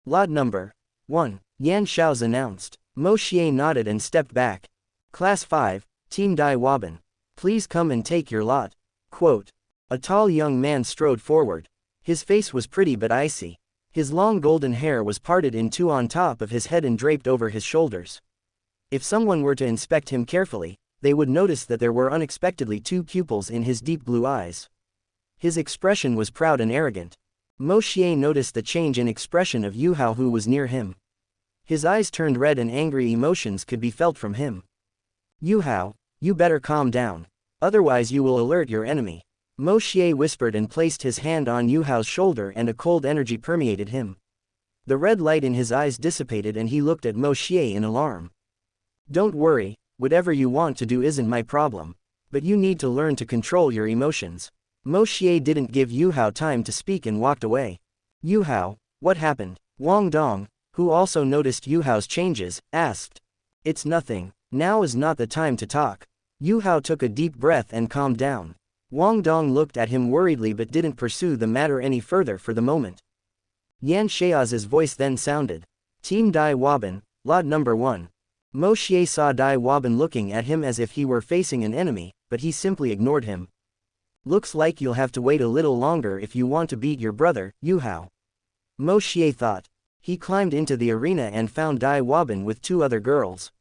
Speaker 1: Lot number 1, Yan Xiao's announced. Moshier nodded and stepped back. Class 5, Team Dai Waban. Please come and take your lot. Quote. A tall young man strode forward. His face was pretty but icy. His long golden hair was parted in two on top of his head and draped over his shoulders. If someone were to inspect him carefully, they would notice that there were unexpectedly two pupils in his deep blue eyes. His expression was proud and arrogant. Moshier noticed the change in expression of Yu Hao who was near him. His eyes turned red and angry emotions could be felt from him. Yu Hao, you better calm down. Otherwise you will alert your enemy. Moshier whispered and placed his hand on Yu Hao's shoulder and a cold energy permeated him. The red light in his eyes dissipated and he looked at Moshier in alarm. Don't worry, whatever you want to do isn't my problem. But you need to learn to control your emotions. Moshier didn't give Yu Hao time to speak and walked away. Yu Hao, what happened? Wang Dong, who also noticed Yu Hao's changes, asked. It's nothing. Now is not the time to talk. Yu Hao took a deep breath and calmed down. Wang Dong looked at him worriedly but didn't pursue the matter any further for the moment. Yan Xiao's voice then sounded. Team Dai Waban, lot number 1. Moshier saw Dai Waban looking at him as if he were facing an enemy, but he simply ignored him. Looks like you'll have to wait a little longer if you want to beat your brother, Yu Hao. Moshier thought. He climbed into the arena and found Dai Waban with two other girls.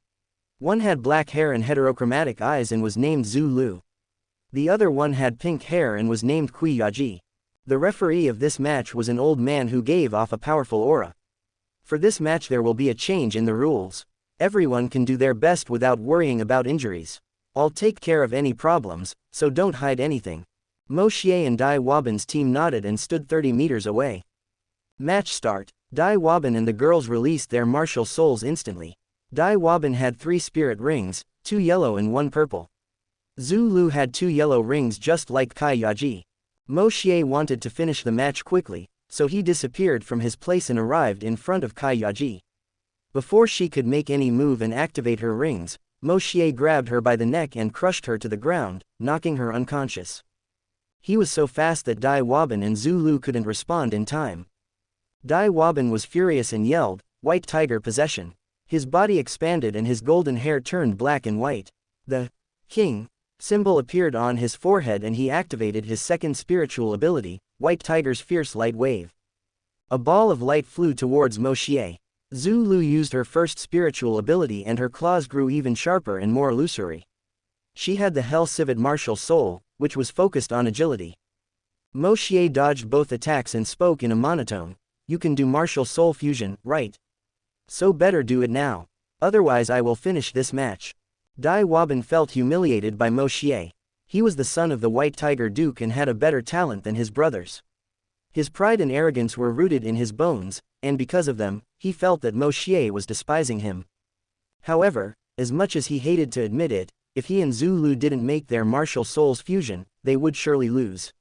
Speaker 1: One had black hair and heterochromatic eyes and was named Zhu Lu. The other one had pink hair and was named Kui Yaji. The referee of this match was an old man who gave off a powerful aura. For this match there will be a change in the rules. Everyone can do their best without worrying about injuries. I'll take care of any problems, so don't hide anything. Moshier and Dai Waban's team nodded and stood 30 meters away. Match start. Dai Waban and the girls released their martial souls instantly. Dai Waban had 3 spirit rings, 2 yellow and 1 purple. Zhu Lu had 2 yellow rings just like Kai Yaji. Moshier wanted to finish the match quickly, so he disappeared from his place and arrived in front of Kai Yaji. Before she could make any move and activate her rings, Moshier grabbed her by the neck and crushed her to the ground, knocking her unconscious. He was so fast that Dai Waban and Zhu Lu couldn't respond in time. Dai Waban was furious and yelled, "White Tiger Possession." His body expanded and his golden hair turned black and white. The King symbol appeared on his forehead and he activated his second spiritual ability, White Tiger's Fierce Light Wave. A ball of light flew towards Moshier. Zhu Lu used her first spiritual ability and her claws grew even sharper and more illusory. She had the Hell Civet Martial Soul, which was focused on agility. Moshier dodged both attacks and spoke in a monotone. You can do Martial Soul Fusion, right? So better do it now. Otherwise I will finish this match. Dai Waban felt humiliated by Moshier. He was the son of the White Tiger Duke and had a better talent than his brothers. His pride and arrogance were rooted in his bones, and because of them, he felt that Moshier was despising him. However, as much as he hated to admit it, if he and Zhu Lu didn't make their martial souls fusion, they would surely lose.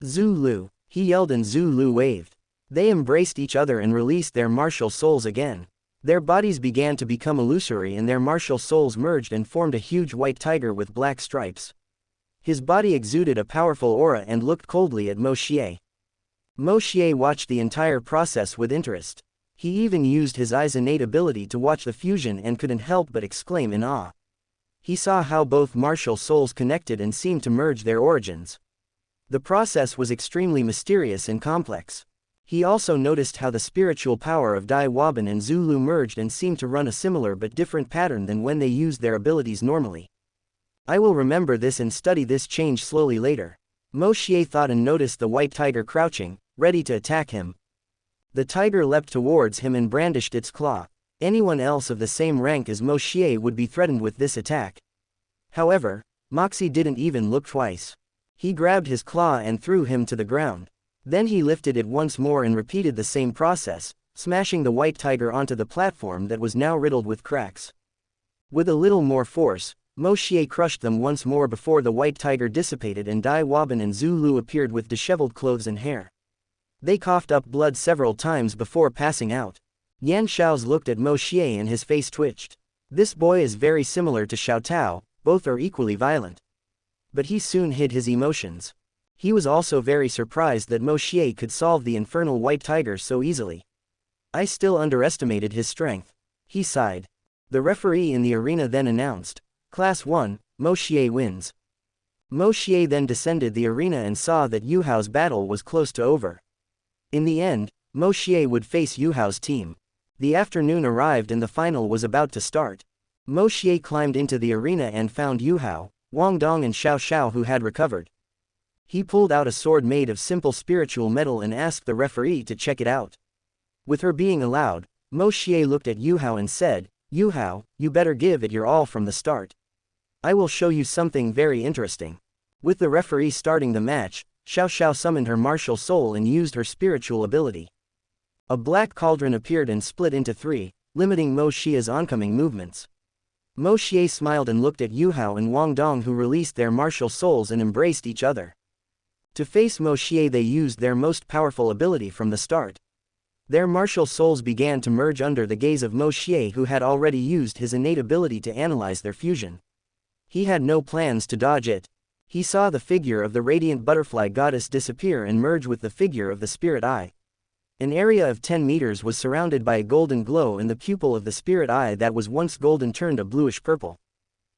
Speaker 1: Zhu Lu, he yelled and Zhu Lu waved. They embraced each other and released their martial souls again. Their bodies began to become illusory and their martial souls merged and formed a huge white tiger with black stripes. His body exuded a powerful aura and looked coldly at Moshier. Moshier watched the entire process with interest. He even used his eye's innate ability to watch the fusion and couldn't help but exclaim in awe. He saw how both martial souls connected and seemed to merge their origins. The process was extremely mysterious and complex. He also noticed how the spiritual power of Dai Waban and Zulu merged and seemed to run a similar but different pattern than when they used their abilities normally. I will remember this and study this change slowly later. Moshier thought and noticed the white tiger crouching, ready to attack him. The tiger leapt towards him and brandished its claw. Anyone else of the same rank as Moshier would be threatened with this attack. However, Moxie didn't even look twice. He grabbed his claw and threw him to the ground. Then he lifted it once more and repeated the same process, smashing the white tiger onto the platform that was now riddled with cracks. With a little more force, Moshier crushed them once more before the white tiger dissipated and Dai Waban and Zulu appeared with disheveled clothes and hair. They coughed up blood several times before passing out. Yan Shao's looked at Moshier and his face twitched. This boy is very similar to Xiao Tao, both are equally violent. But he soon hid his emotions. He was also very surprised that Moshier could solve the infernal white tiger so easily. I still underestimated his strength. He sighed. The referee in the arena then announced, Class 1, Moshier wins. Moshier then descended the arena and saw that Yu Hao's battle was close to over. In the end, Moshier would face Yu Hao's team. The afternoon arrived and the final was about to start. Moshier climbed into the arena and found Yu Hao, Wang Dong and Xiao Xiao who had recovered. He pulled out a sword made of simple spiritual metal and asked the referee to check it out. With her being allowed, Moshier looked at Yu Hao and said, Yu Hao, you better give it your all from the start. I will show you something very interesting. With the referee starting the match, Xiao Xiao summoned her martial soul and used her spiritual ability. A black cauldron appeared and split into three, limiting Moshier's oncoming movements. Moshier smiled and looked at Yu Hao and Wang Dong who released their martial souls and embraced each other. To face Moshier they used their most powerful ability from the start. Their martial souls began to merge under the gaze of Moshier who had already used his innate ability to analyze their fusion. He had no plans to dodge it. He saw the figure of the radiant butterfly goddess disappear and merge with the figure of the spirit eye. An area of 10 meters was surrounded by a golden glow and the pupil of the spirit eye that was once golden turned a bluish purple.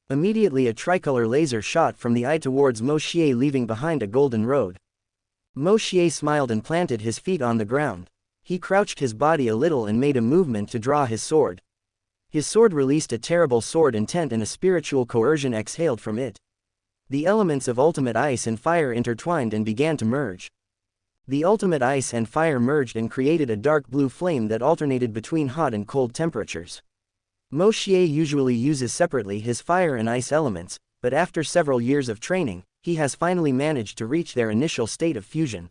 Speaker 1: Immediately a tricolor laser shot from the eye towards Moshier leaving behind a golden road. Moshier smiled and planted his feet on the ground. He crouched his body a little and made a movement to draw his sword. His sword released a terrible sword intent and a spiritual coercion exhaled from it. The elements of ultimate ice and fire intertwined and began to merge. The ultimate ice and fire merged and created a dark blue flame that alternated between hot and cold temperatures. Moshier usually uses separately his fire and ice elements, but after several years of training, he has finally managed to reach their initial state of fusion.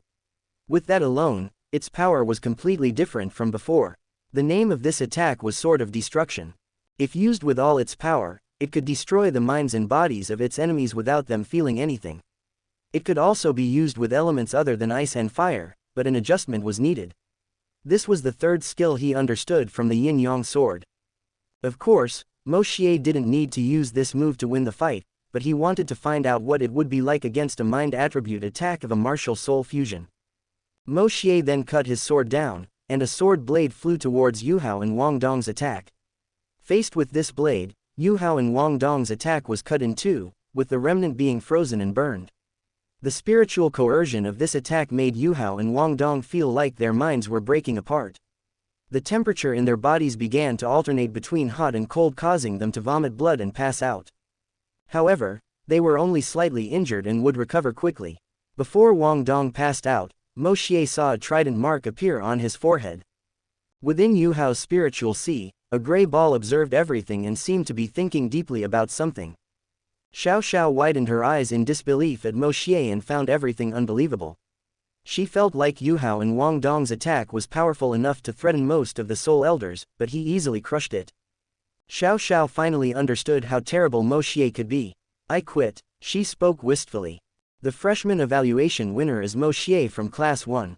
Speaker 1: With that alone, its power was completely different from before. The name of this attack was Sword of Destruction. If used with all its power, it could destroy the minds and bodies of its enemies without them feeling anything. It could also be used with elements other than ice and fire, but an adjustment was needed. This was the third skill he understood from the yin-yang sword. Of course, Moshier didn't need to use this move to win the fight, but he wanted to find out what it would be like against a mind attribute attack of a martial soul fusion. Moshier then cut his sword down, and a sword blade flew towards Yu Hao and Wang Dong's attack. Faced with this blade, Yu Hao and Wang Dong's attack was cut in two, with the remnant being frozen and burned. The spiritual coercion of this attack made Yu Hao and Wang Dong feel like their minds were breaking apart. The temperature in their bodies began to alternate between hot and cold, causing them to vomit blood and pass out. However, they were only slightly injured and would recover quickly. Before Wang Dong passed out, Moshier saw a trident mark appear on his forehead. Within Yu Hao's spiritual sea, a gray ball observed everything and seemed to be thinking deeply about something. Xiao Xiao widened her eyes in disbelief at Moshier and found everything unbelievable. She felt like Yu Hao and Wang Dong's attack was powerful enough to threaten most of the Soul Elders, but he easily crushed it. Xiao Xiao finally understood how terrible Moshier could be. I quit, she spoke wistfully. The freshman evaluation winner is Moshier from Class 1.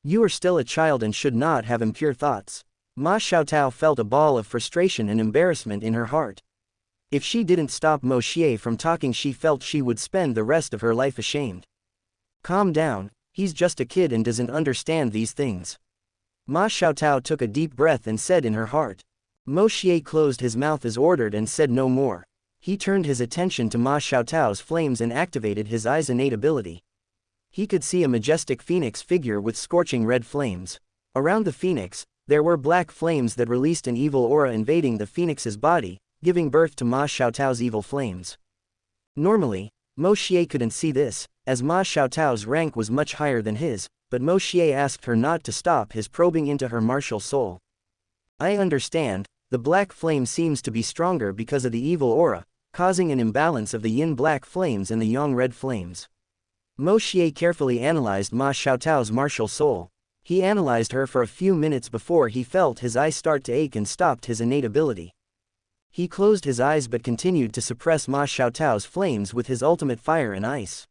Speaker 1: You are still a child and should not have impure thoughts. Ma Xiaotao felt a ball of frustration and embarrassment in her heart. If she didn't stop Moshier from talking, she felt she would spend the rest of her life ashamed. Calm down, he's just a kid and doesn't understand these things. Ma Xiaotao took a deep breath and said in her heart. Moshier closed his mouth as ordered and said no more. He turned his attention to Ma Xiaotao's flames and activated his eye's innate ability. He could see a majestic phoenix figure with scorching red flames. Around the phoenix, there were black flames that released an evil aura invading the phoenix's body, giving birth to Ma Xiaotao's evil flames. Normally, Moshier couldn't see this, as Ma Xiaotao's rank was much higher than his, but Moshier asked her not to stop his probing into her martial soul. I understand, the black flame seems to be stronger because of the evil aura, causing an imbalance of the yin black flames and the yang red flames. Moshier carefully analyzed Ma Xiaotao's martial soul. He analyzed her for a few minutes before he felt his eyes start to ache and stopped his innate ability. He closed his eyes but continued to suppress Ma Xiaotao's flames with his ultimate fire and ice.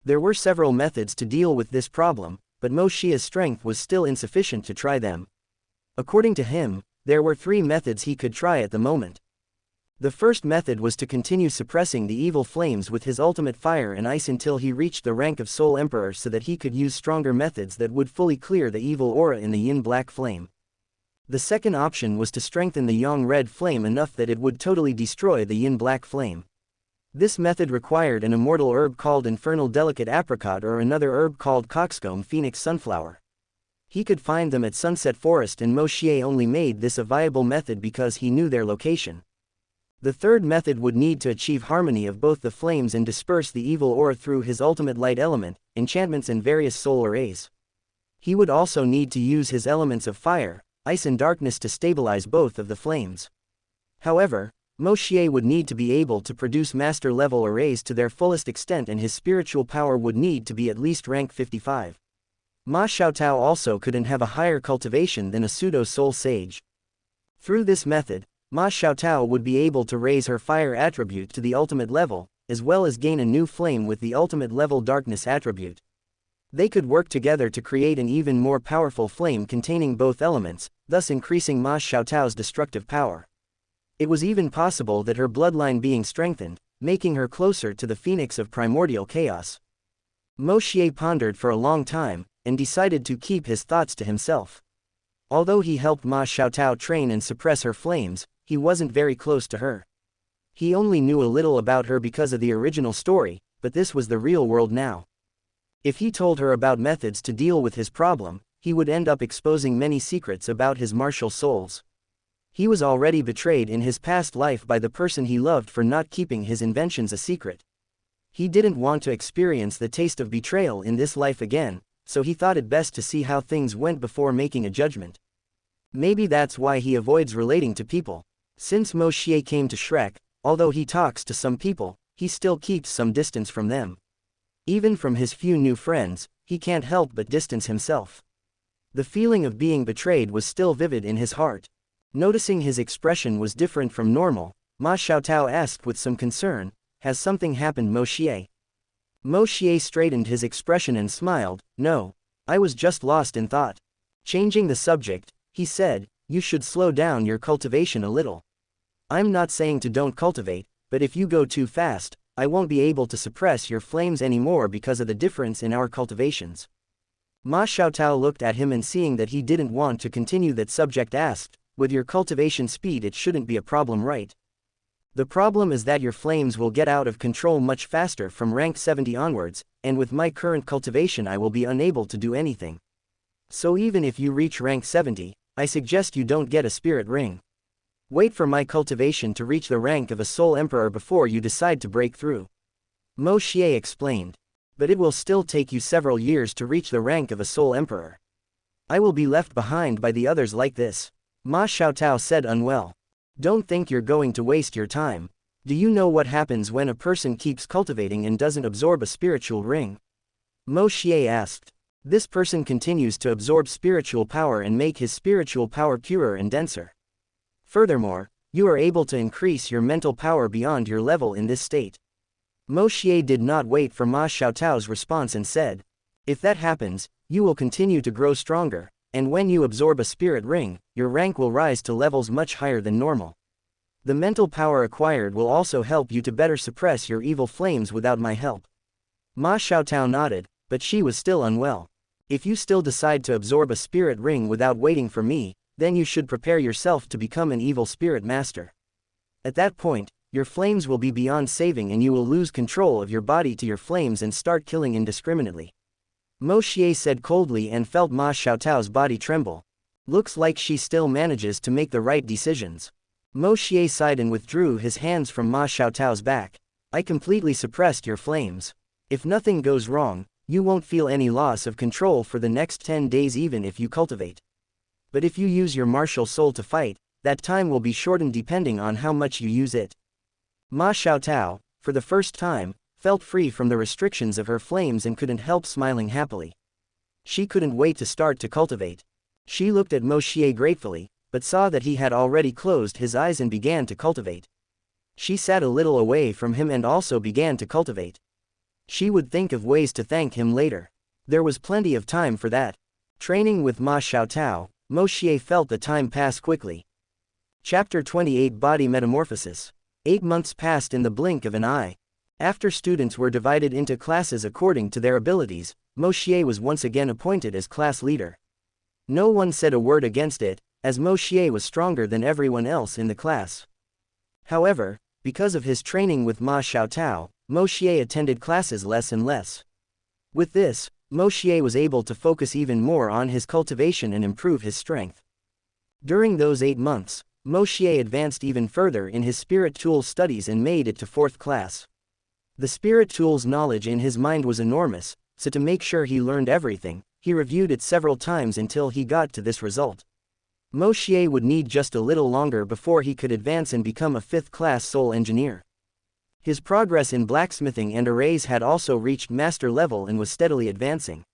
Speaker 1: There were several methods to deal with this problem, but Moshier's strength was still insufficient to try them. According to him, there were 3 methods he could try at the moment. The first method was to continue suppressing the evil flames with his ultimate fire and ice until he reached the rank of Soul Emperor so that he could use stronger methods that would fully clear the evil aura in the yin black flame. The second option was to strengthen the yang red flame enough that it would totally destroy the yin black flame. This method required an immortal herb called Infernal Delicate Apricot or another herb called Coxcomb Phoenix Sunflower. He could find them at Sunset Forest, and Moshier only made this a viable method because he knew their location. The third method would need to achieve harmony of both the flames and disperse the evil aura through his ultimate light element, enchantments and various soul arrays. He would also need to use his elements of fire, ice and darkness to stabilize both of the flames. However, Moshier would need to be able to produce master-level arrays to their fullest extent, and his spiritual power would need to be at least rank 55. Ma Xiaotao also couldn't have a higher cultivation than a pseudo-soul sage. Through this method, Ma Xiaotao would be able to raise her fire attribute to the ultimate level, as well as gain a new flame with the ultimate level darkness attribute. They could work together to create an even more powerful flame containing both elements, thus increasing Ma Xiaotao's destructive power. It was even possible that her bloodline being strengthened, making her closer to the phoenix of primordial chaos. Moshier pondered for a long time, and decided to keep his thoughts to himself. Although he helped Ma Xiaotao train and suppress her flames, he wasn't very close to her. He only knew a little about her because of the original story, but this was the real world now. If he told her about methods to deal with his problem, he would end up exposing many secrets about his martial souls. He was already betrayed in his past life by the person he loved for not keeping his inventions a secret. He didn't want to experience the taste of betrayal in this life again, so he thought it best to see how things went before making a judgment. Maybe that's why he avoids relating to people. Since Moshier came to Shrek, although he talks to some people, he still keeps some distance from them. Even from his few new friends, he can't help but distance himself. The feeling of being betrayed was still vivid in his heart. Noticing his expression was different from normal, Ma Xiaotao asked with some concern, "Has something happened, Moshier?" Moshier straightened his expression and smiled, "No. I was just lost in thought." Changing the subject, he said, "You should slow down your cultivation a little. I'm not saying to don't cultivate, but if you go too fast, I won't be able to suppress your flames anymore because of the difference in our cultivations." Ma Xiaotao looked at him and seeing that he didn't want to continue that subject asked, "With your cultivation speed it shouldn't be a problem, right? The problem is that your flames will get out of control much faster from rank 70 onwards, and with my current cultivation I will be unable to do anything. So even if you reach rank 70, I suggest you don't get a spirit ring. Wait for my cultivation to reach the rank of a Soul Emperor before you decide to break through." Moshier explained. "But it will still take you several years to reach the rank of a Soul Emperor. I will be left behind by the others like this," Ma Xiaotao said unwell. "Don't think you're going to waste your time. Do you know what happens when a person keeps cultivating and doesn't absorb a spiritual ring?" Moshier asked. "This person continues to absorb spiritual power and make his spiritual power purer and denser. Furthermore, you are able to increase your mental power beyond your level in this state." Moshier did not wait for Ma Xiaotao's response and said, If that happens, you will continue to grow stronger, and when you absorb a spirit ring, your rank will rise to levels much higher than normal. The mental power acquired will also help you to better suppress your evil flames without my help. Ma Xiaotao nodded, but she was still unwell. If you still decide to absorb a spirit ring without waiting for me, then you should prepare yourself to become an evil spirit master. At that point, your flames will be beyond saving and you will lose control of your body to your flames and start killing indiscriminately. Moshier said coldly and felt Ma Xiaotao's body tremble. Looks like she still manages to make the right decisions. Moshier sighed and withdrew his hands from Ma Xiaotao's back. I completely suppressed your flames. If nothing goes wrong, you won't feel any loss of control for the next 10 days even if you cultivate. But if you use your martial soul to fight, that time will be shortened depending on how much you use it. Ma Xiaotao, for the first time, felt free from the restrictions of her flames and couldn't help smiling happily. She couldn't wait to start to cultivate. She looked at Moshier gratefully, but saw that he had already closed his eyes and began to cultivate. She sat a little away from him and also began to cultivate. She would think of ways to thank him later. There was plenty of time for that. Training with Ma Xiaotao, Moshier felt the time pass quickly. Chapter 28 Body Metamorphosis. 8 months passed in the blink of an eye. After students were divided into classes according to their abilities, Moshier was once again appointed as class leader. No one said a word against it, as Moshier was stronger than everyone else in the class. However, because of his training with Ma Xiaotao, Moshier attended classes less and less. With this, Moshier was able to focus even more on his cultivation and improve his strength. During those 8 months, Moshier advanced even further in his spirit tool studies and made it to 4th class. The spirit tool's knowledge in his mind was enormous, so to make sure he learned everything, he reviewed it several times until he got to this result. Moshier would need just a little longer before he could advance and become a 5th class soul engineer. His progress in blacksmithing and arrays had also reached master level and was steadily advancing.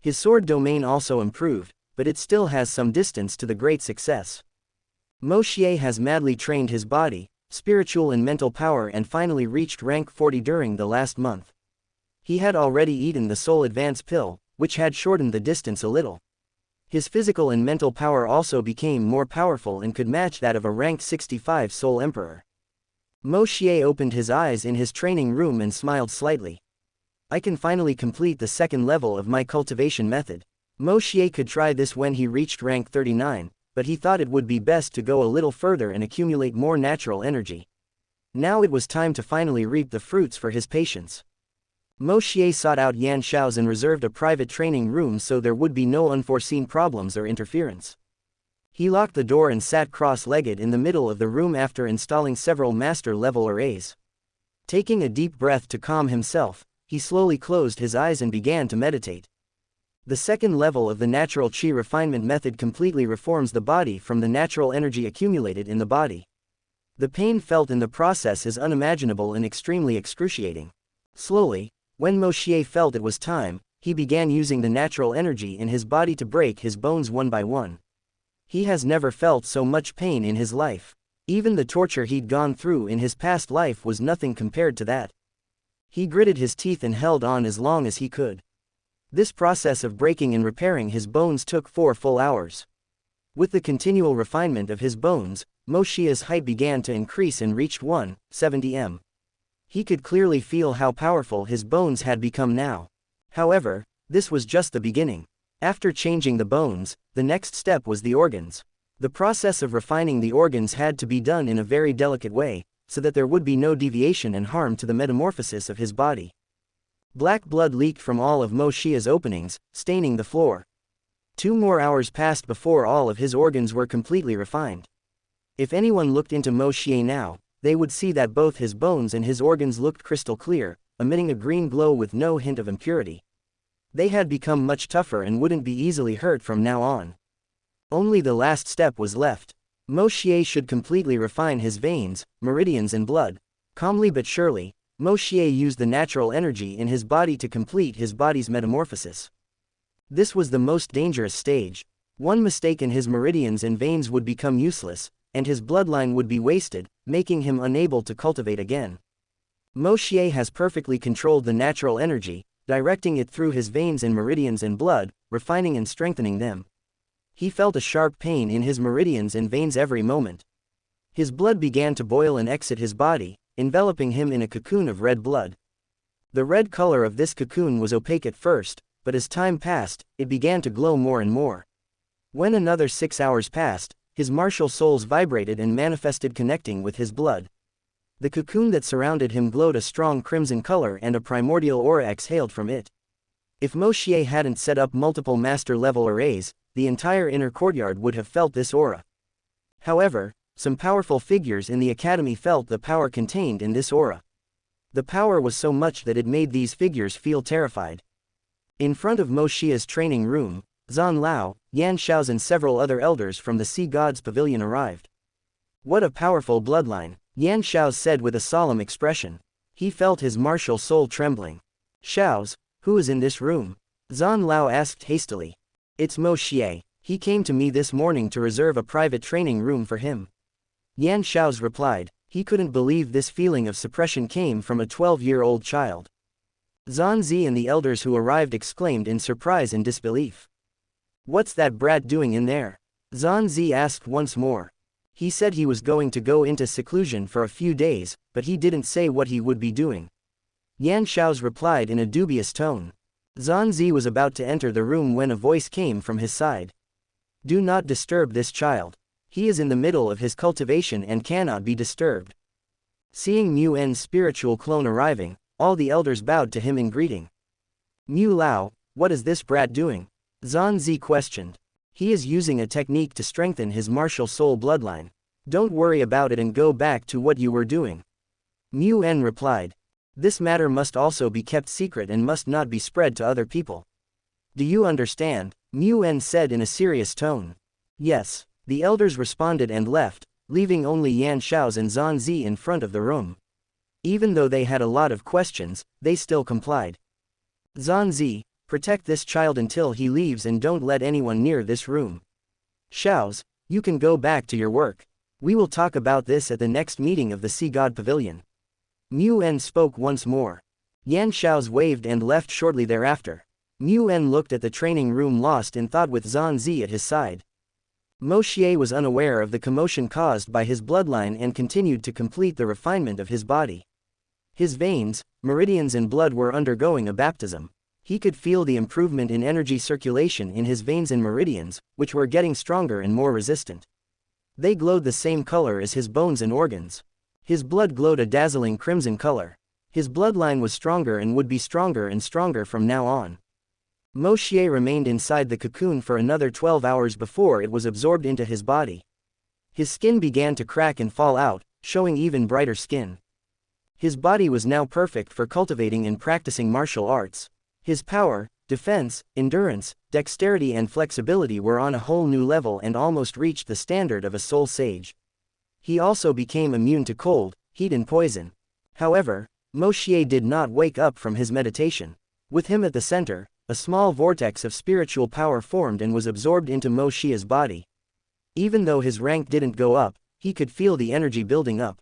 Speaker 1: His sword domain also improved, but it still has some distance to the great success. Moshier has madly trained his body, spiritual and mental power and finally reached rank 40 during the last month. He had already eaten the soul advance pill, which had shortened the distance a little. His physical and mental power also became more powerful and could match that of a rank 65 soul emperor. Moshier opened his eyes in his training room and smiled slightly. I can finally complete the 2nd level of my cultivation method. Moshier could try this when he reached rank 39, but he thought it would be best to go a little further and accumulate more natural energy. Now it was time to finally reap the fruits for his patience. Moshier sought out Xianxia's and reserved a private training room so there would be no unforeseen problems or interference. He locked the door and sat cross-legged in the middle of the room after installing several master-level arrays. Taking a deep breath to calm himself, he slowly closed his eyes and began to meditate. The 2nd level of the natural qi refinement method completely reforms the body from the natural energy accumulated in the body. The pain felt in the process is unimaginable and extremely excruciating. Slowly, when Moshier felt it was time, he began using the natural energy in his body to break his bones one by one. He has never felt so much pain in his life. Even the torture he'd gone through in his past life was nothing compared to that. He gritted his teeth and held on as long as he could. This process of breaking and repairing his bones took 4 full hours. With the continual refinement of his bones, Moshier's height began to increase and reached 170 m. He could clearly feel how powerful his bones had become now. However, this was just the beginning. After changing the bones, the next step was the organs. The process of refining the organs had to be done in a very delicate way, so that there would be no deviation and harm to the metamorphosis of his body. Black blood leaked from all of Moshier's openings, staining the floor. 2 more hours passed before all of his organs were completely refined. If anyone looked into Moshier now, they would see that both his bones and his organs looked crystal clear, emitting a green glow with no hint of impurity. They had become much tougher and wouldn't be easily hurt from now on. Only the last step was left. Moshier should completely refine his veins, meridians and blood. Calmly but surely, Moshier used the natural energy in his body to complete his body's metamorphosis. This was the most dangerous stage. One mistake in his meridians and veins would become useless, and his bloodline would be wasted, making him unable to cultivate again. Moshier has perfectly controlled the natural energy, directing it through his veins and meridians and blood, refining and strengthening them. He felt a sharp pain in his meridians and veins every moment. His blood began to boil and exit his body, enveloping him in a cocoon of red blood. The red color of this cocoon was opaque at first, but as time passed, it began to glow more and more. When another 6 hours passed, his martial souls vibrated and manifested, connecting with his blood. The cocoon that surrounded him glowed a strong crimson color and a primordial aura exhaled from it. If Moshier hadn't set up multiple master-level arrays, the entire inner courtyard would have felt this aura. However, some powerful figures in the academy felt the power contained in this aura. The power was so much that it made these figures feel terrified. In front of Moshier's training room, Zan Lao, Yan Shao's and several other elders from the Sea God's Pavilion arrived. "What a powerful bloodline," Yan Shao said with a solemn expression. He felt his martial soul trembling. "Shao's, who is in this room?" Zan Lao asked hastily. "It's Moshier. He came to me this morning to reserve a private training room for him." Yan Shao's replied. He couldn't believe this feeling of suppression came from a 12-year-old child. Zan Zi and the elders who arrived exclaimed in surprise and disbelief. "What's that brat doing in there?" Zan Zi asked once more. He said he was going to go into seclusion for a few days, but he didn't say what he would be doing. Yan Shao's replied in a dubious tone. Zan Zi was about to enter the room when a voice came from his side. "Do not disturb this child. He is in the middle of his cultivation and cannot be disturbed." Seeing Mu N's spiritual clone arriving, all the elders bowed to him in greeting. "Mu Lao, what is this brat doing?" Zan Zi questioned. "He is using a technique to strengthen his martial soul bloodline. Don't worry about it and go back to what you were doing." Mu N replied. "This matter must also be kept secret and must not be spread to other people. Do you understand?" Mu N said in a serious tone. "Yes." The elders responded and left, leaving only Yan Shao's and Zan Zi in front of the room. Even though they had a lot of questions, they still complied. "Zan Zi, protect this child until he leaves and don't let anyone near this room. Shao's, you can go back to your work. We will talk about this at the next meeting of the Sea God Pavilion." Mu N spoke once more. Yan Shao's waved and left shortly thereafter. Mu N looked at the training room lost in thought with Zan Zi at his side. Moshier was unaware of the commotion caused by his bloodline and continued to complete the refinement of his body. His veins, meridians and blood were undergoing a baptism. He could feel the improvement in energy circulation in his veins and meridians, which were getting stronger and more resistant. They glowed the same color as his bones and organs. His blood glowed a dazzling crimson color. His bloodline was stronger and would be stronger and stronger from now on. Moshier remained inside the cocoon for another 12 hours before it was absorbed into his body. His skin began to crack and fall out, showing even brighter skin. His body was now perfect for cultivating and practicing martial arts. His power, defense, endurance, dexterity and flexibility were on a whole new level and almost reached the standard of a soul sage. He also became immune to cold, heat and poison. However, Moshier did not wake up from his meditation. With him at the center, a small vortex of spiritual power formed and was absorbed into Moshier's body. Even though his rank didn't go up, he could feel the energy building up.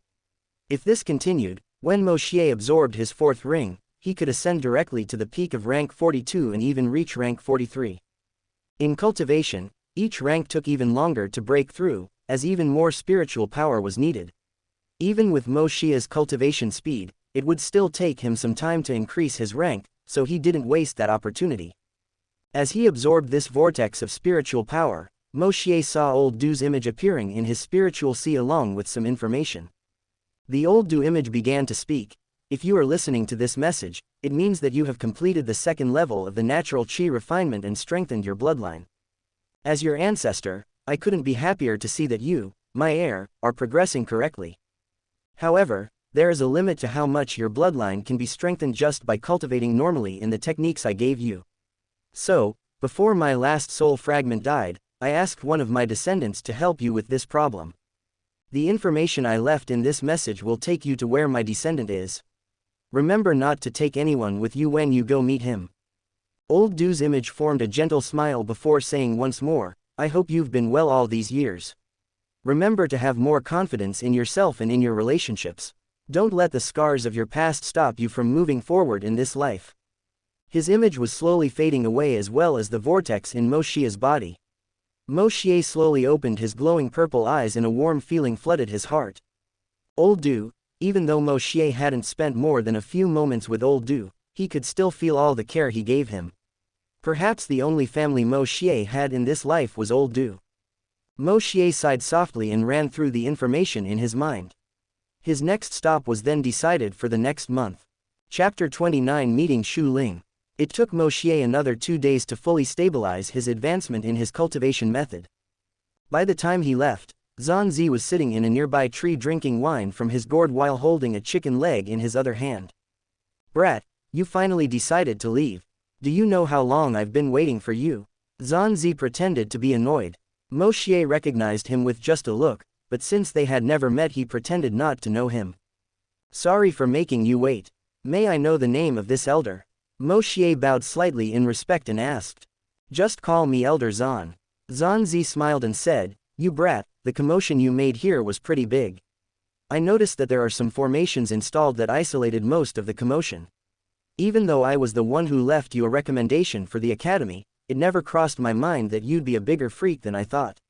Speaker 1: If this continued, when Moshier absorbed his fourth ring, he could ascend directly to the peak of rank 42 and even reach rank 43. In cultivation, each rank took even longer to break through, as even more spiritual power was needed. Even with Moshier's cultivation speed, it would still take him some time to increase his rank, so he didn't waste that opportunity. As he absorbed this vortex of spiritual power, Moshier saw Old Du's image appearing in his spiritual sea along with some information. The Old Du image began to speak. "If you are listening to this message, it means that you have completed the second level of the natural chi refinement and strengthened your bloodline. As your ancestor, I couldn't be happier to see that you, my heir, are progressing correctly. However, there is a limit to how much your bloodline can be strengthened just by cultivating normally in the techniques I gave you. So, before my last soul fragment died, I asked one of my descendants to help you with this problem. The information I left in this message will take you to where my descendant is. Remember not to take anyone with you when you go meet him." Old Du's image formed a gentle smile before saying once more, "I hope you've been well all these years. Remember to have more confidence in yourself and in your relationships. Don't let the scars of your past stop you from moving forward in this life." His image was slowly fading away as well as the vortex in Moshier's body. Moshier slowly opened his glowing purple eyes and a warm feeling flooded his heart. Old Du, even though Moshier hadn't spent more than a few moments with Old Du, he could still feel all the care he gave him. Perhaps the only family Moshier had in this life was Old Du. Moshier sighed softly and ran through the information in his mind. His next stop was then decided for the next month. Chapter 29 Meeting Shu Ling. It took Moshier another 2 days to fully stabilize his advancement in his cultivation method. By the time he left, Xianxia was sitting in a nearby tree drinking wine from his gourd while holding a chicken leg in his other hand. "Brat, you finally decided to leave. Do you know how long I've been waiting for you?" Xianxia pretended to be annoyed. Moshier recognized him with just a look, but since they had never met he pretended not to know him. "Sorry for making you wait. May I know the name of this elder?" Moshier bowed slightly in respect and asked. "Just call me Elder Zan." Xianxia smiled and said, "You brat, the commotion you made here was pretty big. I noticed that there are some formations installed that isolated most of the commotion. Even though I was the one who left you a recommendation for the academy, it never crossed my mind that you'd be a bigger freak than I thought."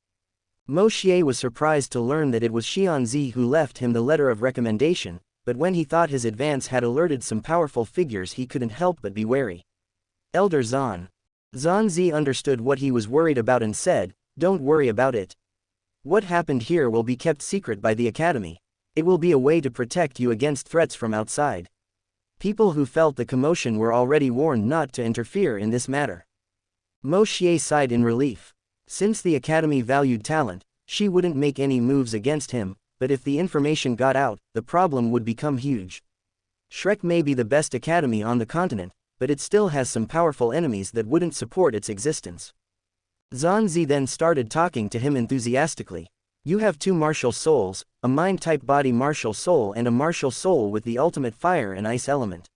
Speaker 1: Moshier was surprised to learn that it was Xianxia who left him the letter of recommendation, but when he thought his advance had alerted some powerful figures he couldn't help but be wary. "Elder Zan." Xianxia understood what he was worried about and said, "Don't worry about it. What happened here will be kept secret by the academy. It will be a way to protect you against threats from outside. People who felt the commotion were already warned not to interfere in this matter." Moshier sighed in relief. Since the academy valued talent, she wouldn't make any moves against him, but if the information got out, the problem would become huge. Shrek may be the best academy on the continent, but it still has some powerful enemies that wouldn't support its existence. Xianxia then started talking to him enthusiastically. "You have 2 martial souls, a mind-type body martial soul and a martial soul with the ultimate fire and ice element.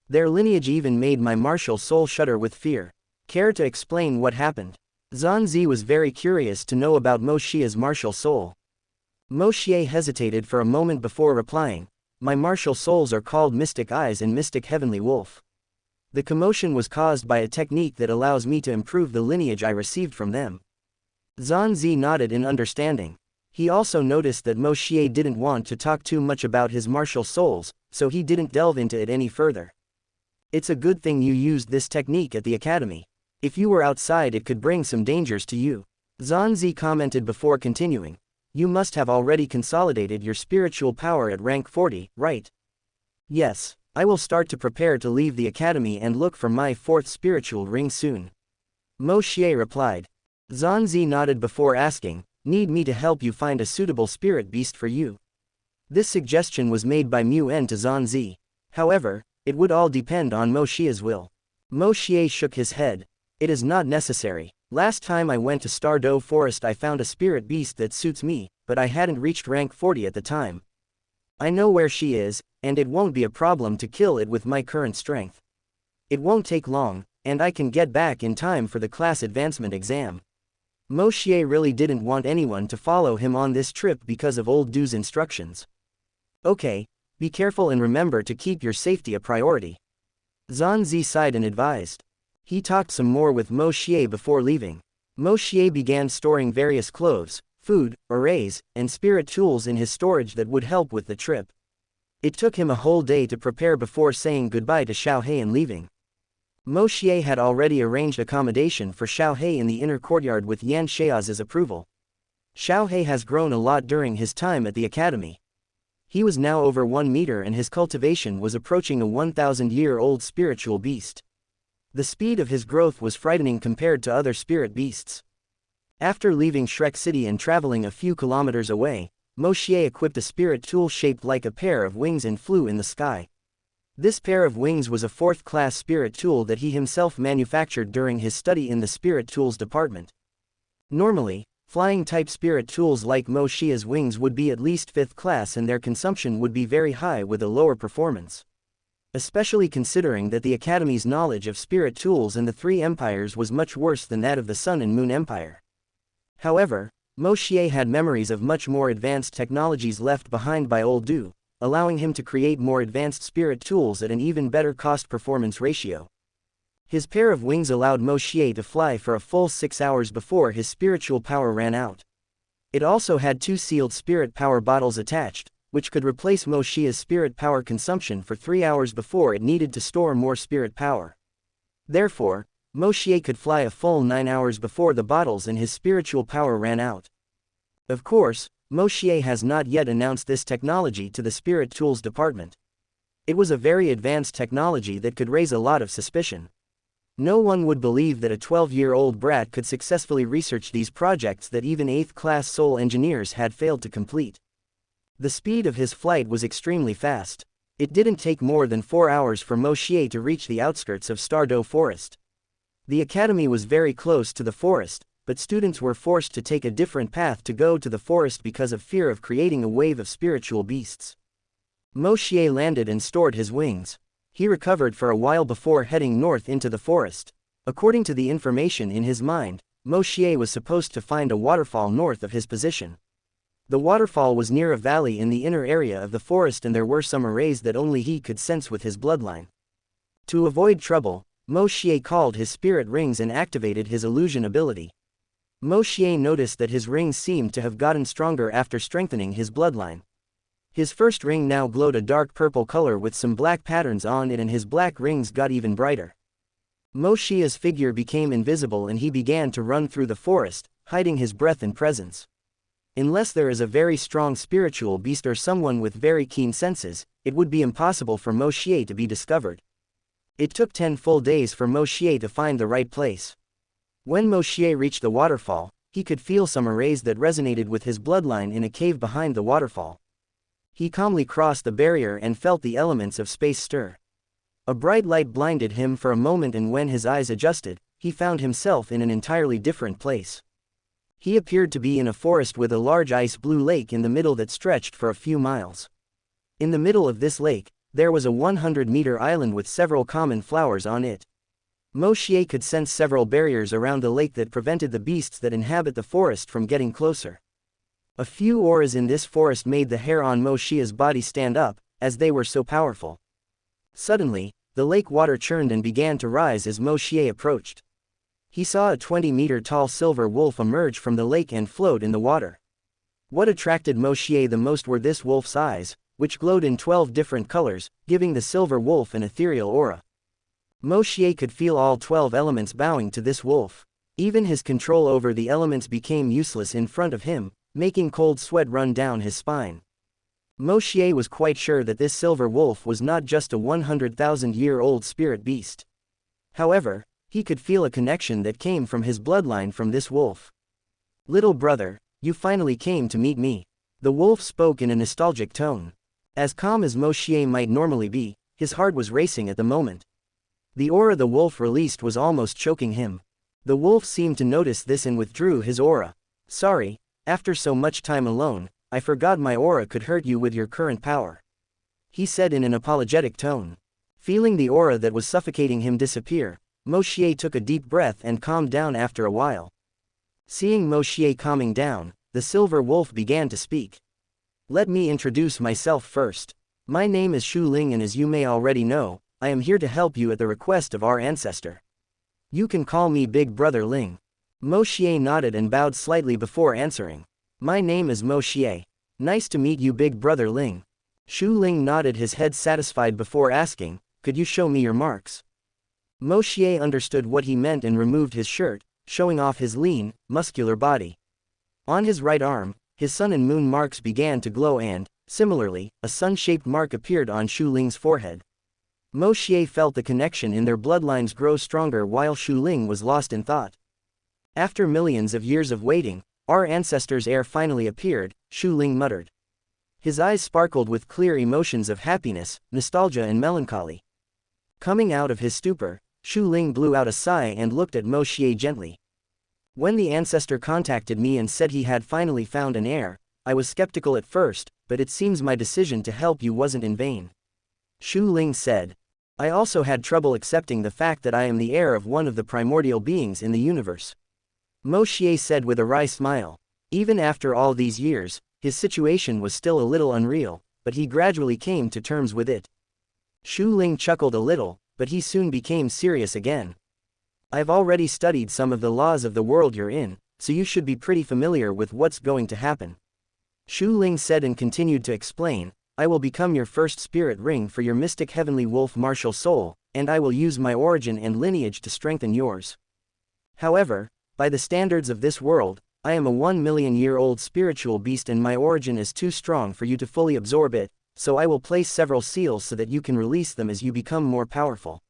Speaker 1: Their lineage even made my martial soul shudder with fear. Care to explain what happened?" Xianxia was very curious to know about Moshier's martial soul. Moshier hesitated for a moment before replying, "My martial souls are called Mystic Eyes and Mystic Heavenly Wolf. The commotion was caused by a technique that allows me to improve the lineage I received from them." Xianxia nodded in understanding. He also noticed that Moshier didn't want to talk too much about his martial souls, so he didn't delve into it any further. "It's a good thing you used this technique at the academy. If you were outside it could bring some dangers to you," Xianxia commented before continuing. "You must have already consolidated your spiritual power at rank 40, right?" "Yes, I will start to prepare to leave the academy and look for my 4th spiritual ring soon," Moshier replied. Xianxia nodded before asking, "Need me to help you find a suitable spirit beast for you?" This suggestion was made by Mu-En to Xianxia. However, it would all depend on Moshier's will. Moshier shook his head. "It is not necessary. Last time I went to Stardow Forest I found a spirit beast that suits me, but I hadn't reached rank 40 at the time. I know where she is, and it won't be a problem to kill it with my current strength. It won't take long, and I can get back in time for the class advancement exam." Moshier really didn't want anyone to follow him on this trip because of Old Du's instructions. "Okay, be careful and remember to keep your safety a priority," Xianxia sighed and advised. He talked some more with Moshier before leaving. Moshier began storing various clothes, food, arrays, and spirit tools in his storage that would help with the trip. It took him a whole day to prepare before saying goodbye to Xiaohei and leaving. Moshier had already arranged accommodation for Xiaohei in the inner courtyard with Xianxia's approval. Xiaohei has grown a lot during his time at the academy. He was now over 1 meter and his cultivation was approaching a 1,000-year-old spiritual beast. The speed of his growth was frightening compared to other spirit beasts. After leaving Shrek City and traveling a few kilometers away, Moshier equipped a spirit tool shaped like a pair of wings and flew in the sky. This pair of wings was a 4th-class spirit tool that he himself manufactured during his study in the spirit tools department. Normally, flying-type spirit tools like Moshier's wings would be at least 5th class and their consumption would be very high with a lower performance. Especially considering that the Academy's knowledge of spirit tools in the 3 empires was much worse than that of the Sun and Moon Empire. However, Moshier had memories of much more advanced technologies left behind by Old Du, allowing him to create more advanced spirit tools at an even better cost-performance ratio. His pair of wings allowed Moshier to fly for a full 6 hours before his spiritual power ran out. It also had 2 sealed spirit power bottles attached, which could replace Moshier's spirit power consumption for 3 hours before it needed to store more spirit power. Therefore, Moshier could fly a full 9 hours before the bottles and his spiritual power ran out. Of course, Moshier has not yet announced this technology to the Spirit Tools department. It was a very advanced technology that could raise a lot of suspicion. No one would believe that a 12-year-old brat could successfully research these projects that even 8th-class soul engineers had failed to complete. The speed of his flight was extremely fast. It didn't take more than 4 hours for Moshier to reach the outskirts of Stardow Forest. The academy was very close to the forest, but students were forced to take a different path to go to the forest because of fear of creating a wave of spiritual beasts. Moshier landed and stored his wings. He recovered for a while before heading north into the forest. According to the information in his mind, Moshier was supposed to find a waterfall north of his position. The waterfall was near a valley in the inner area of the forest and there were some arrays that only he could sense with his bloodline. To avoid trouble, Moshier called his spirit rings and activated his illusion ability. Moshier noticed that his rings seemed to have gotten stronger after strengthening his bloodline. His first ring now glowed a dark purple color with some black patterns on it and his black rings got even brighter. Moshier's figure became invisible and he began to run through the forest, hiding his breath and presence. Unless there is a very strong spiritual beast or someone with very keen senses, it would be impossible for Moshier to be discovered. It took 10 full days for Moshier to find the right place. When Moshier reached the waterfall, he could feel some arrays that resonated with his bloodline in a cave behind the waterfall. He calmly crossed the barrier and felt the elements of space stir. A bright light blinded him for a moment and when his eyes adjusted, he found himself in an entirely different place. He appeared to be in a forest with a large ice-blue lake in the middle that stretched for a few miles. In the middle of this lake, there was a 100-meter island with several common flowers on it. Moshier could sense several barriers around the lake that prevented the beasts that inhabit the forest from getting closer. A few auras in this forest made the hair on Moshier's body stand up, as they were so powerful. Suddenly, the lake water churned and began to rise as Moshier approached. He saw a 20-meter tall silver wolf emerge from the lake and float in the water. What attracted Moshier the most were this wolf's eyes, which glowed in 12 different colors, giving the silver wolf an ethereal aura. Moshier could feel all 12 elements bowing to this wolf. Even his control over the elements became useless in front of him, making cold sweat run down his spine. Moshier was quite sure that this silver wolf was not just a 100,000-year-old spirit beast. However, he could feel a connection that came from his bloodline from this wolf. "Little brother, you finally came to meet me." The wolf spoke in a nostalgic tone. As calm as Moshier might normally be, his heart was racing at the moment. The aura the wolf released was almost choking him. The wolf seemed to notice this and withdrew his aura. "Sorry, after so much time alone, I forgot my aura could hurt you with your current power," he said in an apologetic tone. Feeling the aura that was suffocating him disappear, Moshier took a deep breath and calmed down after a while. Seeing Moshier calming down, the silver wolf began to speak. "Let me introduce myself first. My name is Shuing and as you may already know, I am here to help you at the request of our ancestor. You can call me Big Brother Ling." Moshier nodded and bowed slightly before answering. "My name is Moshier. Nice to meet you Big Brother Ling." Shuing nodded his head satisfied before asking, "Could you show me your marks?" Moshier understood what he meant and removed his shirt, showing off his lean, muscular body. On his right arm, his sun and moon marks began to glow and, similarly, a sun-shaped mark appeared on Shuling's forehead. Moshier felt the connection in their bloodlines grow stronger while Shuing was lost in thought. "After millions of years of waiting, our ancestor's heir finally appeared," Shuing muttered. His eyes sparkled with clear emotions of happiness, nostalgia and melancholy. Coming out of his stupor, Shuing blew out a sigh and looked at Moshier gently. "When the ancestor contacted me and said he had finally found an heir, I was skeptical at first, but it seems my decision to help you wasn't in vain," Shuing said. "I also had trouble accepting the fact that I am the heir of one of the primordial beings in the universe," Moshier said with a wry smile. Even after all these years, his situation was still a little unreal, but he gradually came to terms with it. Shuing chuckled a little, but he soon became serious again. I've already studied some of the laws of the world you're in, so you should be pretty familiar with what's going to happen. Shuing said and continued to explain, I will become your first spirit ring for your mystic heavenly wolf martial soul, and I will use my origin and lineage to strengthen yours. However, by the standards of this world, I am a 1 million-year-old spiritual beast and my origin is too strong for you to fully absorb it, so I will place several seals so that you can release them as you become more powerful.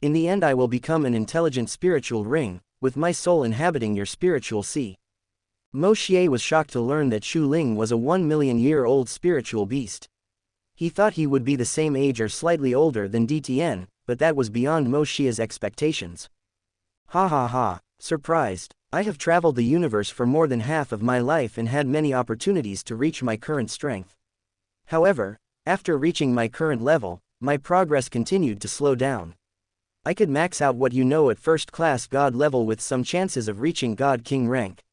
Speaker 1: In the end I will become an intelligent spiritual ring, with my soul inhabiting your spiritual sea. Moshier was shocked to learn that Shuling was a 1 million-year-old spiritual beast. He thought he would be the same age or slightly older than DTN, but that was beyond Moshier's expectations. Ha ha ha, surprised. I have traveled the universe for more than half of my life and had many opportunities to reach my current strength. However, after reaching my current level, my progress continued to slow down. I could max out what you know at first-class God level with some chances of reaching God King rank.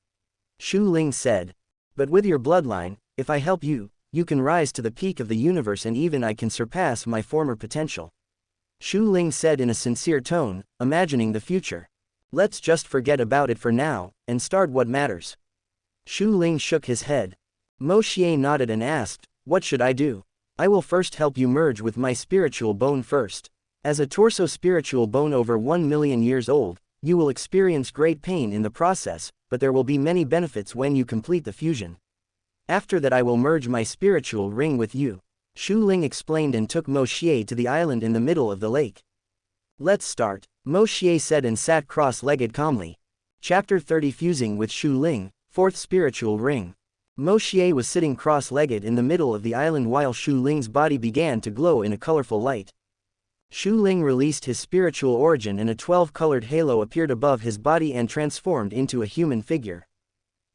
Speaker 1: Shuling said. But with your bloodline, if I help you, you can rise to the peak of the universe and even I can surpass my former potential. Shuling said in a sincere tone, imagining the future. Let's just forget about it for now, and start what matters. Shuling shook his head. Moshier nodded and asked, what should I do? I will first help you merge with my spiritual bone first. As a torso spiritual bone over 1 million years old, you will experience great pain in the process, but there will be many benefits when you complete the fusion. After that I will merge my spiritual ring with you. Shuling explained and took Moshier to the island in the middle of the lake. Let's start, Moshier said and sat cross-legged calmly. Chapter 30 Fusing with Shuling, 4th Spiritual Ring. Moshier was sitting cross-legged in the middle of the island while Shuling's body began to glow in a colorful light. Shuling released his spiritual origin and a 12-colored halo appeared above his body and transformed into a human figure.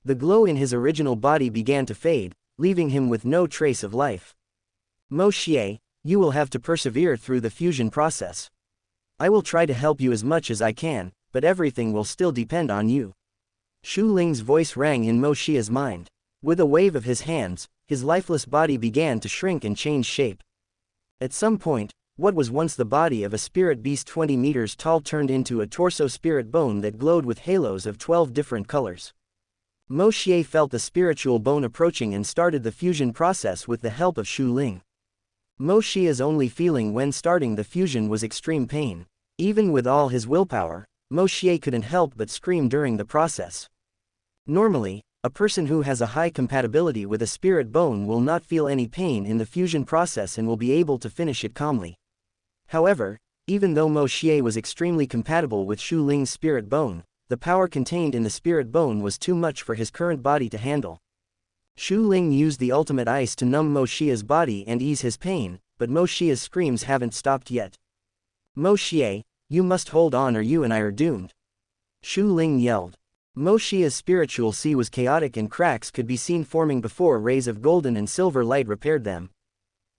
Speaker 1: The glow in his original body began to fade, leaving him with no trace of life. Moshier, you will have to persevere through the fusion process. I will try to help you as much as I can, but everything will still depend on you. Shuling's voice rang in Moshier's mind. With a wave of his hands, his lifeless body began to shrink and change shape. At some point, what was once the body of a spirit beast 20 meters tall turned into a torso spirit bone that glowed with halos of 12 different colors. Moshier felt the spiritual bone approaching and started the fusion process with the help of Shuling. Moshier's only feeling when starting the fusion was extreme pain. Even with all his willpower, Moshier couldn't help but scream during the process. Normally, a person who has a high compatibility with a spirit bone will not feel any pain in the fusion process and will be able to finish it calmly. However, even though Moshier was extremely compatible with Shuling's spirit bone, the power contained in the spirit bone was too much for his current body to handle. Shuling used the ultimate ice to numb Moshier's body and ease his pain, but Moshier's screams haven't stopped yet. Moshier, you must hold on or you and I are doomed. Shuling yelled. Moshier's spiritual sea was chaotic and cracks could be seen forming before rays of golden and silver light repaired them.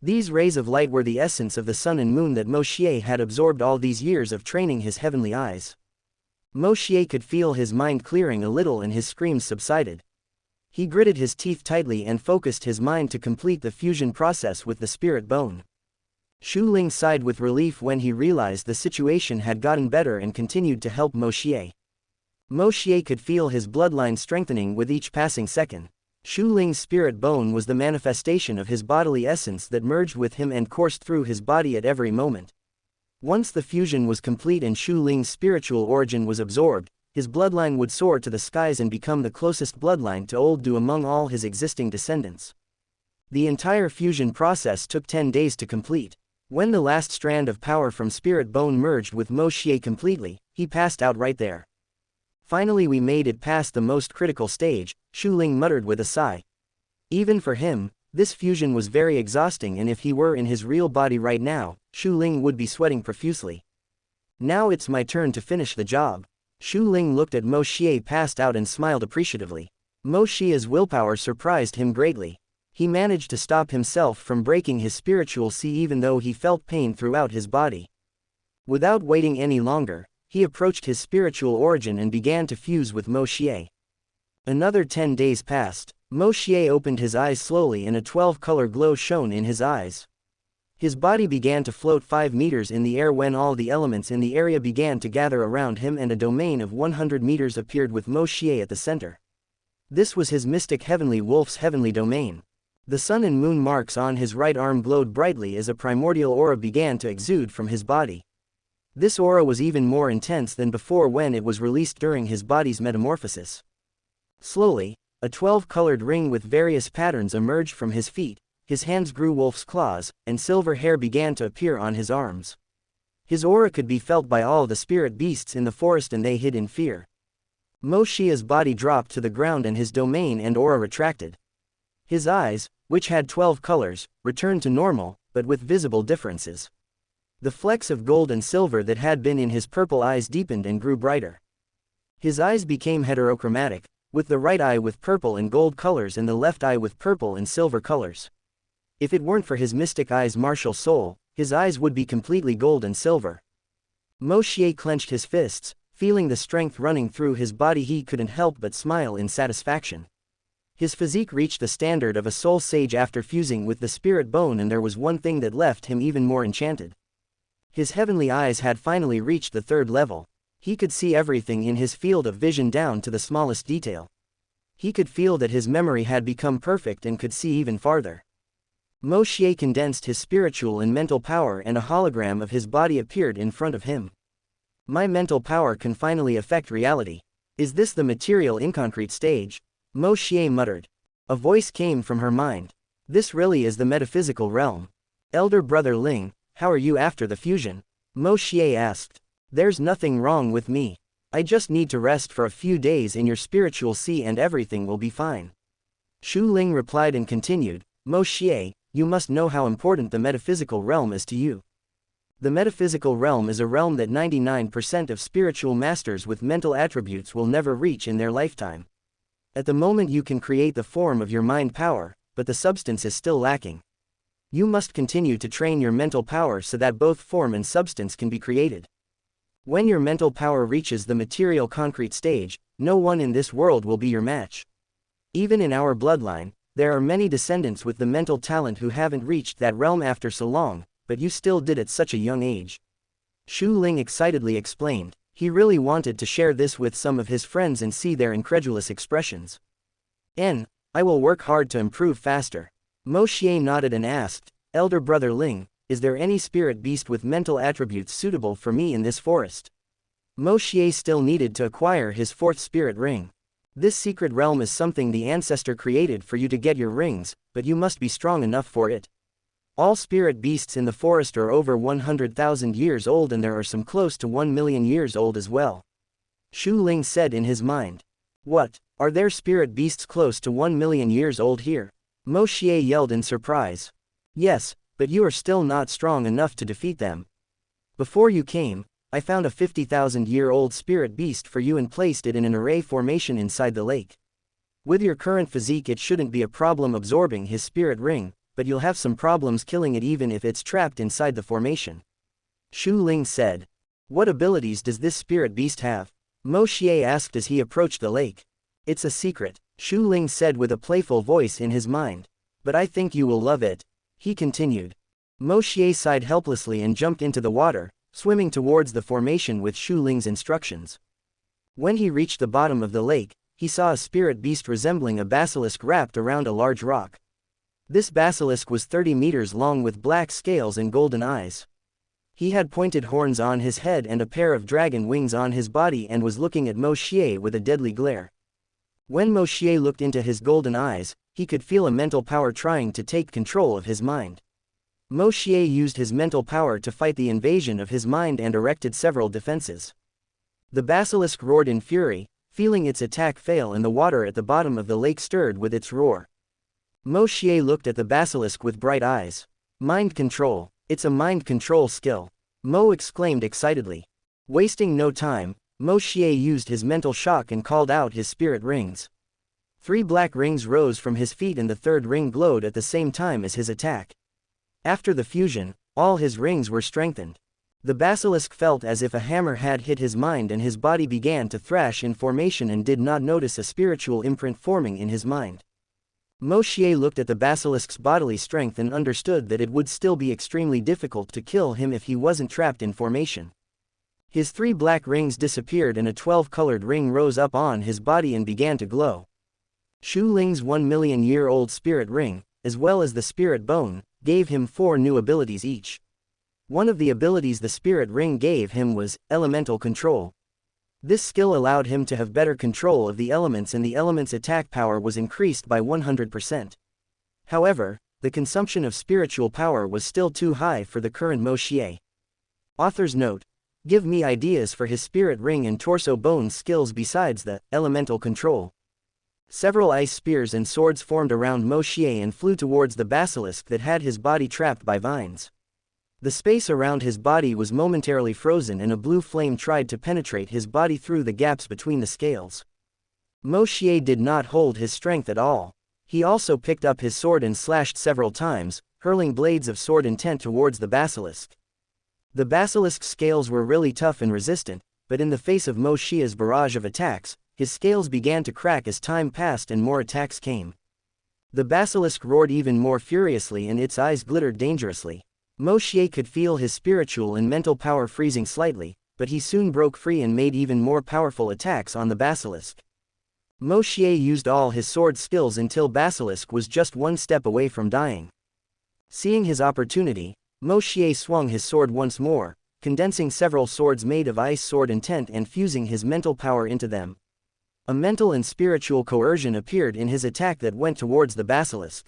Speaker 1: These rays of light were the essence of the sun and moon that Moshier had absorbed all these years of training his heavenly eyes. Moshier could feel his mind clearing a little and his screams subsided. He gritted his teeth tightly and focused his mind to complete the fusion process with the spirit bone. Shuling sighed with relief when he realized the situation had gotten better and continued to help Moshier. Moshier could feel his bloodline strengthening with each passing second. Shuling's spirit bone was the manifestation of his bodily essence that merged with him and coursed through his body at every moment. Once the fusion was complete and Shuling's spiritual origin was absorbed, his bloodline would soar to the skies and become the closest bloodline to Old Du among all his existing descendants. The entire fusion process took 10 days to complete. When the last strand of power from spirit bone merged with Moshier completely, he passed out right there. Finally we made it past the most critical stage, Shuling muttered with a sigh. Even for him, this fusion was very exhausting and if he were in his real body right now, Shuling would be sweating profusely. Now it's my turn to finish the job. Shuling looked at Moshier passed out and smiled appreciatively. Moshier's willpower surprised him greatly. He managed to stop himself from breaking his spiritual sea even though he felt pain throughout his body. Without waiting any longer, he approached his spiritual origin and began to fuse with Moshier. Another 10 days passed. Moshier opened his eyes slowly and a 12-color glow shone in his eyes. His body began to float 5 meters in the air when all the elements in the area began to gather around him and a domain of 100 meters appeared with Moshier at the center. This was his mystic heavenly wolf's heavenly domain. The sun and moon marks on his right arm glowed brightly as a primordial aura began to exude from his body. This aura was even more intense than before when it was released during his body's metamorphosis. Slowly, a 12-colored ring with various patterns emerged from his feet, his hands grew wolf's claws, and silver hair began to appear on his arms. His aura could be felt by all the spirit beasts in the forest and they hid in fear. Moshier's body dropped to the ground and his domain and aura retracted. His eyes, which had 12 colors, returned to normal, but with visible differences. The flecks of gold and silver that had been in his purple eyes deepened and grew brighter. His eyes became heterochromatic, with the right eye with purple and gold colors and the left eye with purple and silver colors. If it weren't for his mystic eye's martial soul, his eyes would be completely gold and silver. Moshier clenched his fists, feeling the strength running through his body. He couldn't help but smile in satisfaction. His physique reached the standard of a soul sage after fusing with the spirit bone, and there was one thing that left him even more enchanted. His heavenly eyes had finally reached the 3rd level. He could see everything in his field of vision down to the smallest detail. He could feel that his memory had become perfect and could see even farther. Moshier condensed his spiritual and mental power and a hologram of his body appeared in front of him. My mental power can finally affect reality. Is this the material inconcrete stage? Moshier muttered. A voice came from her mind. This really is the metaphysical realm. Elder brother Ling, how are you after the fusion? Moshier asked. There's nothing wrong with me. I just need to rest for a few days in your spiritual sea and everything will be fine. Shu Ling replied and continued, Moshier, you must know how important the metaphysical realm is to you. The metaphysical realm is a realm that 99% of spiritual masters with mental attributes will never reach in their lifetime. At the moment you can create the form of your mind power, but the substance is still lacking. You must continue to train your mental power so that both form and substance can be created. When your mental power reaches the material concrete stage, no one in this world will be your match. Even in our bloodline, there are many descendants with the mental talent who haven't reached that realm after so long, but you still did at such a young age. Shu Ling excitedly explained. He really wanted to share this with some of his friends and see their incredulous expressions. I will work hard to improve faster. Moshier nodded and asked, Elder brother Ling, is there any spirit beast with mental attributes suitable for me in this forest? Moshier still needed to acquire his 4th spirit ring. This secret realm is something the ancestor created for you to get your rings, but you must be strong enough for it. All spirit beasts in the forest are over 100,000 years old and there are some close to 1 million years old as well. Shu Ling said in his mind. What, are there spirit beasts close to 1 million years old here? Moshier yelled in surprise. Yes, but you are still not strong enough to defeat them. Before you came, I found a 50,000-year-old spirit beast for you and placed it in an array formation inside the lake. With your current physique it shouldn't be a problem absorbing his spirit ring, but you'll have some problems killing it even if it's trapped inside the formation. Shu Ling said. What abilities does this spirit beast have? Moshier asked as he approached the lake. It's a secret, Shu Ling said with a playful voice in his mind. But I think you will love it. He continued. Moshier sighed helplessly and jumped into the water, swimming towards the formation with Shu Ling's instructions. When he reached the bottom of the lake, he saw a spirit beast resembling a basilisk wrapped around a large rock. This basilisk was 30 meters long with black scales and golden eyes. He had pointed horns on his head and a pair of dragon wings on his body and was looking at Moshier with a deadly glare. When Moshier looked into his golden eyes, he could feel a mental power trying to take control of his mind. Moshier used his mental power to fight the invasion of his mind and erected several defenses. The basilisk roared in fury, feeling its attack fail, and the water at the bottom of the lake stirred with its roar. Moshier looked at the basilisk with bright eyes. Mind control, it's a mind control skill. Mo exclaimed excitedly. Wasting no time, Moshier used his mental shock and called out his spirit rings. 3 black rings rose from his feet and the 3rd ring glowed at the same time as his attack. After the fusion, all his rings were strengthened. The basilisk felt as if a hammer had hit his mind and his body began to thrash in formation and did not notice a spiritual imprint forming in his mind. Moshier looked at the basilisk's bodily strength and understood that it would still be extremely difficult to kill him if he wasn't trapped in formation. His 3 black rings disappeared and a 12-colored ring rose up on his body and began to glow. Shu Ling's 1,000,000-year-old spirit ring, as well as the spirit bone, gave him 4 new abilities each. One of the abilities the spirit ring gave him was elemental control. This skill allowed him to have better control of the elements, and the element's attack power was increased by 100%. However, the consumption of spiritual power was still too high for the current Moshier. Author's note: give me ideas for his spirit ring and torso bone skills besides the elemental control. Several ice spears and swords formed around Moshier and flew towards the basilisk that had his body trapped by vines. The space around his body was momentarily frozen and a blue flame tried to penetrate his body through the gaps between the scales. Moshier did not hold his strength at all. He also picked up his sword and slashed several times, hurling blades of sword intent towards the basilisk. The basilisk's scales were really tough and resistant, but in the face of Moshier's barrage of attacks, his scales began to crack as time passed and more attacks came. The basilisk roared even more furiously and its eyes glittered dangerously. Moshier could feel his spiritual and mental power freezing slightly, but he soon broke free and made even more powerful attacks on the basilisk. Moshier used all his sword skills until basilisk was just one step away from dying. Seeing his opportunity, Moshier swung his sword once more, condensing several swords made of ice sword intent and fusing his mental power into them. A mental and spiritual coercion appeared in his attack that went towards the basilisk.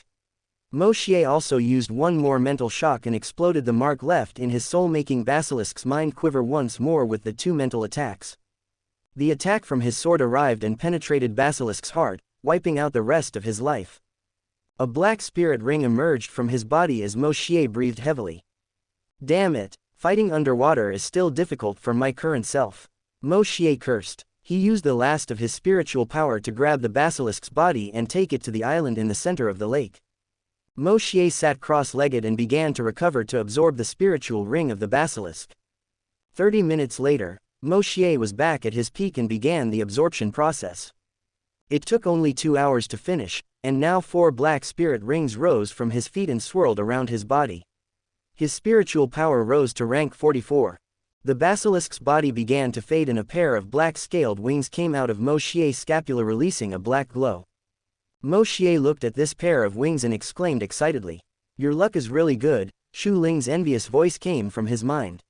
Speaker 1: Moshier also used one more mental shock and exploded the mark left in his soul, making basilisk's mind quiver once more with the 2 mental attacks. The attack from his sword arrived and penetrated basilisk's heart, wiping out the rest of his life. A black spirit ring emerged from his body as Moshier breathed heavily. Damn it, fighting underwater is still difficult for my current self. Moshier cursed. He used the last of his spiritual power to grab the basilisk's body and take it to the island in the center of the lake. Moshier sat cross-legged and began to recover to absorb the spiritual ring of the basilisk. 30 minutes later, Moshier was back at his peak and began the absorption process. It took only 2 hours to finish, and now 4 black spirit rings rose from his feet and swirled around his body. His spiritual power rose to rank 44. The basilisk's body began to fade and a pair of black scaled wings came out of Moshier's scapula, releasing a black glow. Moshier looked at this pair of wings and exclaimed excitedly, "Your luck is really good." Shu Ling's envious voice came from his mind.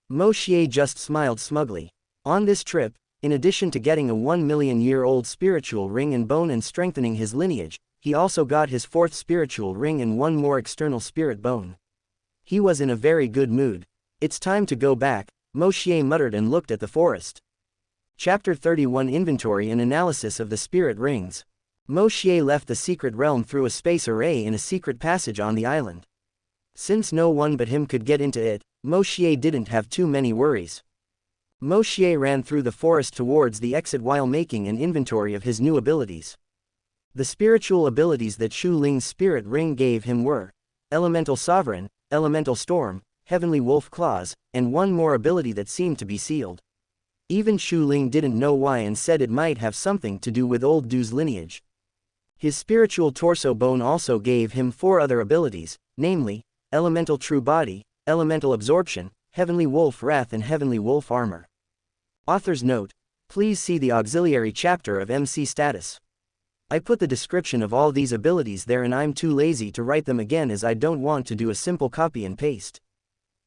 Speaker 1: Moshier just smiled smugly. On this trip, in addition to getting a 1,000,000-year-old spiritual ring and bone and strengthening his lineage, he also got his 4th spiritual ring and 1 more external spirit bone. He was in a very good mood. It's time to go back, Moshier muttered and looked at the forest. Chapter 31: Inventory and Analysis of the Spirit Rings. Moshier left the secret realm through a space array in a secret passage on the island. Since no one but him could get into it, Moshier didn't have too many worries. Moshier ran through the forest towards the exit while making an inventory of his new abilities. The spiritual abilities that Shu Ling's spirit ring gave him were Elemental Sovereign, Elemental Storm, Heavenly Wolf Claws, and one more ability that seemed to be sealed. Even Shu Ling didn't know why and said it might have something to do with old Du's lineage. His spiritual torso bone also gave him 4 other abilities, namely, Elemental True Body, Elemental Absorption, Heavenly Wolf Wrath and Heavenly Wolf Armor. Author's note: please see the auxiliary chapter of MC Status. I put the description of all these abilities there and I'm too lazy to write them again as I don't want to do a simple copy and paste.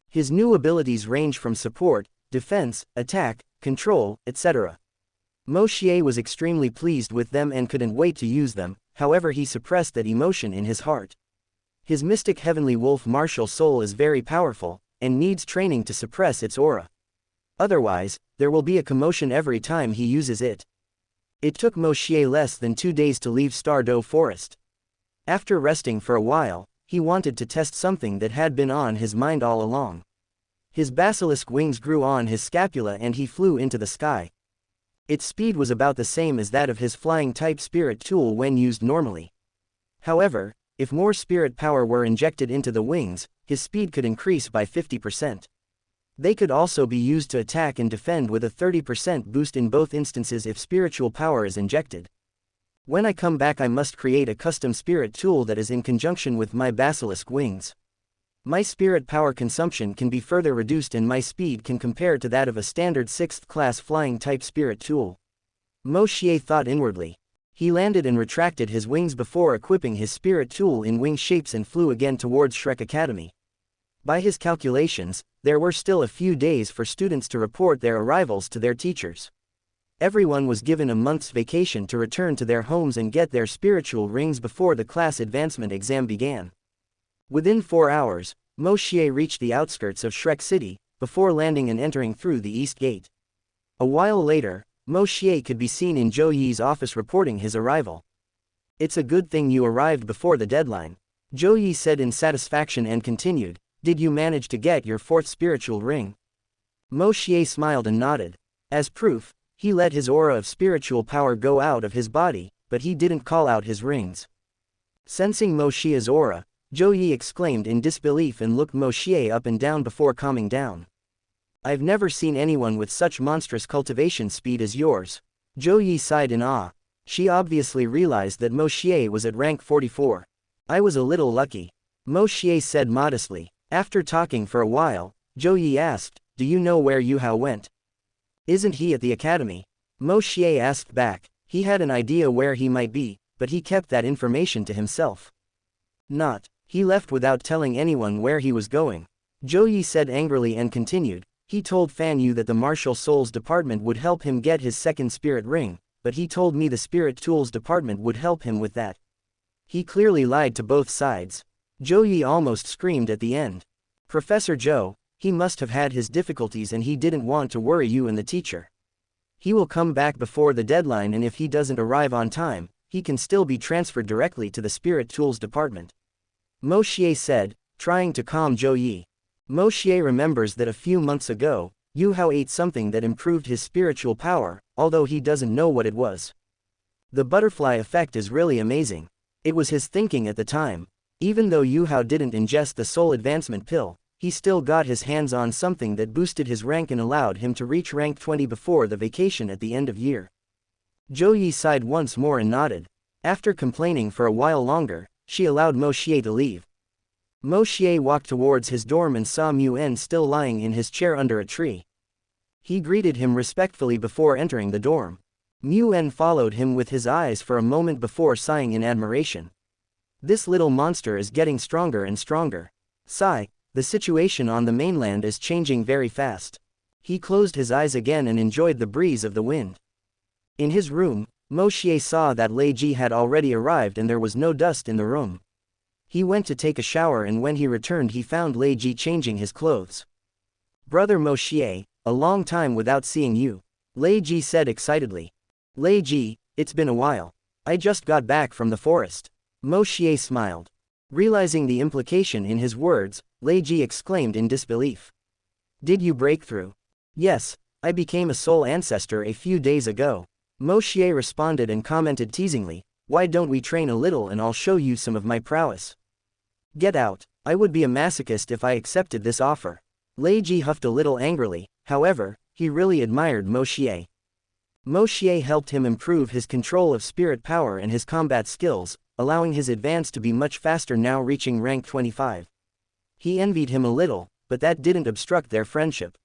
Speaker 1: His new abilities range from support, defense, attack, control, etc. Moshier was extremely pleased with them and couldn't wait to use them, however he suppressed that emotion in his heart. His mystic Heavenly Wolf martial soul is very powerful, and needs training to suppress its aura. Otherwise, there will be a commotion every time he uses it. It took Moshier less than 2 days to leave Stardew Forest. After resting for a while, he wanted to test something that had been on his mind all along. His basilisk wings grew on his scapula and he flew into the sky. Its speed was about the same as that of his flying-type spirit tool when used normally. However, if more spirit power were injected into the wings, his speed could increase by 50%. They could also be used to attack and defend with a 30% boost in both instances if spiritual power is injected. When I come back I must create a custom spirit tool that is in conjunction with my basilisk wings. My spirit power consumption can be further reduced and my speed can compare to that of a standard 6th class flying type spirit tool. Moshier thought inwardly. He landed and retracted his wings before equipping his spirit tool in wing shapes and flew again towards Shrek Academy. By his calculations, there were still a few days for students to report their arrivals to their teachers. Everyone was given a month's vacation to return to their homes and get their spiritual rings before the class advancement exam began. Within 4 hours, Moshier reached the outskirts of Shrek City, before landing and entering through the east gate. A while later, Moshier could be seen in Zhou Yi's office reporting his arrival. "It's a good thing you arrived before the deadline," Zhou Yi said in satisfaction and continued, "Did you manage to get your 4th spiritual ring?" Moshier smiled and nodded. As proof, he let his aura of spiritual power go out of his body, but he didn't call out his rings. Sensing Moshier's aura, Zhou Yi exclaimed in disbelief and looked Moshier up and down before calming down. "I've never seen anyone with such monstrous cultivation speed as yours." Zhou Yi sighed in awe. She obviously realized that Moshier was at rank 44. "I was a little lucky," Moshier said modestly. After talking for a while, Zhou Yi asked, "Do you know where Yuhao went?" "Isn't he at the academy?" Moshier asked back. He had an idea where he might be, but he kept that information to himself. "Not. He left without telling anyone where he was going," Zhou Yi said angrily and continued. "He told Fan Yu that the Martial Souls department would help him get his 2nd spirit ring, but he told me the Spirit Tools department would help him with that. He clearly lied to both sides." Zhou Yi almost screamed at the end. "Professor Zhou, he must have had his difficulties and he didn't want to worry you and the teacher. He will come back before the deadline and if he doesn't arrive on time, he can still be transferred directly to the Spirit Tools department," Moshier said, trying to calm Zhou Yi. Moshier remembers that a few months ago, Yuhao ate something that improved his spiritual power, although he doesn't know what it was. The butterfly effect is really amazing. It was his thinking at the time. Even though Yuhao didn't ingest the soul advancement pill, he still got his hands on something that boosted his rank and allowed him to reach rank 20 before the vacation at the end of year. Zhou Yi sighed once more and nodded. After complaining for a while longer, she allowed Moshier to leave. Moshier walked towards his dorm and saw Muen still lying in his chair under a tree. He greeted him respectfully before entering the dorm. Muen followed him with his eyes for a moment before sighing in admiration. "This little monster is getting stronger and stronger." Sigh, the situation on the mainland is changing very fast. He closed his eyes again and enjoyed the breeze of the wind. In his room, Moshier saw that Lei Ji had already arrived and there was no dust in the room. He went to take a shower and when he returned he found Lei Ji changing his clothes. "Brother Moshier, a long time without seeing you," Lei Ji said excitedly. "Lei Ji, it's been a while. I just got back from the forest." Moshier smiled. Realizing the implication in his words, Lei Ji exclaimed in disbelief. "Did you break through?" "Yes, I became a soul ancestor a few days ago." Moshier responded and commented teasingly, "Why don't we train a little and I'll show you some of my prowess." "Get out, I would be a masochist if I accepted this offer." Lei Ji huffed a little angrily, however, he really admired Moshier. Moshier helped him improve his control of spirit power and his combat skills, allowing his advance to be much faster now reaching rank 25. He envied him a little, but that didn't obstruct their friendship.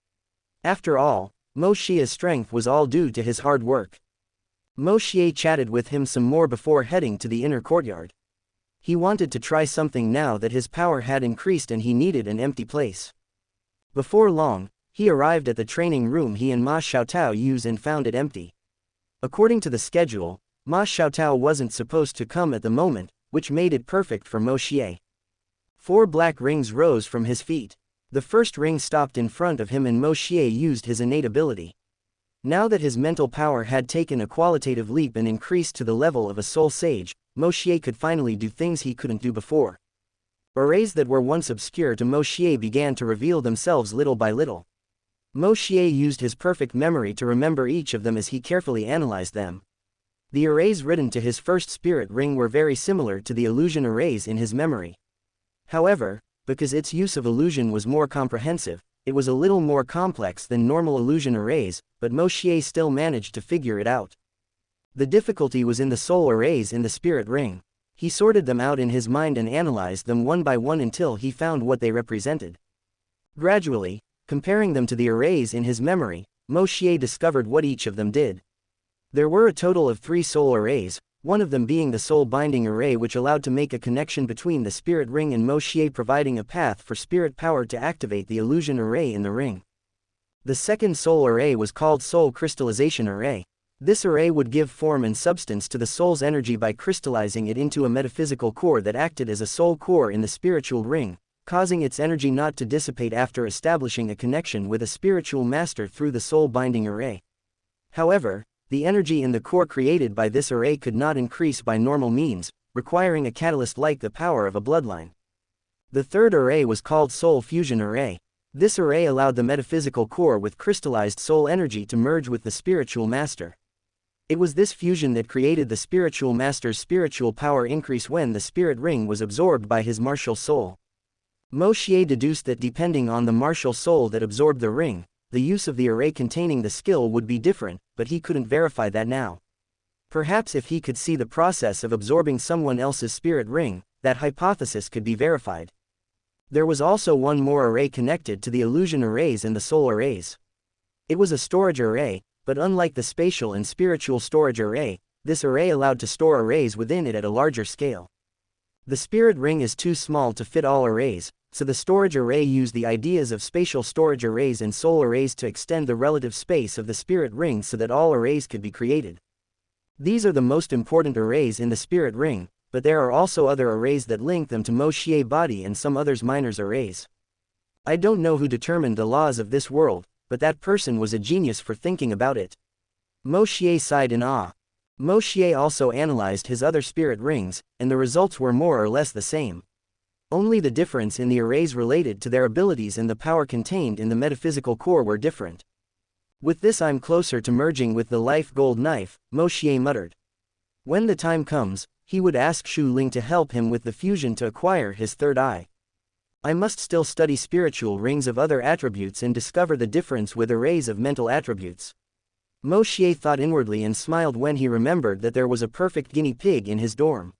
Speaker 1: After all, Moshier's strength was all due to his hard work. Moshier chatted with him some more before heading to the inner courtyard. He wanted to try something now that his power had increased and he needed an empty place. Before long, he arrived at the training room he and Ma Xiaotao used and found it empty. According to the schedule, Ma Xiaotao wasn't supposed to come at the moment, which made it perfect for Moshier. 4 black rings rose from his feet. The first ring stopped in front of him and Moshier used his innate ability. Now that his mental power had taken a qualitative leap and increased to the level of a soul sage, Moshier could finally do things he couldn't do before. Arrays that were once obscure to Moshier began to reveal themselves little by little. Moshier used his perfect memory to remember each of them as he carefully analyzed them. The arrays written to his first spirit ring were very similar to the illusion arrays in his memory. However, because its use of illusion was more comprehensive, it was a little more complex than normal illusion arrays, but Moshier still managed to figure it out. The difficulty was in the soul arrays in the spirit ring. He sorted them out in his mind and analyzed them one by one until he found what they represented. Gradually, comparing them to the arrays in his memory, Moshier discovered what each of them did. There were a total of 3 soul arrays, one of them being the soul binding array, which allowed to make a connection between the spirit ring and Moshier, providing a path for spirit power to activate the illusion array in the ring. The second soul array was called soul crystallization array. This array would give form and substance to the soul's energy by crystallizing it into a metaphysical core that acted as a soul core in the spiritual ring, causing its energy not to dissipate after establishing a connection with a spiritual master through the soul binding array. However, the energy in the core created by this array could not increase by normal means, requiring a catalyst like the power of a bloodline. The third array was called soul fusion array. This array allowed the metaphysical core with crystallized soul energy to merge with the spiritual master. It was this fusion that created the spiritual master's spiritual power increase when the spirit ring was absorbed by his martial soul. Moshier deduced that depending on the martial soul that absorbed the ring, the use of the array containing the skill would be different, but he couldn't verify that now. Perhaps if he could see the process of absorbing someone else's spirit ring, that hypothesis could be verified. There was also one more array connected to the illusion arrays and the soul arrays. It was a storage array, but unlike the spatial and spiritual storage array, this array allowed to store arrays within it at a larger scale. The spirit ring is too small to fit all arrays, so the storage array used the ideas of spatial storage arrays and soul arrays to extend the relative space of the spirit ring so that all arrays could be created. These are the most important arrays in the spirit ring, but there are also other arrays that link them to Moshier body and some others minor arrays. I don't know who determined the laws of this world, but that person was a genius for thinking about it. Moshier sighed in awe. Moshier also analyzed his other spirit rings, and the results were more or less the same. Only the difference in the arrays related to their abilities and the power contained in the metaphysical core were different. With this I'm closer to merging with the life gold knife, Moshier muttered. When the time comes, he would ask Shuing to help him with the fusion to acquire his third eye. I must still study spiritual rings of other attributes and discover the difference with arrays of mental attributes. Moshier thought inwardly and smiled when he remembered that there was a perfect guinea pig in his dorm.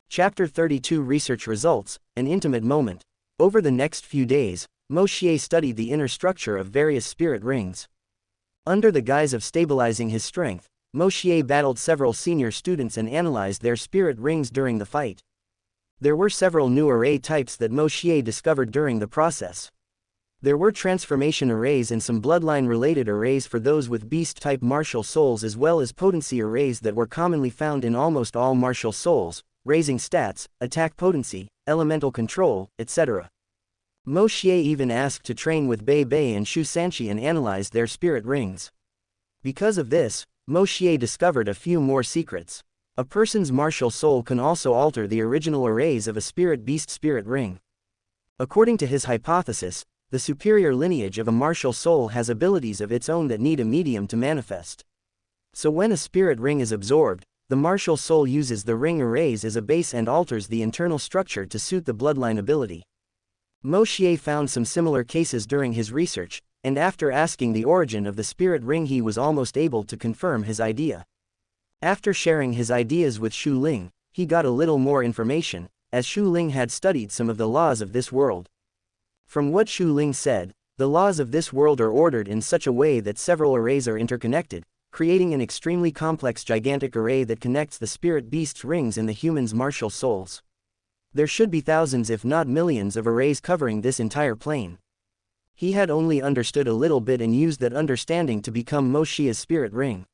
Speaker 1: Chapter 32 Research Results, an Intimate Moment. Over the next few days, Moshier studied the inner structure of various spirit rings. Under the guise of stabilizing his strength, Moshier battled several senior students and analyzed their spirit rings during the fight. There were several new array types that Moshier discovered during the process. There were transformation arrays and some bloodline-related arrays for those with beast-type martial souls, as well as potency arrays that were commonly found in almost all martial souls, raising stats, attack potency, elemental control, etc. Moshier even asked to train with Bei Bei and Xianxia and analyzed their spirit rings. Because of this, Moshier discovered a few more secrets. A person's martial soul can also alter the original arrays of a spirit beast spirit ring. According to his hypothesis, the superior lineage of a martial soul has abilities of its own that need a medium to manifest. So when a spirit ring is absorbed, the martial soul uses the ring arrays as a base and alters the internal structure to suit the bloodline ability. Moshier found some similar cases during his research, and after asking the origin of the spirit ring he was almost able to confirm his idea. After sharing his ideas with Shuing, he got a little more information, as Shuing had studied some of the laws of this world. From what Shuing said, the laws of this world are ordered in such a way that several arrays are interconnected, creating an extremely complex gigantic array that connects the spirit beast's rings and the human's martial souls. There should be thousands if not millions of arrays covering this entire plane. He had only understood a little bit and used that understanding to become Moshier's spirit ring.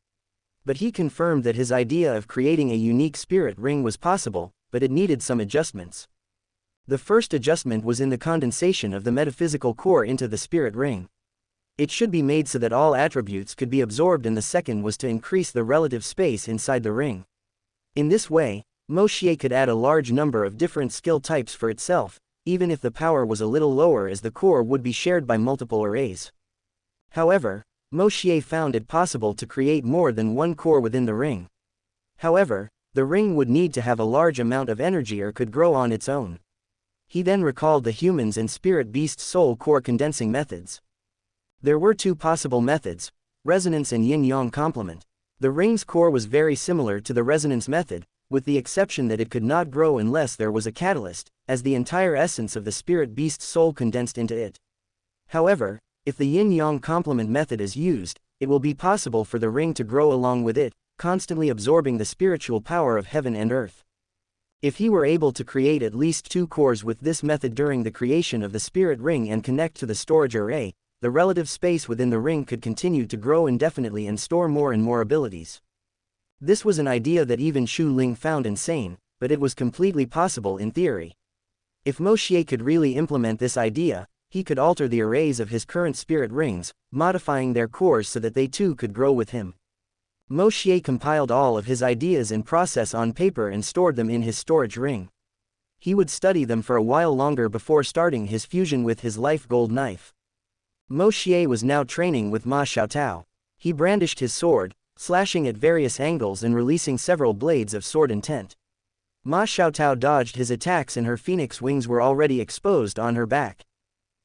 Speaker 1: But he confirmed that his idea of creating a unique spirit ring was possible, but it needed some adjustments. The first adjustment was in the condensation of the metaphysical core into the spirit ring. It should be made so that all attributes could be absorbed, and the second was to increase the relative space inside the ring. In this way, Moshier could add a large number of different skill types for itself, even if the power was a little lower, as the core would be shared by multiple arrays. However, Moshier found it possible to create more than one core within the ring. However, the ring would need to have a large amount of energy or could grow on its own. He then recalled the humans and spirit beast soul core condensing methods. There were two possible methods: resonance and yin-yang complement. The ring's core was very similar to the resonance method, with the exception that it could not grow unless there was a catalyst, as the entire essence of the spirit beast's soul condensed into it. However, if the yin-yang complement method is used, it will be possible for the ring to grow along with it, constantly absorbing the spiritual power of heaven and earth. If he were able to create at least 2 cores with this method during the creation of the spirit ring and connect to the storage array, the relative space within the ring could continue to grow indefinitely and store more and more abilities. This was an idea that even Shu Ling found insane, but it was completely possible in theory. If Moshier could really implement this idea, he could alter the arrays of his current spirit rings, modifying their cores so that they too could grow with him. Moshier compiled all of his ideas in process on paper and stored them in his storage ring. He would study them for a while longer before starting his fusion with his life gold knife. Moshier was now training with Ma Xiaotao. He brandished his sword, slashing at various angles and releasing several blades of sword intent. Ma Xiaotao dodged his attacks and her phoenix wings were already exposed on her back.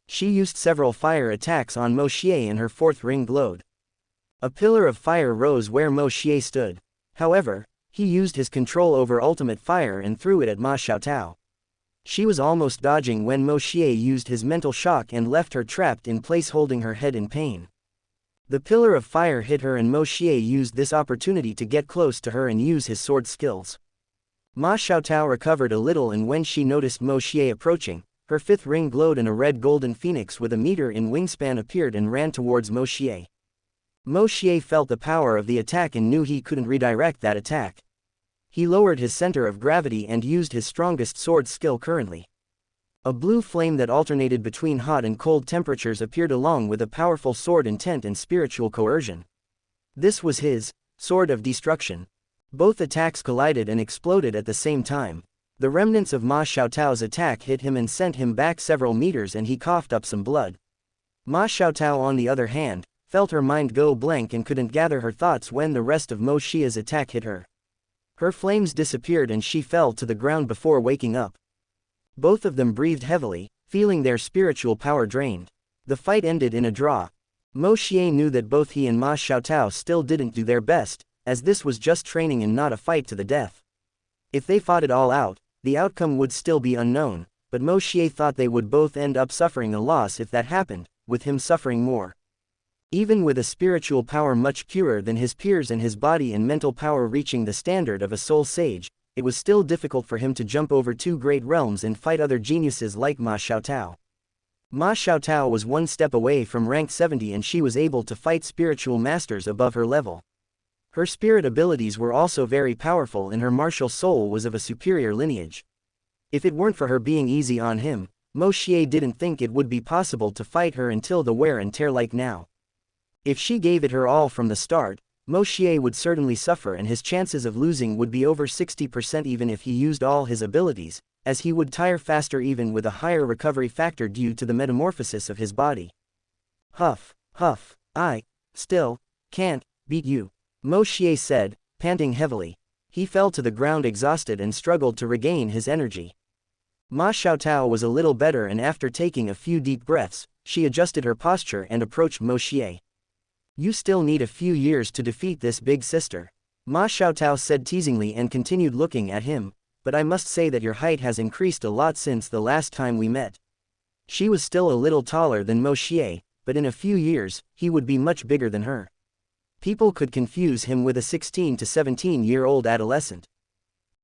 Speaker 1: She used several fire attacks on Moshier and her 4th ring glowed. A pillar of fire rose where Moshier stood. However, he used his control over ultimate fire and threw it at Ma Xiaotao. She was almost dodging when Moshier used his mental shock and left her trapped in place, holding her head in pain. The pillar of fire hit her and Moshier used this opportunity to get close to her and use his sword skills. Ma Xiaotao recovered a little, and when she noticed Moshier approaching, her 5th ring glowed and a red golden phoenix with a meter in wingspan appeared and ran towards Moshier. Moshier felt the power of the attack and knew he couldn't redirect that attack. He lowered his center of gravity and used his strongest sword skill currently. A blue flame that alternated between hot and cold temperatures appeared along with a powerful sword intent and spiritual coercion. This was his sword of destruction. Both attacks collided and exploded at the same time. The remnants of Ma Xiaotao's attack hit him and sent him back several meters and he coughed up some blood. Ma Xiaotao, on the other hand, felt her mind go blank and couldn't gather her thoughts when the rest of Moshier's attack hit her. Her flames disappeared and she fell to the ground before waking up. Both of them breathed heavily, feeling their spiritual power drained. The fight ended in a draw. Moshier knew that both he and Ma Xiaotao still didn't do their best, as this was just training and not a fight to the death. If they fought it all out, the outcome would still be unknown, but Moshier thought they would both end up suffering a loss if that happened, with him suffering more. Even with a spiritual power much purer than his peers and his body and mental power reaching the standard of a soul sage, it was still difficult for him to jump over 2 great realms and fight other geniuses like Ma Xiaotao. Ma Xiaotao was 1 step away from rank 70 and she was able to fight spiritual masters above her level. Her spirit abilities were also very powerful and her martial soul was of a superior lineage. If it weren't for her being easy on him, Moshier didn't think it would be possible to fight her until the wear and tear like now. If she gave it her all from the start, Moshier would certainly suffer and his chances of losing would be over 60% even if he used all his abilities, as he would tire faster even with a higher recovery factor due to the metamorphosis of his body. Huff, huff, I still can't beat you, Moshier said, panting heavily. He fell to the ground exhausted and struggled to regain his energy. Ma Xiaotao was a little better and after taking a few deep breaths, she adjusted her posture and approached Moshier. You still need a few years to defeat this big sister, Ma Xiaotao said teasingly and continued looking at him, but I must say that your height has increased a lot since the last time we met. She was still a little taller than Moshier, but in a few years, he would be much bigger than her. People could confuse him with a 16 to 17-year-old adolescent.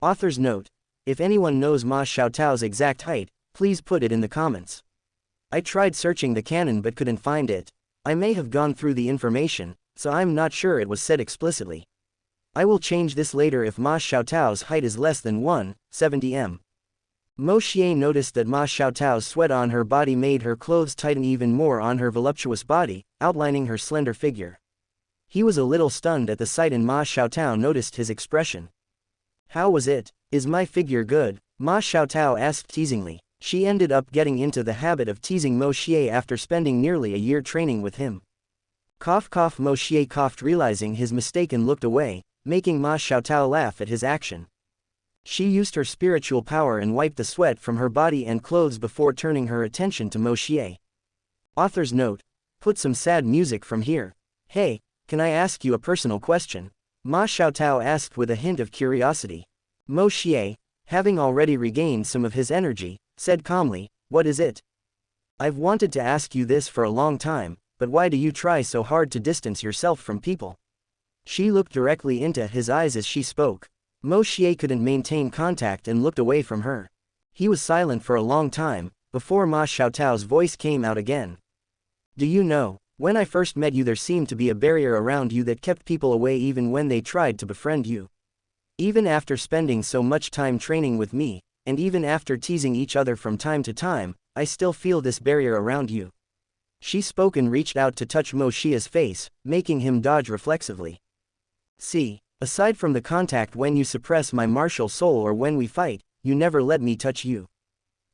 Speaker 1: Author's note: if anyone knows Ma Xiaotao's exact height, please put it in the comments. I tried searching the canon but couldn't find it. I may have gone through the information, so I'm not sure it was said explicitly. I will change this later if Ma Xiaotao's height is less than 170 m. Moshier noticed that Ma Xiaotao's sweat on her body made her clothes tighten even more on her voluptuous body, outlining her slender figure. He was a little stunned at the sight and Ma Xiaotao noticed his expression. How was it? Is my figure good? Ma Xiaotao asked teasingly. She ended up getting into the habit of teasing Moshier after spending nearly a year training with him. Cough cough. Moshier coughed, realizing his mistake, and looked away, making Ma Xiaotao laugh at his action. She used her spiritual power and wiped the sweat from her body and clothes before turning her attention to Moshier. Author's note: put some sad music from here. Hey, can I ask you a personal question? Ma Xiaotao asked with a hint of curiosity. Moshier, having already regained some of his energy, said calmly, "What is it?" "I've wanted to ask you this for a long time, but why do you try so hard to distance yourself from people?" She looked directly into his eyes as she spoke. Moshier couldn't maintain contact and looked away from her. He was silent for a long time, before Ma Xiaotao's voice came out again. "Do you know, when I first met you there seemed to be a barrier around you that kept people away even when they tried to befriend you. Even after spending so much time training with me, and even after teasing each other from time to time, I still feel this barrier around you." She spoke and reached out to touch Moshier's face, making him dodge reflexively. "See, aside from the contact when you suppress my martial soul or when we fight, you never let me touch you.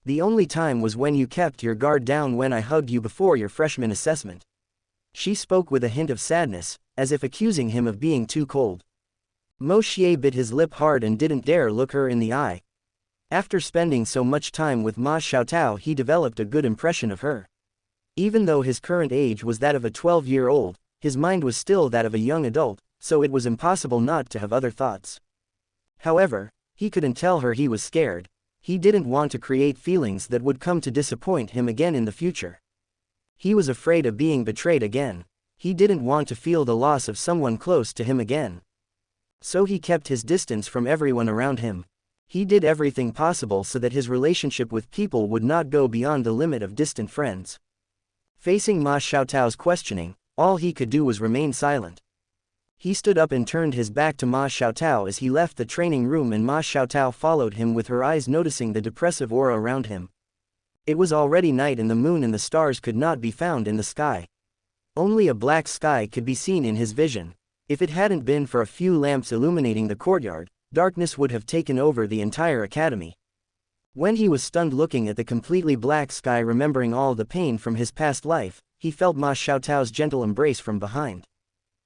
Speaker 1: The only time was when you kept your guard down when I hugged you before your freshman assessment." She spoke with a hint of sadness, as if accusing him of being too cold. Moshier bit his lip hard and didn't dare look her in the eye. After spending so much time with Ma Xiaotao he developed a good impression of her. Even though his current age was that of a 12-year-old, his mind was still that of a young adult, so it was impossible not to have other thoughts. However, he couldn't tell her he was scared. He didn't want to create feelings that would come to disappoint him again in the future. He was afraid of being betrayed again. He didn't want to feel the loss of someone close to him again. So he kept his distance from everyone around him. He did everything possible so that his relationship with people would not go beyond the limit of distant friends. Facing Ma Xiaotao's questioning, all he could do was remain silent. He stood up and turned his back to Ma Xiaotao as he left the training room, and Ma Xiaotao followed him with her eyes, noticing the depressive aura around him. It was already night and the moon and the stars could not be found in the sky. Only a black sky could be seen in his vision. If it hadn't been for a few lamps illuminating the courtyard, darkness would have taken over the entire academy. When he was stunned looking at the completely black sky, remembering all the pain from his past life, he felt Ma Xiaotao's gentle embrace from behind.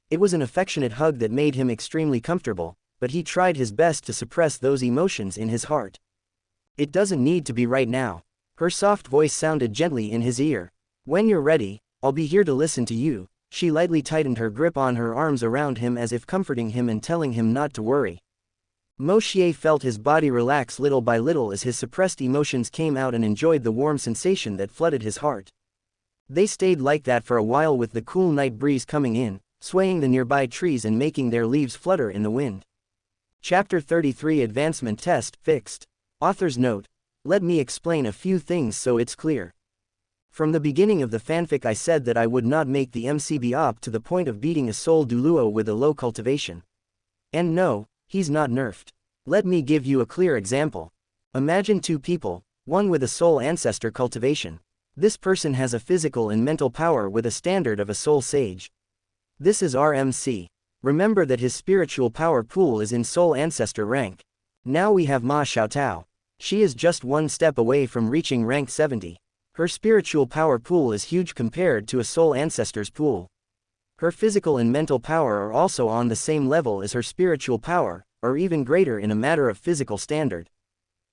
Speaker 1: It was an affectionate hug that made him extremely comfortable, but he tried his best to suppress those emotions in his heart. "It doesn't need to be right now." Her soft voice sounded gently in his ear. "When you're ready, I'll be here to listen to you." She lightly tightened her grip on her arms around him as if comforting him and telling him not to worry. Moshier felt his body relax little by little as his suppressed emotions came out and enjoyed the warm sensation that flooded his heart. They stayed like that for a while, with the cool night breeze coming in, swaying the nearby trees and making their leaves flutter in the wind. Chapter 33 Advancement Test Fixed. Author's note: let me explain a few things so it's clear. From the beginning of the fanfic I said that I would not make the MCB op to the point of beating a soul Duluo with a low cultivation. And no, he's not nerfed. Let me give you a clear example. Imagine two people, one with a soul ancestor cultivation. This person has a physical and mental power with a standard of a soul sage. This is RMC. Remember that his spiritual power pool is in soul ancestor rank. Now we have Ma Xiaotao. She is just one step away from reaching rank 70. Her spiritual power pool is huge compared to a soul ancestor's pool. Her physical and mental power are also on the same level as her spiritual power, or even greater in a matter of physical standard.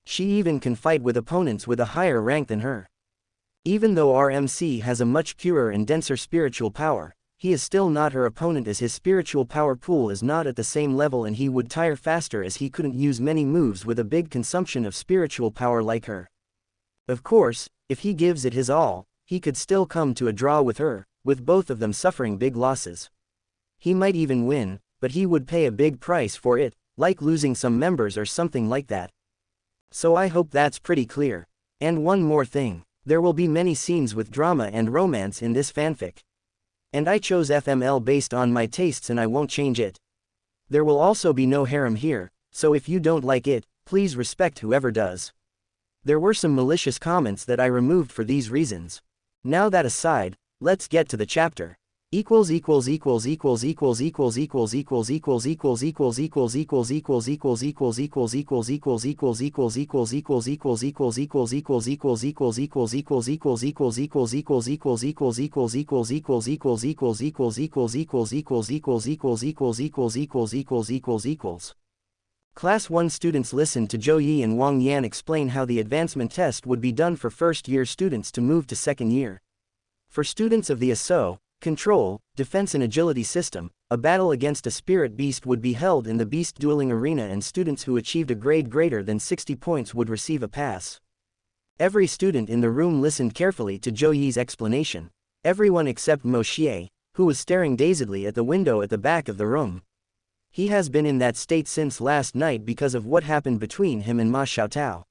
Speaker 1: She even can fight with opponents with a higher rank than her. Even though RMC has a much purer and denser spiritual power, he is still not her opponent, as his spiritual power pool is not at the same level and he would tire faster as he couldn't use many moves with a big consumption of spiritual power like her. Of course, if he gives it his all, he could still come to a draw with her, with both of them suffering big losses. He might even win, but he would pay a big price for it, like losing some members or something like that. So I hope that's pretty clear. And one more thing, there will be many scenes with drama and romance in this fanfic. And I chose FML based on my tastes and I won't change it. There will also be no harem here, so if you don't like it, please respect whoever does. There were some malicious comments that I removed for these reasons. Now that aside, let's get to the chapter. Class 1 students listened to Zhou Yi and Wang Yan explain how the advancement test would be done for first-year students to move to second year. For students of the ASO, Control, Defense and Agility system, a battle against a spirit beast would be held in the beast dueling arena and students who achieved a grade greater than 60 points would receive a pass. Every student in the room listened carefully to Zhou Yi's explanation. Everyone except Moshier, who was staring dazedly at the window at the back of the room. He has been in that state since last night because of what happened between him and Ma Xiaotao.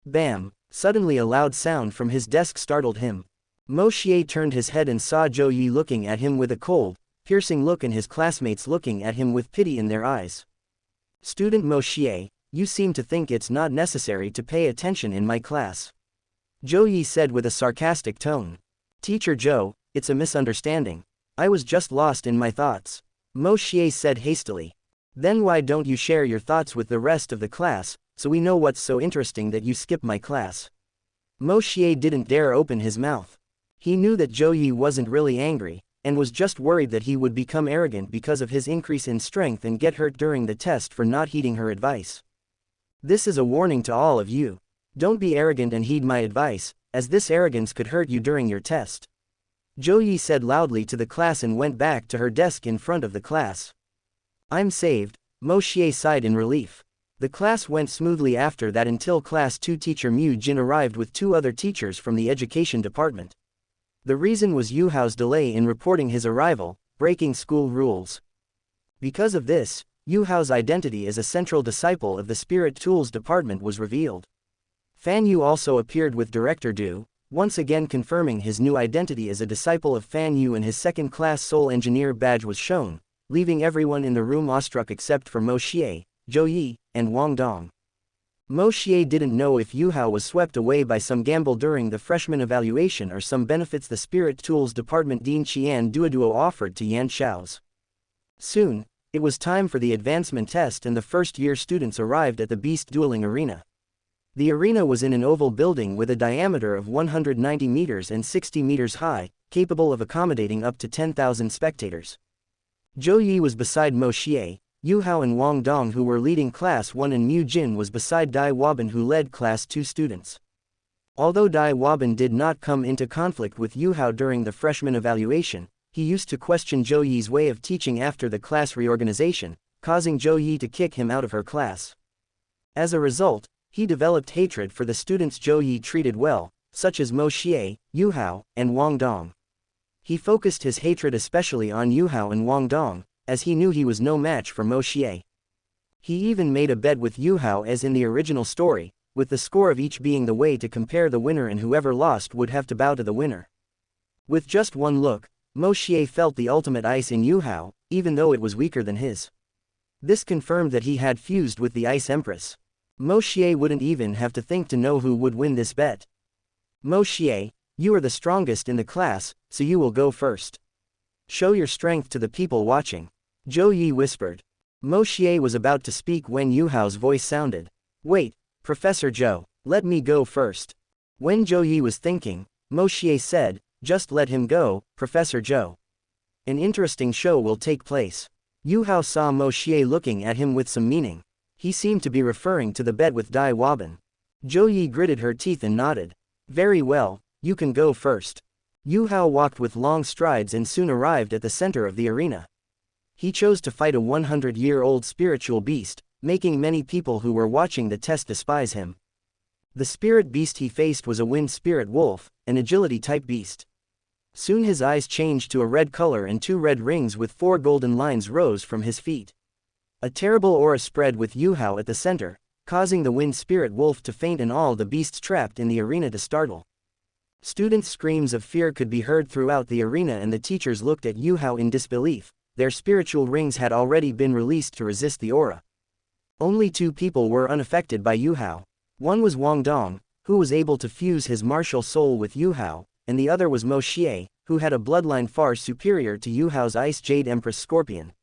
Speaker 1: Bam! Suddenly a loud sound from his desk startled him. Moshier turned his head and saw Zhou Yi looking at him with a cold, piercing look and his classmates looking at him with pity in their eyes. Student Moshier, you seem to think it's not necessary to pay attention in my class. Zhou Yi said with a sarcastic tone. Teacher Zhou, it's a misunderstanding. I was just lost in my thoughts. Moshier said hastily. Then why don't you share your thoughts with the rest of the class, so we know what's so interesting that you skip my class? Moshier didn't dare open his mouth. He knew that Zhou Yi wasn't really angry, and was just worried that he would become arrogant because of his increase in strength and get hurt during the test for not heeding her advice. This is a warning to all of you. Don't be arrogant and heed my advice, as this arrogance could hurt you during your test. Zhou Yi said loudly to the class and went back to her desk in front of the class. I'm saved, Moshier sighed in relief. The class went smoothly after that until Class 2 teacher Mu Jin arrived with 2 other teachers from the education department. The reason was Yu Hao's delay in reporting his arrival, breaking school rules. Because of this, Yu Hao's identity as a central disciple of the Spirit Tools department was revealed. Fan Yu also appeared with Director Du, once again confirming his new identity as a disciple of Fan Yu, and his second-class Soul Engineer badge was shown, leaving everyone in the room awestruck except for Moshier, Zhou Yi, and Wang Dong. Moshier didn't know if Yu Hao was swept away by some gamble during the freshman evaluation or some benefits the Spirit Tools Department Dean Qian Duo offered to Yan Xiao's. Soon, it was time for the advancement test and the first-year students arrived at the beast dueling arena. The arena was in an oval building with a diameter of 190 meters and 60 meters high, capable of accommodating up to 10,000 spectators. Zhou Yi was beside Moshier, Yu Hao and Wang Dong who were leading Class 1, and Mu Jin was beside Dai Waban who led Class 2 students. Although Dai Waban did not come into conflict with Yu Hao during the freshman evaluation, he used to question Zhou Yi's way of teaching after the class reorganization, causing Zhou Yi to kick him out of her class. As a result, he developed hatred for the students Zhou Yi treated well, such as Moshier, Yu Hao, and Wang Dong. He focused his hatred especially on Yu Hao and Wang Dong, as he knew he was no match for Moshier. He even made a bet with Yu Hao as in the original story, with the score of each being the way to compare the winner, and whoever lost would have to bow to the winner. With just one look, Moshier felt the ultimate ice in Yu Hao, even though it was weaker than his. This confirmed that he had fused with the Ice Empress. Moshier wouldn't even have to think to know who would win this bet. Moshier, you are the strongest in the class, so you will go first. Show your strength to the people watching. Zhou Yi whispered. Moshier was about to speak when Yu Hao's voice sounded. Wait, Professor Zhou, let me go first. When Zhou Yi was thinking, Moshier said, just let him go, Professor Zhou. An interesting show will take place. Yu Hao saw Moshier looking at him with some meaning. He seemed to be referring to the bet with Dai Waban. Zhou Yi gritted her teeth and nodded. Very well, you can go first. Yu Hao walked with long strides and soon arrived at the center of the arena. He chose to fight a 100-year-old spiritual beast, making many people who were watching the test despise him. The spirit beast he faced was a wind spirit wolf, an agility-type beast. Soon his eyes changed to a red color and 2 red rings with 4 golden lines rose from his feet. A terrible aura spread with Yu Hao at the center, causing the wind spirit wolf to faint and all the beasts trapped in the arena to startle. Students' screams of fear could be heard throughout the arena, and the teachers looked at Yu Hao in disbelief. Their spiritual rings had already been released to resist the aura. Only 2 people were unaffected by Yu Hao. One was Wang Dong, who was able to fuse his martial soul with Yu Hao, and the other was Moshier, who had a bloodline far superior to Yu Hao's Ice Jade Empress Scorpion.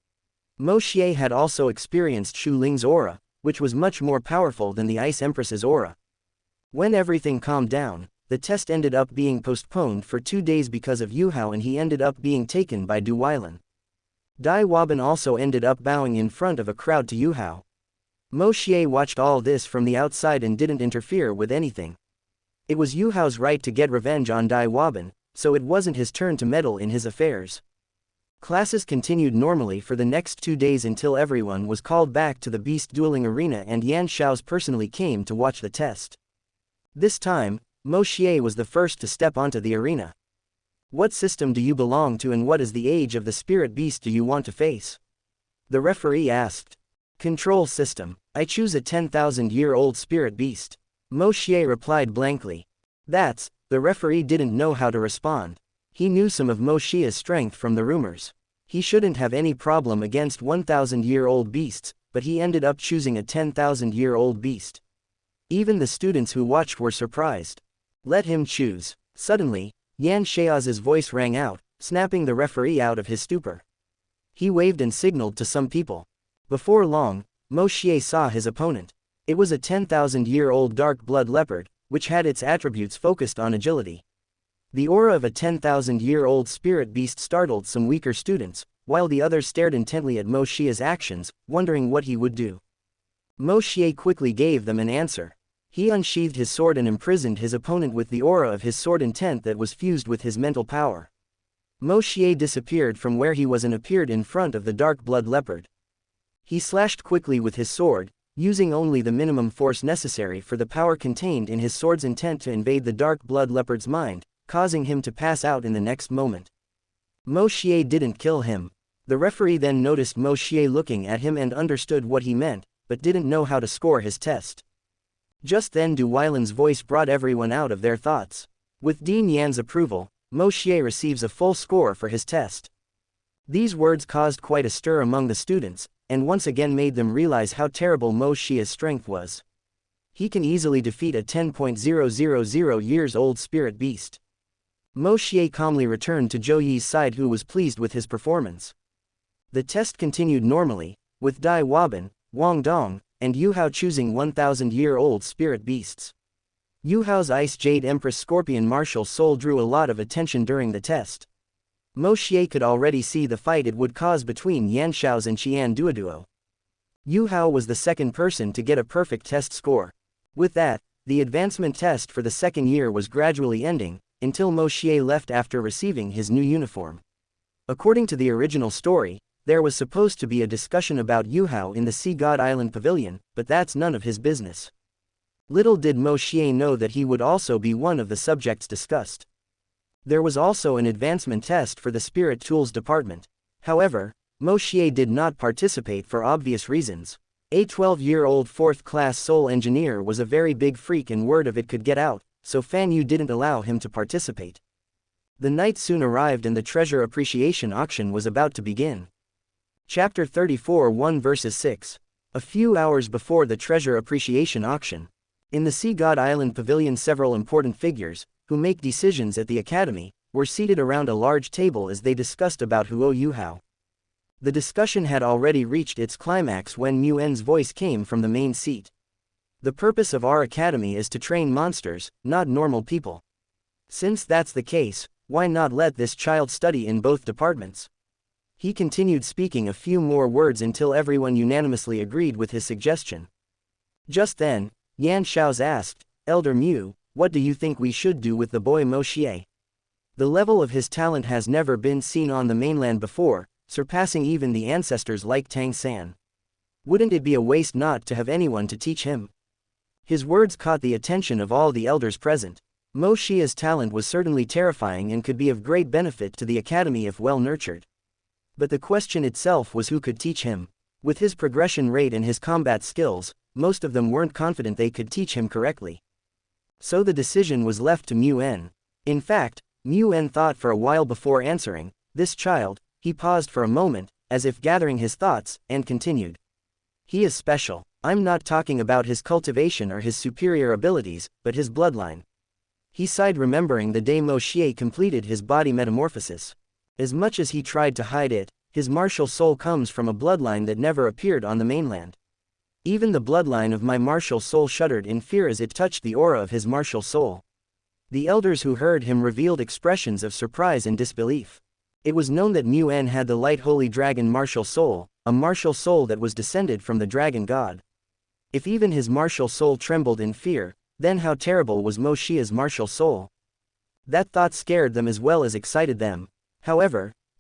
Speaker 1: Moshier had also experienced Shu Ling's aura, which was much more powerful than the Ice Empress's aura. When everything calmed down, the test ended up being postponed for 2 days because of Yu Hao, and he ended up being taken by Du Weilan. Dai Waban also ended up bowing in front of a crowd to Yu Hao. Moshier watched all this from the outside and didn't interfere with anything. It was Yu Hao's right to get revenge on Dai Waban, so it wasn't his turn to meddle in his affairs. Classes continued normally for the next 2 days until everyone was called back to the beast dueling arena and Xianxia's personally came to watch the test. This time, Moshier was the first to step onto the arena. What system do you belong to and what is the age of the spirit beast do you want to face? The referee asked. Control system. I choose a 10,000-year-old spirit beast. Moshier replied blankly. The referee didn't know how to respond. He knew some of Moshier's strength from the rumors. He shouldn't have any problem against 1,000-year-old beasts, but he ended up choosing a 10,000-year-old beast. Even the students who watched were surprised. Let him choose. Suddenly, Xianxia's voice rang out, snapping the referee out of his stupor. He waved and signaled to some people. Before long, Moshier saw his opponent. It was a 10,000-year-old dark blood leopard, which had its attributes focused on agility. The aura of a 10,000-year-old spirit beast startled some weaker students, while the others stared intently at Moshier's actions, wondering what he would do. Moshier quickly gave them an answer. He unsheathed his sword and imprisoned his opponent with the aura of his sword intent that was fused with his mental power. Moshier disappeared from where he was and appeared in front of the dark blood leopard. He slashed quickly with his sword, using only the minimum force necessary for the power contained in his sword's intent to invade the dark blood leopard's mind, causing him to pass out in the next moment. Moshier didn't kill him. The referee then noticed Moshier looking at him and understood what he meant, but didn't know how to score his test. Just then Du Weilan's voice brought everyone out of their thoughts. With Dean Yan's approval, Moshier receives a full score for his test. These words caused quite a stir among the students, and once again made them realize how terrible Moshier's strength was. He can easily defeat a 10,000 years old spirit beast. Moshier calmly returned to Zhou Yi's side, who was pleased with his performance. The test continued normally, with Dai Waban, Wang Dong, and Yu Hao choosing 1,000-year-old spirit beasts. Yu Hao's Ice Jade Empress Scorpion martial soul drew a lot of attention during the test. Moshier could already see the fight it would cause between Yanxiao's and Qian Duo. Yu Hao was the second person to get a perfect test score. With that, the advancement test for the second year was gradually ending, until Moshier left after receiving his new uniform. According to the original story, there was supposed to be a discussion about Yu Hao in the Sea God Island Pavilion, but that's none of his business. Little did Moshier know that he would also be one of the subjects discussed. There was also an advancement test for the Spirit Tools department. However, Moshier did not participate for obvious reasons. A 12-year-old 4th-class soul engineer was a very big freak and word of it could get out, so Fan Yu didn't allow him to participate. The night soon arrived and the treasure appreciation auction was about to begin. Chapter 34 1 verses 6. A few hours before the treasure appreciation auction. In the Sea God Island Pavilion, several important figures, who make decisions at the academy, were seated around a large table as they discussed about Huo Yu Hao. The discussion had already reached its climax when Mu En's voice came from the main seat. The purpose of our academy is to train monsters, not normal people. Since that's the case, why not let this child study in both departments? He continued speaking a few more words until everyone unanimously agreed with his suggestion. Just then, Yan Xiao's asked, Elder Mu, what do you think we should do with the boy Moshier? The level of his talent has never been seen on the mainland before, surpassing even the ancestors like Tang San. Wouldn't it be a waste not to have anyone to teach him? His words caught the attention of all the elders present. Moshier's talent was certainly terrifying and could be of great benefit to the academy if well nurtured. But the question itself was who could teach him. With his progression rate and his combat skills, most of them weren't confident they could teach him correctly. So the decision was left to Mu En. In fact, Mu En thought for a while before answering. This child, he paused for a moment, as if gathering his thoughts, and continued. He is special. I'm not talking about his cultivation or his superior abilities, but his bloodline. He sighed, remembering the day Moshier completed his body metamorphosis. As much as he tried to hide it, his martial soul comes from a bloodline that never appeared on the mainland. Even the bloodline of my martial soul shuddered in fear as it touched the aura of his martial soul. The elders who heard him revealed expressions of surprise and disbelief. It was known that Mu En had the light holy dragon martial soul, a martial soul that was descended from the dragon god. If even his martial soul trembled in fear, then how terrible was Moshier's martial soul? That thought scared them as well as excited them. However,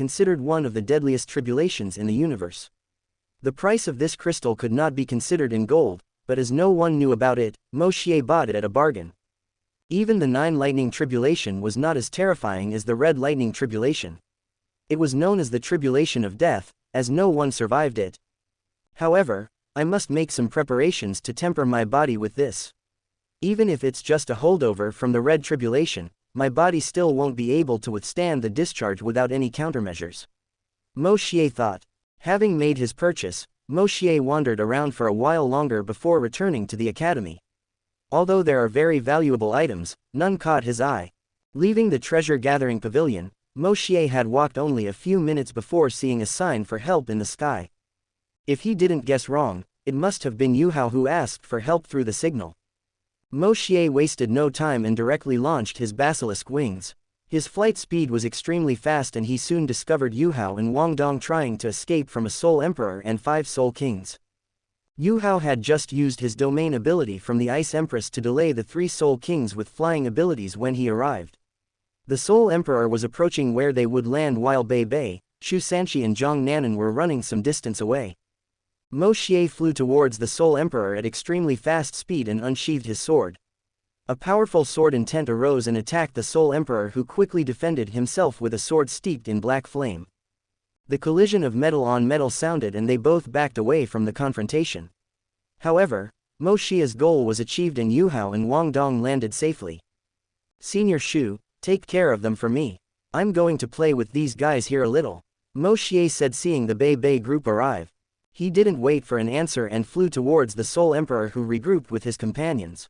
Speaker 1: considered one of the deadliest tribulations in the universe. The price of this crystal could not be considered in gold, but as no one knew about it, Moshier bought it at a bargain. Even the 9 lightning tribulation was not as terrifying as the red lightning tribulation. It was known as the tribulation of death, as no one survived it. However, I must make some preparations to temper my body with this. Even if it's just a holdover from the red tribulation, my body still won't be able to withstand the discharge without any countermeasures. Moshier thought. Having made his purchase, Moshier wandered around for a while longer before returning to the academy. Although there are very valuable items, none caught his eye. Leaving the treasure-gathering pavilion, Moshier had walked only a few minutes before seeing a sign for help in the sky. If he didn't guess wrong, it must have been Yuhao who asked for help through the signal. Moshier wasted no time and directly launched his basilisk wings. His flight speed was extremely fast and he soon discovered Yuhao and Wang Dong trying to escape from a Soul Emperor and 5 Soul Kings. Yuhao had just used his domain ability from the Ice Empress to delay the 3 Soul Kings with flying abilities when he arrived. The Soul Emperor was approaching where they would land while Bei Bei, Xianxia and Zhang Nanan were running some distance away. Moshier flew towards the Soul Emperor at extremely fast speed and unsheathed his sword. A powerful sword intent arose and attacked the Soul Emperor, who quickly defended himself with a sword steeped in black flame. The collision of metal on metal sounded and they both backed away from the confrontation. However, Moshier's goal was achieved and Yuhao and Wang Dong landed safely. "Senior Shu, take care of them for me. I'm going to play with these guys here a little," Moshier said seeing the Bei Bei group arrive. He didn't wait for an answer and flew towards the Soul Emperor, who regrouped with his companions.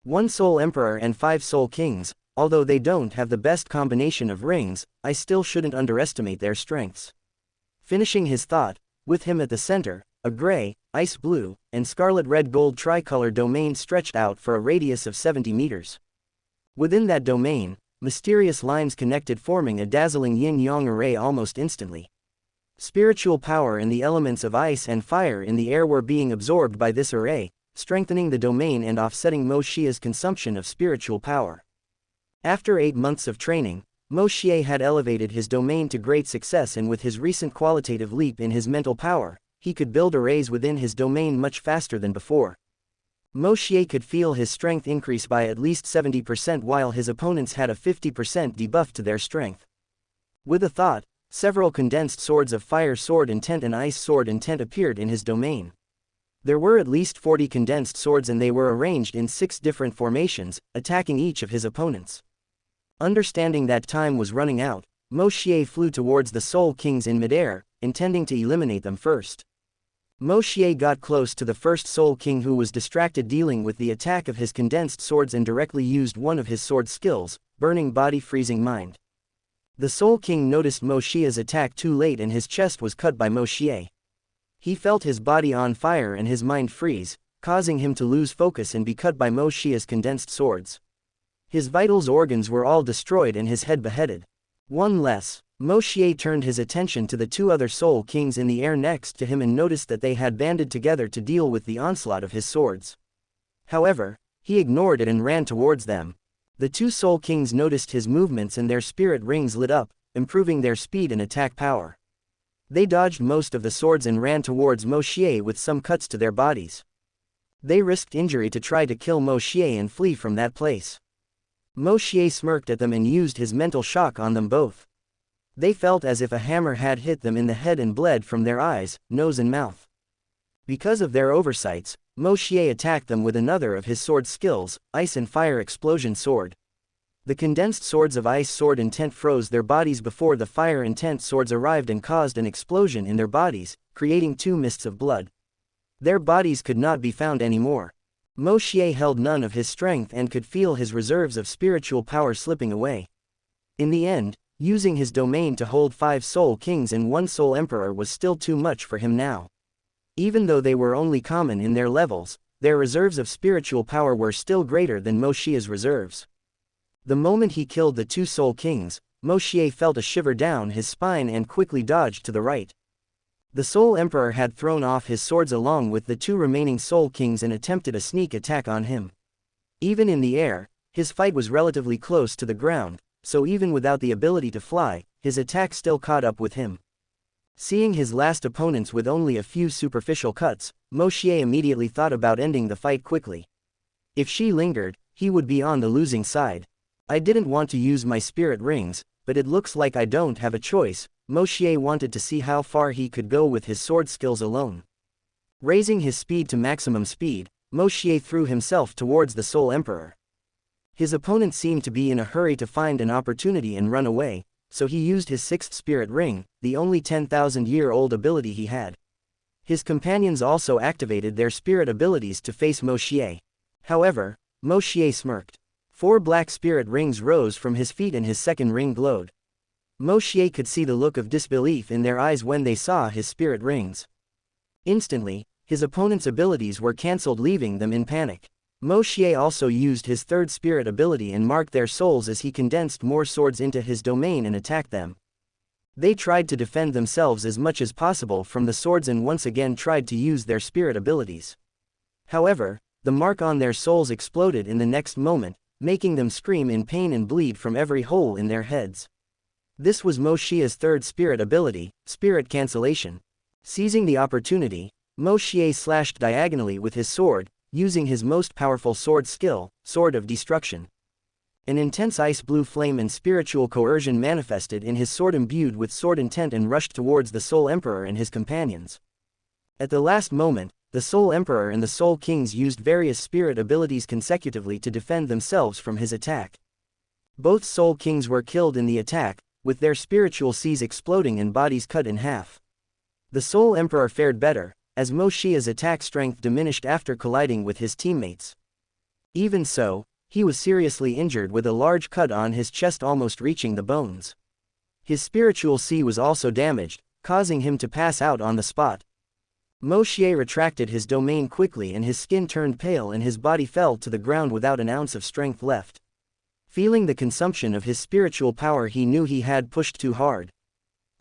Speaker 1: 1 Soul Emperor and 5 Soul Kings, although they don't have the best combination of rings, I still shouldn't underestimate their strengths. Finishing his thought, with him at the center, a gray, ice blue, and scarlet red gold tricolor domain stretched out for a radius of 70 meters. Within that domain, mysterious lines connected, forming a dazzling yin-yang array almost instantly. Spiritual power and the elements of ice and fire in the air were being absorbed by this array, strengthening the domain and offsetting Moshier's consumption of spiritual power. After 8 months of training, Moshier had elevated his domain to great success, and with his recent qualitative leap in his mental power, he could build arrays within his domain much faster than before. Moshier could feel his strength increase by at least 70% while his opponents had a 50% debuff to their strength. With a thought, several condensed swords of fire sword intent and ice sword intent appeared in his domain. There were at least 40 condensed swords and they were arranged in 6 different formations, attacking each of his opponents. Understanding that time was running out, Moshier flew towards the Soul Kings in midair, intending to eliminate them first. Moshier got close to the first Soul King, who was distracted dealing with the attack of his condensed swords, and directly used one of his sword skills, Burning Body Freezing Mind. The Soul King noticed Moshier's attack too late and his chest was cut by Moshier. He felt his body on fire and his mind freeze, causing him to lose focus and be cut by Moshier's condensed swords. His vitals organs were all destroyed and his head beheaded. One less. Moshier turned his attention to the 2 other Soul Kings in the air next to him and noticed that they had banded together to deal with the onslaught of his swords. However, he ignored it and ran towards them. The 2 Soul Kings noticed his movements and their spirit rings lit up, improving their speed and attack power. They dodged most of the swords and ran towards Moshier with some cuts to their bodies. They risked injury to try to kill Moshier and flee from that place. Moshier smirked at them and used his mental shock on them both. They felt as if a hammer had hit them in the head and bled from their eyes, nose and mouth. Because of their oversights, Moshier attacked them with another of his sword skills, Ice and Fire Explosion Sword. The condensed swords of Ice Sword intent froze their bodies before the Fire intent swords arrived and caused an explosion in their bodies, creating 2 mists of blood. Their bodies could not be found anymore. Moshier held none of his strength and could feel his reserves of spiritual power slipping away. In the end, using his domain to hold 5 Soul Kings and 1 Soul Emperor was still too much for him now. Even though they were only common in their levels, their reserves of spiritual power were still greater than Moshier's reserves. The moment he killed the 2 Soul Kings, Moshier felt a shiver down his spine and quickly dodged to the right. The Soul Emperor had thrown off his swords along with the 2 remaining Soul Kings and attempted a sneak attack on him. Even in the air, his fight was relatively close to the ground, so even without the ability to fly, his attack still caught up with him. Seeing his last opponents with only a few superficial cuts, Moshier immediately thought about ending the fight quickly. If she lingered, he would be on the losing side. I didn't want to use my spirit rings, but it looks like I don't have a choice. Moshier wanted to see how far he could go with his sword skills alone. Raising his speed to maximum speed, Moshier threw himself towards the Soul Emperor. His opponent seemed to be in a hurry to find an opportunity and run away, so he used his sixth spirit ring, the only 10,000-year-old ability he had. His companions also activated their spirit abilities to face Moshier. However, Moshier smirked. 4 black spirit rings rose from his feet and his second ring glowed. Moshier could see the look of disbelief in their eyes when they saw his spirit rings. Instantly, his opponent's abilities were cancelled, leaving them in panic. Moshier also used his third spirit ability and marked their souls as he condensed more swords into his domain and attacked them. They tried to defend themselves as much as possible from the swords and once again tried to use their spirit abilities. However, the mark on their souls exploded in the next moment, making them scream in pain and bleed from every hole in their heads. This was Moshier's third spirit ability, Spirit Cancellation. Seizing the opportunity, Moshier slashed diagonally with his sword, using his most powerful sword skill, Sword of Destruction. An intense ice blue flame and spiritual coercion manifested in his sword imbued with sword intent and rushed towards the Soul Emperor and his companions. At the last moment, the Soul Emperor and the Soul Kings used various spirit abilities consecutively to defend themselves from his attack. Both Soul Kings were killed in the attack, with their spiritual seas exploding and bodies cut in half. The Soul Emperor fared better, as Moshier's attack strength diminished after colliding with his teammates. Even so, he was seriously injured with a large cut on his chest almost reaching the bones. His spiritual sea was also damaged, causing him to pass out on the spot. Moshier retracted his domain quickly and his skin turned pale and his body fell to the ground without an ounce of strength left. Feeling the consumption of his spiritual power, he knew he had pushed too hard.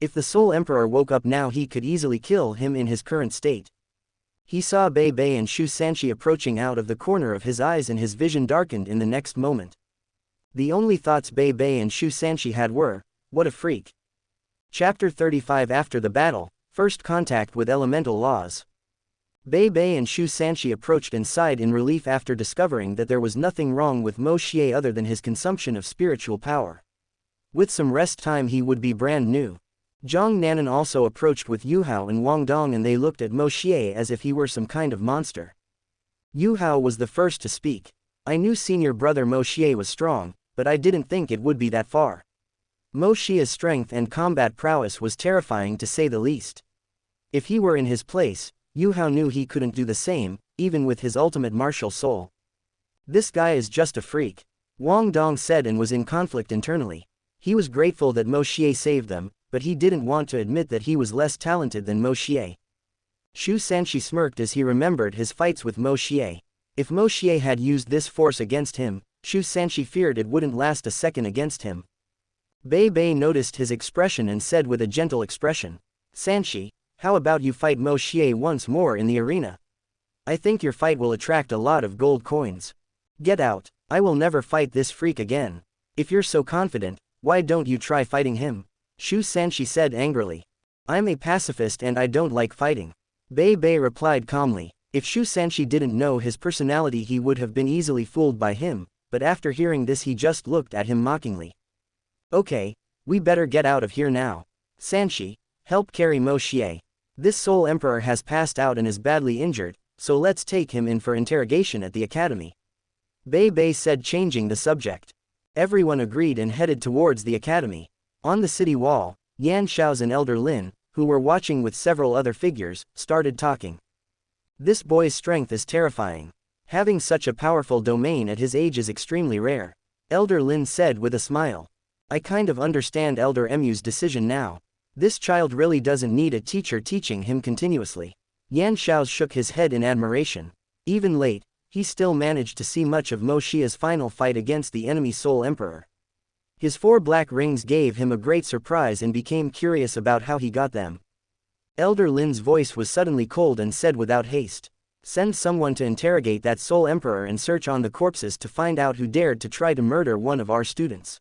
Speaker 1: If the Soul Emperor woke up now, he could easily kill him in his current state. He saw Bei Bei and Xianxia approaching out of the corner of his eyes and his vision darkened in the next moment. The only thoughts Bei Bei and Xianxia had were, "What a freak." Chapter 35. After the battle, first contact with elemental laws. Bei Bei and Xianxia approached and sighed in relief after discovering that there was nothing wrong with Moshier other than his consumption of spiritual power. With some rest time he would be brand new. Zhang Nanan also approached with Yuhao and Wang Dong and they looked at Moshier as if he were some kind of monster. Yuhao was the first to speak. "I knew senior brother Moshier was strong, but I didn't think it would be that far." Moshier's strength and combat prowess was terrifying to say the least. If he were in his place, Yuhao knew he couldn't do the same, even with his ultimate martial soul. "This guy is just a freak," Wang Dong said and was in conflict internally. He was grateful that Moshier saved them, but he didn't want to admit that he was less talented than Moshier. Xianxia smirked as he remembered his fights with Moshier. If Moshier had used this force against him, Xianxia feared it wouldn't last a second against him. Bei Bei noticed his expression and said with a gentle expression, "Sanxi, how about you fight Moshier once more in the arena? I think your fight will attract a lot of gold coins. Get out, I will never fight this freak again. If you're so confident, why don't you try fighting him?" Xianxia said angrily. "I'm a pacifist and I don't like fighting." Bei Bei replied calmly. If Xianxia didn't know his personality he would have been easily fooled by him, but after hearing this he just looked at him mockingly. "Okay, we better get out of here now. Sanxi, help carry Moshier. This Soul Emperor has passed out and is badly injured, so let's take him in for interrogation at the academy." Bei Bei said, changing the subject. Everyone agreed and headed towards the academy. On the city wall, Yan Shao's and Elder Lin, who were watching with several other figures, started talking. "This boy's strength is terrifying. Having such a powerful domain at his age is extremely rare," Elder Lin said with a smile. "I kind of understand Elder Mu's decision now. This child really doesn't need a teacher teaching him continuously." Yan Shao shook his head in admiration. Even late, he still managed to see much of Moshier's final fight against the enemy Soul Emperor. His 4 black rings gave him a great surprise and became curious about how he got them. Elder Lin's voice was suddenly cold and said without haste, "Send someone to interrogate that Soul Emperor and search on the corpses to find out who dared to try to murder one of our students."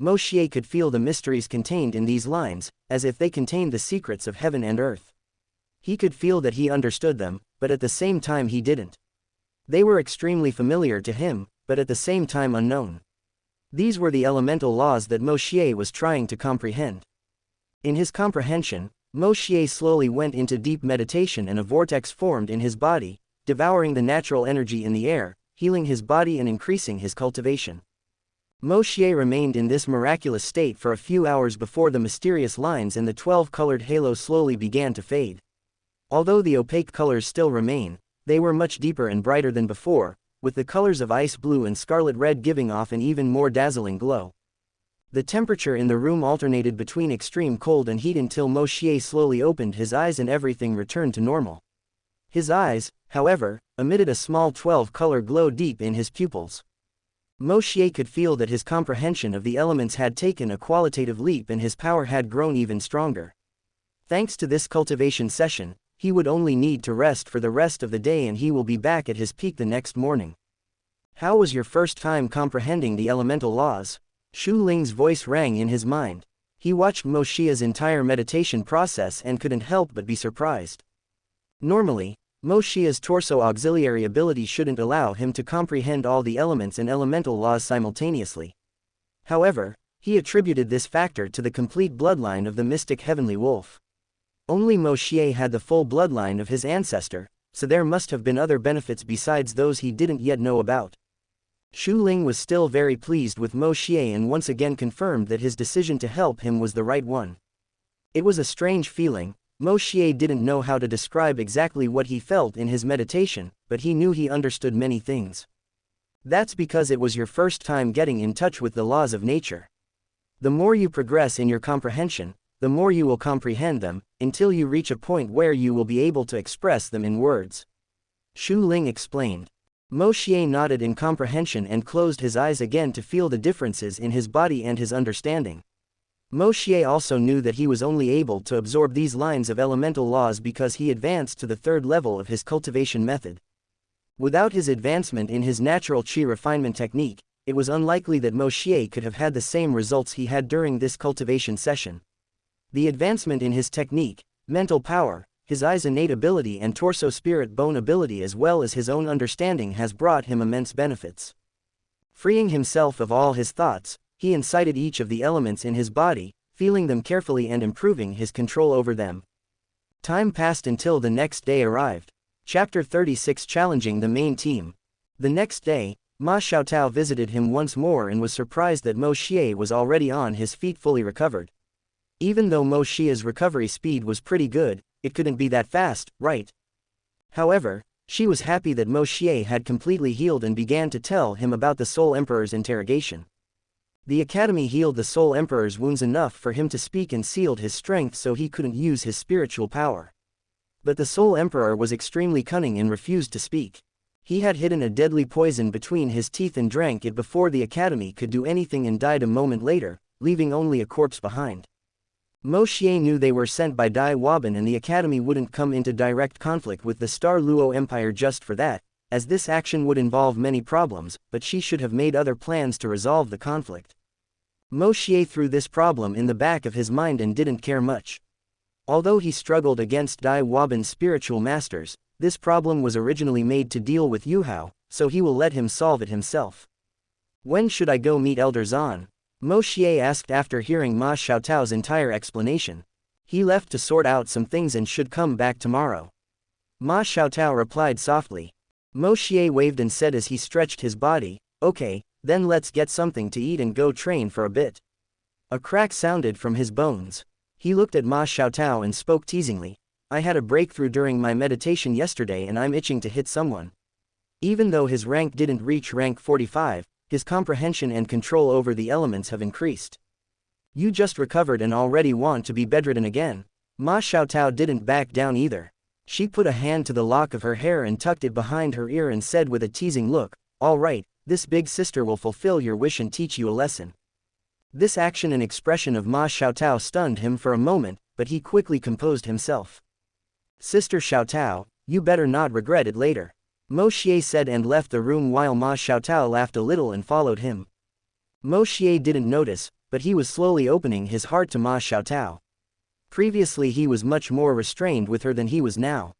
Speaker 1: Moshier could feel the mysteries contained in these lines, as if they contained the secrets of heaven and earth. He could feel that he understood them, but at the same time he didn't. They were extremely familiar to him, but at the same time unknown. These were the elemental laws that Moshier was trying to comprehend. In his comprehension, Moshier slowly went into deep meditation and a vortex formed in his body, devouring the natural energy in the air, healing his body and increasing his cultivation. Moshier remained in this miraculous state for a few hours before the mysterious lines in the 12-colored halo slowly began to fade. Although the opaque colors still remain, they were much deeper and brighter than before, with the colors of ice blue and scarlet red giving off an even more dazzling glow. The temperature in the room alternated between extreme cold and heat until Moshier slowly opened his eyes and everything returned to normal. His eyes, however, emitted a small 12-color glow deep in his pupils. Moshier could feel that his comprehension of the elements had taken a qualitative leap and his power had grown even stronger. Thanks to this cultivation session, he would only need to rest for the rest of the day and he will be back at his peak the next morning. How was your first time comprehending the elemental laws? Shu Ling's voice rang in his mind. He watched Moshier's entire meditation process and couldn't help but be surprised. Normally, Moshier's torso auxiliary ability shouldn't allow him to comprehend all the elements and elemental laws simultaneously. However, he attributed this factor to the complete bloodline of the mystic heavenly wolf. Only Moshier had the full bloodline of his ancestor, so there must have been other benefits besides those he didn't yet know about. Shu Ling was still very pleased with Moshier and once again confirmed that his decision to help him was the right one. It was a strange feeling. Moshier didn't know how to describe exactly what he felt in his meditation, but he knew he understood many things. That's because it was your first time getting in touch with the laws of nature. The more you progress in your comprehension, the more you will comprehend them, until you reach a point where you will be able to express them in words. Shu Ling explained. Moshier nodded in comprehension and closed his eyes again to feel the differences in his body and his understanding. Moshier also knew that he was only able to absorb these lines of elemental laws because he advanced to the third level of his cultivation method. Without his advancement in his natural chi refinement technique, it was unlikely that Moshier could have had the same results he had during this cultivation session. The advancement in his technique, mental power, his eyes' innate ability and torso spirit bone ability as well as his own understanding has brought him immense benefits. Freeing himself of all his thoughts, he incited each of the elements in his body, feeling them carefully and improving his control over them. Time passed until the next day arrived. Chapter 36 Challenging the main team. The next day, Ma Xiaotao visited him once more and was surprised that Moshier was already on his feet fully recovered. Even though Moshier's recovery speed was pretty good, it couldn't be that fast, right? However, she was happy that Moshier had completely healed and began to tell him about the Soul Emperor's interrogation. The academy healed the Soul Emperor's wounds enough for him to speak and sealed his strength so he couldn't use his spiritual power. But the Soul Emperor was extremely cunning and refused to speak. He had hidden a deadly poison between his teeth and drank it before the academy could do anything and died a moment later, leaving only a corpse behind. Moshier knew they were sent by Dai Waban and the academy wouldn't come into direct conflict with the Star Luo Empire just for that, as this action would involve many problems, but she should have made other plans to resolve the conflict. Moshier threw this problem in the back of his mind and didn't care much. Although he struggled against Dai Waban's spiritual masters, this problem was originally made to deal with Yuhao, so he will let him solve it himself. When should I go meet Elder Zan? Moshier asked after hearing Ma Xiaotao's entire explanation. He left to sort out some things and should come back tomorrow. Ma Xiaotao replied softly. Moshier waved and said as he stretched his body, okay, then let's get something to eat and go train for a bit. A crack sounded from his bones. He looked at Ma Xiaotao and spoke teasingly. I had a breakthrough during my meditation yesterday and I'm itching to hit someone. Even though his rank didn't reach rank 45, his comprehension and control over the elements have increased. You just recovered and already want to be bedridden again. Ma Xiaotao didn't back down either. She put a hand to the lock of her hair and tucked it behind her ear and said with a teasing look, all right, this big sister will fulfill your wish and teach you a lesson. This action and expression of Ma Xiaotao stunned him for a moment, but he quickly composed himself. Sister Xiaotao, you better not regret it later. Moshier said and left the room while Ma Xiaotao laughed a little and followed him. Moshier didn't notice, but he was slowly opening his heart to Ma Xiaotao. Previously he was much more restrained with her than he was now.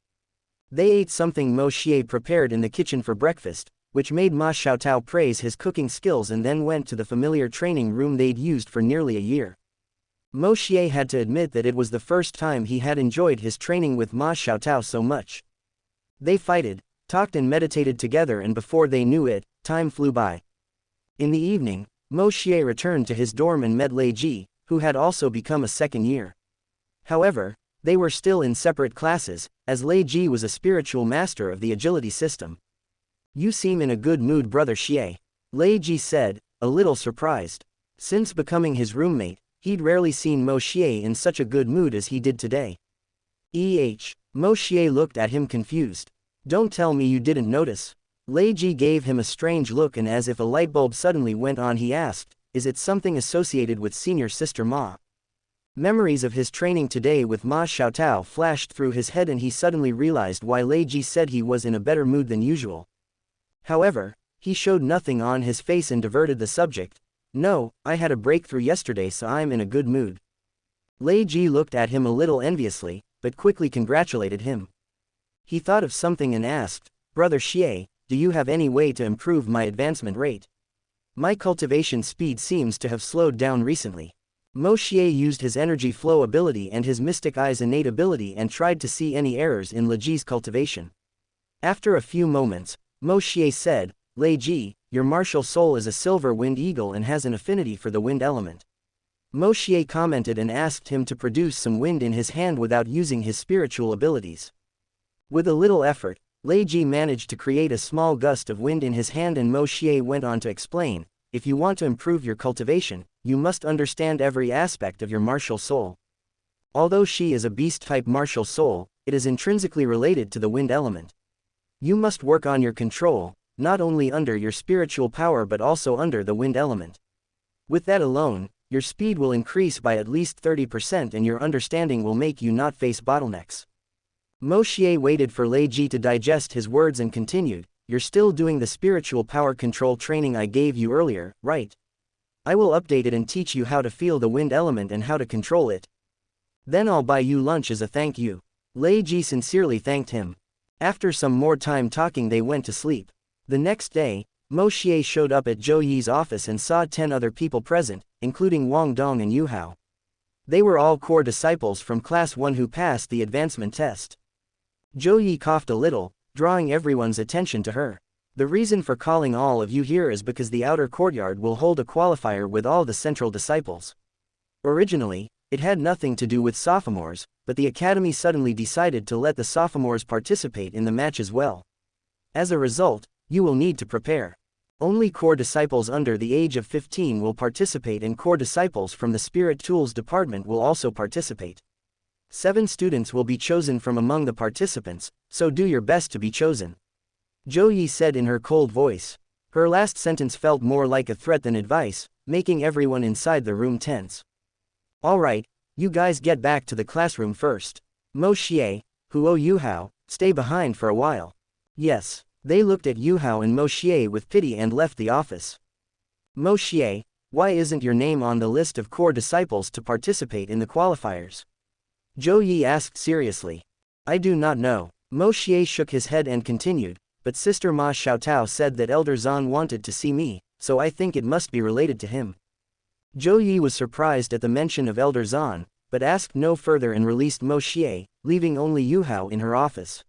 Speaker 1: They ate something Moshier prepared in the kitchen for breakfast, which made Ma Xiaotao praise his cooking skills, and then went to the familiar training room they'd used for nearly a year. Moshier had to admit that it was the first time he had enjoyed his training with Ma Xiaotao so much. They fighted, talked and meditated together, and before they knew it, time flew by. In the evening, Moshier returned to his dorm and met Lei Ji, who had also become a second year. However, they were still in separate classes, as Lei Ji was a spiritual master of the agility system. "You seem in a good mood, brother Xie," Lei Ji said, a little surprised. Since becoming his roommate, he'd rarely seen Moshier in such a good mood as he did today. Moshier looked at him confused. "Don't tell me you didn't notice." Lei Ji gave him a strange look, and as if a light bulb suddenly went on, he asked, "Is it something associated with senior sister Ma?" Memories of his training today with Ma Xiaotao flashed through his head, and he suddenly realized why Lei Ji said he was in a better mood than usual. However, he showed nothing on his face and diverted the subject. "No, I had a breakthrough yesterday, so I'm in a good mood." Lei Ji looked at him a little enviously, but quickly congratulated him. He thought of something and asked, "Brother Xie, do you have any way to improve my advancement rate? My cultivation speed seems to have slowed down recently." Moshier used his energy flow ability and his mystic eye's innate ability and tried to see any errors in Lei Ji's cultivation. After a few moments, Moshier said, "Lei Ji, your martial soul is a silver wind eagle and has an affinity for the wind element." Moshier commented and asked him to produce some wind in his hand without using his spiritual abilities. With a little effort, Lei Ji managed to create a small gust of wind in his hand, and Moshier went on to explain, "If you want to improve your cultivation, you must understand every aspect of your martial soul. Although she is a beast-type martial soul, it is intrinsically related to the wind element. You must work on your control, not only under your spiritual power but also under the wind element. With that alone, your speed will increase by at least 30% and your understanding will make you not face bottlenecks." Moshier waited for Lei Ji to digest his words and continued, "You're still doing the spiritual power control training I gave you earlier, right? I will update it and teach you how to feel the wind element and how to control it. Then I'll buy you lunch as a thank you." Lei Ji sincerely thanked him. After some more time talking, they went to sleep. The next day, Moshier showed up at Zhou Yi's office and saw 10 other people present, including Wang Dong and Yu Hao. They were all core disciples from Class 1 who passed the advancement test. Zhou Yi coughed a little, drawing everyone's attention to her. "The reason for calling all of you here is because the outer courtyard will hold a qualifier with all the central disciples. Originally, it had nothing to do with sophomores, but the academy suddenly decided to let the sophomores participate in the match as well. As a result, you will need to prepare. Only core disciples under the age of 15 will participate, and core disciples from the Spirit Tools department will also participate. 7 students will be chosen from among the participants, so do your best to be chosen." Zhou Yi said in her cold voice. Her last sentence felt more like a threat than advice, making everyone inside the room tense. "All right, you guys get back to the classroom first. Moshier, Huo Yu Hao, stay behind for a while." "Yes." They looked at Yu Hao and Moshier with pity and left the office. "Moshier, why isn't your name on the list of core disciples to participate in the qualifiers?" Zhou Yi asked seriously. "I do not know." Moshier shook his head and continued, "But Sister Ma Xiaotao said that Elder Zan wanted to see me, so I think it must be related to him." Zhou Yi was surprised at the mention of Elder Zan, but asked no further and released Moshier, leaving only Yu Hao in her office.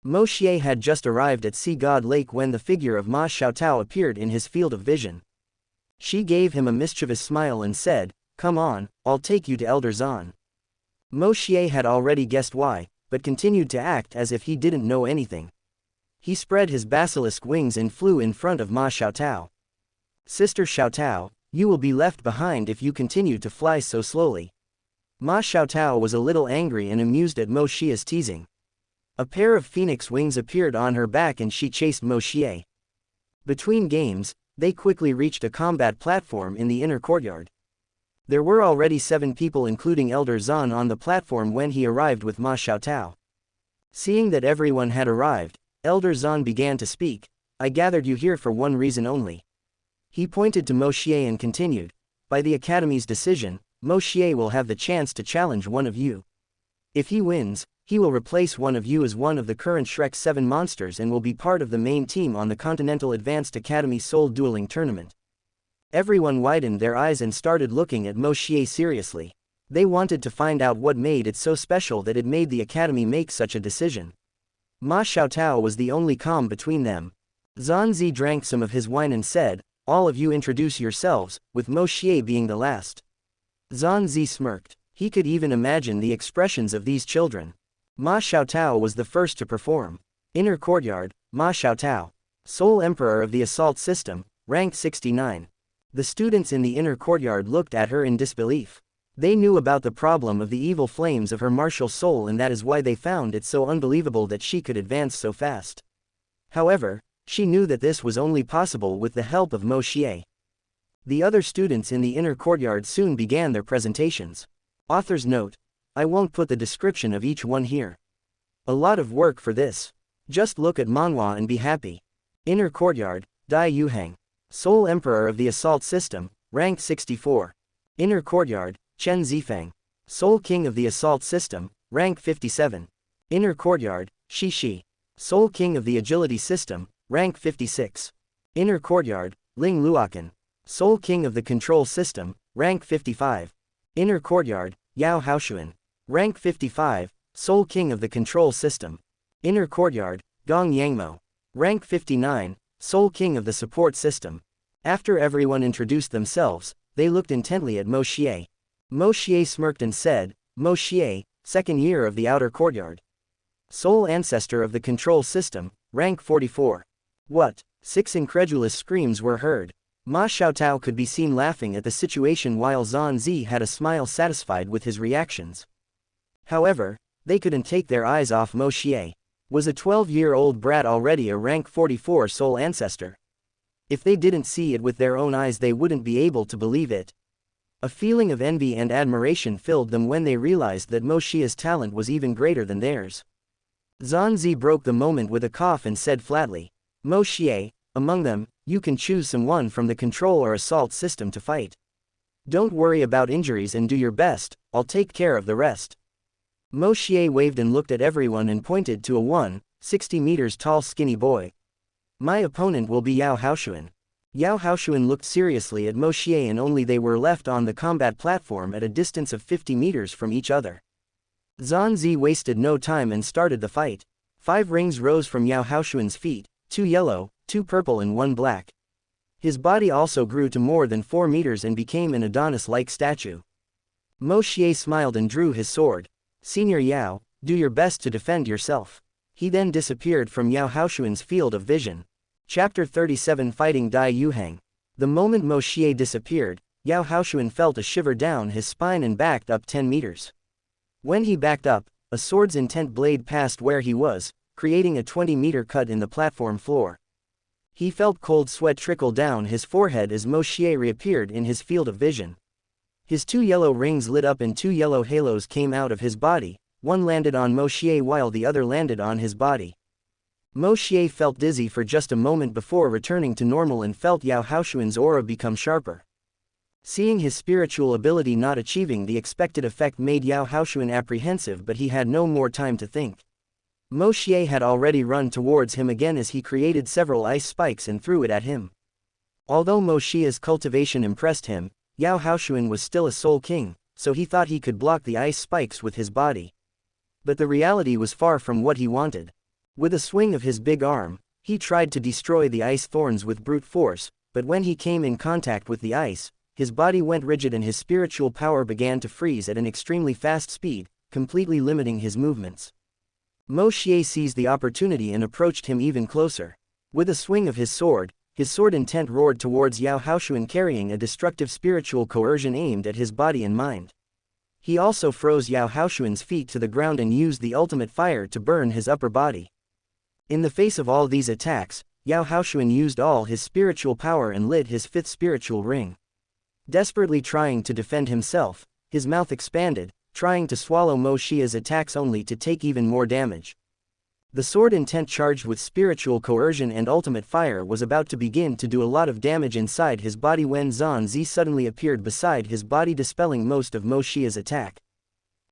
Speaker 1: Moshier had just arrived at Sea God Lake when the figure of Ma Xiaotao appeared in his field of vision. She gave him a mischievous smile and said, "Come on, I'll take you to Elder Zan." Moshier had already guessed why, but continued to act as if he didn't know anything. He spread his basilisk wings and flew in front of Ma Xiaotao. "Sister Xiaotao, you will be left behind if you continue to fly so slowly." Ma Xiaotao was a little angry and amused at Moshier's teasing. A pair of phoenix wings appeared on her back and she chased Moshier. Between games, they quickly reached a combat platform in the inner courtyard. There were already 7 people including Elder Zan on the platform when he arrived with Ma Xiaotao. Seeing that everyone had arrived, Elder Zan began to speak. "I gathered you here for one reason only." He pointed to Moshier and continued, By the Academy's decision, Moshier will have the chance to challenge one of you. If he wins, he will replace one of you as one of the current Shrek 7 monsters and will be part of the main team on the Continental Advanced Academy Soul Dueling Tournament. Everyone widened their eyes and started looking at Moshier seriously. They wanted to find out what made it so special that it made the Academy make such a decision. Ma Xiaotao was the only calm between them. Zanzi drank some of his wine and said, "All of you introduce yourselves," with Moshier being the last. Zanzi smirked. He could even imagine the expressions of these children. Ma Xiaotao was the first to perform. Inner Courtyard, Ma Xiaotao. Sole Emperor of the Assault System, rank 69. The students in the Inner Courtyard looked at her in disbelief. They knew about the problem of the evil flames of her martial soul, and that is why they found it so unbelievable that she could advance so fast. However, she knew that this was only possible with the help of Moshier. The other students in the Inner Courtyard soon began their presentations. Author's note: I won't put the description of each one here. A lot of work for this. Just look at manhwa and be happy. Inner Courtyard, Dai Yuhang. Sole Emperor of the Assault System, rank 64. Inner Courtyard, Chen Zifeng. Sole King of the Assault System, rank 57. Inner Courtyard, Shi Shi. Sole King of the Agility System, rank 56. Inner Courtyard, Ling Luokan. Sole King of the Control System, rank 55. Inner Courtyard, Yao Haoshuan. Rank 55, Sole King of the Control System. Inner Courtyard, Gong Yangmo. Rank 59, Sole King of the Support System. After everyone introduced themselves, they looked intently at Moshier. Moshier smirked and said, "Moshier, second year of the Outer Courtyard. Sole Ancestor of the Control System, rank 44. What? 6 incredulous screams were heard. Ma Xiaotao could be seen laughing at the situation while Zanzi had a smile satisfied with his reactions. However, they couldn't take their eyes off Moshier. Was a 12-year-old brat already a rank 44 Soul Ancestor? If they didn't see it with their own eyes, they wouldn't be able to believe it. A feeling of envy and admiration filled them when they realized that Moshier's talent was even greater than theirs. Zanzi broke the moment with a cough and said flatly, "Moshier, among them, you can choose someone from the control or assault system to fight. Don't worry about injuries and do your best, I'll take care of the rest." Moshier waved and looked at everyone and pointed to a 160 meters tall skinny boy. "My opponent will be Yao Haoshuan." Yao Haoshuan looked seriously at Moshier, and only they were left on the combat platform at a distance of 50 meters from each other. Zanzi wasted no time and started the fight. 5 rings rose from Yao Haoshuan's feet, 2 yellow, 2 purple and 1 black. His body also grew to more than 4 meters and became an Adonis-like statue. Moshier smiled and drew his sword. "Senior Yao, do your best to defend yourself." He then disappeared from Yao Haoshuan's field of vision. Chapter 37 Fighting Dai Yuhang. The moment Moshier disappeared, Yao Haoshuan felt a shiver down his spine and backed up 10 meters. When he backed up, a sword's intent blade passed where he was, creating a 20-meter cut in the platform floor. He felt cold sweat trickle down his forehead as Moshier reappeared in his field of vision. His 2 yellow rings lit up and 2 yellow halos came out of his body, one landed on Moshier while the other landed on his body. Moshier felt dizzy for just a moment before returning to normal and felt Yao Haoshuan's aura become sharper. Seeing his spiritual ability not achieving the expected effect made Yao Haoshuan apprehensive, but he had no more time to think. Moshier had already run towards him again as he created several ice spikes and threw it at him. Although Moshier's cultivation impressed him, Yao Haoshuan was still a soul king, so he thought he could block the ice spikes with his body. But the reality was far from what he wanted. With a swing of his big arm, he tried to destroy the ice thorns with brute force, but when he came in contact with the ice, his body went rigid and his spiritual power began to freeze at an extremely fast speed, completely limiting his movements. Moshier seized the opportunity and approached him even closer. With a swing of his sword intent roared towards Yao Haoshuan, carrying a destructive spiritual coercion aimed at his body and mind. He also froze Yao Haoshuan's feet to the ground and used the ultimate fire to burn his upper body. In the face of all these attacks, Yao Haoshuan used all his spiritual power and lit his 5th spiritual ring. Desperately trying to defend himself, his mouth expanded, trying to swallow Moshier's attacks only to take even more damage. The sword intent charged with spiritual coercion and ultimate fire was about to begin to do a lot of damage inside his body when Zhan Zi suddenly appeared beside his body, dispelling most of Moshier's attack.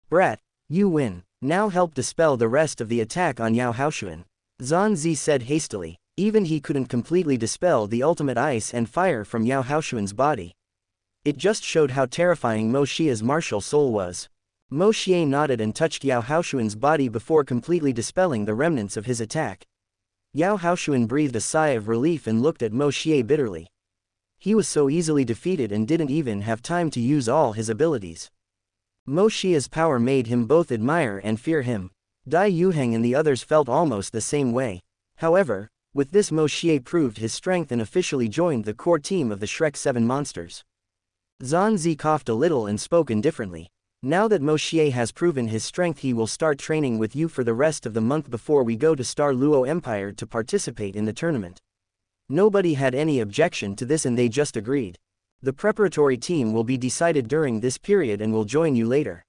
Speaker 1: "Brat, you win. Now help dispel the rest of the attack on Yao Haoshuan," Zhan Zi said hastily. Even he couldn't completely dispel the ultimate ice and fire from Yao Haoshuan's body. It just showed how terrifying Moshier's martial soul was. Moshier nodded and touched Yao Haoshuan's body before completely dispelling the remnants of his attack. Yao Haoshuan breathed a sigh of relief and looked at Moshier bitterly. He was so easily defeated and didn't even have time to use all his abilities. Moshier's power made him both admire and fear him. Dai Yuheng and the others felt almost the same way. However, with this Moshier proved his strength and officially joined the core team of the Shrek 7 monsters. Zhan Zi coughed a little and spoke indifferently. "Now that Moshier has proven his strength, he will start training with you for the rest of the month before we go to Star Luo Empire to participate in the tournament." Nobody had any objection to this and they just agreed. "The preparatory team will be decided during this period and will join you later."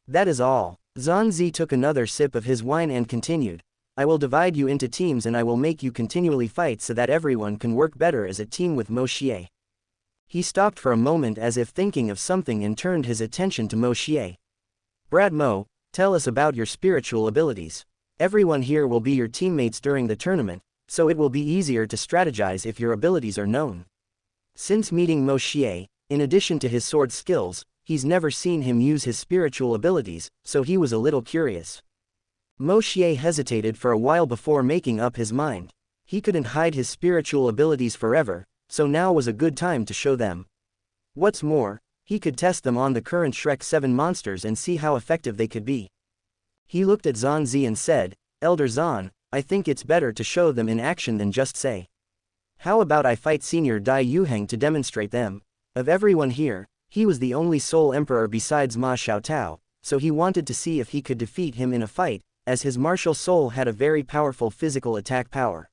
Speaker 1: "That is all." Zhan Zi took another sip of his wine and continued. "I will divide you into teams and I will make you continually fight so that everyone can work better as a team with Moshier." He stopped for a moment as if thinking of something and turned his attention to Moshier. "Brat Mo, tell us about your spiritual abilities. Everyone here will be your teammates during the tournament, so it will be easier to strategize if your abilities are known." Since meeting Moshier, in addition to his sword skills, he's never seen him use his spiritual abilities, so he was a little curious. Moshier hesitated for a while before making up his mind. He couldn't hide his spiritual abilities forever, so now was a good time to show them. What's more, he could test them on the current Shrek 7 monsters and see how effective they could be. He looked at Zhan Zi and said, "Elder Zhan, I think it's better to show them in action than just say. How about I fight Senior Dai Yuheng to demonstrate them?" Of everyone here, he was the only Soul Emperor besides Ma Xiaotao, so he wanted to see if he could defeat him in a fight, as his martial soul had a very powerful physical attack power.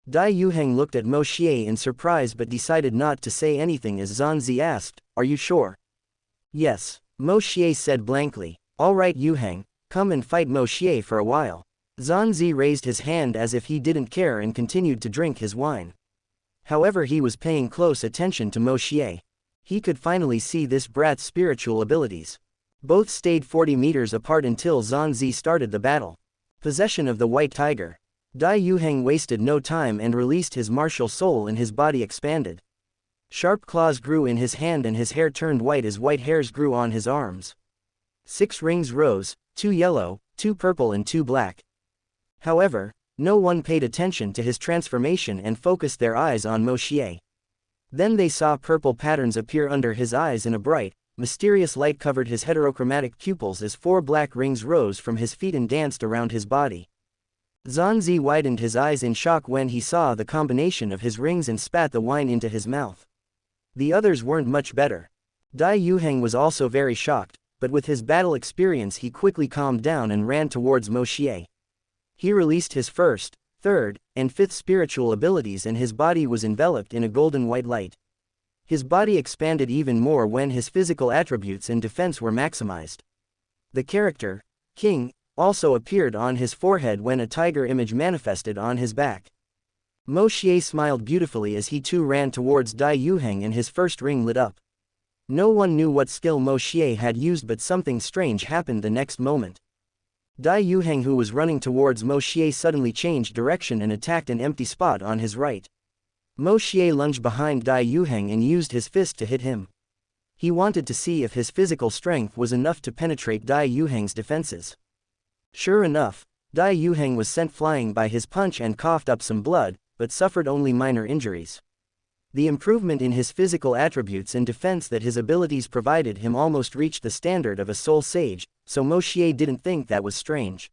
Speaker 1: Dai Yuheng looked at Moshier in surprise but decided not to say anything as Zhan Zi asked, "Are you sure?" "Yes," Moshier said blankly. "All right Yuheng, come and fight Moshier for a while." Zhan Zi raised his hand as if he didn't care and continued to drink his wine. However, he was paying close attention to Moshier. He could finally see this brat's spiritual abilities. Both stayed 40 meters apart until Zhan Zi started the battle. Possession of the White Tiger. Dai Yuheng wasted no time and released his martial soul and his body expanded. Sharp claws grew in his hand and his hair turned white as white hairs grew on his arms. 6 rings rose, 2 yellow, 2 purple and 2 black. However, no one paid attention to his transformation and focused their eyes on Moshier. Then they saw purple patterns appear under his eyes and a bright, mysterious light covered his heterochromatic pupils as 4 black rings rose from his feet and danced around his body. Zhan Zi widened his eyes in shock when he saw the combination of his rings and spat the wine into his mouth. The others weren't much better. Dai Yuheng was also very shocked, but with his battle experience he quickly calmed down and ran towards Moshier. He released his first, third, and fifth spiritual abilities and his body was enveloped in a golden white light. His body expanded even more when his physical attributes and defense were maximized. The character, King, also appeared on his forehead when a tiger image manifested on his back. Moshier smiled beautifully as he too ran towards Dai Yuheng and his first ring lit up. No one knew what skill Moshier had used, but something strange happened the next moment. Dai Yuheng, who was running towards Moshier, suddenly changed direction and attacked an empty spot on his right. Moshier lunged behind Dai Yuheng and used his fist to hit him. He wanted to see if his physical strength was enough to penetrate Dai Yuheng's defenses. Sure enough, Dai Yuheng was sent flying by his punch and coughed up some blood, but suffered only minor injuries. The improvement in his physical attributes and defense that his abilities provided him almost reached the standard of a soul sage, so Moshier didn't think that was strange.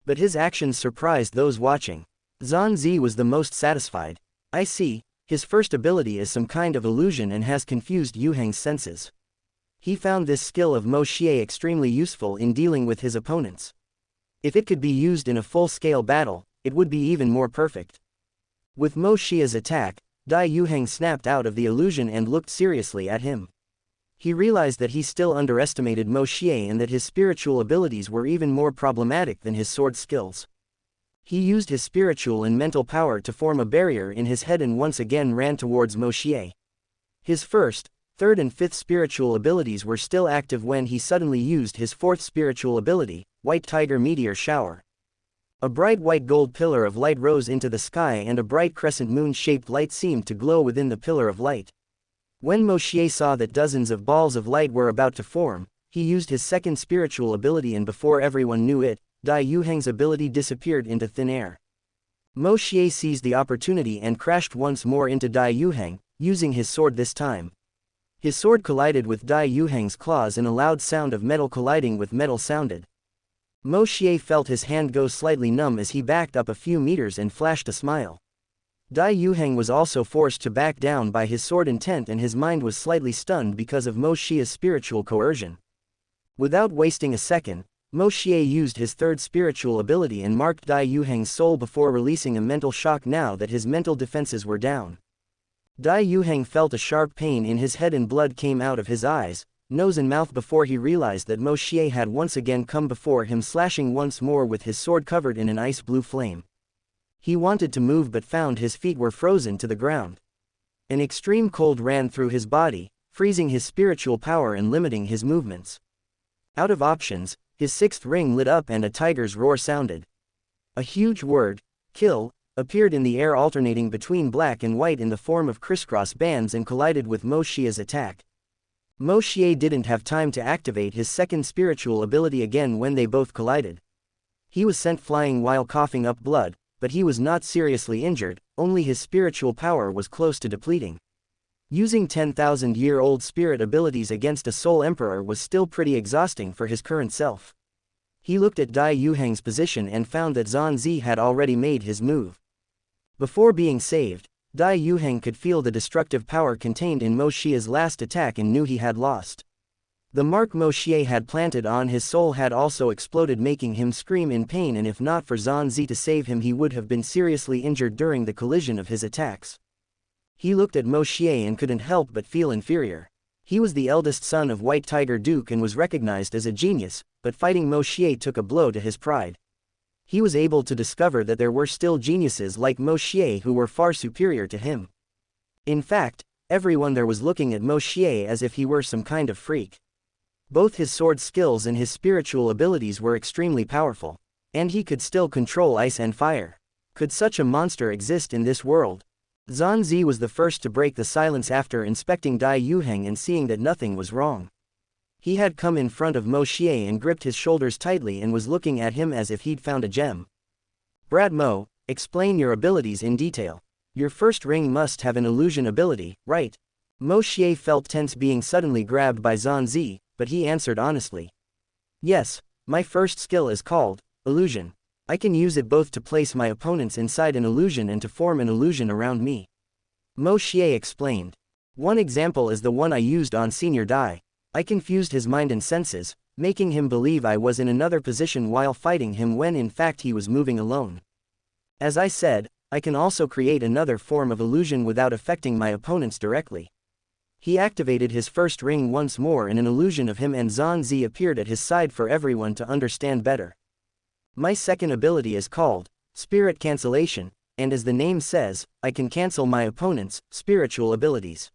Speaker 1: But his actions surprised those watching. Zhan Zi was the most satisfied. "I see, his first ability is some kind of illusion and has confused Yuheng's senses." He found this skill of Moshier extremely useful in dealing with his opponents. If it could be used in a full-scale battle, it would be even more perfect. With Moshier's attack, Dai Yuheng snapped out of the illusion and looked seriously at him. He realized that he still underestimated Moshier and that his spiritual abilities were even more problematic than his sword skills. He used his spiritual and mental power to form a barrier in his head and once again ran towards Moshier. His first, third and fifth spiritual abilities were still active when he suddenly used his fourth spiritual ability, White Tiger Meteor Shower. A bright white gold pillar of light rose into the sky and a bright crescent moon-shaped light seemed to glow within the pillar of light. When Moshier saw that dozens of balls of light were about to form, he used his second spiritual ability and before everyone knew it, Dai Yuheng's ability disappeared into thin air. Moshier seized the opportunity and crashed once more into Dai Yuheng, using his sword this time. His sword collided with Dai Yuheng's claws and a loud sound of metal colliding with metal sounded. Moshier felt his hand go slightly numb as he backed up a few meters and flashed a smile. Dai Yuheng was also forced to back down by his sword intent and his mind was slightly stunned because of Moshier's spiritual coercion. Without wasting a second, Moshier used his third spiritual ability and marked Dai Yuheng's soul before releasing a mental shock now that his mental defenses were down. Dai Yuheng felt a sharp pain in his head and blood came out of his eyes, nose and mouth before he realized that Moshier had once again come before him slashing once more with his sword covered in an ice blue flame. He wanted to move but found his feet were frozen to the ground. An extreme cold ran through his body, freezing his spiritual power and limiting his movements. Out of options, his sixth ring lit up and a tiger's roar sounded. A huge word, kill, appeared in the air alternating between black and white in the form of crisscross bands and collided with Moshier's attack. Moshier didn't have time to activate his second spiritual ability again when they both collided. He was sent flying while coughing up blood, but he was not seriously injured, only his spiritual power was close to depleting. Using 10,000-year-old spirit abilities against a soul emperor was still pretty exhausting for his current self. He looked at Dai Yuheng's position and found that Xianxia had already made his move. Before being saved, Dai Yuheng could feel the destructive power contained in Moshier's last attack and knew he had lost. The mark Moshier had planted on his soul had also exploded making him scream in pain and if not for Xianxia to save him he would have been seriously injured during the collision of his attacks. He looked at Moshier and couldn't help but feel inferior. He was the eldest son of White Tiger Duke and was recognized as a genius, but fighting Moshier took a blow to his pride. He was able to discover that there were still geniuses like Moshier who were far superior to him. In fact, everyone there was looking at Moshier as if he were some kind of freak. Both his sword skills and his spiritual abilities were extremely powerful. And he could still control ice and fire. Could such a monster exist in this world? Xianxia was the first to break the silence after inspecting Dai Yuheng and seeing that nothing was wrong. He had come in front of Moshier and gripped his shoulders tightly and was looking at him as if he'd found a gem. Brad Mo, explain your abilities in detail. Your first ring must have an illusion ability, right? Moshier felt tense being suddenly grabbed by Xianxia, but he answered honestly. Yes, my first skill is called illusion. I can use it both to place my opponents inside an illusion and to form an illusion around me. Moshier explained. One example is the one I used on Senior Dai. I confused his mind and senses, making him believe I was in another position while fighting him when in fact he was moving alone. As I said, I can also create another form of illusion without affecting my opponents directly. He activated his first ring once more and an illusion of him and Xianxia appeared at his side for everyone to understand better. My second ability is called Spirit Cancellation, and as the name says, I can cancel my opponent's spiritual abilities.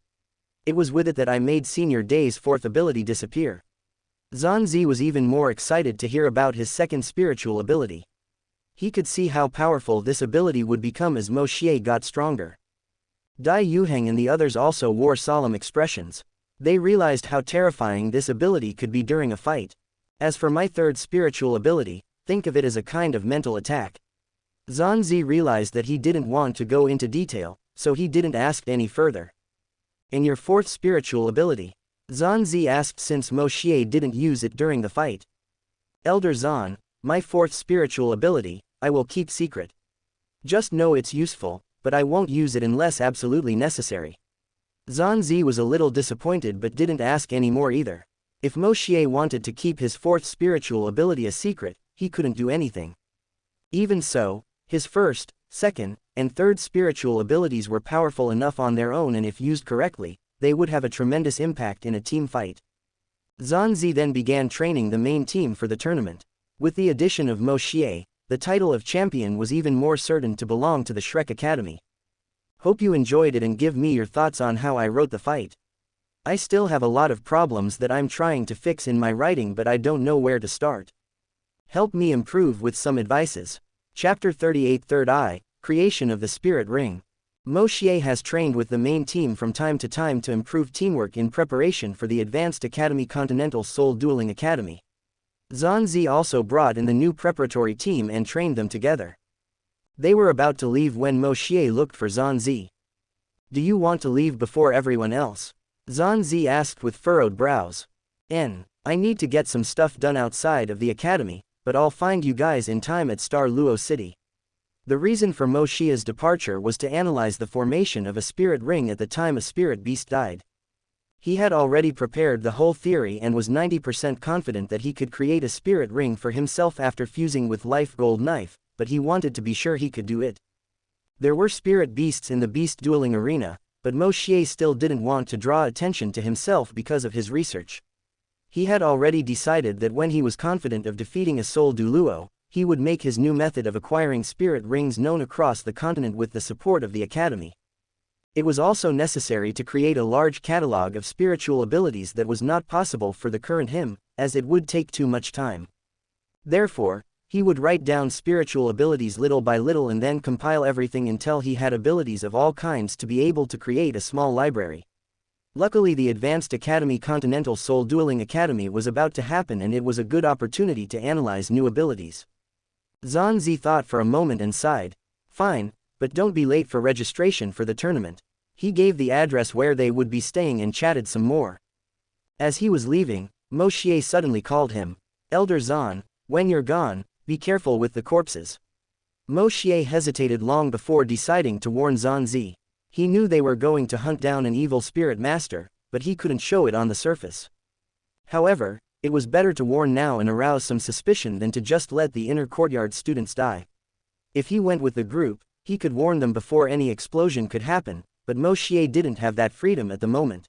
Speaker 1: It was with it that I made Senior Dai's fourth ability disappear. Xianxia was even more excited to hear about his second spiritual ability. He could see how powerful this ability would become as Moshier got stronger. Dai Yuheng and the others also wore solemn expressions. They realized how terrifying this ability could be during a fight. As for my third spiritual ability, think of it as a kind of mental attack. Xianxia realized that he didn't want to go into detail, so he didn't ask any further. And your fourth spiritual ability? Xianxia asked since Moshier didn't use it during the fight. Elder Zan, my fourth spiritual ability, I will keep secret. Just know it's useful, but I won't use it unless absolutely necessary. Xianxia was a little disappointed but didn't ask any more either. If Moshier wanted to keep his fourth spiritual ability a secret, he couldn't do anything. Even so, his first, second, and third spiritual abilities were powerful enough on their own and if used correctly, they would have a tremendous impact in a team fight. Xianxia then began training the main team for the tournament. With the addition of Moshier, the title of champion was even more certain to belong to the Shrek Academy. Hope you enjoyed it and give me your thoughts on how I wrote the fight. I still have a lot of problems that I'm trying to fix in my writing, but I don't know where to start. Help me improve with some advices. Chapter 38 Third Eye, Creation of the Spirit Ring. Moshier has trained with the main team from time to time to improve teamwork in preparation for the Advanced Academy Continental Soul Dueling Academy. Xianxia also brought in the new preparatory team and trained them together. They were about to leave when Moshier looked for Xianxia. Do you want to leave before everyone else? Xianxia asked with furrowed brows. I need to get some stuff done outside of the academy, but I'll find you guys in time at Star Luo City. The reason for Moshier's departure was to analyze the formation of a spirit ring at the time a spirit beast died. He had already prepared the whole theory and was 90% confident that he could create a spirit ring for himself after fusing with Life Gold Knife, but he wanted to be sure he could do it. There were spirit beasts in the beast dueling arena, but Moshier still didn't want to draw attention to himself because of his research. He had already decided that when he was confident of defeating a soul Duluo, he would make his new method of acquiring spirit rings known across the continent with the support of the academy. It was also necessary to create a large catalog of spiritual abilities that was not possible for the current him, as it would take too much time. Therefore, he would write down spiritual abilities little by little and then compile everything until he had abilities of all kinds to be able to create a small library. Luckily, the Advanced Academy Continental Soul Dueling Academy was about to happen, and it was a good opportunity to analyze new abilities. Xianxia thought for a moment and sighed. Fine, but don't be late for registration for the tournament. He gave the address where they would be staying and chatted some more. As he was leaving, Moshier suddenly called him. Elder Zan, when you're gone, be careful with the corpses. Moshier hesitated long before deciding to warn Xianxia. He knew they were going to hunt down an evil spirit master, but he couldn't show it on the surface. However, it was better to warn now and arouse some suspicion than to just let the inner courtyard students die. If he went with the group, he could warn them before any explosion could happen, but Moshier didn't have that freedom at the moment.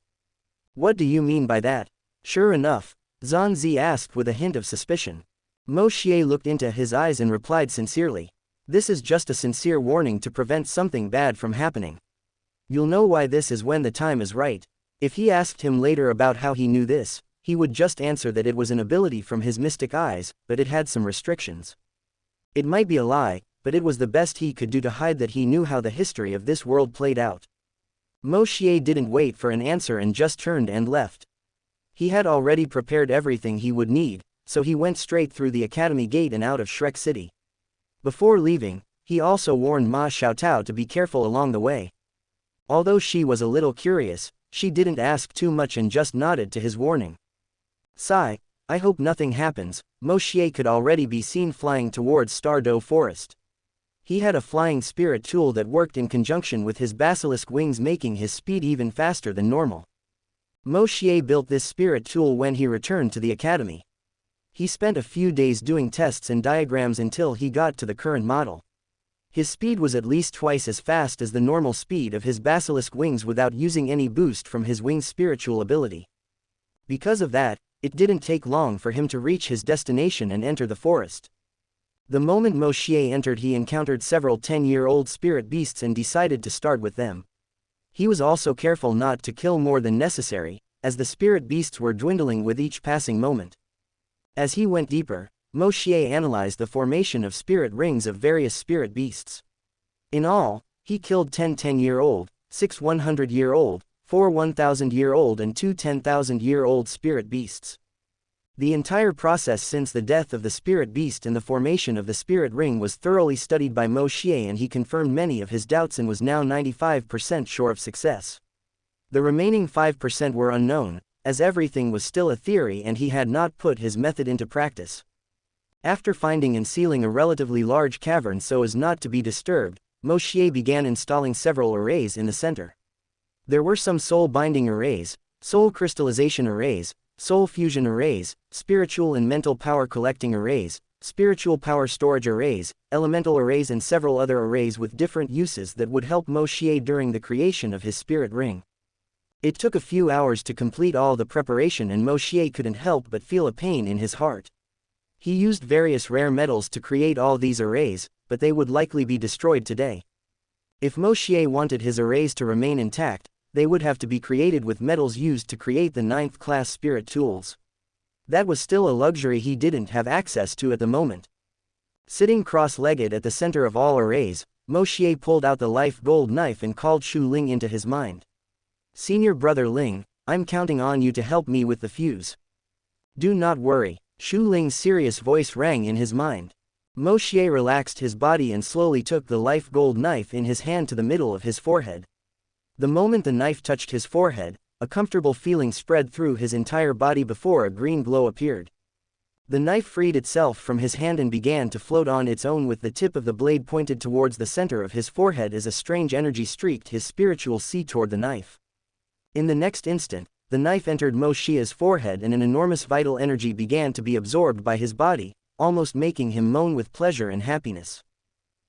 Speaker 1: What do you mean by that? Sure enough, Xianxia asked with a hint of suspicion. Moshier looked into his eyes and replied sincerely. This is just a sincere warning to prevent something bad from happening. You'll know why this is when the time is right. If he asked him later about how he knew this, he would just answer that it was an ability from his mystic eyes, but it had some restrictions. It might be a lie, but it was the best he could do to hide that he knew how the history of this world played out. Moshier didn't wait for an answer and just turned and left. He had already prepared everything he would need, so he went straight through the academy gate and out of Shrek City. Before leaving, he also warned Ma Xiaotao to be careful along the way. Although she was a little curious, she didn't ask too much and just nodded to his warning. Sigh, I hope nothing happens. Moshier could already be seen flying towards Stardow Forest. He had a flying spirit tool that worked in conjunction with his basilisk wings, making his speed even faster than normal. Moshier built this spirit tool when he returned to the academy. He spent a few days doing tests and diagrams until he got to the current model. His speed was at least twice as fast as the normal speed of his basilisk wings without using any boost from his wing's spiritual ability. Because of that, it didn't take long for him to reach his destination and enter the forest. The moment Moshier entered, he encountered several 10-year-old spirit beasts and decided to start with them. He was also careful not to kill more than necessary, as the spirit beasts were dwindling with each passing moment. As he went deeper, Moshier analyzed the formation of spirit rings of various spirit beasts. In all, he killed 10 10-year-old, 6 100-year-old, 4 1,000-year-old and 2 10,000-year-old spirit beasts. The entire process since the death of the spirit beast and the formation of the spirit ring was thoroughly studied by Moshier, and he confirmed many of his doubts and was now 95% sure of success. The remaining 5% were unknown, as everything was still a theory and he had not put his method into practice. After finding and sealing a relatively large cavern so as not to be disturbed, Moshier began installing several arrays in the center. There were some soul binding arrays, soul crystallization arrays, soul fusion arrays, spiritual and mental power collecting arrays, spiritual power storage arrays, elemental arrays and several other arrays with different uses that would help Moshier during the creation of his spirit ring. It took a few hours to complete all the preparation, and Moshier couldn't help but feel a pain in his heart. He used various rare metals to create all these arrays, but they would likely be destroyed today. If Moshier wanted his arrays to remain intact, they would have to be created with metals used to create the 9th class spirit tools. That was still a luxury he didn't have access to at the moment. Sitting cross-legged at the center of all arrays, Moshier pulled out the life gold knife and called Shu Ling into his mind. "Senior brother Ling, I'm counting on you to help me with the fuse." "Do not worry," Shu Ling's serious voice rang in his mind. Moshier relaxed his body and slowly took the life gold knife in his hand to the middle of his forehead. The moment the knife touched his forehead, a comfortable feeling spread through his entire body before a green glow appeared. The knife freed itself from his hand and began to float on its own with the tip of the blade pointed towards the center of his forehead as a strange energy streaked his spiritual sea toward the knife. In the next instant, the knife entered Moshier's forehead and an enormous vital energy began to be absorbed by his body, almost making him moan with pleasure and happiness.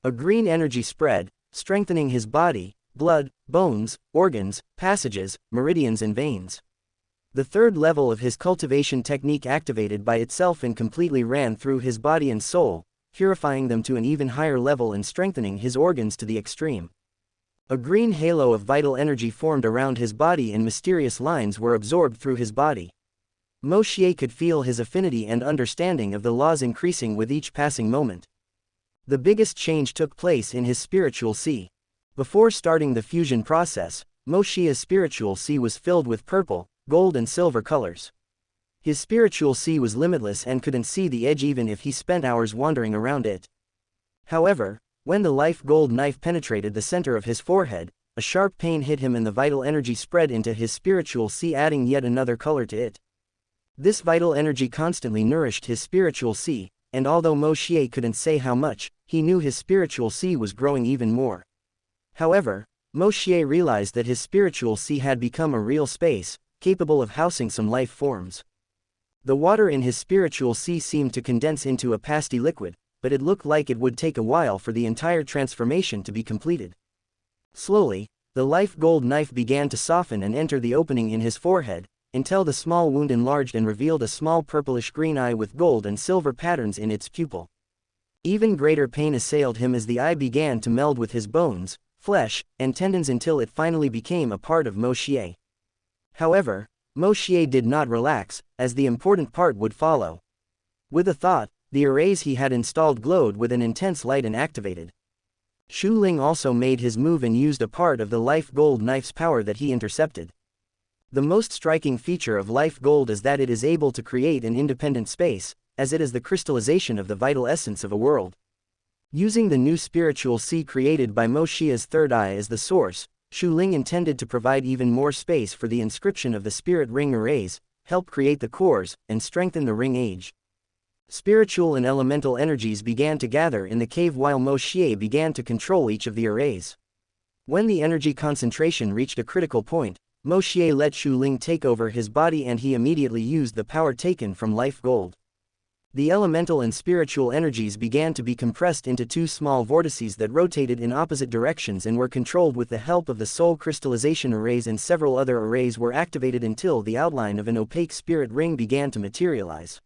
Speaker 1: A green energy spread, strengthening his body, blood, bones, organs, passages, meridians and veins. The third level of his cultivation technique activated by itself and completely ran through his body and soul, purifying them to an even higher level and strengthening his organs to the extreme. A green halo of vital energy formed around his body and mysterious lines were absorbed through his body. Moshier could feel his affinity and understanding of the laws increasing with each passing moment. The biggest change took place in his spiritual sea. Before starting the fusion process, Moshier's spiritual sea was filled with purple, gold and silver colors. His spiritual sea was limitless and couldn't see the edge even if he spent hours wandering around it. However, when the life gold knife penetrated the center of his forehead, a sharp pain hit him and the vital energy spread into his spiritual sea, adding yet another color to it. This vital energy constantly nourished his spiritual sea, and although Moshier couldn't say how much, he knew his spiritual sea was growing even more. However, Moshier realized that his spiritual sea had become a real space, capable of housing some life forms. The water in his spiritual sea seemed to condense into a pasty liquid, but it looked like it would take a while for the entire transformation to be completed. Slowly, the life gold knife began to soften and enter the opening in his forehead, until the small wound enlarged and revealed a small purplish-green eye with gold and silver patterns in its pupil. Even greater pain assailed him as the eye began to meld with his bones, flesh, and tendons until it finally became a part of Moshier. However, Moshier did not relax, as the important part would follow. With a thought, the arrays he had installed glowed with an intense light and activated. Shu Ling also made his move and used a part of the life gold knife's power that he intercepted. The most striking feature of life gold is that it is able to create an independent space, as it is the crystallization of the vital essence of a world. Using the new spiritual sea created by Moshier's third eye as the source, Shu Ling intended to provide even more space for the inscription of the spirit ring arrays, help create the cores, and strengthen the ring age. Spiritual and elemental energies began to gather in the cave while Moshier began to control each of the arrays. When the energy concentration reached a critical point, Moshier let Shu Ling take over his body and he immediately used the power taken from life gold. The elemental and spiritual energies began to be compressed into two small vortices that rotated in opposite directions and were controlled with the help of the soul crystallization arrays, and several other arrays were activated until the outline of an opaque spirit ring began to materialize.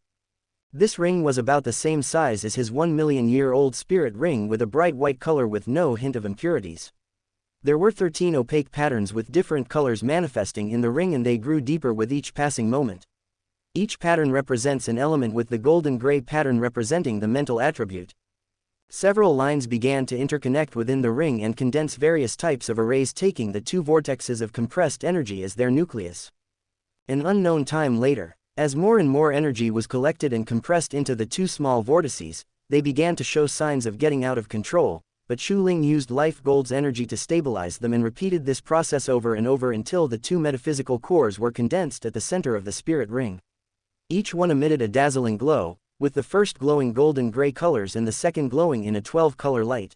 Speaker 1: This ring was about the same size as his 1,000,000-year-old spirit ring with a bright white color with no hint of impurities. There were 13 opaque patterns with different colors manifesting in the ring, and they grew deeper with each passing moment. Each pattern represents an element, with the golden gray pattern representing the mental attribute. Several lines began to interconnect within the ring and condense various types of arrays, taking the two vortexes of compressed energy as their nucleus. An unknown time later, as more and more energy was collected and compressed into the two small vortices, they began to show signs of getting out of control, but Shu Ling used life gold's energy to stabilize them and repeated this process over and over until the two metaphysical cores were condensed at the center of the spirit ring. Each one emitted a dazzling glow, with the first glowing golden gray colors and the second glowing in a 12-color light.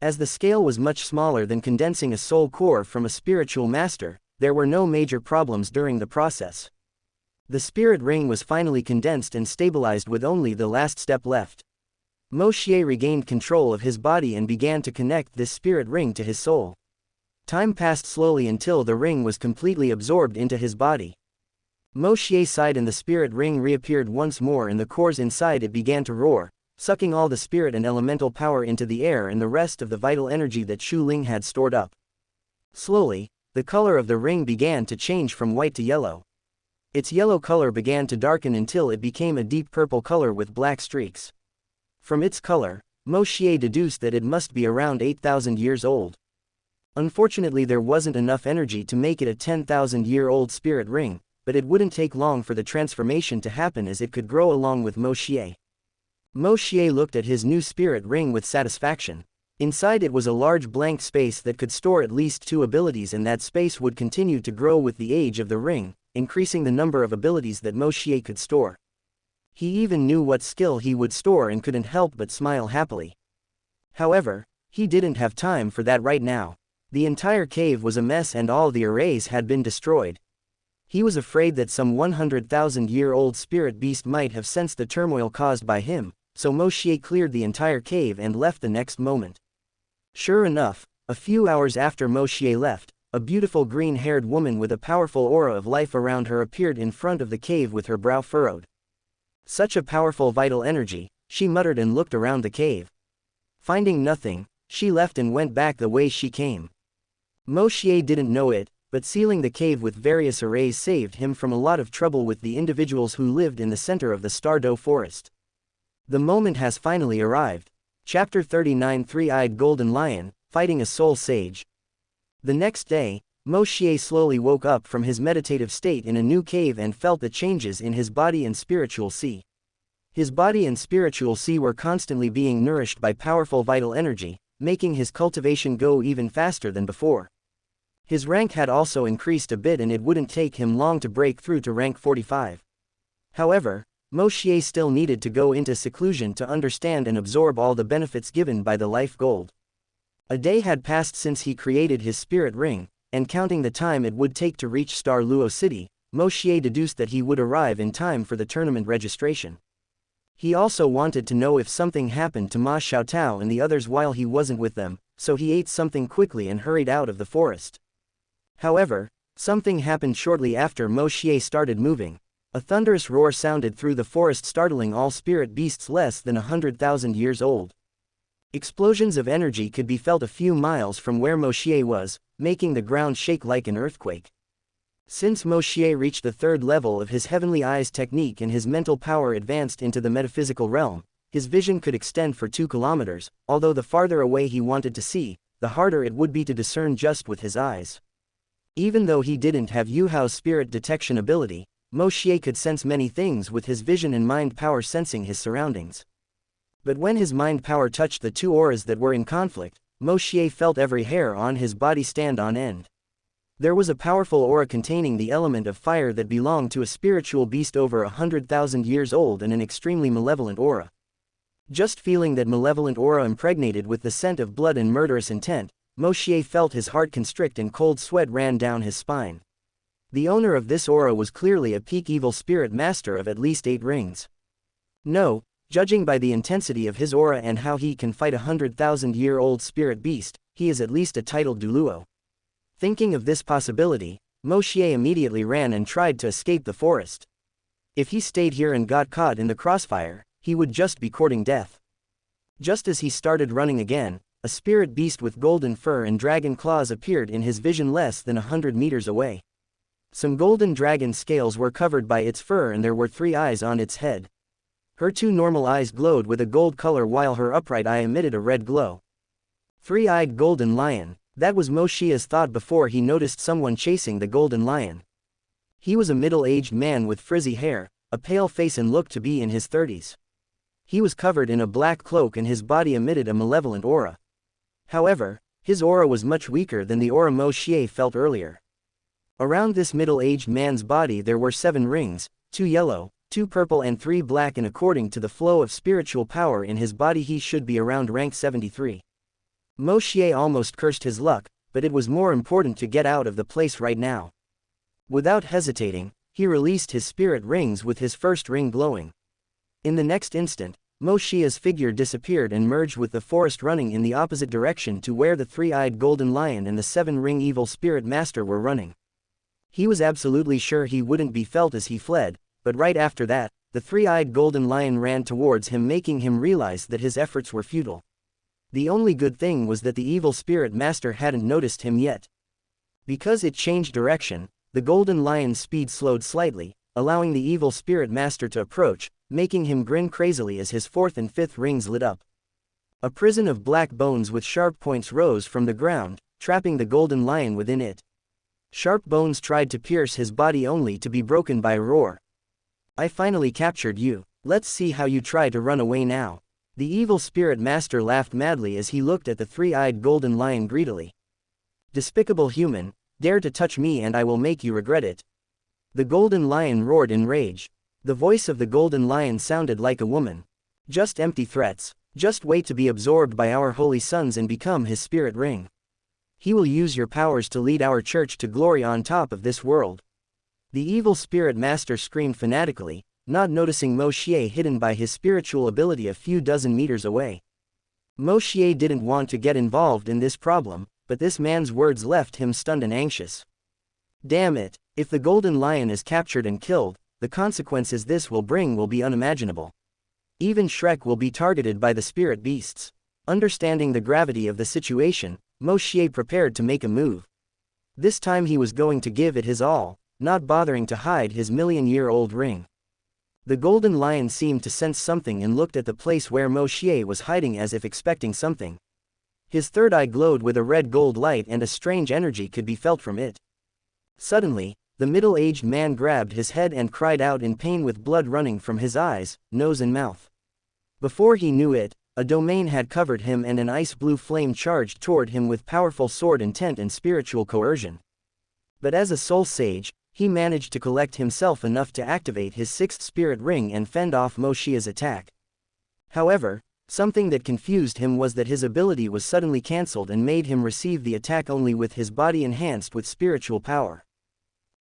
Speaker 1: As the scale was much smaller than condensing a soul core from a spiritual master, there were no major problems during the process. The spirit ring was finally condensed and stabilized with only the last step left. Moshier regained control of his body and began to connect this spirit ring to his soul. Time passed slowly until the ring was completely absorbed into his body. Moshier sighed and the spirit ring reappeared once more and the cores inside it began to roar, sucking all the spirit and elemental power into the air and the rest of the vital energy that Shu Ling had stored up. Slowly, the color of the ring began to change from white to yellow. Its yellow color began to darken until it became a deep purple color with black streaks. From its color, Moshier deduced that it must be around 8,000 years old. Unfortunately, there wasn't enough energy to make it a 10,000-year-old spirit ring, but it wouldn't take long for the transformation to happen as it could grow along with Moshier. Moshier looked at his new spirit ring with satisfaction. Inside it was a large blank space that could store at least 2 abilities, and that space would continue to grow with the age of the ring, increasing the number of abilities that Moshier could store. He even knew what skill he would store and couldn't help but smile happily. However, he didn't have time for that right now. The entire cave was a mess and all the arrays had been destroyed. He was afraid that some 100,000-year-old spirit beast might have sensed the turmoil caused by him, so Moshier cleared the entire cave and left the next moment. Sure enough, a few hours after Moshier left, a beautiful green-haired woman with a powerful aura of life around her appeared in front of the cave with her brow furrowed. Such a powerful vital energy, she muttered and looked around the cave. Finding nothing, she left and went back the way she came. Moshier didn't know it, but sealing the cave with various arrays saved him from a lot of trouble with the individuals who lived in the center of the Stardow forest. The moment has finally arrived. Chapter 39 Three-Eyed Golden Lion, Fighting a Soul Sage. The next day, Moshier slowly woke up from his meditative state in a new cave and felt the changes in his body and spiritual sea. His body and spiritual sea were constantly being nourished by powerful vital energy, making his cultivation go even faster than before. His rank had also increased a bit and it wouldn't take him long to break through to rank 45. However, Moshier still needed to go into seclusion to understand and absorb all the benefits given by the life gold. A day had passed since he created his spirit ring, and counting the time it would take to reach Star Luo City, Moshier deduced that he would arrive in time for the tournament registration. He also wanted to know if something happened to Ma Xiaotao and the others while he wasn't with them, so he ate something quickly and hurried out of the forest. However, something happened shortly after Moshier started moving. A thunderous roar sounded through the forest, startling all spirit beasts less than 100,000 years old. Explosions of energy could be felt a few miles from where Moshier was, making the ground shake like an earthquake. Since Moshier reached the 3rd level of his Heavenly Eyes technique and his mental power advanced into the metaphysical realm, his vision could extend for 2 kilometers, although the farther away he wanted to see, the harder it would be to discern just with his eyes. Even though he didn't have Yuhao's spirit detection ability, Moshier could sense many things with his vision and mind power, sensing his surroundings. But when his mind power touched the 2 auras that were in conflict, Moshier felt every hair on his body stand on end. There was a powerful aura containing the element of fire that belonged to a spiritual beast over 100,000 years old and an extremely malevolent aura. Just feeling that malevolent aura impregnated with the scent of blood and murderous intent, Moshier felt his heart constrict and cold sweat ran down his spine. The owner of this aura was clearly a peak evil spirit master of at least 8 rings. No, judging by the intensity of his aura and how he can fight a 100,000-year-old spirit beast, he is at least a titled Duluo. Thinking of this possibility, Moshier immediately ran and tried to escape the forest. If he stayed here and got caught in the crossfire, he would just be courting death. Just as he started running again, a spirit beast with golden fur and dragon claws appeared in his vision less than 100 meters away. Some golden dragon scales were covered by its fur and there were 3 eyes on its head. Her 2 normal eyes glowed with a gold color while her upright eye emitted a red glow. Three-eyed golden lion, that was Moshier's thought before he noticed someone chasing the golden lion. He was a middle-aged man with frizzy hair, a pale face and looked to be in his 30s. He was covered in a black cloak and his body emitted a malevolent aura. However, his aura was much weaker than the aura Moshier felt earlier. Around this middle-aged man's body there were 7 rings, 2 yellow, 2 purple and 3 black, and according to the flow of spiritual power in his body he should be around rank 73. Moshier almost cursed his luck, but it was more important to get out of the place right now. Without hesitating, he released his spirit rings with his first ring glowing. In the next instant, Moshier's figure disappeared and merged with the forest, running in the opposite direction to where the 3-eyed golden lion and the 7-ring evil spirit master were running. He was absolutely sure he wouldn't be felt as he fled, but right after that, the three-eyed golden lion ran towards him, making him realize that his efforts were futile. The only good thing was that the evil spirit master hadn't noticed him yet. Because it changed direction, the golden lion's speed slowed slightly, allowing the evil spirit master to approach, making him grin crazily as his fourth and fifth rings lit up. A prison of black bones with sharp points rose from the ground, trapping the golden lion within it. Sharp bones tried to pierce his body only to be broken by a roar. I finally captured you. Let's see how you try to run away now. The evil spirit master laughed madly as he looked at the three-eyed golden lion greedily. Despicable human, dare to touch me and I will make you regret it. The golden lion roared in rage. The voice of the golden lion sounded like a woman. Just empty threats. Just wait to be absorbed by our holy sons and become his spirit ring. He will use your powers to lead our church to glory on top of this world. The evil spirit master screamed fanatically, not noticing Moshier hidden by his spiritual ability a few dozen meters away. Moshier didn't want to get involved in this problem, but this man's words left him stunned and anxious. Damn it, if the golden lion is captured and killed, the consequences this will bring will be unimaginable. Even Shrek will be targeted by the spirit beasts. Understanding the gravity of the situation, Moshier prepared to make a move. This time he was going to give it his all, not bothering to hide his million-year-old ring. The golden lion seemed to sense something and looked at the place where Moshier was hiding as if expecting something. His third eye glowed with a red-gold light and a strange energy could be felt from it. Suddenly, the middle-aged man grabbed his head and cried out in pain with blood running from his eyes, nose and mouth. Before he knew it, a domain had covered him and an ice-blue flame charged toward him with powerful sword intent and spiritual coercion. But as a soul sage, he managed to collect himself enough to activate his sixth spirit ring and fend off Moshier's attack. However, something that confused him was that his ability was suddenly cancelled and made him receive the attack only with his body enhanced with spiritual power.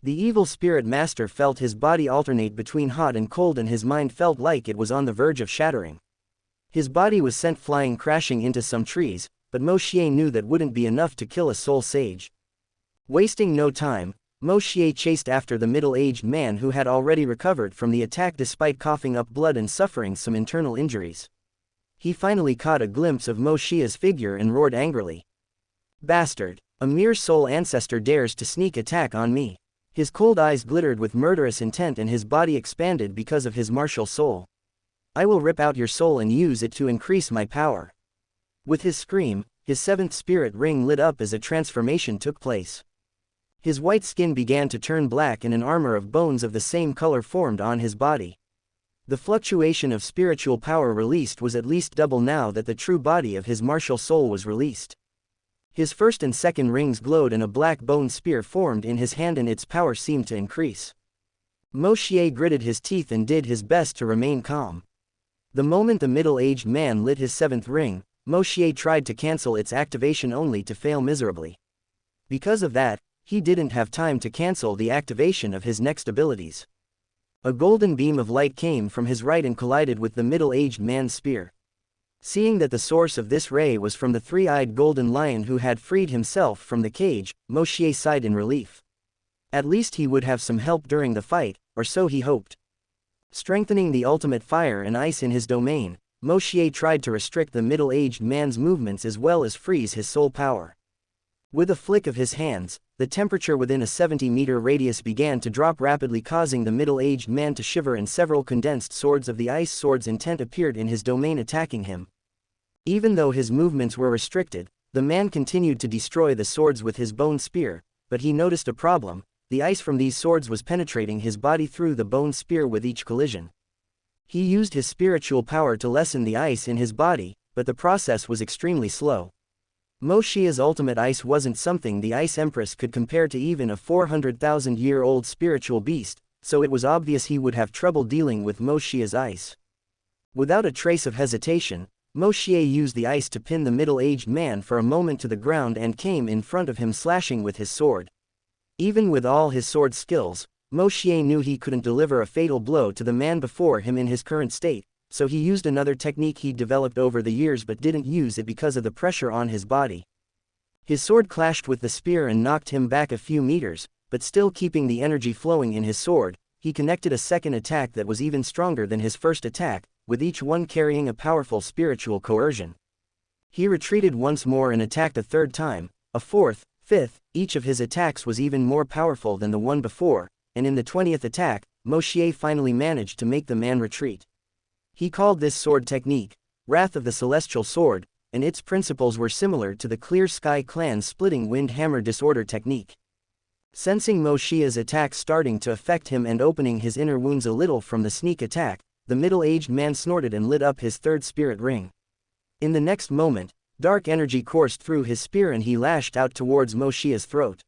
Speaker 1: The evil spirit master felt his body alternate between hot and cold and his mind felt like it was on the verge of shattering. His body was sent flying crashing into some trees, but Moshier knew that wouldn't be enough to kill a soul sage. Wasting no time, Moshier chased after the middle-aged man who had already recovered from the attack despite coughing up blood and suffering some internal injuries. He finally caught a glimpse of Moshier's figure and roared angrily. Bastard! A mere soul ancestor dares to sneak attack on me. His cold eyes glittered with murderous intent and his body expanded because of his martial soul. I will rip out your soul and use it to increase my power. With his scream, his seventh spirit ring lit up as a transformation took place. His white skin began to turn black and an armor of bones of the same color formed on his body. The fluctuation of spiritual power released was at least double now that the true body of his martial soul was released. His first and second rings glowed and a black bone spear formed in his hand and its power seemed to increase. Moshier gritted his teeth and did his best to remain calm. The moment the middle-aged man lit his seventh ring, Moshier tried to cancel its activation only to fail miserably. Because of that, he didn't have time to cancel the activation of his next abilities. A golden beam of light came from his right and collided with the middle-aged man's spear. Seeing that the source of this ray was from the three-eyed golden lion who had freed himself from the cage, Moshier sighed in relief. At least he would have some help during the fight, or so he hoped. Strengthening the ultimate fire and ice in his domain, Moshier tried to restrict the middle-aged man's movements as well as freeze his soul power. With a flick of his hands, the temperature within a 70-meter radius began to drop rapidly, causing the middle-aged man to shiver, and several condensed swords of the ice sword's intent appeared in his domain attacking him. Even though his movements were restricted, the man continued to destroy the swords with his bone spear, but he noticed a problem. The ice from these swords was penetrating his body through the bone spear with each collision. He used his spiritual power to lessen the ice in his body, but the process was extremely slow. Moshier's ultimate ice wasn't something the Ice Empress could compare to even a 400,000-year-old spiritual beast, so it was obvious he would have trouble dealing with Moshier's ice. Without a trace of hesitation, Moshier used the ice to pin the middle-aged man for a moment to the ground and came in front of him slashing with his sword. Even with all his sword skills, Moshier knew he couldn't deliver a fatal blow to the man before him in his current state, so he used another technique he'd developed over the years but didn't use it because of the pressure on his body. His sword clashed with the spear and knocked him back a few meters, but still keeping the energy flowing in his sword, he connected a second attack that was even stronger than his first attack, with each one carrying a powerful spiritual coercion. He retreated once more and attacked a third time, a fourth, fifth. Each of his attacks was even more powerful than the one before, and in the 20th attack, Moshier finally managed to make the man retreat. He called this sword technique, Wrath of the Celestial Sword, and its principles were similar to the Clear Sky Clan's Splitting Wind Hammer Disorder technique. Sensing Moshier's attack starting to affect him and opening his inner wounds a little from the sneak attack, the middle-aged man snorted and lit up his third spirit ring. In the next moment, dark energy coursed through his spear and he lashed out towards Moshier's throat.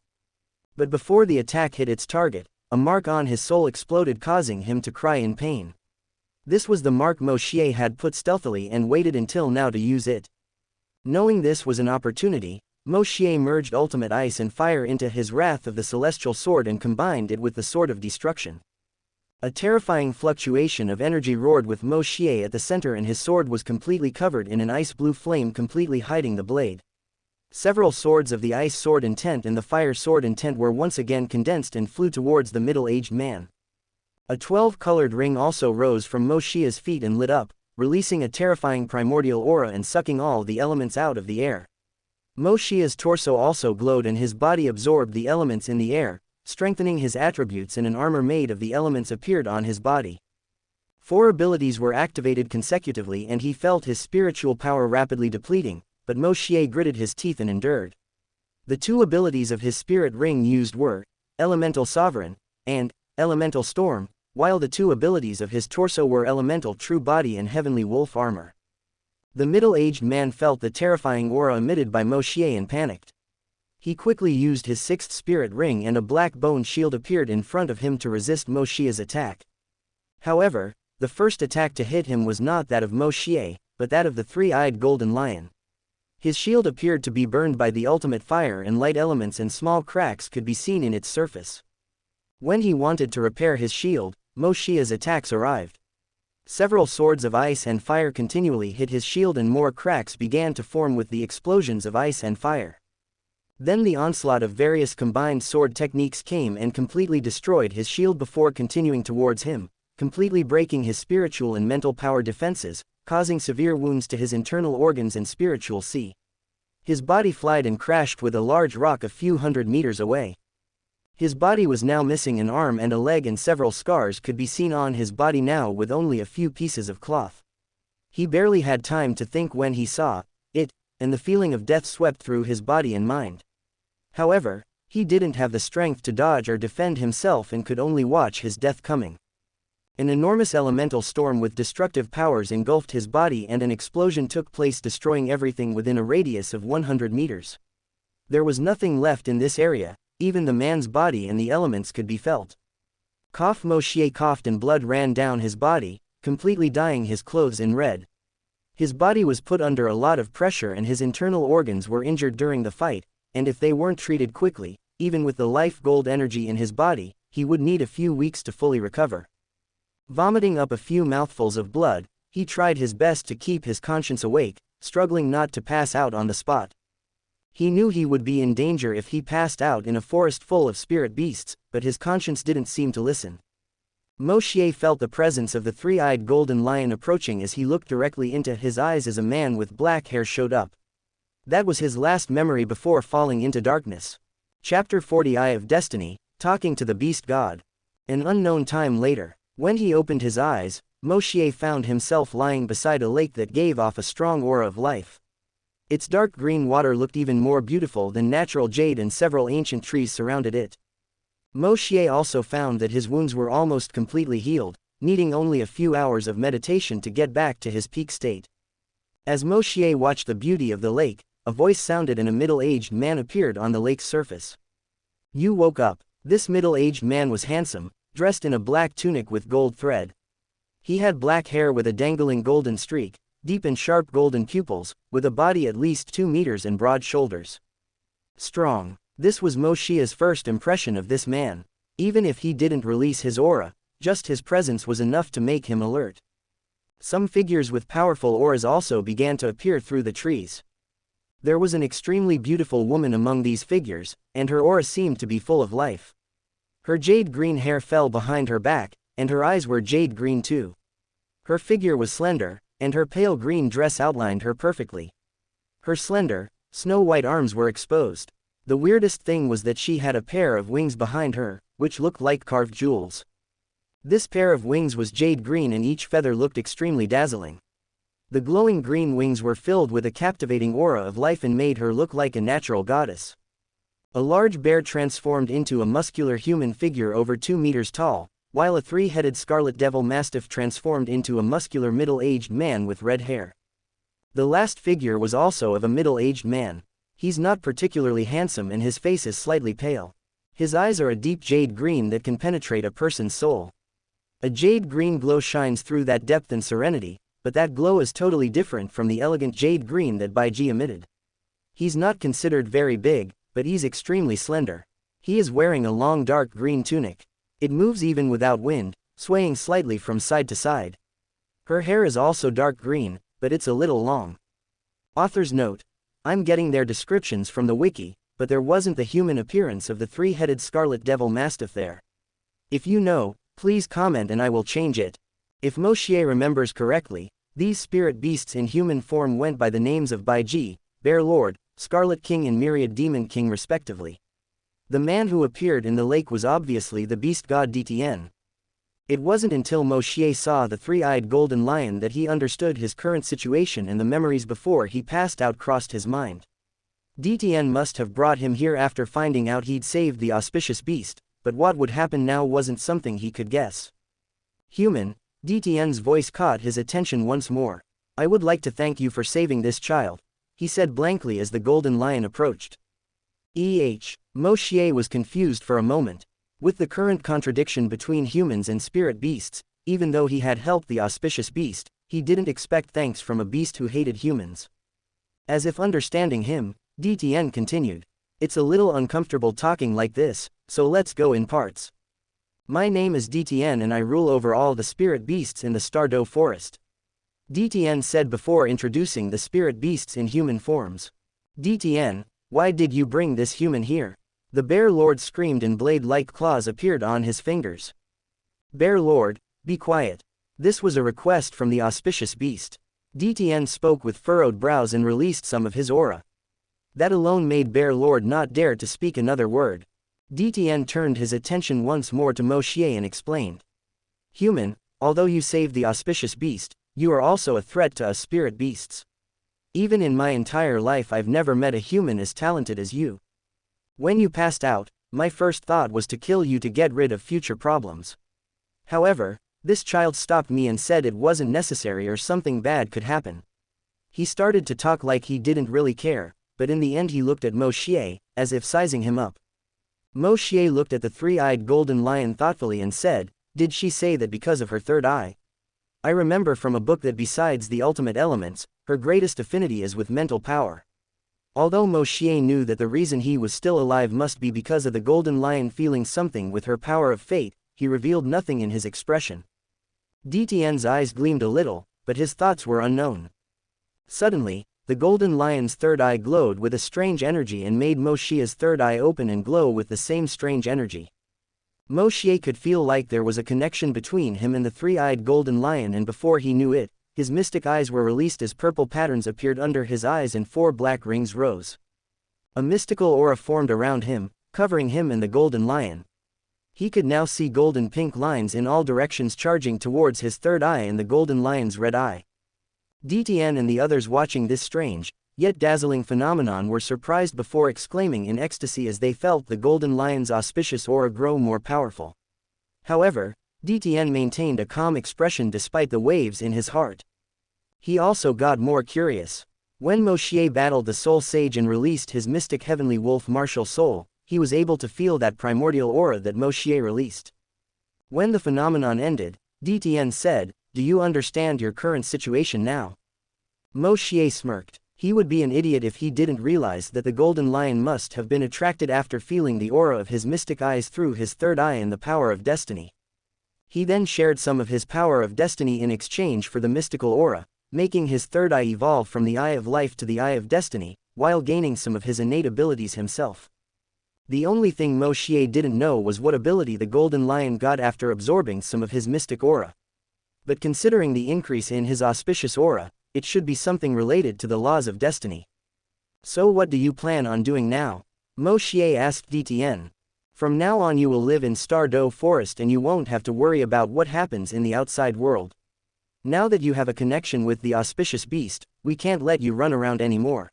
Speaker 1: But before the attack hit its target, a mark on his soul exploded, causing him to cry in pain. This was the mark Moshier had put stealthily and waited until now to use it. Knowing this was an opportunity, Moshier merged ultimate ice and fire into his Wrath of the Celestial Sword and combined it with the Sword of Destruction. A terrifying fluctuation of energy roared with Moshier at the center, and his sword was completely covered in an ice-blue flame, completely hiding the blade. Several swords of the ice sword intent and the fire sword intent were once again condensed and flew towards the middle-aged man. A 12-colored ring also rose from Moshier's feet and lit up, releasing a terrifying primordial aura and sucking all the elements out of the air. Moshier's torso also glowed and his body absorbed the elements in the air, strengthening his attributes, and an armor made of the elements appeared on his body. 4 abilities were activated consecutively and he felt his spiritual power rapidly depleting, but Moshier gritted his teeth and endured. The 2 abilities of his spirit ring used were Elemental Sovereign and Elemental Storm, while the 2 abilities of his torso were Elemental True Body and Heavenly Wolf Armor. The middle-aged man felt the terrifying aura emitted by Moshier and panicked. He quickly used his 6th spirit ring and a black bone shield appeared in front of him to resist Moshier's attack. However, the first attack to hit him was not that of Moshier, but that of the 3-eyed golden lion. His shield appeared to be burned by the ultimate fire and light elements and small cracks could be seen in its surface. When he wanted to repair his shield, Moshier's attacks arrived. Several swords of ice and fire continually hit his shield and more cracks began to form with the explosions of ice and fire. Then the onslaught of various combined sword techniques came and completely destroyed his shield before continuing towards him, completely breaking his spiritual and mental power defenses, causing severe wounds to his internal organs and spiritual sea. His body flied and crashed with a large rock a few hundred meters away. His body was now missing an arm and a leg and several scars could be seen on his body now with only a few pieces of cloth. He barely had time to think when he saw it, and the feeling of death swept through his body and mind. However, he didn't have the strength to dodge or defend himself and could only watch his death coming. An enormous elemental storm with destructive powers engulfed his body and an explosion took place, destroying everything within a radius of 100 meters. There was nothing left in this area, even the man's body and the elements could be felt. Moshier coughed and blood ran down his body, completely dyeing his clothes in red. His body was put under a lot of pressure and his internal organs were injured during the fight, and if they weren't treated quickly, even with the life gold energy in his body, he would need a few weeks to fully recover. Vomiting up a few mouthfuls of blood, he tried his best to keep his conscience awake, struggling not to pass out on the spot. He knew he would be in danger if he passed out in a forest full of spirit beasts, but his conscience didn't seem to listen. Moshier felt the presence of the 3-eyed golden lion approaching as he looked directly into his eyes as a man with black hair showed up. That was his last memory before falling into darkness. Chapter 40 Eye of Destiny, Talking to the Beast God. An unknown time later, when he opened his eyes, Moshier found himself lying beside a lake that gave off a strong aura of life. Its dark green water looked even more beautiful than natural jade and several ancient trees surrounded it. Moshier also found that his wounds were almost completely healed, needing only a few hours of meditation to get back to his peak state. As Moshier watched the beauty of the lake, a voice sounded and a middle-aged man appeared on the lake's surface. You woke up. This middle-aged man was handsome, dressed in a black tunic with gold thread. He had black hair with a dangling golden streak, deep and sharp golden pupils, with a body at least 2 meters and broad shoulders. Strong. This was Moshier's first impression of this man. Even if he didn't release his aura, just his presence was enough to make him alert. Some figures with powerful auras also began to appear through the trees. There was an extremely beautiful woman among these figures, and her aura seemed to be full of life. Her jade green hair fell behind her back, and her eyes were jade green too. Her figure was slender, and her pale green dress outlined her perfectly. Her slender, snow-white arms were exposed. The weirdest thing was that she had a pair of wings behind her, which looked like carved jewels. This pair of wings was jade green and each feather looked extremely dazzling. The glowing green wings were filled with a captivating aura of life and made her look like a natural goddess. A large bear transformed into a muscular human figure over 2 meters tall, while a 3-headed scarlet devil mastiff transformed into a muscular middle-aged man with red hair. The last figure was also of a middle-aged man. He's not particularly handsome and his face is slightly pale. His eyes are a deep jade green that can penetrate a person's soul. A jade green glow shines through that depth and serenity, but that glow is totally different from the elegant jade green that Baiji emitted. He's not considered very big, but he's extremely slender. He is wearing a long dark green tunic. It moves even without wind, swaying slightly from side to side. Her hair is also dark green, but it's a little long. Author's note: I'm getting their descriptions from the wiki, but there wasn't the human appearance of the 3-headed scarlet devil mastiff there. If you know, please comment and I will change it. If Moshier remembers correctly, these spirit beasts in human form went by the names of Baiji, Bear Lord, Scarlet King and Myriad Demon King respectively. The man who appeared in the lake was obviously the beast god Dtn. It wasn't until Moshier saw the 3-eyed golden lion that he understood his current situation and the memories before he passed out crossed his mind. Dtn must have brought him here after finding out he'd saved the auspicious beast, but what would happen now wasn't something he could guess. Human, Dtn's voice caught his attention once more. I would like to thank you for saving this child, he said blankly as the golden lion approached. Moshier was confused for a moment. With the current contradiction between humans and spirit beasts, even though he had helped the auspicious beast, he didn't expect thanks from a beast who hated humans. As if understanding him, Dtn continued. It's a little uncomfortable talking like this, so let's go in parts. My name is Dtn and I rule over all the spirit beasts in the Stardow Forest. Dtn said before introducing the spirit beasts in human forms. Dtn, why did you bring this human here? The Bear Lord screamed and blade-like claws appeared on his fingers. Bear Lord, be quiet. This was a request from the auspicious beast. Dtn spoke with furrowed brows and released some of his aura. That alone made Bear Lord not dare to speak another word. Dtn turned his attention once more to Moshier and explained. Human, although you saved the auspicious beast, you are also a threat to us spirit beasts. Even in my entire life I've never met a human as talented as you. When you passed out, my first thought was to kill you to get rid of future problems. However, this child stopped me and said it wasn't necessary or something bad could happen. He started to talk like he didn't really care, but in the end he looked at Moshier, as if sizing him up. Moshier looked at the 3-eyed golden lion thoughtfully and said, did she say that because of her third eye? I remember from a book that besides the ultimate elements, her greatest affinity is with mental power. Although Moshier knew that the reason he was still alive must be because of the golden lion feeling something with her power of fate, he revealed nothing in his expression. Dtn's eyes gleamed a little, but his thoughts were unknown. Suddenly, the golden lion's third eye glowed with a strange energy and made Moshier's third eye open and glow with the same strange energy. Moshier could feel like there was a connection between him and the 3-eyed golden lion, and before he knew it, his mystic eyes were released as purple patterns appeared under his eyes and 4 black rings rose. A mystical aura formed around him, covering him and the golden lion. He could now see golden pink lines in all directions charging towards his third eye and the golden lion's red eye. Dtn and the others watching this strange, yet dazzling phenomenon were surprised before exclaiming in ecstasy as they felt the golden lion's auspicious aura grow more powerful. However, Dtn maintained a calm expression despite the waves in his heart. He also got more curious. When Moshier battled the Soul Sage and released his mystic heavenly wolf martial soul, he was able to feel that primordial aura that Moshier released. When the phenomenon ended, Dtn said, do you understand your current situation now? Moshier smirked. He would be an idiot if he didn't realize that the golden lion must have been attracted after feeling the aura of his mystic eyes through his third eye and the power of destiny. He then shared some of his power of destiny in exchange for the mystical aura, making his third eye evolve from the eye of life to the eye of destiny, while gaining some of his innate abilities himself. The only thing Moshier didn't know was what ability the Golden Lion got after absorbing some of his mystic aura. But considering the increase in his auspicious aura, it should be something related to the laws of destiny. So what do you plan on doing now? Moshier asked DTN. From now on you will live in Stardow Forest and you won't have to worry about what happens in the outside world. Now that you have a connection with the auspicious beast, we can't let you run around anymore.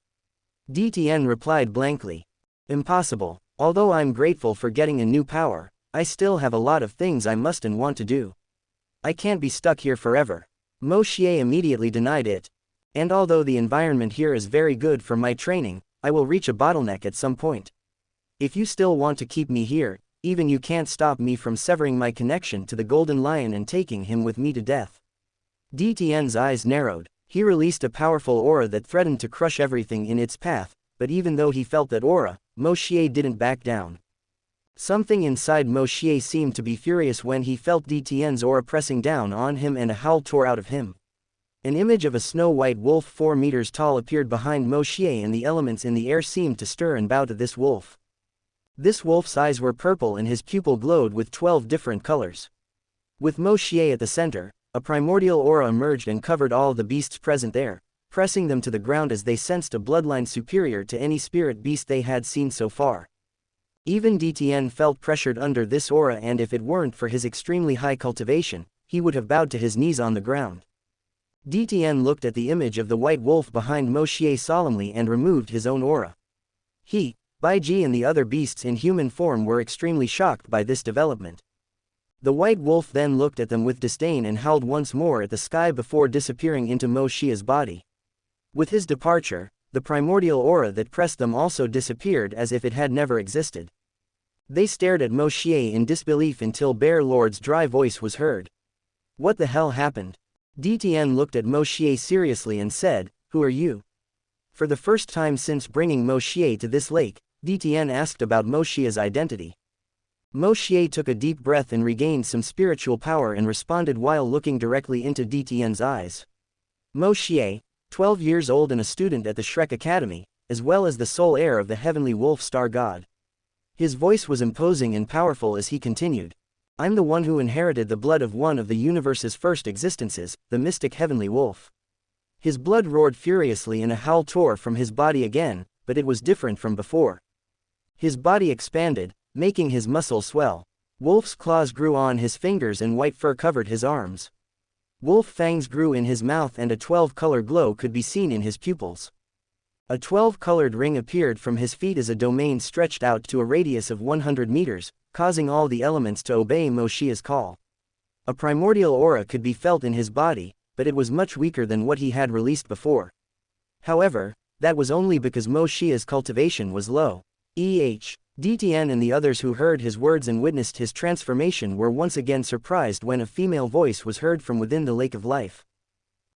Speaker 1: DTN replied blankly. Impossible. Although I'm grateful for getting a new power, I still have a lot of things I must and want to do. I can't be stuck here forever. Moshier immediately denied it. And although the environment here is very good for my training, I will reach a bottleneck at some point. If you still want to keep me here, even you can't stop me from severing my connection to the Golden Lion and taking him with me to death. DTN's eyes narrowed. He released a powerful aura that threatened to crush everything in its path, but even though he felt that aura, Moshier didn't back down. Something inside Moshier seemed to be furious when he felt DTN's aura pressing down on him and a howl tore out of him. An image of a snow-white wolf 4 meters tall appeared behind Moshier and the elements in the air seemed to stir and bow to this wolf. This wolf's eyes were purple and his pupil glowed with 12 different colors. With Moshier at the center, a primordial aura emerged and covered all the beasts present there, pressing them to the ground as they sensed a bloodline superior to any spirit beast they had seen so far. Even DTN felt pressured under this aura, and if it weren't for his extremely high cultivation, he would have bowed to his knees on the ground. DTN looked at the image of the white wolf behind Moshier solemnly and removed his own aura. He, Baiji and the other beasts in human form were extremely shocked by this development. The white wolf then looked at them with disdain and howled once more at the sky before disappearing into Moshier's body. With his departure, the primordial aura that pressed them also disappeared as if it had never existed. They stared at Moshier in disbelief until Bear Lord's dry voice was heard. What the hell happened? DTN looked at Moshier seriously and said, "Who are you?" For the first time since bringing Moshier to this lake, DTN asked about Moshier's identity. Moshier took a deep breath and regained some spiritual power and responded while looking directly into DTN's eyes. Moshier, 12 years old and a student at the Shrek Academy, as well as the sole heir of the heavenly wolf star god. His voice was imposing and powerful as he continued. I'm the one who inherited the blood of one of the universe's first existences, the mystic heavenly wolf. His blood roared furiously and a howl tore from his body again, but it was different from before. His body expanded, making his muscles swell. Wolf's claws grew on his fingers and white fur covered his arms. Wolf fangs grew in his mouth and a 12-color glow could be seen in his pupils. A 12-colored ring appeared from his feet as a domain stretched out to a radius of 100 meters, causing all the elements to obey Moshier's call. A primordial aura could be felt in his body, but it was much weaker than what he had released before. However, that was only because Moshier's cultivation was low. DTN and the others who heard his words and witnessed his transformation were once again surprised when a female voice was heard from within the Lake of Life.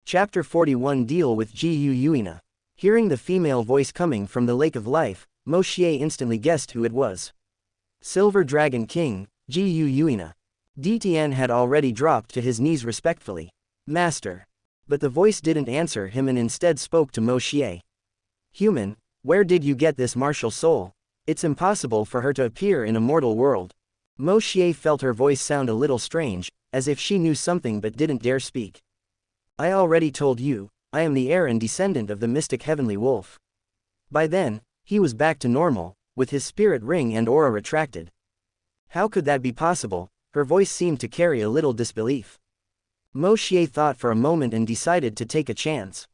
Speaker 1: Chapter 41 Deal with Gu Yuina. Hearing the female voice coming from the Lake of Life, Moshier instantly guessed who it was. Silver Dragon King, Gu Yuina. DTN had already dropped to his knees respectfully. Master. But the voice didn't answer him and instead spoke to Moshier. Human, where did you get this martial soul? It's impossible for her to appear in a mortal world. Moshier felt her voice sound a little strange, as if she knew something but didn't dare speak. I already told you, I am the heir and descendant of the mystic heavenly wolf. By then, he was back to normal, with his spirit ring and aura retracted. How could that be possible? Her voice seemed to carry a little disbelief. Moshier thought for a moment and decided to take a chance.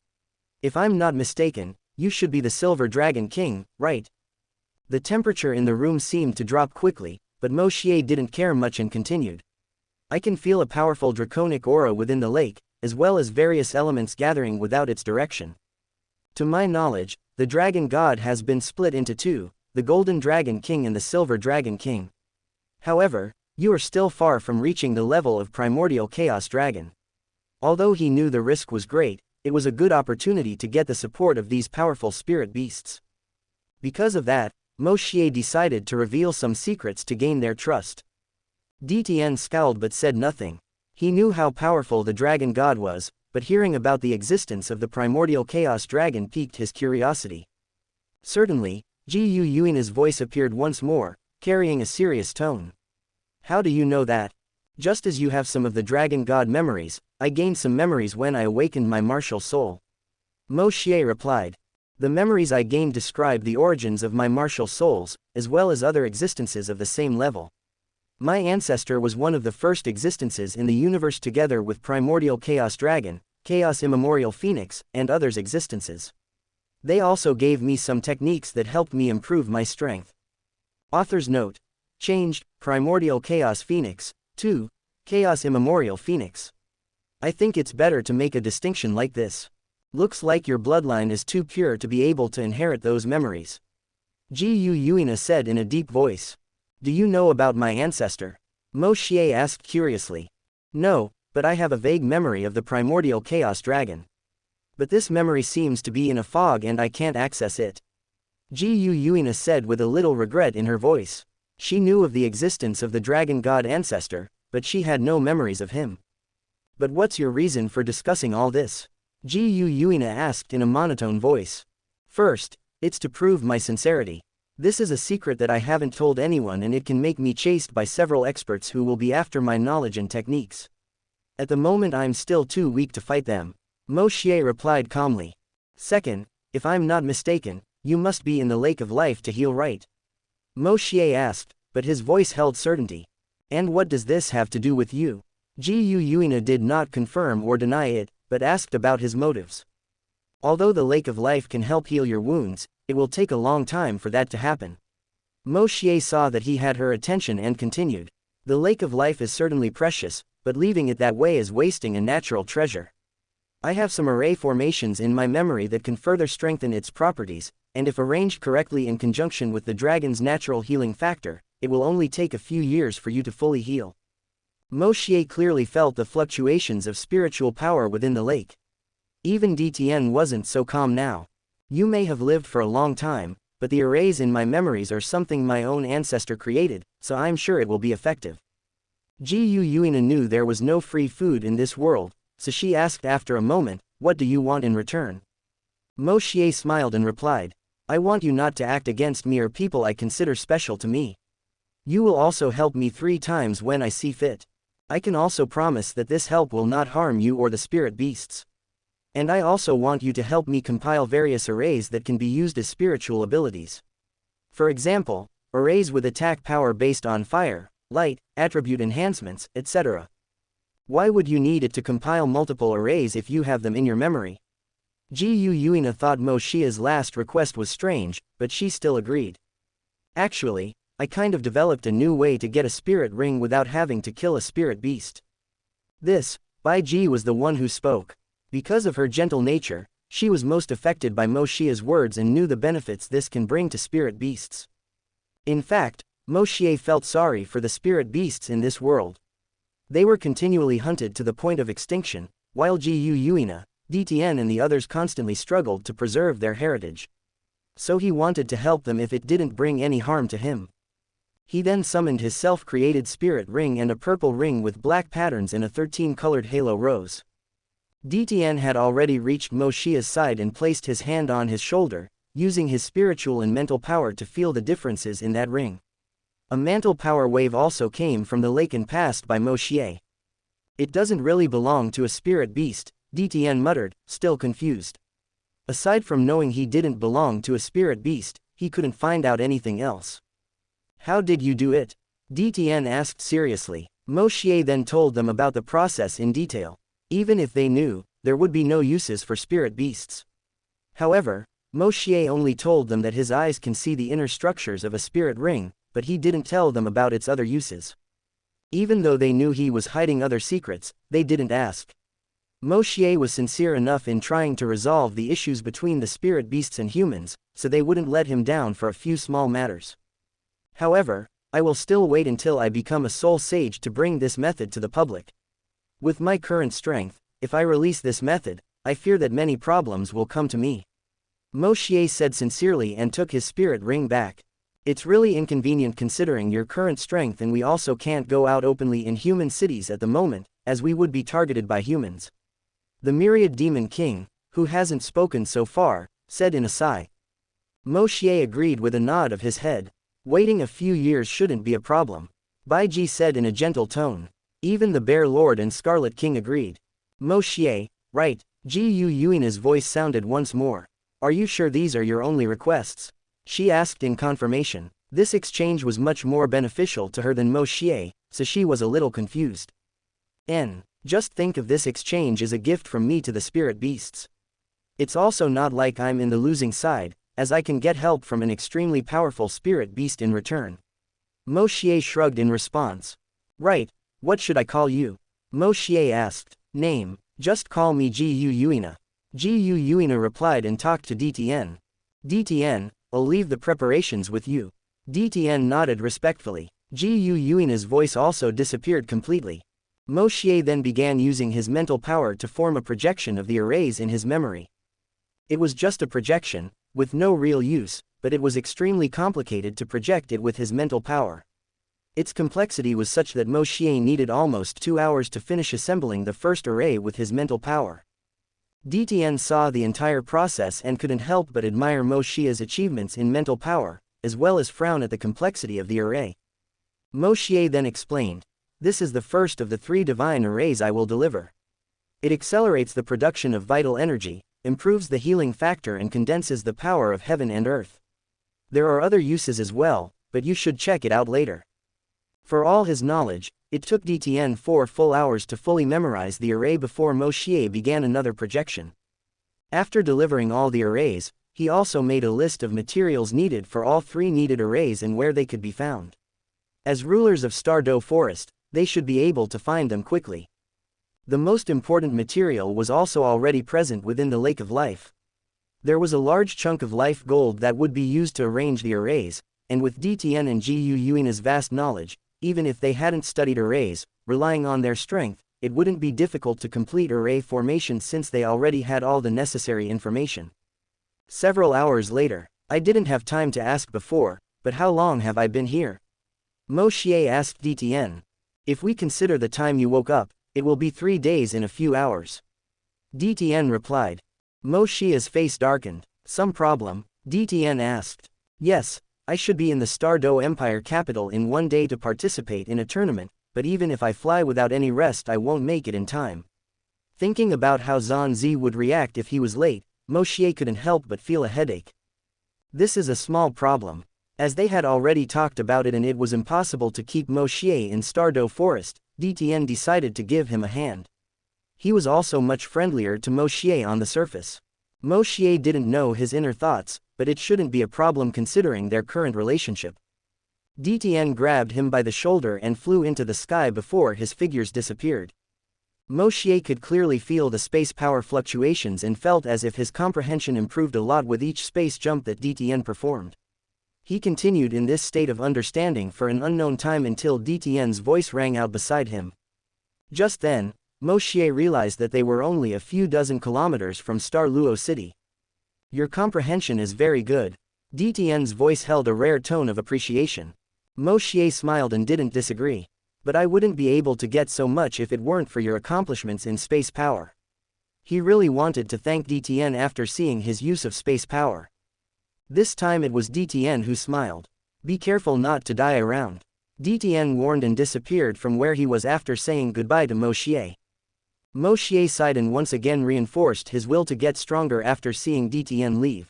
Speaker 1: If I'm not mistaken, you should be the Silver Dragon King, right? The temperature in the room seemed to drop quickly, but Moshier didn't care much and continued. I can feel a powerful draconic aura within the lake, as well as various elements gathering without its direction. To my knowledge, the Dragon God has been split into two, the Golden Dragon King and the Silver Dragon King. However, you are still far from reaching the level of Primordial Chaos Dragon. Although he knew the risk was great, it was a good opportunity to get the support of these powerful spirit beasts. Because of that, Moshier decided to reveal some secrets to gain their trust. DTN scowled but said nothing. He knew how powerful the Dragon God was, but hearing about the existence of the Primordial Chaos Dragon piqued his curiosity. Certainly, Ji Yuina's voice appeared once more, carrying a serious tone. How do you know that? Just as you have some of the dragon god memories, I gained some memories when I awakened my martial soul. Moshier replied. The memories I gained describe the origins of my martial souls, as well as other existences of the same level. My ancestor was one of the first existences in the universe together with Primordial Chaos Dragon, Chaos Immemorial Phoenix, and others' existences. They also gave me some techniques that helped me improve my strength. Author's note. Changed, Primordial Chaos Phoenix, to Chaos Immemorial Phoenix. I think it's better to make a distinction like this. Looks like your bloodline is too pure to be able to inherit those memories. Ji Yuina said in a deep voice. Do you know about my ancestor? Moshier asked curiously. No, but I have a vague memory of the Primordial Chaos Dragon. But this memory seems to be in a fog and I can't access it. Ji Yuina said with a little regret in her voice. She knew of the existence of the dragon god ancestor, but she had no memories of him. But what's your reason for discussing all this? Ji Yuina asked in a monotone voice. First, it's to prove my sincerity. This is a secret that I haven't told anyone and it can make me chased by several experts who will be after my knowledge and techniques. At the moment I'm still too weak to fight them. Moshier replied calmly. Second, if I'm not mistaken, you must be in the Lake of Life to heal, right? Moshier asked, but his voice held certainty. And what does this have to do with you? Ji Yuina did not confirm or deny it, but asked about his motives. Although the Lake of Life can help heal your wounds, it will take a long time for that to happen. Moshier saw that he had her attention and continued. The Lake of Life is certainly precious, but leaving it that way is wasting a natural treasure. I have some array formations in my memory that can further strengthen its properties, and if arranged correctly in conjunction with the dragon's natural healing factor, it will only take a few years for you to fully heal. Moshier clearly felt the fluctuations of spiritual power within the lake. Even DTN wasn't so calm now. You may have lived for a long time, but the arrays in my memories are something my own ancestor created, so I'm sure it will be effective. Ji Yuina knew there was no free food in this world, so she asked after a moment, what do you want in return? Moshier smiled and replied, I want you not to act against me or people I consider special to me. You will also help me 3 times when I see fit. I can also promise that this help will not harm you or the spirit beasts. And I also want you to help me compile various arrays that can be used as spiritual abilities. For example, arrays with attack power based on fire, light, attribute enhancements, etc. Why would you need it to compile multiple arrays if you have them in your memory? Ji Yuina thought Moshier's last request was strange, but she still agreed. Actually, I kind of developed a new way to get a spirit ring without having to kill a spirit beast. This, Bai Ji was the one who spoke. Because of her gentle nature, she was most affected by Moshier's words and knew the benefits this can bring to spirit beasts. In fact, Moshier felt sorry for the spirit beasts in this world. They were continually hunted to the point of extinction, while Ji Yuina, DTN and the others constantly struggled to preserve their heritage. So he wanted to help them if it didn't bring any harm to him. He then summoned his self-created spirit ring and a purple ring with black patterns in a 13-colored halo rose. DTN had already reached Moshier's side and placed his hand on his shoulder, using his spiritual and mental power to feel the differences in that ring. A mantle power wave also came from the lake and passed by Moshier. It doesn't really belong to a spirit beast, DTN muttered, still confused. Aside from knowing he didn't belong to a spirit beast, he couldn't find out anything else. How did you do it? DTN asked seriously. Moshier then told them about the process in detail. Even if they knew, there would be no uses for spirit beasts. However, Moshier only told them that his eyes can see the inner structures of a spirit ring, but he didn't tell them about its other uses. Even though they knew he was hiding other secrets, they didn't ask. Moshier was sincere enough in trying to resolve the issues between the spirit beasts and humans, so they wouldn't let him down for a few small matters. However, I will still wait until I become a soul sage to bring this method to the public. With my current strength, if I release this method, I fear that many problems will come to me. Moshier said sincerely and took his spirit ring back. It's really inconvenient considering your current strength, and we also can't go out openly in human cities at the moment, as we would be targeted by humans. The Myriad Demon King, who hasn't spoken so far, said in a sigh. Moshier agreed with a nod of his head. Waiting a few years shouldn't be a problem. Baiji said in a gentle tone. Even the Bear Lord and Scarlet King agreed. Moshier, right, Ji Yuina's voice sounded once more. Are you sure these are your only requests? She asked in confirmation. This exchange was much more beneficial to her than Moshier, so she was a little confused. Just think of this exchange as a gift from me to the spirit beasts. It's also not like I'm in the losing side, as I can get help from an extremely powerful spirit beast in return. Moshier shrugged in response. Right, what should I call you? Moshier asked. Name, just call me Ji Yuina. Ji Yuina replied and talked to DTN. DTN, I'll leave the preparations with you. DTN nodded respectfully. Ji Yuina's voice also disappeared completely. Moshier then began using his mental power to form a projection of the arrays in his memory. It was just a projection, with no real use, but it was extremely complicated to project it with his mental power. Its complexity was such that Moshier needed almost 2 hours to finish assembling the first array with his mental power. DTN saw the entire process and couldn't help but admire Moshier's achievements in mental power, as well as frown at the complexity of the array. Moshier then explained. This is the first of the 3 divine arrays I will deliver. It accelerates the production of vital energy, improves the healing factor and condenses the power of heaven and earth. There are other uses as well, but you should check it out later. For all his knowledge, it took DTN 4 full hours to fully memorize the array before Moshier began another projection. After delivering all the arrays, he also made a list of materials needed for all 3 needed arrays and where they could be found. As rulers of Stardew Forest, they should be able to find them quickly. The most important material was also already present within the Lake of Life. There was a large chunk of life gold that would be used to arrange the arrays, and with DTN and Ji Yuina's vast knowledge, even if they hadn't studied arrays, relying on their strength, it wouldn't be difficult to complete array formation since they already had all the necessary information. Several hours later, I didn't have time to ask before, but how long have I been here? Moshier asked DTN. If we consider the time you woke up, it will be 3 days in a few hours. DTN replied. Moshier's face darkened. Some problem? DTN asked. Yes, I should be in the Stardew Empire capital in 1 day to participate in a tournament, but even if I fly without any rest I won't make it in time. Thinking about how Zhanzi would react if he was late, Moshier couldn't help but feel a headache. This is a small problem. As they had already talked about it and it was impossible to keep Moshier in Stardew Forest, DTN decided to give him a hand. He was also much friendlier to Moshier on the surface. Moshier didn't know his inner thoughts, but it shouldn't be a problem considering their current relationship. DTN grabbed him by the shoulder and flew into the sky before his figures disappeared. Moshier could clearly feel the space power fluctuations and felt as if his comprehension improved a lot with each space jump that DTN performed. He continued in this state of understanding for an unknown time until DTN's voice rang out beside him. Just then, Moshier realized that they were only a few dozen kilometers from Luo City. Your comprehension is very good. DTN's voice held a rare tone of appreciation. Moshier smiled and didn't disagree. But I wouldn't be able to get so much if it weren't for your accomplishments in space power. He really wanted to thank DTN after seeing his use of space power. This time it was DTN who smiled. Be careful not to die around. DTN warned and disappeared from where he was after saying goodbye to Moshier. Moshier sighed and once again reinforced his will to get stronger after seeing DTN leave.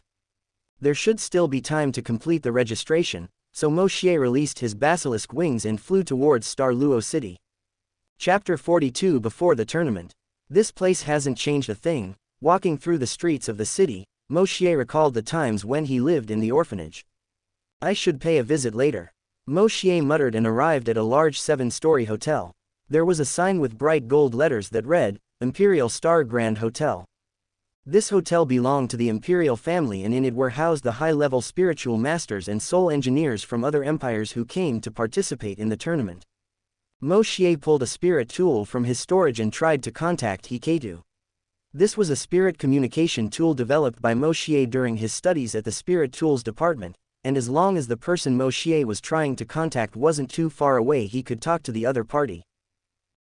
Speaker 1: There should still be time to complete the registration, so Moshier released his basilisk wings and flew towards Luo City. Chapter 42 Before the tournament. This place hasn't changed a thing. Walking through the streets of the city, Moshier recalled the times when he lived in the orphanage. I should pay a visit later. Moshier muttered and arrived at a large 7-story hotel. There was a sign with bright gold letters that read, Imperial Star Grand Hotel. This hotel belonged to the imperial family and in it were housed the high-level spiritual masters and soul engineers from other empires who came to participate in the tournament. Moshier pulled a spirit tool from his storage and tried to contact Hiketu. This was a spirit communication tool developed by Moshier during his studies at the Spirit Tools department, and as long as the person Moshier was trying to contact wasn't too far away he could talk to the other party.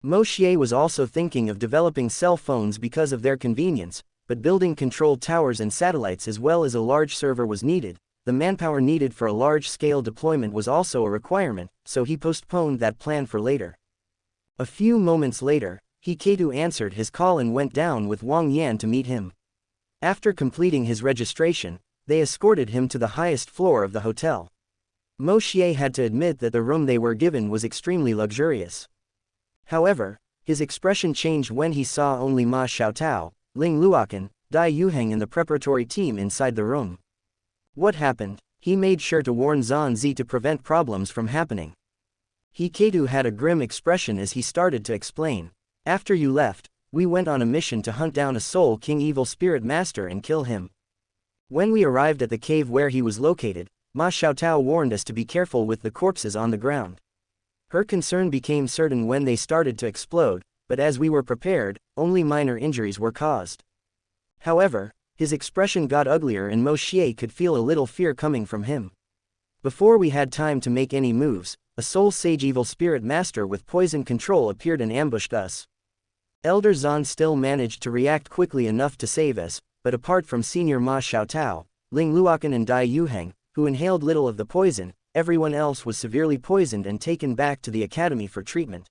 Speaker 1: Moshier was also thinking of developing cell phones because of their convenience, but building control towers and satellites as well as a large server was needed, the manpower needed for a large-scale deployment was also a requirement, so he postponed that plan for later. A few moments later, Hiketu answered his call and went down with Wang Yan to meet him. After completing his registration, they escorted him to the highest floor of the hotel. Moshier had to admit that the room they were given was extremely luxurious. However, his expression changed when he saw only Ma Xiaotao, Ling Luokan, Dai Yuheng and the preparatory team inside the room. What happened? He made sure to warn Zhan Zi to prevent problems from happening. Hiketu had a grim expression as he started to explain. After you left, we went on a mission to hunt down a Soul King evil spirit master and kill him. When we arrived at the cave where he was located, Ma Xiaotao warned us to be careful with the corpses on the ground. Her concern became certain when they started to explode, but as we were prepared, only minor injuries were caused. However, his expression got uglier and Moshier could feel a little fear coming from him. Before we had time to make any moves, a Soul Sage evil spirit master with poison control appeared and ambushed us. Elder Zhan still managed to react quickly enough to save us, but apart from Senior Ma Xiaotao, Ling Luokan and Dai Yuheng, who inhaled little of the poison, everyone else was severely poisoned and taken back to the academy for treatment.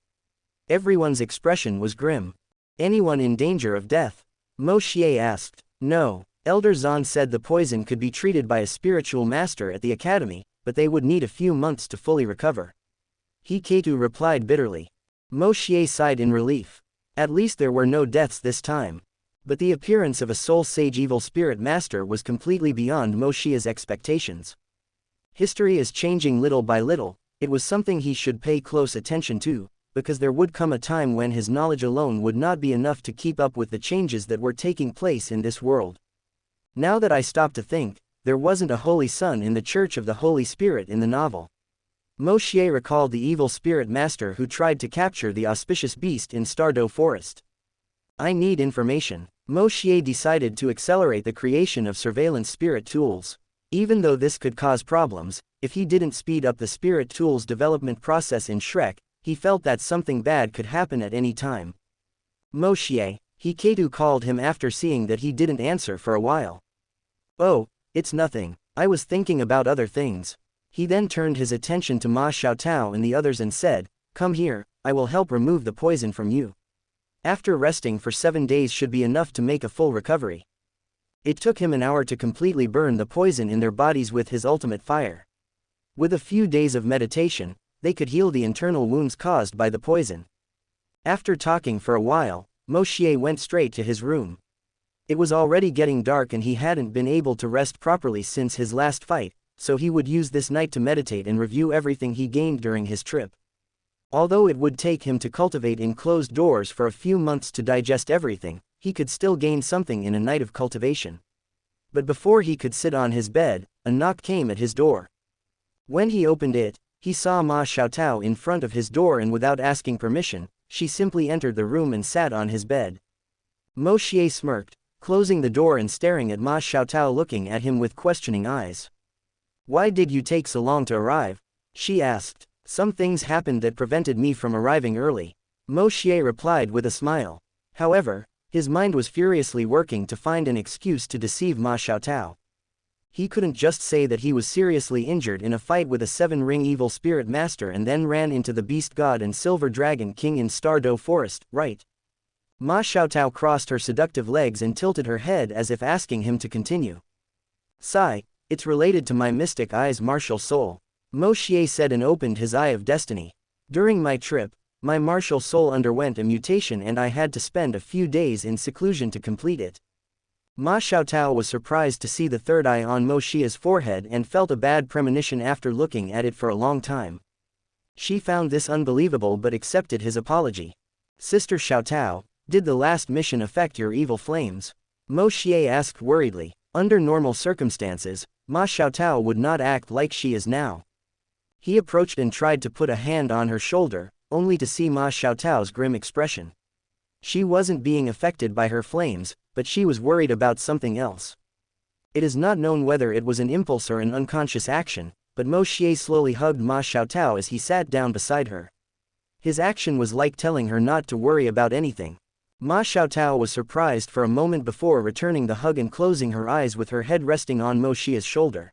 Speaker 1: Everyone's expression was grim. Anyone in danger of death? Moshier asked. No. Elder Zhan said the poison could be treated by a spiritual master at the academy, but they would need a few months to fully recover. Hiketu replied bitterly. Moshier sighed in relief. At least there were no deaths this time. But the appearance of a Soul Sage evil spirit master was completely beyond Moshier's expectations. History is changing little by little. It was something he should pay close attention to, because there would come a time when his knowledge alone would not be enough to keep up with the changes that were taking place in this world. Now that I stop to think, there wasn't a Holy Son in the Church of the Holy Spirit in the novel. Moshier recalled the evil spirit master who tried to capture the auspicious beast in Stardow Forest. I need information. Moshier decided to accelerate the creation of surveillance spirit tools. Even though this could cause problems, if he didn't speed up the spirit tools development process in Shrek, he felt that something bad could happen at any time. Moshier, Hiketu called him after seeing that he didn't answer for a while. Oh, it's nothing. I was thinking about other things. He then turned his attention to Ma Xiaotao and the others and said, "Come here, I will help remove the poison from you." After resting for 7 days should be enough to make a full recovery. It took him an hour to completely burn the poison in their bodies with his ultimate fire. With a few days of meditation, they could heal the internal wounds caused by the poison. After talking for a while, Moshier went straight to his room. It was already getting dark and he hadn't been able to rest properly since his last fight, so he would use this night to meditate and review everything he gained during his trip. Although it would take him to cultivate in closed doors for a few months to digest everything, he could still gain something in a night of cultivation. But before he could sit on his bed, a knock came at his door. When he opened it, he saw Ma Xiaotao in front of his door and without asking permission, she simply entered the room and sat on his bed. Moshier smirked, closing the door and staring at Ma Xiaotao looking at him with questioning eyes. "Why did you take so long to arrive?" she asked. "Some things happened that prevented me from arriving early," Moshier replied with a smile. However, his mind was furiously working to find an excuse to deceive Ma Xiaotao. He couldn't just say that he was seriously injured in a fight with a 7-ring evil spirit master and then ran into the Beast God and Silver Dragon King in Stardow Forest, right? Ma Xiaotao crossed her seductive legs and tilted her head as if asking him to continue. "Sigh, it's related to my mystic eye's martial soul," Moshier said and opened his Eye of Destiny. "During my trip, my martial soul underwent a mutation and I had to spend a few days in seclusion to complete it." Ma Xiaotao was surprised to see the third eye on Moshier's forehead and felt a bad premonition after looking at it for a long time. She found this unbelievable but accepted his apology. "Sister Xiaotao, did the last mission affect your evil flames?" Moshier asked worriedly. Under normal circumstances, Ma Xiaotao would not act like she is now. He approached and tried to put a hand on her shoulder, only to see Ma Xiaotao's grim expression. She wasn't being affected by her flames, but she was worried about something else. It is not known whether it was an impulse or an unconscious action, but Moshier slowly hugged Ma Xiaotao as he sat down beside her. His action was like telling her not to worry about anything. Ma Xiaotao was surprised for a moment before returning the hug and closing her eyes with her head resting on Moshier's shoulder.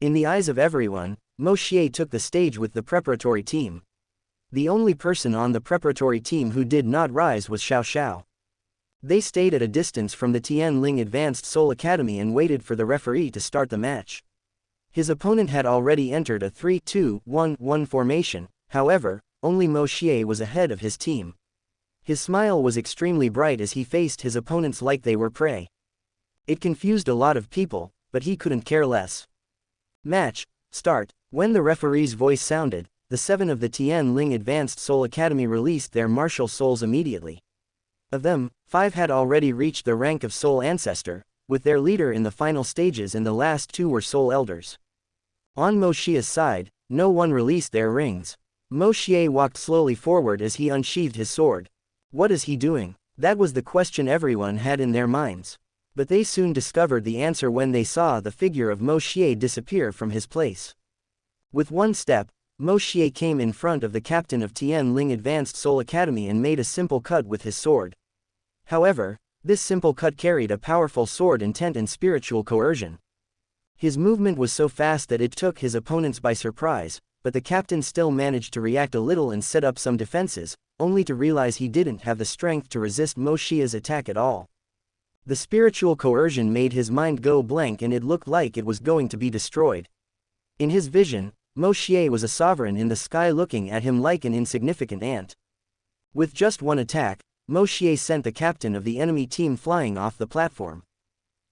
Speaker 1: In the eyes of everyone, Moshier took the stage with the preparatory team. The only person on the preparatory team who did not rise was Xiao. They stayed at a distance from the Tianling Advanced Soul Academy and waited for the referee to start the match. His opponent had already entered a 3-2-1-1 formation, however, only Moshier was ahead of his team. His smile was extremely bright as he faced his opponents like they were prey. It confused a lot of people, but he couldn't care less. Match, start. When the referee's voice sounded, the 7 of the Tianling Advanced Soul Academy released their martial souls immediately. Of them, 5 had already reached the rank of Soul Ancestor, with their leader in the final stages, and the last 2 were Soul Elders. On Moshier's side, no one released their rings. Moshier walked slowly forward as he unsheathed his sword. What is he doing? That was the question everyone had in their minds. But they soon discovered the answer when they saw the figure of Moshier disappear from his place. With one step, Moshier came in front of the captain of Tianling Advanced Soul Academy and made a simple cut with his sword. However, this simple cut carried a powerful sword intent and spiritual coercion. His movement was so fast that it took his opponents by surprise, but the captain still managed to react a little and set up some defenses, only to realize he didn't have the strength to resist Moshier's attack at all. The spiritual coercion made his mind go blank and it looked like it was going to be destroyed. In his vision, Moshier was a sovereign in the sky looking at him like an insignificant ant. With just one attack, Moshier sent the captain of the enemy team flying off the platform.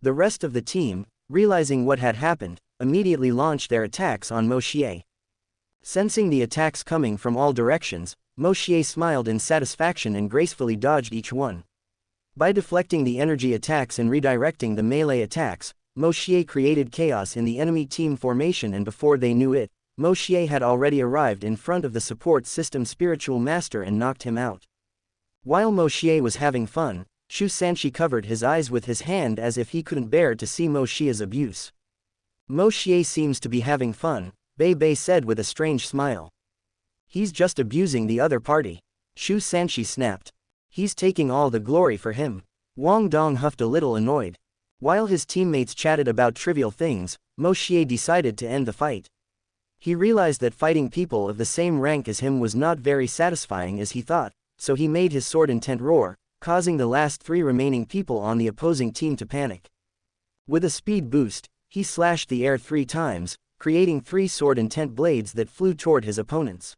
Speaker 1: The rest of the team, realizing what had happened, immediately launched their attacks on Moshier. Sensing the attacks coming from all directions, Moshier smiled in satisfaction and gracefully dodged each one. By deflecting the energy attacks and redirecting the melee attacks, Moshier created chaos in the enemy team formation, and before they knew it, Moshier had already arrived in front of the support system spiritual master and knocked him out. While Moshier was having fun, Xianxia covered his eyes with his hand as if he couldn't bear to see Moshier's abuse. Moshier seems to be having fun, Bei said with a strange smile. He's just abusing the other party. Xianxia snapped. He's taking all the glory for him. Wang Dong huffed a little annoyed. While his teammates chatted about trivial things, Moshier decided to end the fight. He realized that fighting people of the same rank as him was not very satisfying as he thought, so he made his sword intent roar, causing the last 3 remaining people on the opposing team to panic. With a speed boost, he slashed the air 3 times, creating 3 sword intent blades that flew toward his opponents.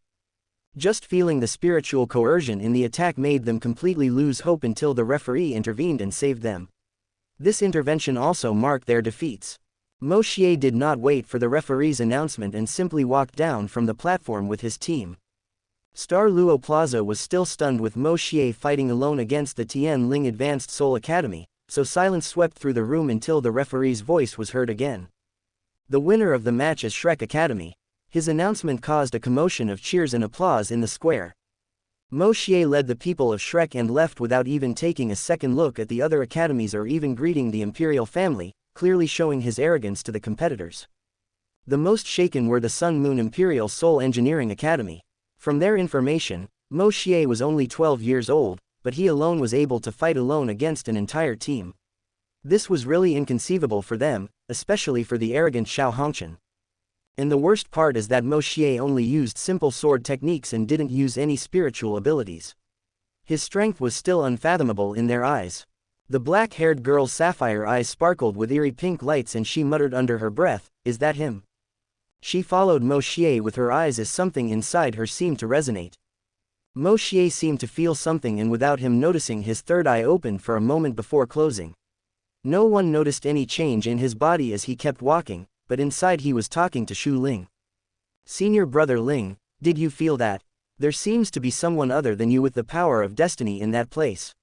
Speaker 1: Just feeling the spiritual coercion in the attack made them completely lose hope until the referee intervened and saved them. This intervention also marked their defeats. Moshier did not wait for the referee's announcement and simply walked down from the platform with his team. Star Luo Plaza was still stunned with Moshier fighting alone against the Tianling Advanced Soul Academy, so silence swept through the room until the referee's voice was heard again. The winner of the match is Shrek Academy. His announcement caused a commotion of cheers and applause in the square. Moshier led the people of Shrek and left without even taking a second look at the other academies or even greeting the imperial family, clearly showing his arrogance to the competitors. The most shaken were the Sun Moon Imperial Soul Engineering Academy. From their information, Moshier was only 12 years old, but he alone was able to fight alone against an entire team. This was really inconceivable for them, especially for the arrogant Xianxia. And the worst part is that Moshier only used simple sword techniques and didn't use any spiritual abilities. His strength was still unfathomable in their eyes. The black-haired girl's sapphire eyes sparkled with eerie pink lights and she muttered under her breath, "Is that him?" She followed Moshier with her eyes as something inside her seemed to resonate. Moshier seemed to feel something, and without him noticing, his third eye opened for a moment before closing. No one noticed any change in his body as he kept walking, but inside he was talking to Shu Ling. "Senior brother Ling, did you feel that? There seems to be someone other than you with the power of destiny in that place."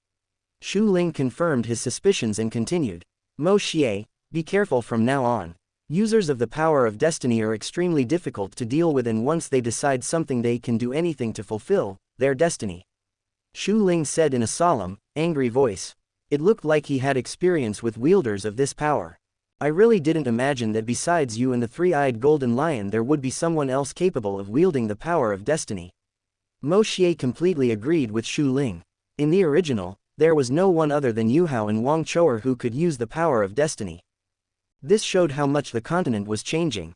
Speaker 1: Shu Ling confirmed his suspicions and continued. "Moshier, be careful from now on. Users of the power of destiny are extremely difficult to deal with, and once they decide something they can do anything to fulfill their destiny." Shu Ling said in a solemn, angry voice. It looked like he had experience with wielders of this power. "I really didn't imagine that besides you and the 3-eyed golden lion there would be someone else capable of wielding the power of destiny." Moshier completely agreed with Shu Ling. In the original, there was no one other than Yuhao and Wang Chou'er who could use the power of destiny. This showed how much the continent was changing.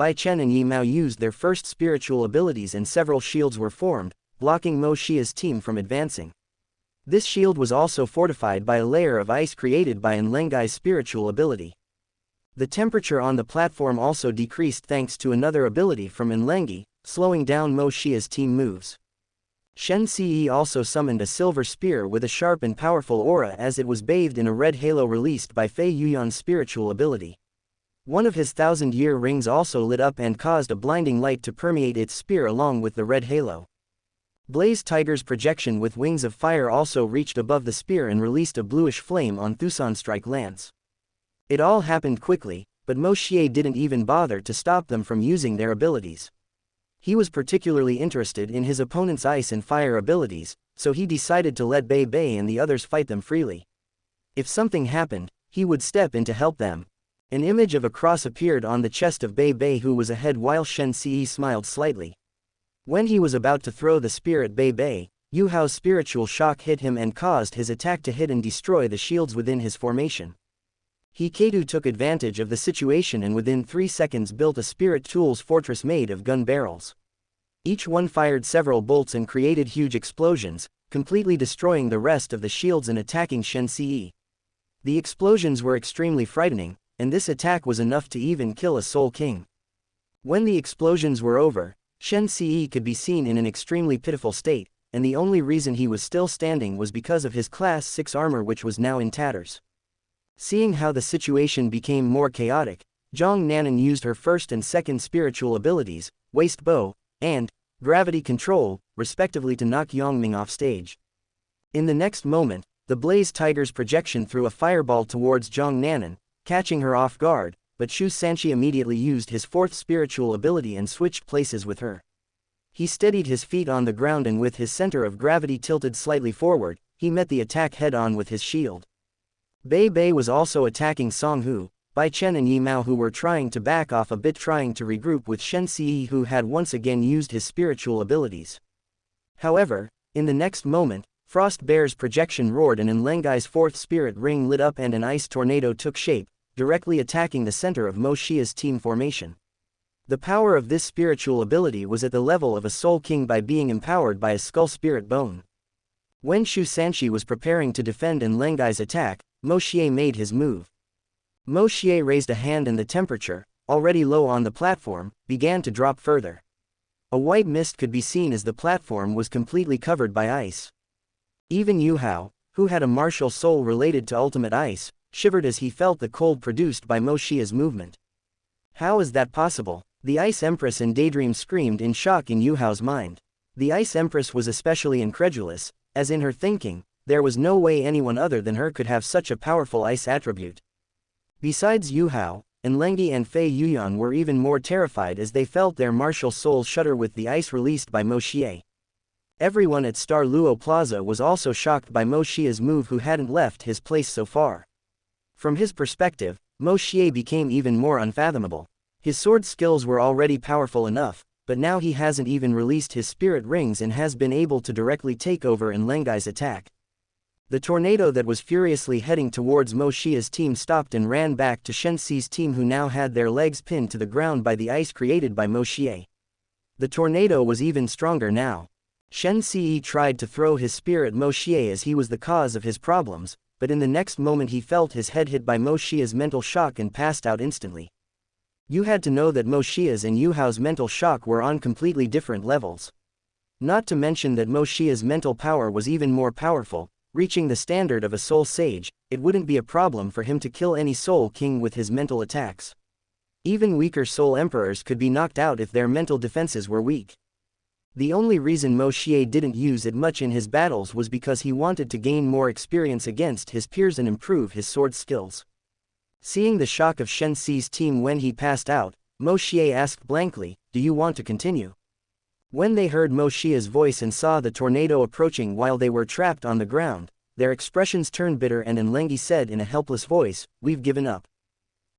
Speaker 1: Bai Chen and Yi Mao used their first spiritual abilities and several shields were formed, blocking Moshier's team from advancing. This shield was also fortified by a layer of ice created by Enlengai's spiritual ability. The temperature on the platform also decreased thanks to another ability from Enlengi, slowing down Moshier's team moves. Xianxia also summoned a silver spear with a sharp and powerful aura as it was bathed in a red halo released by Fei Yuyan's spiritual ability. One of his 1,000-year rings also lit up and caused a blinding light to permeate its spear along with the red halo. Blaze Tiger's projection with wings of fire also reached above the spear and released a bluish flame on Thusan Strike Lance. It all happened quickly, but Moshier didn't even bother to stop them from using their abilities. He was particularly interested in his opponent's ice and fire abilities, so he decided to let Bei Bei and the others fight them freely. If something happened, he would step in to help them. An image of a cross appeared on the chest of Bei Bei, who was ahead, while Xianxia smiled slightly. When he was about to throw the spear at Bei Bei, Yu Hao's spiritual shock hit him and caused his attack to hit and destroy the shields within his formation. Hikaru took advantage of the situation and within 3 seconds built a spirit tools fortress made of gun barrels. Each one fired several bolts and created huge explosions, completely destroying the rest of the shields and attacking Xianxia. The explosions were extremely frightening, and this attack was enough to even kill a Soul King. When the explosions were over, Xianxia could be seen in an extremely pitiful state, and the only reason he was still standing was because of his Class 6 armor, which was now in tatters. Seeing how the situation became more chaotic, Zhang Nanan used her first and second spiritual abilities, Waste Bow, and Gravity Control, respectively, to knock Yongming off stage. In the next moment, the Blaze Tiger's projection threw a fireball towards Zhang Nanan, catching her off guard, but Xianxia immediately used his fourth spiritual ability and switched places with her. He steadied his feet on the ground and with his center of gravity tilted slightly forward, he met the attack head-on with his shield. Bei Bei was also attacking Song Hu, Bai Chen and Yi Mao, who were trying to back off a bit, trying to regroup with Xianxia, who had once again used his spiritual abilities. However, in the next moment, Frost Bear's projection roared and Enlengai's fourth spirit ring lit up and an ice tornado took shape, directly attacking the center of Moshier's team formation. The power of this spiritual ability was at the level of a Soul King by being empowered by a Skull Spirit Bone. When Xianxia was preparing to defend Enlengai's attack, Moshier made his move. Moshier raised a hand and the temperature, already low on the platform, began to drop further. A white mist could be seen as the platform was completely covered by ice. Even Yu Hao, who had a martial soul related to ultimate ice, shivered as he felt the cold produced by Moshier's movement. How is that possible? The Ice Empress and Daydream screamed in shock in Yu Hao's mind. The Ice Empress was especially incredulous, as in her thinking, there was no way anyone other than her could have such a powerful ice attribute. Besides Yu Hao, Enlengi and Fei Yuyan were even more terrified as they felt their martial souls shudder with the ice released by Moshier. Everyone at Star Luo Plaza was also shocked by Moshier's move, who hadn't left his place so far. From his perspective, Moshier became even more unfathomable. His sword skills were already powerful enough, but now he hasn't even released his spirit rings and has been able to directly take over Enlengai's attack. The tornado that was furiously heading towards Moshier's team stopped and ran back to Xianxia's team, who now had their legs pinned to the ground by the ice created by Moshier. The tornado was even stronger now. Xianxia tried to throw his spear at Moshier as he was the cause of his problems, but in the next moment he felt his head hit by Moshier's mental shock and passed out instantly. You had to know that Moshier's and Yu Hao's mental shock were on completely different levels. Not to mention that Moshier's mental power was even more powerful, reaching the standard of a soul sage. It wouldn't be a problem for him to kill any Soul King with his mental attacks. Even weaker Soul Emperors could be knocked out if their mental defenses were weak. The only reason Moshier didn't use it much in his battles was because he wanted to gain more experience against his peers and improve his sword skills. Seeing the shock of Xianxia's team when he passed out, Moshier asked blankly, "Do you want to continue?" When they heard Moshier's voice and saw the tornado approaching while they were trapped on the ground, their expressions turned bitter, and Enlengi said in a helpless voice, "We've given up.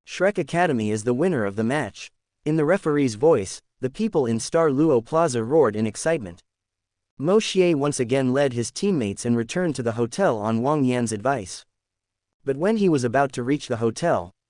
Speaker 1: Shrek Academy is the winner of the match." In the referee's voice, the people in Star Luo Plaza roared in excitement. Moshier once again led his teammates and returned to the hotel on Wang Yan's advice. But when he was about to reach the hotel,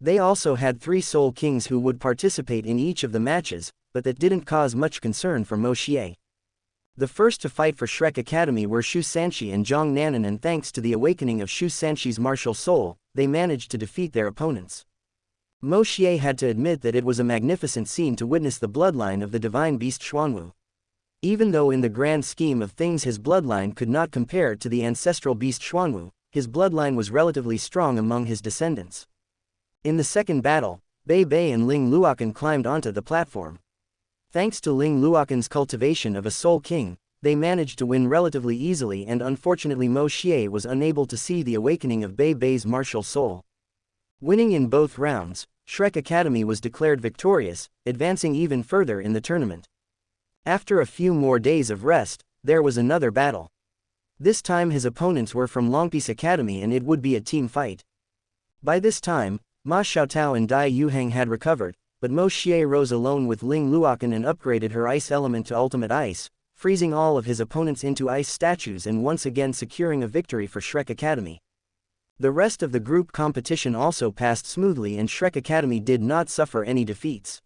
Speaker 1: They also had 3 Soul Kings who would participate in each of the matches, but that didn't cause much concern for Moshier. The first to fight for Shrek Academy were Xianxia and Zhang Nanan, and thanks to the awakening of Xianxia's martial soul, they managed to defeat their opponents. Moshier had to admit that it was a magnificent scene to witness the bloodline of the divine beast Xuanwu. Even though in the grand scheme of things his bloodline could not compare to the ancestral beast Xuanwu, his bloodline was relatively strong among his descendants. In the second battle, Bei Bei and Ling Luokan climbed onto the platform. Thanks to Ling Luokan's cultivation of a Soul King, they managed to win relatively easily, and unfortunately Moshier was unable to see the awakening of Bei Bei's martial soul. Winning in both rounds, Shrek Academy was declared victorious, advancing even further in the tournament. After a few more days of rest, there was another battle. This time his opponents were from Longpeace Academy and it would be a team fight. By this time, Ma Xiaotao and Dai Yuheng had recovered, but Moshier rose alone with Ling Luokan and upgraded her ice element to ultimate ice, freezing all of his opponents into ice statues and once again securing a victory for Shrek Academy. The rest of the group competition also passed smoothly and Shrek Academy did not suffer any defeats.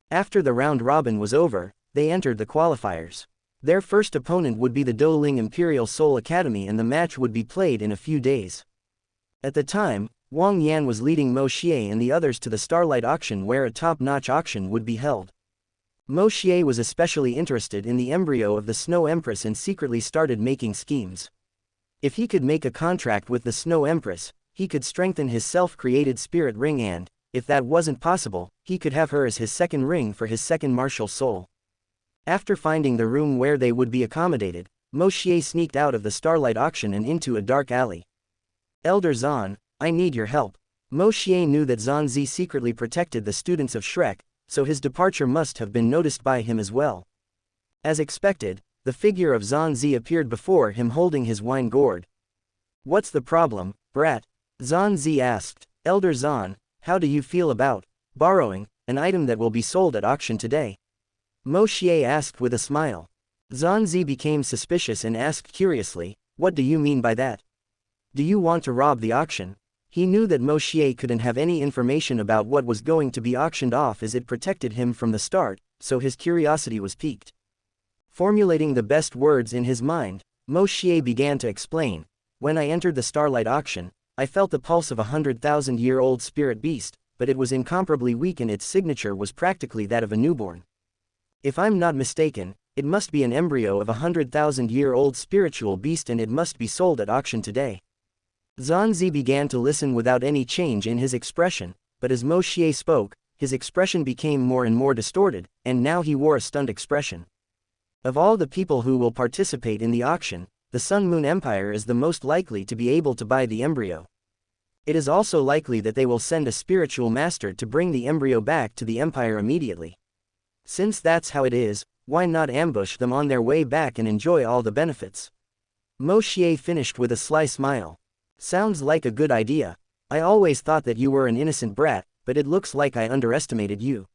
Speaker 1: After the round robin was over, they entered the qualifiers. Their first opponent would be the Douling Imperial Soul Academy and the match would be played in a few days. At the time, Wang Yan was leading Moshier and the others to the Starlight Auction where a top-notch auction would be held. Moshier was especially interested in the embryo of the Snow Empress and secretly started making schemes. If he could make a contract with the Snow Empress, he could strengthen his self-created spirit ring and, if that wasn't possible, he could have her as his second ring for his second martial soul. After finding the room where they would be accommodated, Moshier sneaked out of the Starlight Auction and into a dark alley. Elder Zan, I need your help. Moshier knew that Zan Zi secretly protected the students of Shrek, so his departure must have been noticed by him as well. As expected, the figure of Zan Zi appeared before him holding his wine gourd. What's the problem, brat? Zan Zi asked. Elder Zan, how do you feel about borrowing an item that will be sold at auction today? Moshier asked with a smile. Zan Zi became suspicious and asked curiously, what do you mean by that? Do you want to rob the auction? He knew that Moshier couldn't have any information about what was going to be auctioned off as it protected him from the start, so his curiosity was piqued. Formulating the best words in his mind, Moshier began to explain, when I entered the Starlight Auction, I felt the pulse of a 100,000-year-old spirit beast, but it was incomparably weak and its signature was practically that of a newborn. If I'm not mistaken, it must be an embryo of a 100,000-year-old spiritual beast and it must be sold at auction today. Zan Zi began to listen without any change in his expression, but as Moshier spoke, his expression became more and more distorted, and now he wore a stunned expression. Of all the people who will participate in the auction, the Sun Moon Empire is the most likely to be able to buy the embryo. It is also likely that they will send a spiritual master to bring the embryo back to the Empire immediately. Since that's how it is, why not ambush them on their way back and enjoy all the benefits? Moshier finished with a sly smile. Sounds like a good idea. I always thought that you were an innocent brat, but it looks like I underestimated you.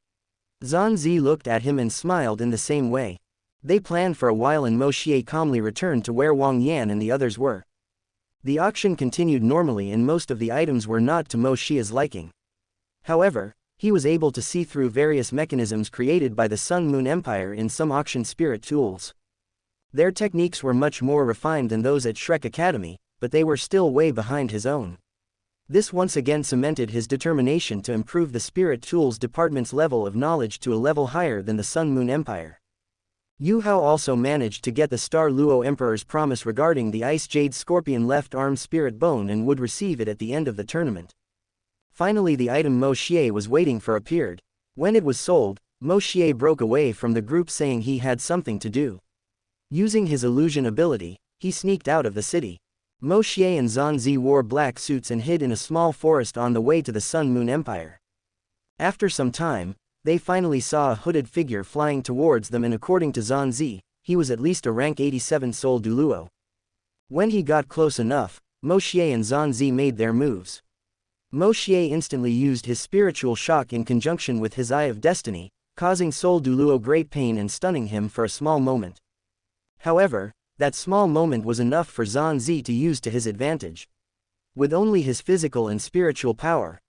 Speaker 1: Zan Zi looked at him and smiled in the same way. They planned for a while and Moshier calmly returned to where Wang Yan and the others were. The auction continued normally and most of the items were not to Moshier's liking. However, he was able to see through various mechanisms created by the Sun Moon Empire in some auction spirit tools. Their techniques were much more refined than those at Shrek Academy, but they were still way behind his own. This once again cemented his determination to improve the Spirit Tools Department's level of knowledge to a level higher than the Sun Moon Empire. Yu Hao also managed to get the Star Luo Emperor's promise regarding the Ice Jade Scorpion left arm spirit bone and would receive it at the end of the tournament. Finally the item Moshier was waiting for appeared. When it was sold, Moshier broke away from the group saying he had something to do. Using his illusion ability, he sneaked out of the city. Moshier and Zan Zi wore black suits and hid in a small forest on the way to the Sun Moon Empire. After some time, they finally saw a hooded figure flying towards them and according to Zan Zi, he was at least a rank 87 soul Duluo. When he got close enough, Moshier and Zan Zi made their moves. Moshier instantly used his spiritual shock in conjunction with his Eye of Destiny, causing Soul Duluo great pain and stunning him for a small moment. However, that small moment was enough for Zan Zi to use to his advantage. With only his physical and spiritual power,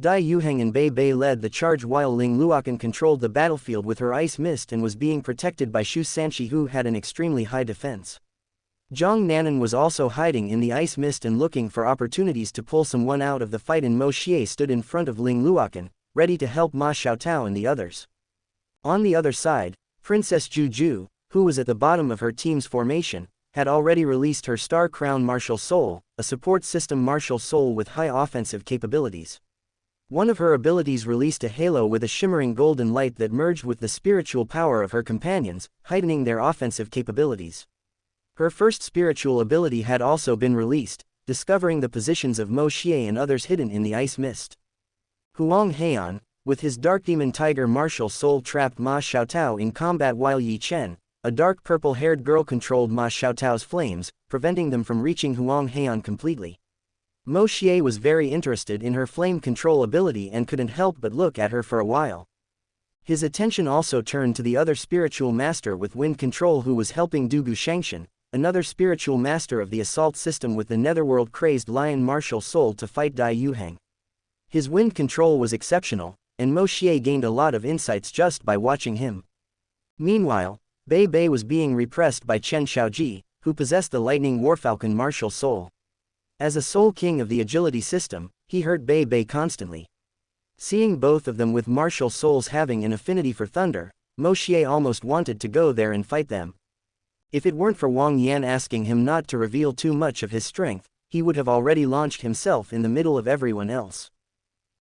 Speaker 1: Dai Yuheng and Bei Bei led the charge while Ling Luokan controlled the battlefield with her ice mist and was being protected by Shu Sanshi, who had an extremely high defense. Zhang Nanan was also hiding in the ice mist and looking for opportunities to pull someone out of the fight, and Moshier stood in front of Ling Luokan, ready to help Ma Xiaotao and the others. On the other side, Princess Juju, who was at the bottom of her team's formation, had already released her Star Crown Martial Soul, a support system martial soul with high offensive capabilities. One of her abilities released a halo with a shimmering golden light that merged with the spiritual power of her companions, heightening their offensive capabilities. Her first spiritual ability had also been released, discovering the positions of Moshier and others hidden in the ice mist. Huang Heian, with his Dark Demon Tiger martial soul, trapped Ma Xiaotao in combat while Yi Chen, a dark purple-haired girl, controlled Ma Xiaotao's flames, preventing them from reaching Huang Heian completely. Moshier was very interested in her flame control ability and couldn't help but look at her for a while. His attention also turned to the other spiritual master with wind control, who was helping Dugu Shangshan, another spiritual master of the assault system with the netherworld-crazed lion martial soul, to fight Dai Yuheng. His wind control was exceptional, and Moshier gained a lot of insights just by watching him. Meanwhile, Bei Bei was being repressed by Chen Xiaoji, who possessed the lightning warfalcon martial soul. As a soul king of the agility system, he hurt Bei Bei constantly. Seeing both of them with martial souls having an affinity for thunder, Moshier almost wanted to go there and fight them. If it weren't for Wang Yan asking him not to reveal too much of his strength, he would have already launched himself in the middle of everyone else.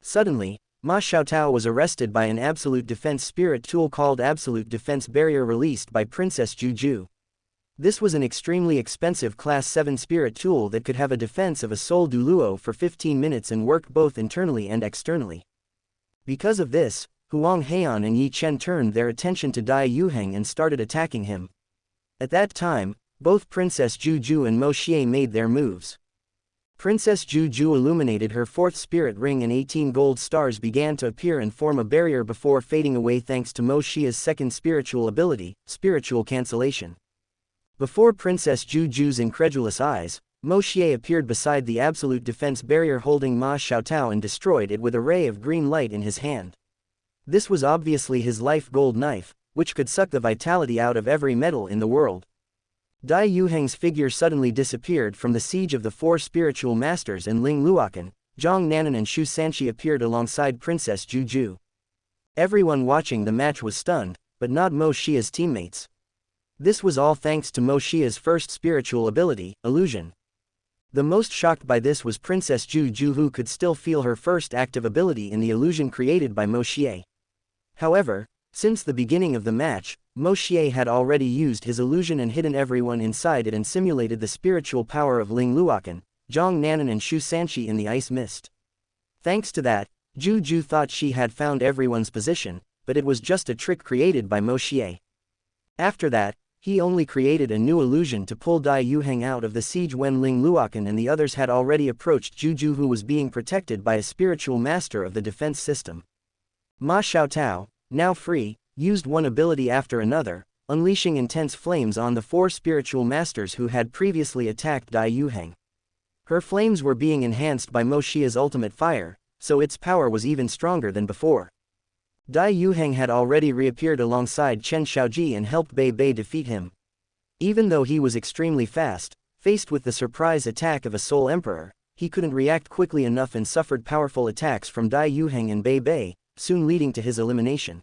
Speaker 1: Suddenly, Ma Xiaotao was arrested by an absolute defense spirit tool called Absolute Defense Barrier, released by Princess Juju. This was an extremely expensive Class 7 spirit tool that could have a defense of a soul Duluo for 15 minutes and work both internally and externally. Because of this, Huang Heian and Yi Chen turned their attention to Dai Yuheng and started attacking him. At that time, both Princess Juju and Moshier made their moves. Princess Juju illuminated her fourth spirit ring and 18 gold stars began to appear and form a barrier before fading away thanks to Moshier's second spiritual ability, Spiritual Cancellation. Before Princess Juju's incredulous eyes, Moshier appeared beside the absolute defense barrier holding Ma Xiaotao and destroyed it with a ray of green light in his hand. This was obviously his life gold knife, which could suck the vitality out of every metal in the world. Dai Yuheng's figure suddenly disappeared from the siege of the four spiritual masters, and Ling Luokan, Zhang Nanan and Shu Sanshi appeared alongside Princess Juju. Everyone watching the match was stunned, but not Moshier's teammates. This was all thanks to Moshier's first spiritual ability, Illusion. The most shocked by this was Princess Juju, who could still feel her first active ability in the illusion created by Moshier. However, since the beginning of the match, Moshier had already used his illusion and hidden everyone inside it and simulated the spiritual power of Ling Luokan, Zhang Nanan and Shu Sanshi in the ice mist. Thanks to that, Juju thought she had found everyone's position, but it was just a trick created by Moshier. After that, he only created a new illusion to pull Dai Yuheng out of the siege when Ling Luokan and the others had already approached Juju, who was being protected by a spiritual master of the defense system. Ma Xiaotao, now free, used one ability after another, unleashing intense flames on the four spiritual masters who had previously attacked Dai Yuheng. Her flames were being enhanced by Moshier's ultimate fire, so its power was even stronger than before. Dai Yuheng had already reappeared alongside Chen Xiaoji and helped Bei Bei defeat him. Even though he was extremely fast, faced with the surprise attack of a Soul Emperor, he couldn't react quickly enough and suffered powerful attacks from Dai Yuheng and Bei Bei, soon leading to his elimination.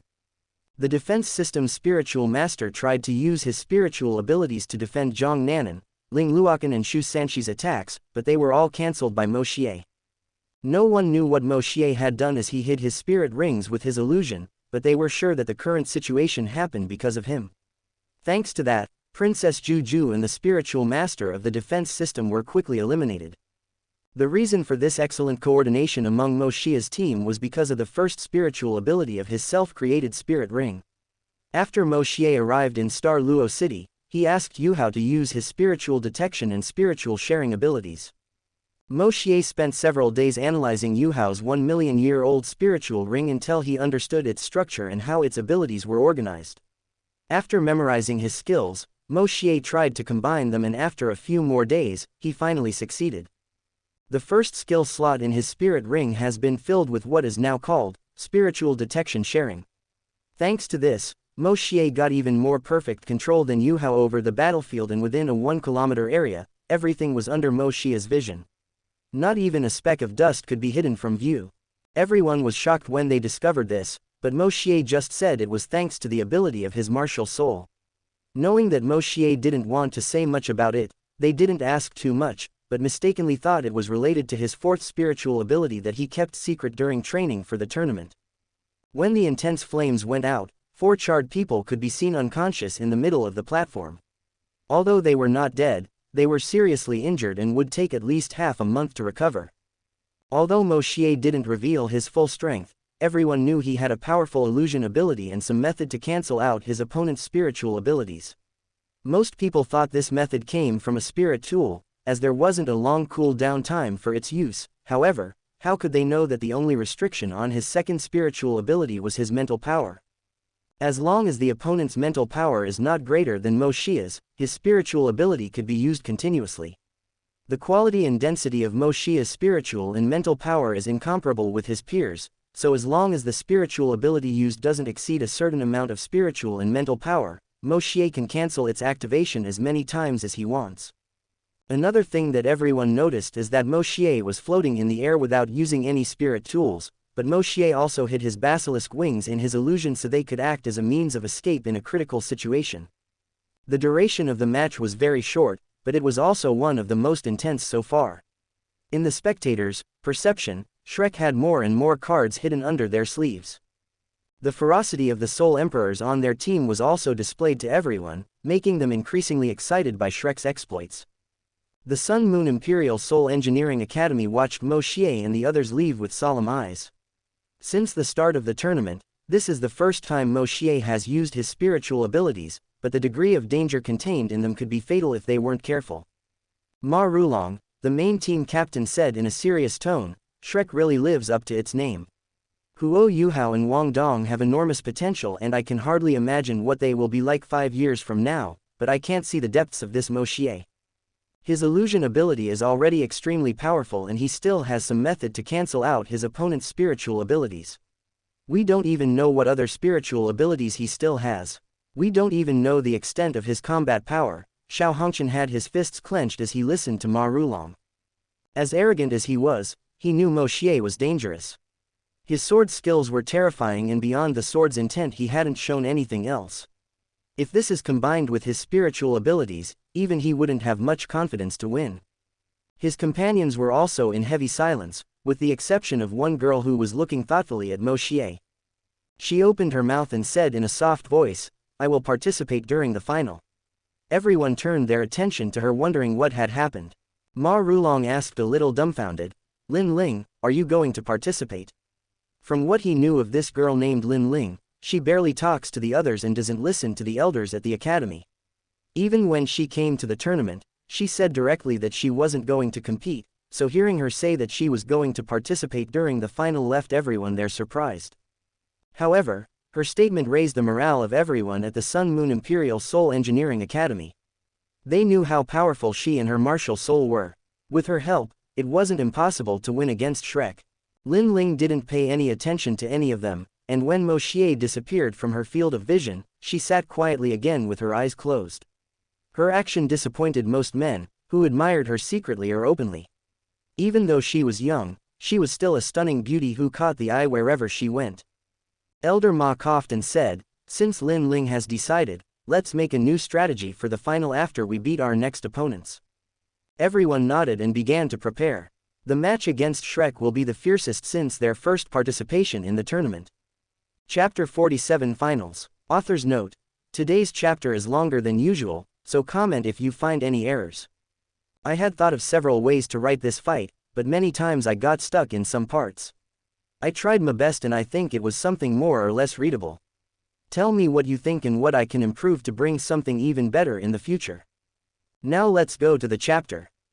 Speaker 1: The defense system's spiritual master tried to use his spiritual abilities to defend Zhang Nanan, Ling Luokan and Shu Sanshi's attacks, but they were all cancelled by Moshier. No one knew what Moshier had done as he hid his spirit rings with his illusion, but they were sure that the current situation happened because of him. Thanks to that, Princess Juju and the spiritual master of the defense system were quickly eliminated. The reason for this excellent coordination among Moshier's team was because of the first spiritual ability of his self-created spirit ring. After Moshier arrived in Star Luo City, he asked Yuhao to use his spiritual detection and spiritual sharing abilities. Moshier spent several days analyzing Yuhao's 1,000,000-year-old spiritual ring until he understood its structure and how its abilities were organized. After memorizing his skills, Moshier tried to combine them, and after a few more days, he finally succeeded. The first skill slot in his spirit ring has been filled with what is now called spiritual detection sharing. Thanks to this, Moshier got even more perfect control than Yuhao over the battlefield, and within a 1-kilometer area, everything was under Moshier's vision. Not even a speck of dust could be hidden from view. Everyone was shocked when they discovered this, but Moshier just said it was thanks to the ability of his martial soul. Knowing that Moshier didn't want to say much about it, they didn't ask too much, but mistakenly thought it was related to his fourth spiritual ability that he kept secret during training for the tournament. When the intense flames went out, 4 charred people could be seen unconscious in the middle of the platform. Although they were not dead, they were seriously injured and would take at least half a month to recover. Although Moshier didn't reveal his full strength, everyone knew he had a powerful illusion ability and some method to cancel out his opponent's spiritual abilities. Most people thought this method came from a spirit tool, as there wasn't a long cool-down time for its use. However, how could they know that the only restriction on his second spiritual ability was his mental power? As long as the opponent's mental power is not greater than Moshier's, his spiritual ability could be used continuously. The quality and density of Moshier's spiritual and mental power is incomparable with his peers, so as long as the spiritual ability used doesn't exceed a certain amount of spiritual and mental power, Moshier can cancel its activation as many times as he wants. Another thing that everyone noticed is that Moshier was floating in the air without using any spirit tools, but Moshier also hid his basilisk wings in his illusion so they could act as a means of escape in a critical situation. The duration of the match was very short, but it was also one of the most intense so far. In the spectators' perception, Shrek had more and more cards hidden under their sleeves. The ferocity of the Soul Emperors on their team was also displayed to everyone, making them increasingly excited by Shrek's exploits. The Sun Moon Imperial Soul Engineering Academy watched Moshier and the others leave with solemn eyes. Since the start of the tournament, this is the first time Moshier has used his spiritual abilities, but the degree of danger contained in them could be fatal if they weren't careful. Ma Rulong, the main team captain, said in a serious tone, "Shrek really lives up to its name. Huo Yuhao and Wang Dong have enormous potential, and I can hardly imagine what they will be like 5 years from now, but I can't see the depths of this Moshier. His illusion ability is already extremely powerful, and he still has some method to cancel out his opponent's spiritual abilities. We don't even know what other spiritual abilities he still has. We don't even know the extent of his combat power." Xiao Hongqian had his fists clenched as he listened to Ma Rulong. As arrogant as he was, he knew Moshier was dangerous. His sword skills were terrifying, and beyond the sword's intent he hadn't shown anything else. If this is combined with his spiritual abilities, even he wouldn't have much confidence to win. His companions were also in heavy silence, with the exception of one girl who was looking thoughtfully at Moshier. She opened her mouth and said in a soft voice, "I will participate during the final." Everyone turned their attention to her, wondering what had happened. Ma Rulong asked, a little dumbfounded, "Lin Ling, are you going to participate?" From what he knew of this girl named Lin Ling, she barely talks to the others and doesn't listen to the elders at the academy. Even when she came to the tournament, she said directly that she wasn't going to compete, so hearing her say that she was going to participate during the final left everyone there surprised. However, her statement raised the morale of everyone at the Sun Moon Imperial Soul Engineering Academy. They knew how powerful she and her martial soul were. With her help, it wasn't impossible to win against Shrek. Lin Ling didn't pay any attention to any of them, and when Moshier disappeared from her field of vision, she sat quietly again with her eyes closed. Her action disappointed most men, who admired her secretly or openly. Even though she was young, she was still a stunning beauty who caught the eye wherever she went. Elder Ma coughed and said, "Since Lin Ling has decided, let's make a new strategy for the final after we beat our next opponents." Everyone nodded and began to prepare. The match against Shrek will be the fiercest since their first participation in the tournament. Chapter 47 Finals. Author's note: today's chapter is longer than usual, so comment if you find any errors. I had thought of several ways to write this fight, but many times I got stuck in some parts. I tried my best and I think it was something more or less readable. Tell me what you think and what I can improve to bring something even better in the future. Now let's go to the chapter.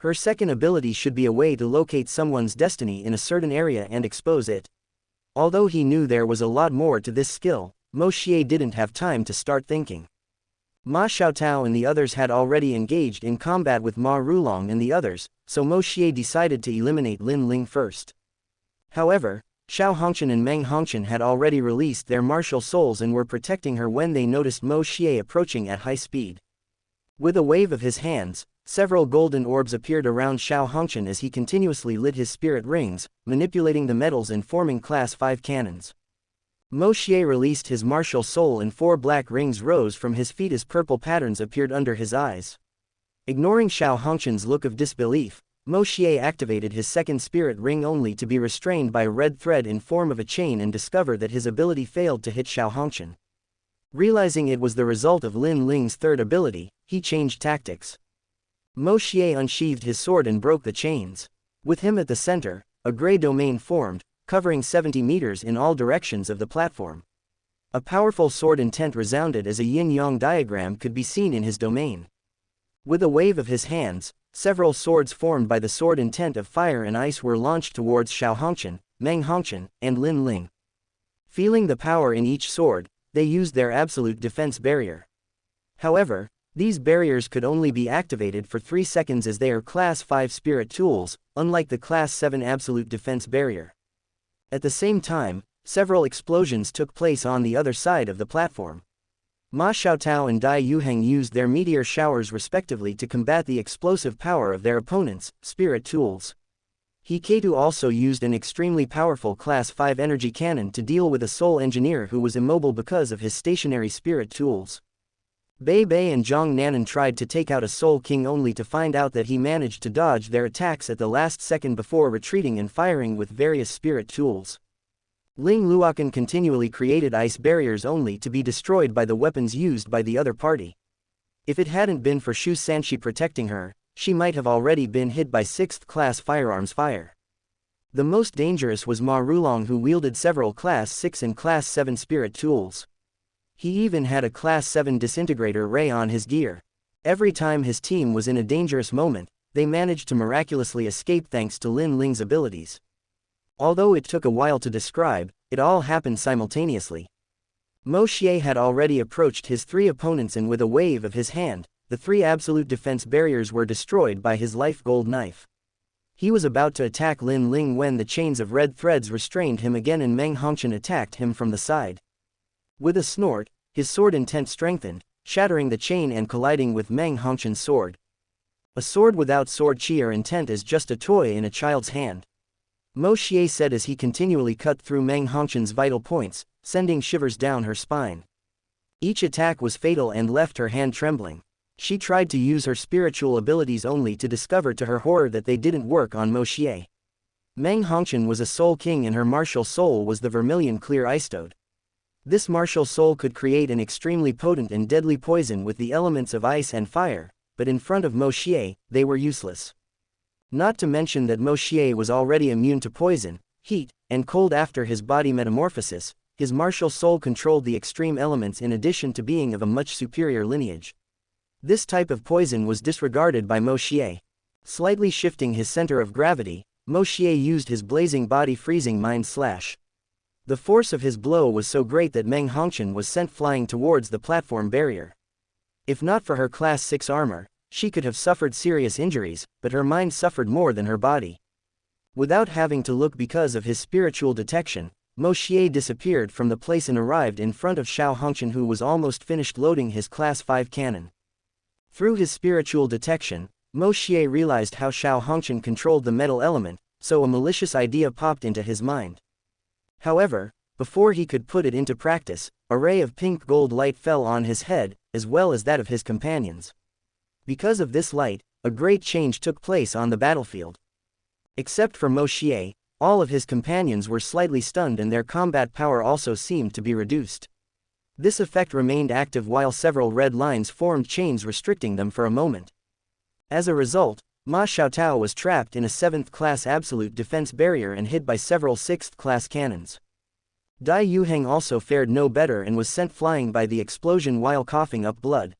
Speaker 1: Her second ability should be a way to locate someone's destiny in a certain area and expose it. Although he knew there was a lot more to this skill, Moshier didn't have time to start thinking. Ma Xiaotao and the others had already engaged in combat with Ma Rulong and the others, so Moshier decided to eliminate Lin Ling first. However, Xiao Hongqian and Meng Hongqian had already released their martial souls and were protecting her when they noticed Moshier approaching at high speed. With a wave of his hands, several golden orbs appeared around Xiao Hongqian as he continuously lit his spirit rings, manipulating the metals and forming Class 5 cannons. Moshier released his martial soul and 4 black rings rose from his feet as purple patterns appeared under his eyes. Ignoring Xiao Hongqian's look of disbelief, Moshier activated his second spirit ring only to be restrained by a red thread in form of a chain and discover that his ability failed to hit Xiao Hongqian. Realizing it was the result of Lin Ling's third ability, he changed tactics. Moshier unsheathed his sword and broke the chains. With him at the center, a gray domain formed, covering 70 meters in all directions of the platform. A powerful sword intent resounded as a yin-yang diagram could be seen in his domain. With a wave of his hands, several swords formed by the sword intent of fire and ice were launched towards Xiao Hongqian, Meng Hongqian, and Lin Ling. Feeling the power in each sword, they used their absolute defense barrier. However, these barriers could only be activated for 3 seconds as they are Class 5 spirit tools, unlike the Class 7 absolute defense barrier. At the same time, several explosions took place on the other side of the platform. Ma Xiaotao and Dai Yuheng used their meteor showers respectively to combat the explosive power of their opponents' spirit tools. Hikeitu also used an extremely powerful Class 5 energy cannon to deal with a soul engineer who was immobile because of his stationary spirit tools. Bei Bei and Zhang Nanan tried to take out a Soul King only to find out that he managed to dodge their attacks at the last second before retreating and firing with various spirit tools. Ling Luokan continually created ice barriers only to be destroyed by the weapons used by the other party. If it hadn't been for Shu Sanshi protecting her, she might have already been hit by 6th class firearms fire. The most dangerous was Ma Rulong, who wielded several Class 6 and Class 7 spirit tools. He even had a Class 7 disintegrator ray on his gear. Every time his team was in a dangerous moment, they managed to miraculously escape thanks to Lin Ling's abilities. Although it took a while to describe, it all happened simultaneously. Moshier had already approached his 3 opponents and with a wave of his hand, the 3 absolute defense barriers were destroyed by his life gold knife. He was about to attack Lin Ling when the chains of red threads restrained him again and Meng Hongqian attacked him from the side. With a snort, his sword intent strengthened, shattering the chain and colliding with Meng Hongqian's sword. A sword without sword chi or intent is just a toy in a child's hand. Moshier said as he continually cut through Meng Hongqian's vital points, sending shivers down her spine. Each attack was fatal and left her hand trembling. She tried to use her spiritual abilities only to discover to her horror that they didn't work on Moshier. Meng Hongqian was a soul king and her martial soul was the vermilion clear ice toad. This martial soul could create an extremely potent and deadly poison with the elements of ice and fire, but in front of Moshier, they were useless. Not to mention that Moshier was already immune to poison, heat, and cold after his body metamorphosis. His martial soul controlled the extreme elements in addition to being of a much superior lineage. This type of poison was disregarded by Moshier. Slightly shifting his center of gravity, Moshier used his blazing body freezing mind slash. The force of his blow was so great that Meng Hongqian was sent flying towards the platform barrier. If not for her Class 6 armor, she could have suffered serious injuries, but her mind suffered more than her body. Without having to look because of his spiritual detection, Moshier disappeared from the place and arrived in front of Xiao Hongqian, who was almost finished loading his Class 5 cannon. Through his spiritual detection, Moshier realized how Xiao Hongqian controlled the metal element, so a malicious idea popped into his mind. However, before he could put it into practice, a ray of pink gold light fell on his head, as well as that of his companions. Because of this light, a great change took place on the battlefield. Except for Moshier, all of his companions were slightly stunned and their combat power also seemed to be reduced. This effect remained active while several red lines formed chains restricting them for a moment. As a result, Ma Xiaotao was trapped in a 7th class absolute defense barrier and hit by several 6th class cannons. Dai Yuheng also fared no better and was sent flying by the explosion while coughing up blood.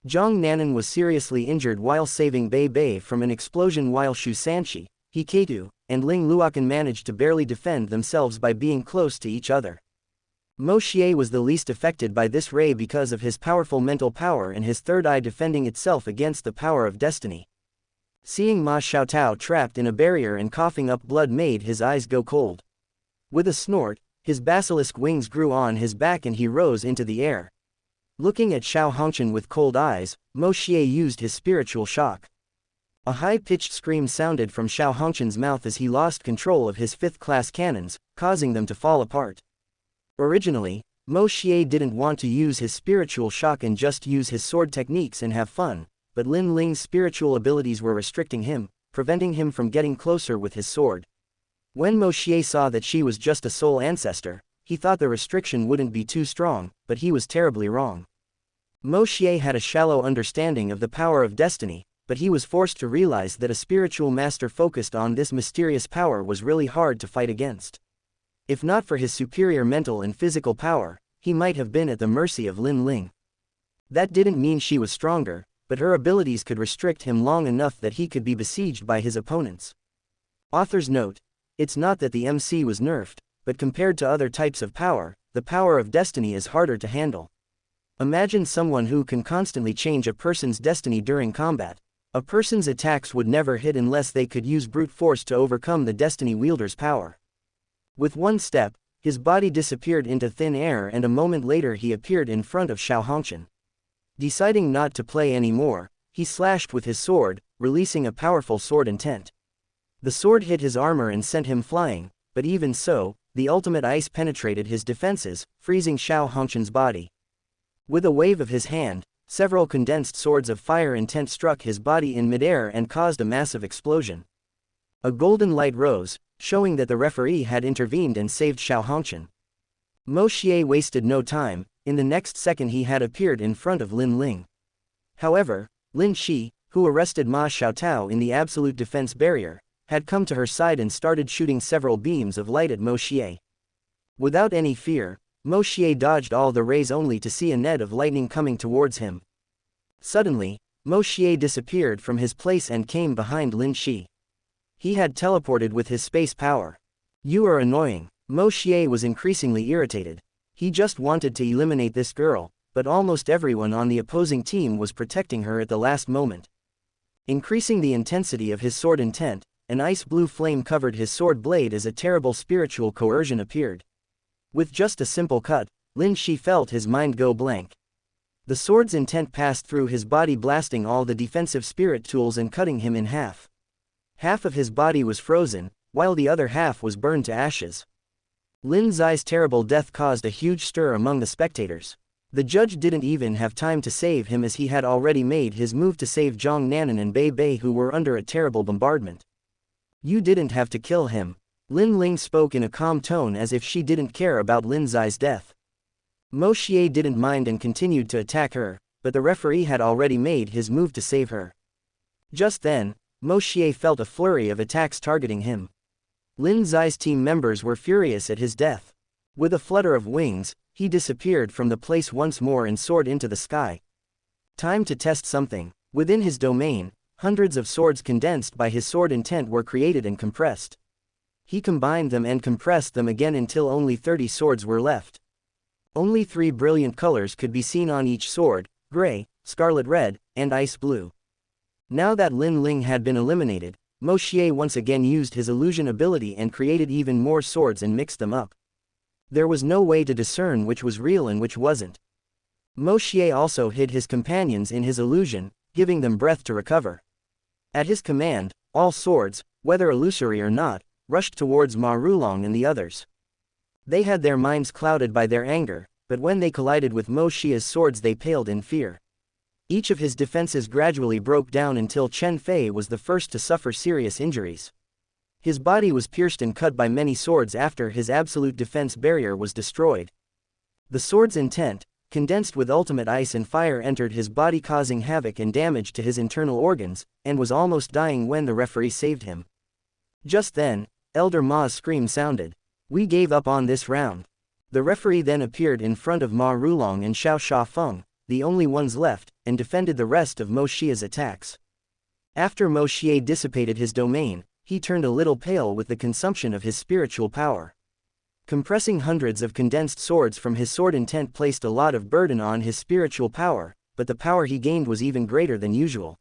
Speaker 1: Zhang Nanan was seriously injured while saving Bei Bei from an explosion, while Xianxia, Hikatu, and Ling Luokan managed to barely defend themselves by being close to each other. Moshier was the least affected by this ray because of his powerful mental power and his third eye defending itself against the power of destiny. Seeing Ma Xiaotao trapped in a barrier and coughing up blood made his eyes go cold. With a snort, his basilisk wings grew on his back and he rose into the air. Looking at Xiao Hongqian with cold eyes, Moshier used his spiritual shock. A high-pitched scream sounded from Xiao Hongqian's mouth as he lost control of his fifth-class cannons, causing them to fall apart. Originally, Moshier didn't want to use his spiritual shock and just use his sword techniques and have fun, but Lin Ling's spiritual abilities were restricting him, preventing him from getting closer with his sword. When Moshier saw that she was just a soul ancestor, he thought the restriction wouldn't be too strong, but he was terribly wrong. Moshier had a shallow understanding of the power of destiny, but he was forced to realize that a spiritual master focused on this mysterious power was really hard to fight against. If not for his superior mental and physical power, he might have been at the mercy of Lin Ling. That didn't mean she was stronger, but her abilities could restrict him long enough that he could be besieged by his opponents. Author's note: it's not that the MC was nerfed, but compared to other types of power, the power of destiny is harder to handle. Imagine someone who can constantly change a person's destiny during combat. A person's attacks would never hit unless they could use brute force to overcome the destiny wielder's power. With one step, his body disappeared into thin air and a moment later he appeared in front of Xiao Hongqian. Deciding not to play anymore, he slashed with his sword, releasing a powerful sword intent. The sword hit his armor and sent him flying, but even so, the ultimate ice penetrated his defenses, freezing Xiao Hongqian's body. With a wave of his hand, several condensed swords of fire intent struck his body in midair and caused a massive explosion. A golden light rose, showing that the referee had intervened and saved Xiao Hongqian. Moshier wasted no time, in the next second he had appeared in front of Lin Ling. However, Lin Shi, who arrested Ma Xiaotao in the absolute defense barrier, had come to her side and started shooting several beams of light at Moshier. Without any fear, Moshier dodged all the rays only to see a net of lightning coming towards him. Suddenly, Moshier disappeared from his place and came behind Lin Shi. He had teleported with his space power. You are annoying. Moshier was increasingly irritated. He just wanted to eliminate this girl, but almost everyone on the opposing team was protecting her at the last moment. Increasing the intensity of his sword intent, an ice blue flame covered his sword blade as a terrible spiritual coercion appeared. With just a simple cut, Lin Shi felt his mind go blank. The sword's intent passed through his body, blasting all the defensive spirit tools and cutting him in half. Half of his body was frozen, while the other half was burned to ashes. Lin Zai's terrible death caused a huge stir among the spectators. The judge didn't even have time to save him as he had already made his move to save Zhang Nanan and Bei Bei, who were under a terrible bombardment. You didn't have to kill him. Lin Ling spoke in a calm tone as if she didn't care about Lin Zai's death. Moshier didn't mind and continued to attack her, but the referee had already made his move to save her. Just then, Moshier felt a flurry of attacks targeting him. Lin Zai's team members were furious at his death. With a flutter of wings, he disappeared from the place once more and soared into the sky. Time to test something. Within his domain, hundreds of swords condensed by his sword intent were created and compressed. He combined them and compressed them again until only 30 swords were left. Only 3 brilliant colors could be seen on each sword: gray, scarlet red, and ice blue. Now that Lin Ling had been eliminated, Moshier once again used his illusion ability and created even more swords and mixed them up. There was no way to discern which was real and which wasn't. Moshier also hid his companions in his illusion, giving them breath to recover. At his command, all swords, whether illusory or not, rushed towards Ma Rulong and the others. They had their minds clouded by their anger, but when they collided with Moshier's swords they paled in fear. Each of his defenses gradually broke down until Chen Fei was the first to suffer serious injuries. His body was pierced and cut by many swords after his absolute defense barrier was destroyed. The sword's intent, condensed with ultimate ice and fire, entered his body, causing havoc and damage to his internal organs, and was almost dying when the referee saved him. Just then, Elder Ma's scream sounded. We gave up on this round. The referee then appeared in front of Ma Rulong and Xiao Shafeng, the only ones left, and defended the rest of Moshier's attacks. After Moshier dissipated his domain, he turned a little pale with the consumption of his spiritual power. Compressing hundreds of condensed swords from his sword intent placed a lot of burden on his spiritual power, but the power he gained was even greater than usual.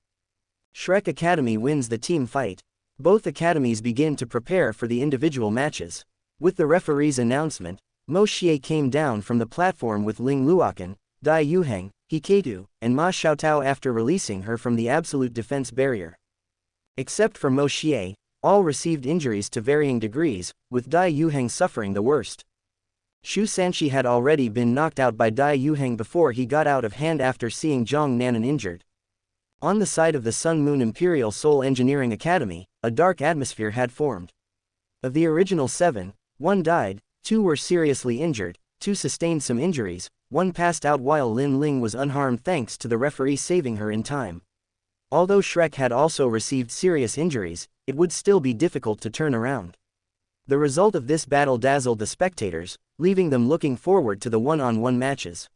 Speaker 1: Shrek Academy wins the team fight. Both academies begin to prepare for the individual matches. With the referee's announcement, Moshier came down from the platform with Ling Luokan, Dai Yuheng, Hiketu, and Ma Xiaotao after releasing her from the absolute defense barrier. Except for Moshier, all received injuries to varying degrees, with Dai Yuheng suffering the worst. Xianxia had already been knocked out by Dai Yuheng before he got out of hand after seeing Zhang Nanan injured. On the side of the Sun Moon Imperial Soul Engineering Academy, a dark atmosphere had formed. Of the original 7, 1 died, 2 were seriously injured, 2 sustained some injuries, 1 passed out while Lin Ling was unharmed thanks to the referee saving her in time. Although Shrek had also received serious injuries, it would still be difficult to turn around. The result of this battle dazzled the spectators, leaving them looking forward to the one-on-one matches.